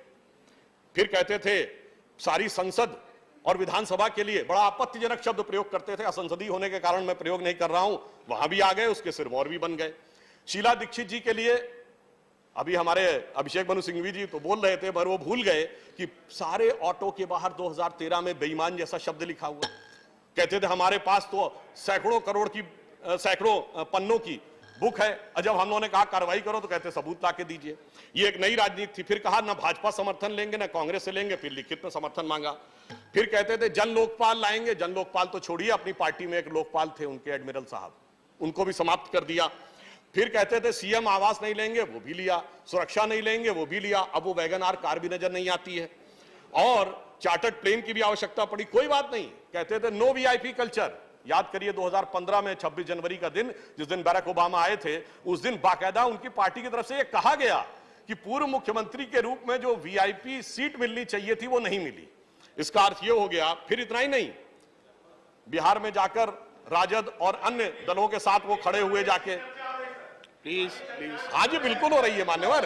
फिर कहते थे सारी संसद और विधानसभा के लिए बड़ा आपत्तिजनक शब्द प्रयोग करते थे, असंसदीय होने के कारण मैं प्रयोग नहीं कर रहा हूं, वहां भी आ गए, उसके सिरमौर भी बन गए। शीला दीक्षित जी के लिए अभी हमारे अभिषेक मनु सिंघवी जी तो बोल रहे थे, पर वो भूल गए कि सारे ऑटो के बाहर 2013 में बेईमान जैसा शब्द लिखा हुआ। कहते थे हमारे पास तो सैकड़ों करोड़ की सैकड़ों पन्नों की बुक है, और जब हम लोगों ने कहा कार्रवाई करो तो कहते सबूत ला के दीजिए। ये एक नई राजनीति थी। फिर कहा ना भाजपा समर्थन लेंगे ना कांग्रेस से लेंगे, फिर लिखित में समर्थन मांगा। फिर कहते थे जन लोकपाल लाएंगे, जन लोकपाल तो छोड़िए, अपनी पार्टी में एक लोकपाल थे उनके एडमिरल साहब, उनको भी समाप्त कर दिया। फिर कहते थे सीएम आवास नहीं लेंगे, वो भी लिया, सुरक्षा नहीं लेंगे, वो भी लिया, अब वो वैगन आर कार भी नजर नहीं आती है, और चार्टर्ड प्लेन की भी आवश्यकता पड़ी, कोई बात नहीं। कहते थे नो वीआईपी कल्चर। याद करिए 2015 में 26 जनवरी का दिन, जिस दिन बराक ओबामा आए थे, उस दिन बाकायदा उनकी पार्टी की तरफ से यह कहा गया कि पूर्व मुख्यमंत्री के रूप में जो वीआईपी सीट मिलनी चाहिए थी वो नहीं मिली। इसका अर्थ यह हो गया। फिर इतना ही नहीं, बिहार में जाकर राजद और अन्य दलों के साथ वो खड़े हुए जाके, प्लीज प्लीज, हाँ जी बिल्कुल हो रही है मान्यवर,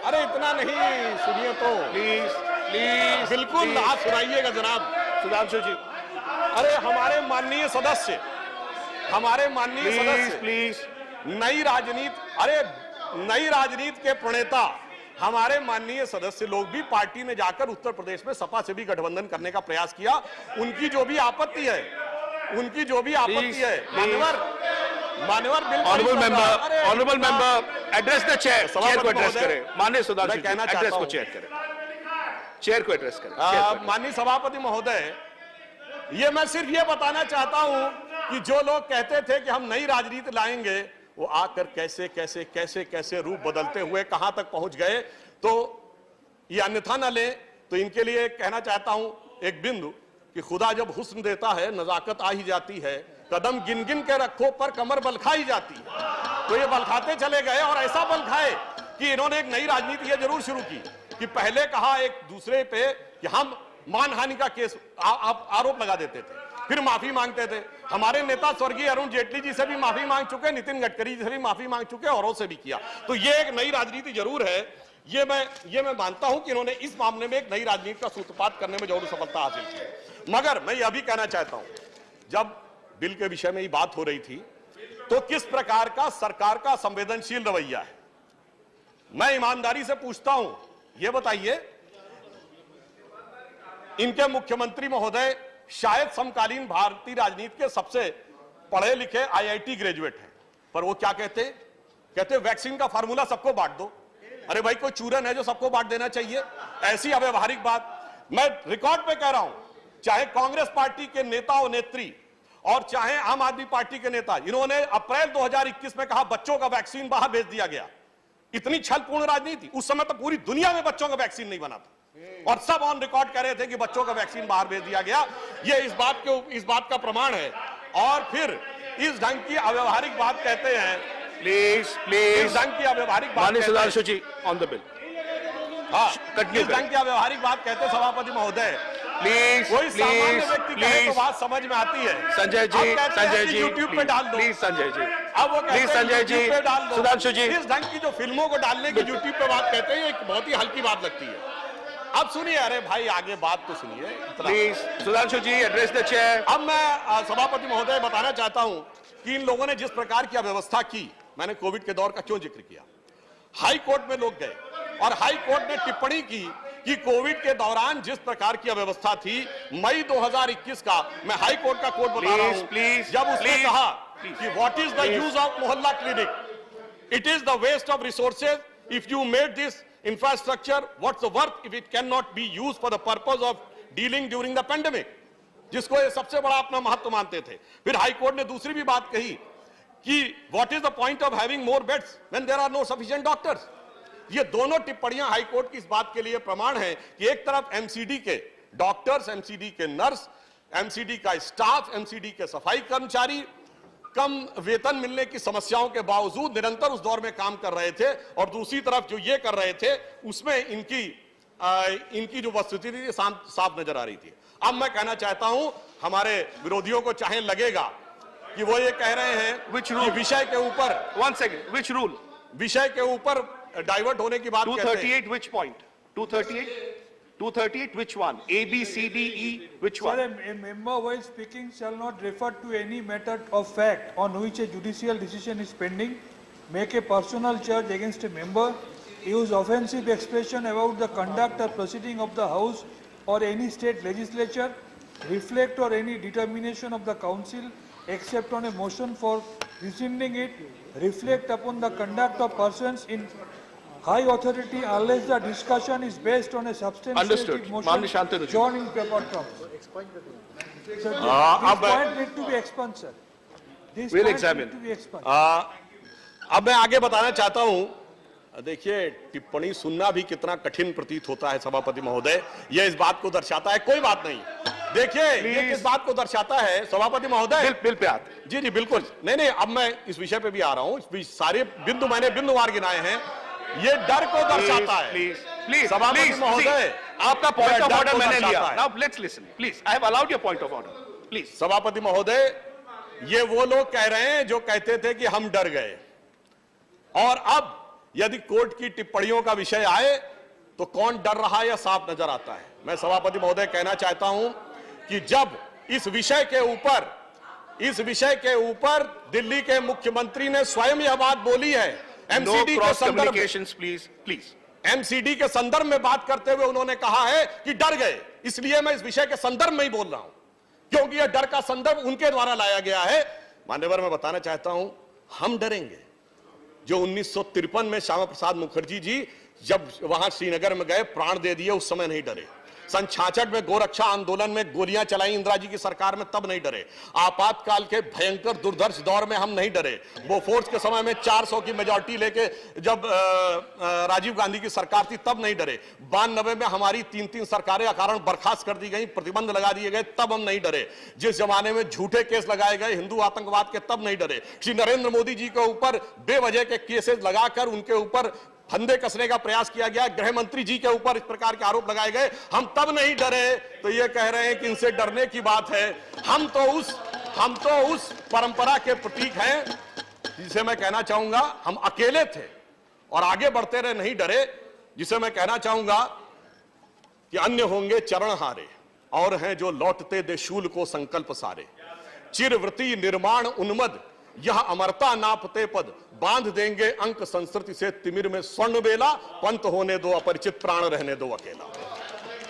अरे इतना नहीं, सुनिए तो प्लीज प्लीज, बिल्कुल आप सुनाइएगा जनाब सुधांशु जी। अरे हमारे माननीय सदस्य प्लीज, नई राजनीति के प्रणेता हमारे माननीय सदस्य लोग भी पार्टी ने जाकर उत्तर प्रदेश में सपा से भी गठबंधन करने का प्रयास किया। उनकी जो भी आपत्ति है मान्यवर honourable member address the chair को एड्रेस करें। माननीय सुधांशु जी एड्रेस को चेयर करें, चेयर को एड्रेस करें। माननीय सभापति महोदय, ये मैं सिर्फ ये बताना चाहता हूं कि जो लोग कहते थे कि हम नई राजनीति लाएंगे, वो आकर कैसे कैसे कैसे कैसे रूप बदलते हुए कहां तक पहुंच गए। तो ये अन्यथा न ले, तो इनके लिए कहना चाहता हूं एक बिंदु कि खुदा जब हुस्न देता है नजाकत आ ही जाती है, कदम गिन गिन के रखो पर कमर बल खाई जाती है। तो ये बल खाते चले गए, और ऐसा बल खाए कि इन्होंने एक नई राजनीति ये जरूर शुरू की कि पहले कहा एक दूसरे पे कि हम मानहानि का केस आरोप लगा देते थे, फिर माफी मांगते थे। हमारे नेता स्वर्गीय अरुण जेटली जी से भी माफी मांग चुके, नितिन गडकरी जी से भी माफी मांग चुके, औरों से भी किया। तो ये एक नई राजनीति जरूर है। ये मैं मानता हूं कि इन्होंने इस मामले में एक नई राजनीति का सूत्रपात करने में जरूर सफलता हासिल की। मगर मैं यह भी कहना चाहता हूं, जब बिल के विषय में ये बात हो रही थी तो किस प्रकार का सरकार का संवेदनशील रवैया है, मैं ईमानदारी से पूछता हूं, ये बताइए, इनके मुख्यमंत्री महोदय शायद समकालीन भारतीय राजनीति के सबसे पढ़े लिखे आईआईटी ग्रेजुएट हैं, पर वो क्या कहते वैक्सीन का फार्मूला सबको बांट दो। अरे भाई कोई चूरन है जो सबको बांट देना चाहिए? ऐसी अव्यवहारिक बात मैं रिकॉर्ड पे कह रहा हूं, चाहे कांग्रेस पार्टी के नेता और नेत्री और चाहे आम आदमी पार्टी के नेता, इन्होंने अप्रैल 2021 में कहा बच्चों का वैक्सीन बाहर भेज दिया गया। इतनी छलपूर्ण राजनीति, उस समय तो पूरी दुनिया में बच्चों का वैक्सीन नहीं बना था, और सब ऑन रिकॉर्ड कह रहे थे कि बच्चों का वैक्सीन बाहर भेज दिया गया। ये इस बात का प्रमाण है। और फिर इस ढंग की अव्यवहारिक बात कहते हैं, प्लीज इस ढंग की अव्यवहारिक बात, माननीय सुधांशु जी ऑन द बिल, हाँ इस ढंग की अव्यवहारिक बात कहते सभापति महोदय, प्लीज कोई सामान्य व्यक्ति कहे तो बात समझ में आती है। संजय जी यूट्यूब पे डाल दो, प्लीज संजय जी, अब वो प्लीज संजय जी, सुधांशु जी, इस ढंग की जो फिल्मों को डालने की यूट्यूब पे बात कहते हैं, एक बहुत ही हल्की बात लगती है। अब सुनिए, अरे भाई आगे बात तो सुनिए please. Sudhanshu ji address the chair. अब मैं सभापति महोदय बताना चाहता हूं कि इन लोगों ने जिस प्रकार की अव्यवस्था की, मैंने कोविड के दौर का क्यों जिक्र किया, हाई कोर्ट में लोग गए और हाई कोर्ट ने टिप्पणी की कि कोविड के दौरान जिस प्रकार की अव्यवस्था थी, मई 2021 का मैं हाई कोर्ट का कोर्ट बता रहा हूं, जब उसने कहा कि what is the use of mohalla clinic, it is the waste of resources, if you made this infrastructure, what's the worth if it cannot be used for the purpose of dealing during the pandemic, जिसको ये सबसे बड़ा अपना महत्व मानते थे। फिर high court ने दूसरी भी बात कही कि what is the point of having more beds when there are no sufficient doctors। ये दोनों टिप्पणियां हाई कोर्ट की इस बात के लिए प्रमाण है कि एक तरफ एमसीडी के डॉक्टर्स, एमसीडी के नर्स, एमसीडी का स्टाफ, एमसीडी के सफाई कर्मचारी कम वेतन मिलने की समस्याओं के बावजूद निरंतर उस दौर में काम कर रहे थे, और दूसरी तरफ जो ये कर रहे थे उसमें इनकी जो वस्तुस्थिति थी साफ नजर आ रही थी। अब मैं कहना चाहता हूं, हमारे विरोधियों को चाहे लगेगा कि वो ये कह रहे हैं कि विषय के ऊपर, वन सेकंड, विच रूल, विषय के ऊपर डाइवर्ट होने की बात, 238 which point, 238 which one, A B C D E which one? Sir, a member while speaking shall not refer to any matter of fact on which a judicial decision is pending, make a personal charge against a member, use offensive expression about the conduct or proceeding of the House, or any state legislature reflect or any determination of the council except on a motion for rescinding it reflect upon the conduct of persons in high authority unless the discussion is based on a substantiated motion drawn in paper terms. So this point need to be expunged, sir. This We'll point examine. need to be expunged. अब मैं आगे बताना चाहता हूं, देखिए टिप्पणी सुनना भी कितना कठिन प्रतीत होता है सभापति महोदय, यह इस बात को दर्शाता है। कोई बात नहीं, देखिए ये किस बात को दर्शाता है सभापति महोदय। बिल पे आते। जी बिल्कुल, नहीं अब मैं इस विषय पे भी आ रहा हूं। सारे बिंदु मैंने बिंदुवार गिनाए हैं, ये डर को दर्शाता है। प्लीज सभापति महोदय, आपका पॉइंट ऑफ ऑर्डर मैंने लिया। Now let's listen please, I have allowed your point of order please. सभापति महोदय, ये वो लोग कह रहे हैं जो कहते थे कि हम डर गए, और अब यदि कोर्ट की टिप्पणियों का विषय आए तो कौन डर रहा है यह साफ नजर आता है। मैं सभापति महोदय कहना चाहता हूं कि जब इस विषय के ऊपर दिल्ली के मुख्यमंत्री ने स्वयं यह बात बोली है, एमसीडी के संदर्भ में, एमसीडी के संदर्भ में बात करते हुए उन्होंने कहा है कि डर गए, इसलिए मैं इस विषय के संदर्भ में ही बोल रहा हूं, क्योंकि यह डर का संदर्भ उनके द्वारा लाया गया है। मान्यवर, मैं बताना चाहता हूं, हम डरेंगे जो 1953 में श्यामा प्रसाद मुखर्जी जी जब वहां श्रीनगर में गए, प्राण दे दिए, उस समय नहीं डरे। सन 66 में गोरक्षा आंदोलन में गोलियां चलाई इंदिरा जी की सरकार में, तब नहीं डरे। आपातकाल के भयंकर दुर्धर्ष दौर में हम नहीं डरे। बोफोर्स के समय में 400 की मेजॉरिटी लेके जब राजीव गांधी की सरकार थी, तब नहीं डरे। 92 में हमारी 3 सरकारें अकारण बर्खास्त कर दी गई, प्रतिबंध लगा दिए गए, तब हम नहीं डरे। जिस जमाने में झूठे केस लगाए गए हिंदू आतंकवाद के, तब नहीं डरे। श्री नरेंद्र मोदी जी के ऊपर बेवजह के केसेस लगाकर उनके ऊपर फंदे कसने का प्रयास किया गया, गृह मंत्री जी के ऊपर इस प्रकार के आरोप लगाए गए, हम तब नहीं डरे। तो ये कह रहे हैं कि इनसे डरने की बात है। हम तो उस परंपरा के प्रतीक हैं जिसे मैं कहना चाहूंगा हम अकेले थे और आगे बढ़ते रहे, नहीं डरे। जिसे मैं कहना चाहूंगा कि अन्य होंगे चरण हारे और हैं जो लौटते दे शूल को संकल्प सारे, चिरवृत्ति निर्माण उन्मद यह अमरता नापते पद, बांध देंगे अंक संस्कृति से तिमिर में स्वर्ण बेला, पंत होने दो अपरिचित प्राण रहने दो अकेला।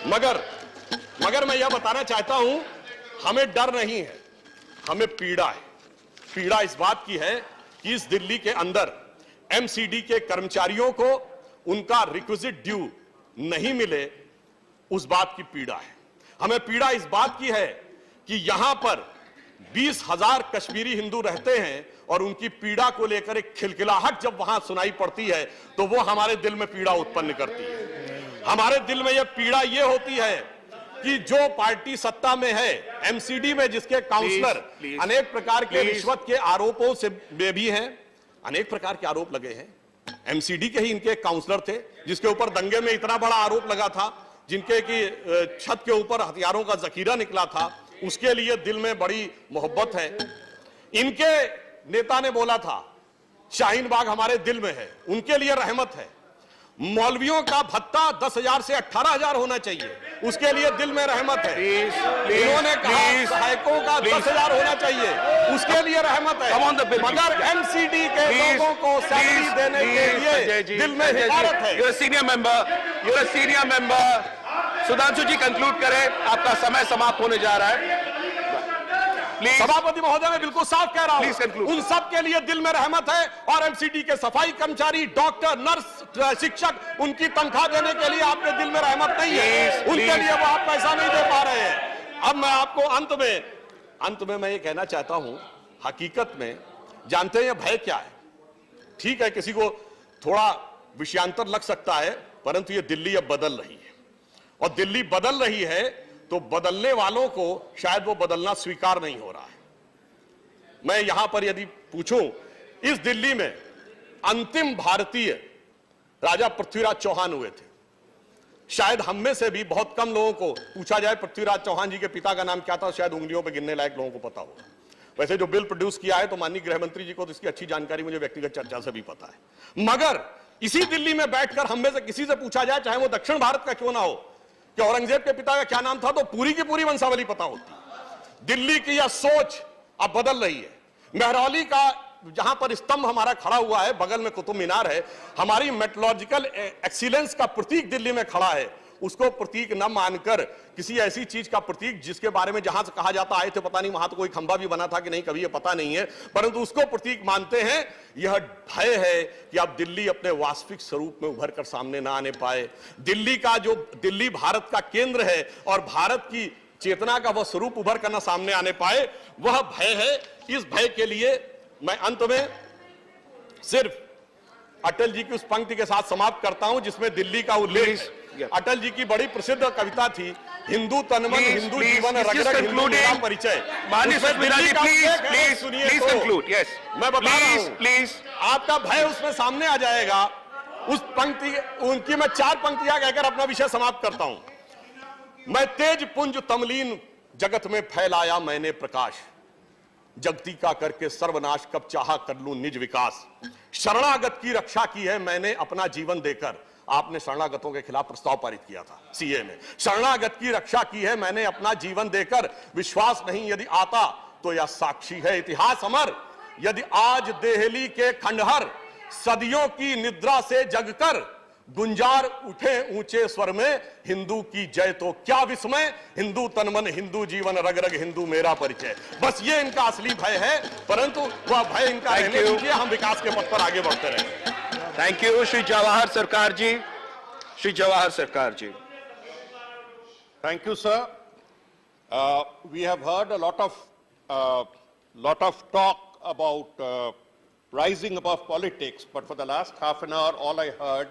मगर मैं यह बताना चाहता हूं, हमें डर नहीं है, हमें पीड़ा है। पीड़ा इस बात की है कि इस दिल्ली के अंदर एमसीडी के कर्मचारियों को उनका रिक्विजिट ड्यू नहीं मिले, उस बात की पीड़ा है। हमें पीड़ा इस बात की है कि यहां पर 20,000 कश्मीरी हिंदू रहते हैं और उनकी पीड़ा को लेकर एक खिलखिलाहट जब वहां सुनाई पड़ती है तो वो हमारे दिल में पीड़ा उत्पन्न करती है। हमारे दिल में यह पीड़ा यह होती है कि जो पार्टी सत्ता में है, एमसीडी में जिसके काउंसलर अनेक प्रकार के रिश्वत के आरोपों से भी हैं, अनेक प्रकार के आरोप लगे हैं। एमसीडी के ही इनके काउंसलर थे जिसके ऊपर दंगे में इतना बड़ा आरोप लगा था, जिनके की छत के ऊपर हथियारों का जखीरा निकला था, उसके लिए दिल में बड़ी मोहब्बत है। इनके नेता ने बोला था शाहीन बाग हमारे दिल में है, उनके लिए रहमत है। मौलवियों का भत्ता 10,000 से 18,000 होना चाहिए, उसके लिए दिल में रहमत है। इन्होंने कहा सहायकों का 10,000 होना चाहिए, उसके लिए रहमत है। मगर एमसीडी के लोगों को सैलरी देने के लिए दिल में हिकारत है। सीनियर मेंबर सुधांशु जी कंक्लूड करें, आपका समय समाप्त होने जा रहा है। सभापति महोदय, मैं बिल्कुल साफ कह रहा हूं, उन सब के लिए दिल में रहमत है और एमसीडी के सफाई कर्मचारी, डॉक्टर, नर्स, शिक्षक, उनकी तनख्वाह देने के लिए आपके दिल में रहमत नहीं है, उनके लिए वो आप पैसा नहीं दे पा रहे हैं। अब मैं आपको अंत में मैं ये कहना चाहता हूं, हकीकत में जानते हैं भय क्या है। ठीक है, किसी को थोड़ा विषयांतर लग सकता है, परंतु ये दिल्ली अब बदल रही है और दिल्ली बदल रही है तो बदलने वालों को शायद वो बदलना स्वीकार नहीं हो रहा है। मैं यहां पर यदि पूछूं, इस दिल्ली में अंतिम भारतीय राजा पृथ्वीराज चौहान हुए थे। शायद हम में से भी बहुत कम लोगों को पूछा जाए पृथ्वीराज चौहान जी के पिता का नाम क्या था, शायद उंगलियों पर गिनने लायक लोगों को पता होगा। वैसे जो बिल प्रोड्यूस किया है तो माननीय गृह मंत्री जी को तो इसकी अच्छी जानकारी मुझे व्यक्तिगत चर्चा से भी पता है। मगर इसी दिल्ली में बैठकर हम में से किसी से पूछा जाए, चाहे वो दक्षिण भारत का क्यों ना हो, कि औरंगजेब के पिता का क्या नाम था, तो पूरी की पूरी वंशावली पता होती। दिल्ली की यह सोच अब बदल रही है। मेहरौली का जहां पर स्तंभ हमारा खड़ा हुआ है, बगल में कुतुब मीनार है, हमारी मेट्रोलॉजिकल एक्सीलेंस का प्रतीक दिल्ली में खड़ा है, उसको प्रतीक न मानकर किसी ऐसी चीज का प्रतीक जिसके बारे में जहां से कहा जाता आए थे पता नहीं वहां तो कोई खंभा भी बना था कि नहीं कभी ये पता नहीं है, परंतु उसको प्रतीक मानते हैं। यह भय है कि अब दिल्ली अपने वास्तविक स्वरूप में उभर कर सामने ना आने पाए। दिल्ली भारत का केंद्र है और भारत की चेतना का वह स्वरूप उभर कर ना सामने आने पाए, वह भय है। इस भय के लिए मैं अंत में सिर्फ अटल जी की उस पंक्ति के साथ समाप्त करता हूं जिसमें दिल्ली का उल्लेख है। अटल जी की बड़ी प्रसिद्ध कविता थी, हिंदू तनमन हिंदू जीवन रग रग हिंदू मेरा परिचय। मैं बता रहा हूं, प्लीज आपका भय उसमें सामने आ जाएगा। उस पंक्ति उनकी मैं 4 पंक्तियां कहकर अपना विषय समाप्त करता हूं। मैं तेज पुंज तमलीन जगत में फैलाया मैंने प्रकाश, जगती का करके सर्वनाश कब चाहा कर लूं निज विकास। शरणागत की रक्षा की है मैंने अपना जीवन देकर। आपने शरणागतों के खिलाफ प्रस्ताव पारित किया था सीए में। शरणागत की रक्षा की है मैंने अपना जीवन देकर। विश्वास नहीं यदि आता तो यह साक्षी है इतिहास अमर। यदि आज देहली के खंडहर सदियों की निद्रा से जगकर गुंजार उठे ऊंचे स्वर में हिंदू की जय तो क्या विस्मय। हिंदू तनमन हिंदू जीवन रग रग हिंदू मेरा परिचय। बस ये इनका असली भय है, परंतु वह भय इनका रहने दीजिए, हम विकास के पथ पर आगे बढ़ते रहें। थैंक यू श्री जवाहर सरकार जी। श्री जवाहर सरकार जी। Thank you, sir. We have heard a lot of talk about rising above politics, but for the last half an hour, all I heard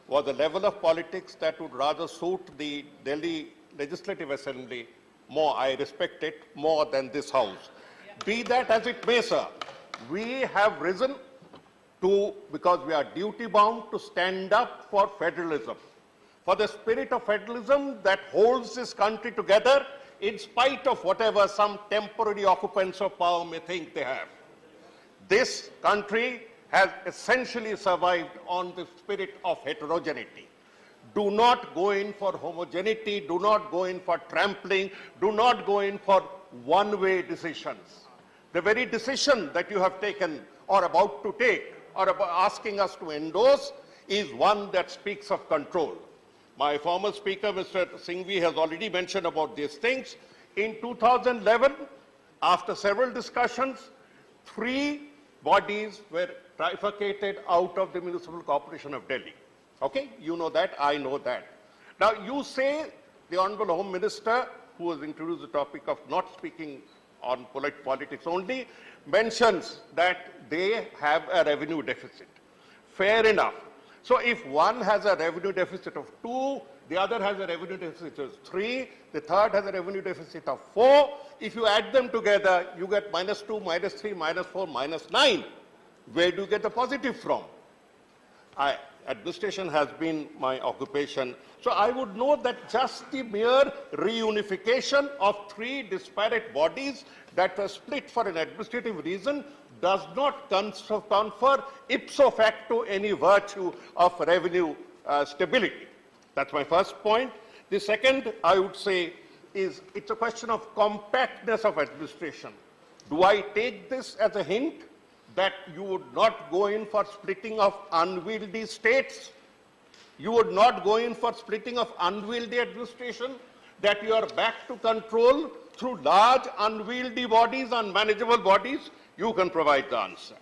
was a level of politics that would rather suit the Delhi Legislative Assembly more. I respect it more than this House. Be that as it may, sir, we have risen because we are duty-bound to stand up for federalism, for the spirit of federalism that holds this country together in spite of whatever some temporary occupants of power may think they have. This country has essentially survived on the spirit of heterogeneity. Do not go in for homogeneity, do not go in for trampling, do not go in for one-way decisions. The very decision that you have taken or about to take or about asking us to endorse is one that speaks of control. My former speaker, Mr. Singhvi, has already mentioned about these things. In 2011, after several discussions, 3 bodies were trifurcated out of the Municipal Corporation of Delhi. Okay, you know that, I know that. Now you say, the Honorable Home Minister, who has introduced the topic of not speaking on politics only, mentions that they have a revenue deficit. Fair enough. So if one has a revenue deficit of 2, the other has a revenue deficit of 3, the third has a revenue deficit of 4, if you add them together, you get -2, -3, -4, -9. Where do you get the positive from? Administration has been my occupation. So I would know that just the mere reunification of 3 disparate bodies that were split for an administrative reason does not confer ipso facto any virtue of revenue stability. That's my first point. The second, I would say, is it's a question of compactness of administration. Do I take this as a hint that you would not go in for splitting of unwieldy states? You would not go in for splitting of unwieldy administration, that you are back to control through large unwieldy bodies, unmanageable bodies? You can provide the answer.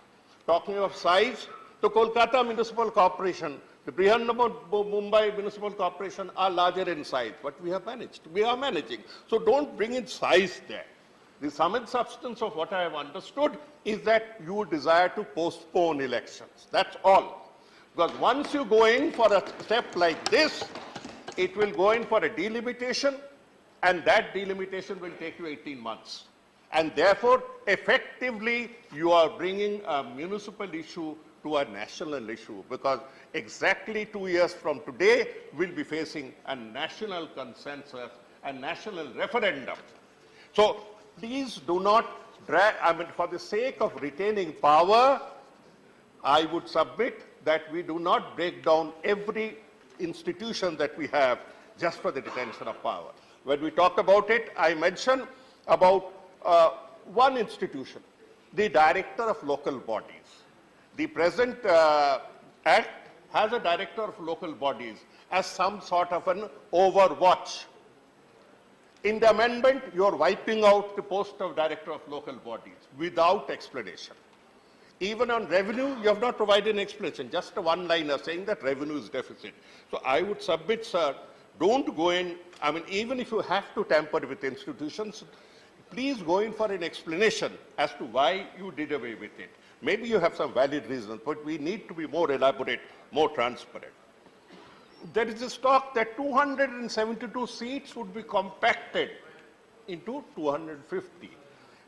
Talking of size, the Kolkata Municipal Corporation, the Mumbai Municipal Corporation are larger in size, but we have managed. We are managing. So don't bring in size there. The sum and substance of what I have understood is that you desire to postpone elections. That's all. Because once you go in for a step like this, it will go in for a delimitation, and that delimitation will take you 18 months. And therefore, effectively, you are bringing a municipal issue to a national issue, because exactly 2 years from today, we'll be facing a national consensus, a national referendum. So please do not drag, for the sake of retaining power, I would submit that we do not break down every institution that we have just for the retention of power. When we talk about it, I mentioned about one institution, the Director of Local Bodies. The present Act has a director of local bodies as some sort of an overwatch. In the amendment, you're wiping out the post of director of local bodies without explanation. Even on revenue, you have not provided an explanation, just a one-liner saying that revenue is deficit. So I would submit, sir, don't go in, I mean, even if you have to tamper with institutions, please go in for an explanation as to why you did away with it. Maybe you have some valid reasons, but we need to be more elaborate, more transparent. There is a talk that 272 seats would be compacted into 250.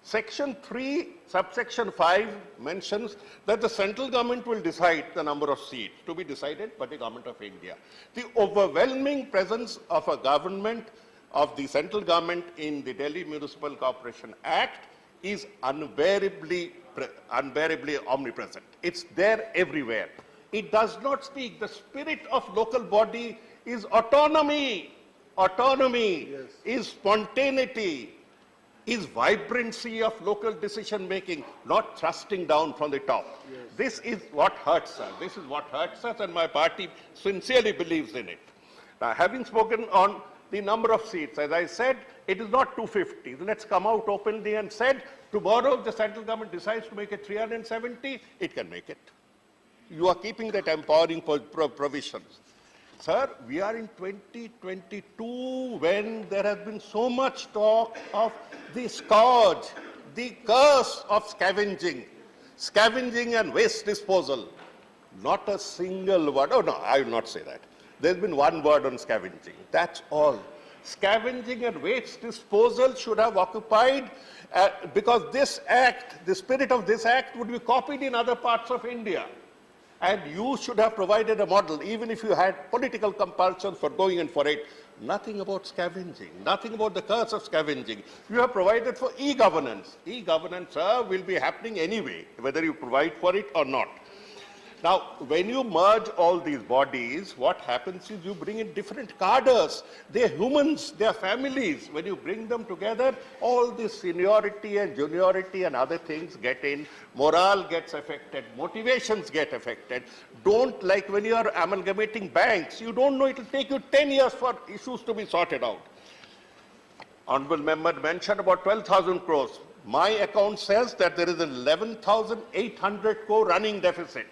Section 3, subsection 5 mentions that the central government will decide the number of seats to be decided by the government of India. The overwhelming presence of a government, of the central government in the Delhi Municipal Corporation Act is unbearably omnipresent. It's there everywhere. It does not speak. The spirit of local body is autonomy. Autonomy is spontaneity, is vibrancy of local decision making, not thrusting down from the top. This is what hurts us. This is what hurts us, and my party sincerely believes in it. Now, having spoken on the number of seats, as I said, it is not 250. Let's come out openly and said, tomorrow if the central government decides to make it 370, it can make it. You are keeping that empowering provisions. Sir, we are in 2022 when there has been so much talk of the scourge, the curse of scavenging and waste disposal. Not a single word. Oh, no, I will not say that. There's been one word on scavenging. That's all. Scavenging and waste disposal should have occupied, because this act, the spirit of this act would be copied in other parts of India. And you should have provided a model, even if you had political compulsion for going in for it. Nothing about scavenging, nothing about the curse of scavenging. You have provided for e-governance. E-governance, sir, will be happening anyway, whether you provide for it or not. Now, when you merge all these bodies, what happens is you bring in different cadres. They're humans, they're families. When you bring them together, all this seniority and juniority and other things get in. Morale gets affected, motivations get affected. Don't, like when you are amalgamating banks, you don't know, it will take you 10 years for issues to be sorted out. Honorable member mentioned about 12,000 crores. My account says that there is an 11,800 crore running deficit.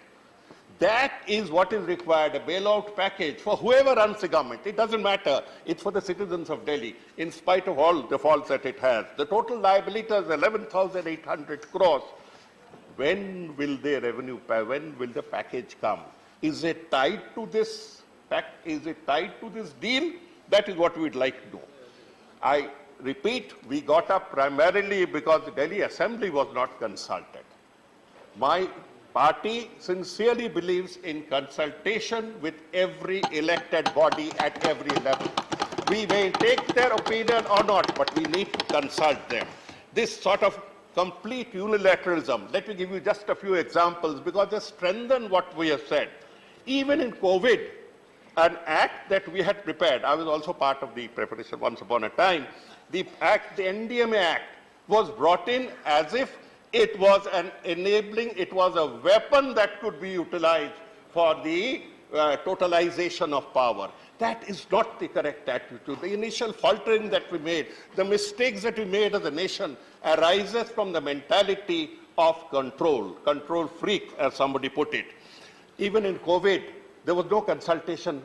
That is what is required, a bailout package for whoever runs the government. It doesn't matter. It's for the citizens of Delhi, in spite of all the faults that it has. The total liability is 11,800 crores. When will the revenue, when will the package come? Is it tied to this Is it tied to this deal? That is what we'd like to know. I repeat, we got up primarily because the Delhi Assembly was not consulted. My party sincerely believes in consultation with every elected body at every level. We may take their opinion or not, but we need to consult them. This sort of complete unilateralism, let me give you just a few examples because they strengthen what we have said. Even in COVID, an act that we had prepared, I was also part of the preparation once upon a time, the act, the NDMA Act, was brought in as if it was an enabling, it was a weapon that could be utilized for the totalization of power. That is not the correct attitude. The initial faltering that we made, the mistakes that we made as a nation arises from the mentality of control freak, as somebody put it. Even in COVID, there was no consultation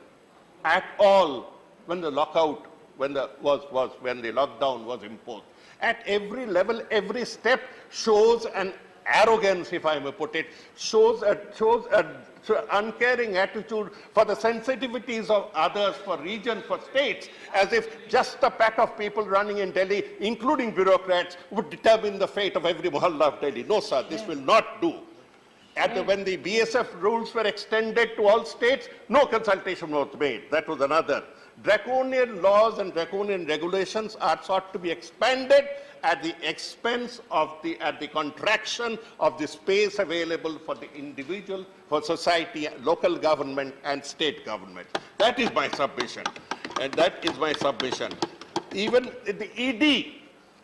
at all when the lockout, when the lockdown was imposed. At every level, every step shows an arrogance, if I may put it, shows an uncaring attitude for the sensitivities of others, for regions, for states, as if just a pack of people running in Delhi, including bureaucrats, would determine the fate of every mohalla of Delhi. No, sir, this will not do. When the BSF rules were extended to all states, no consultation was made. That was another. Draconian laws and draconian regulations are sought to be expanded at the expense of at the contraction of the space available for the individual, for society, local government and state government. That is my submission. And that is my submission. Even the ED,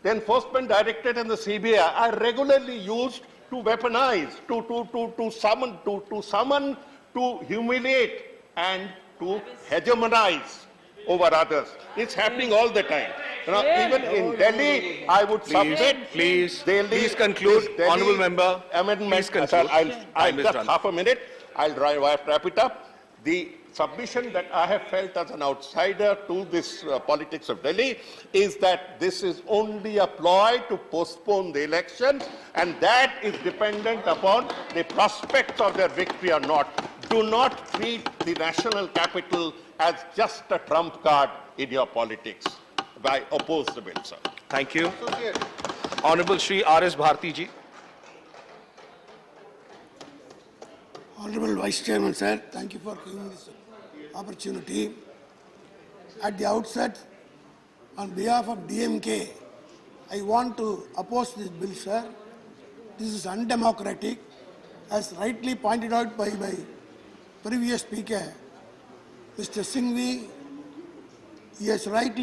the Enforcement Directorate and the CBI are regularly used to weaponize, to summon to humiliate and to hegemonize over others. It's happening all the time. Now, even in Delhi, I would submit. Please conclude, honourable member. Amendment. Please conclude. I'll just half a minute. I'll wrap it up. The submission that I have felt as an outsider to this politics of Delhi is that this is only a ploy to postpone the elections, and that is dependent upon the prospects of their victory or not. Do not treat the national capital as just a trump card in your politics. I oppose the bill, sir. Thank you. Honorable Shri R.S. Bharti ji. Honorable Vice Chairman, sir, thank you for giving this opportunity. At the outset, on behalf of DMK, I want to oppose this bill, sir. This is undemocratic, as rightly pointed out by my previous speaker, Mr. Singhvi. He has rightly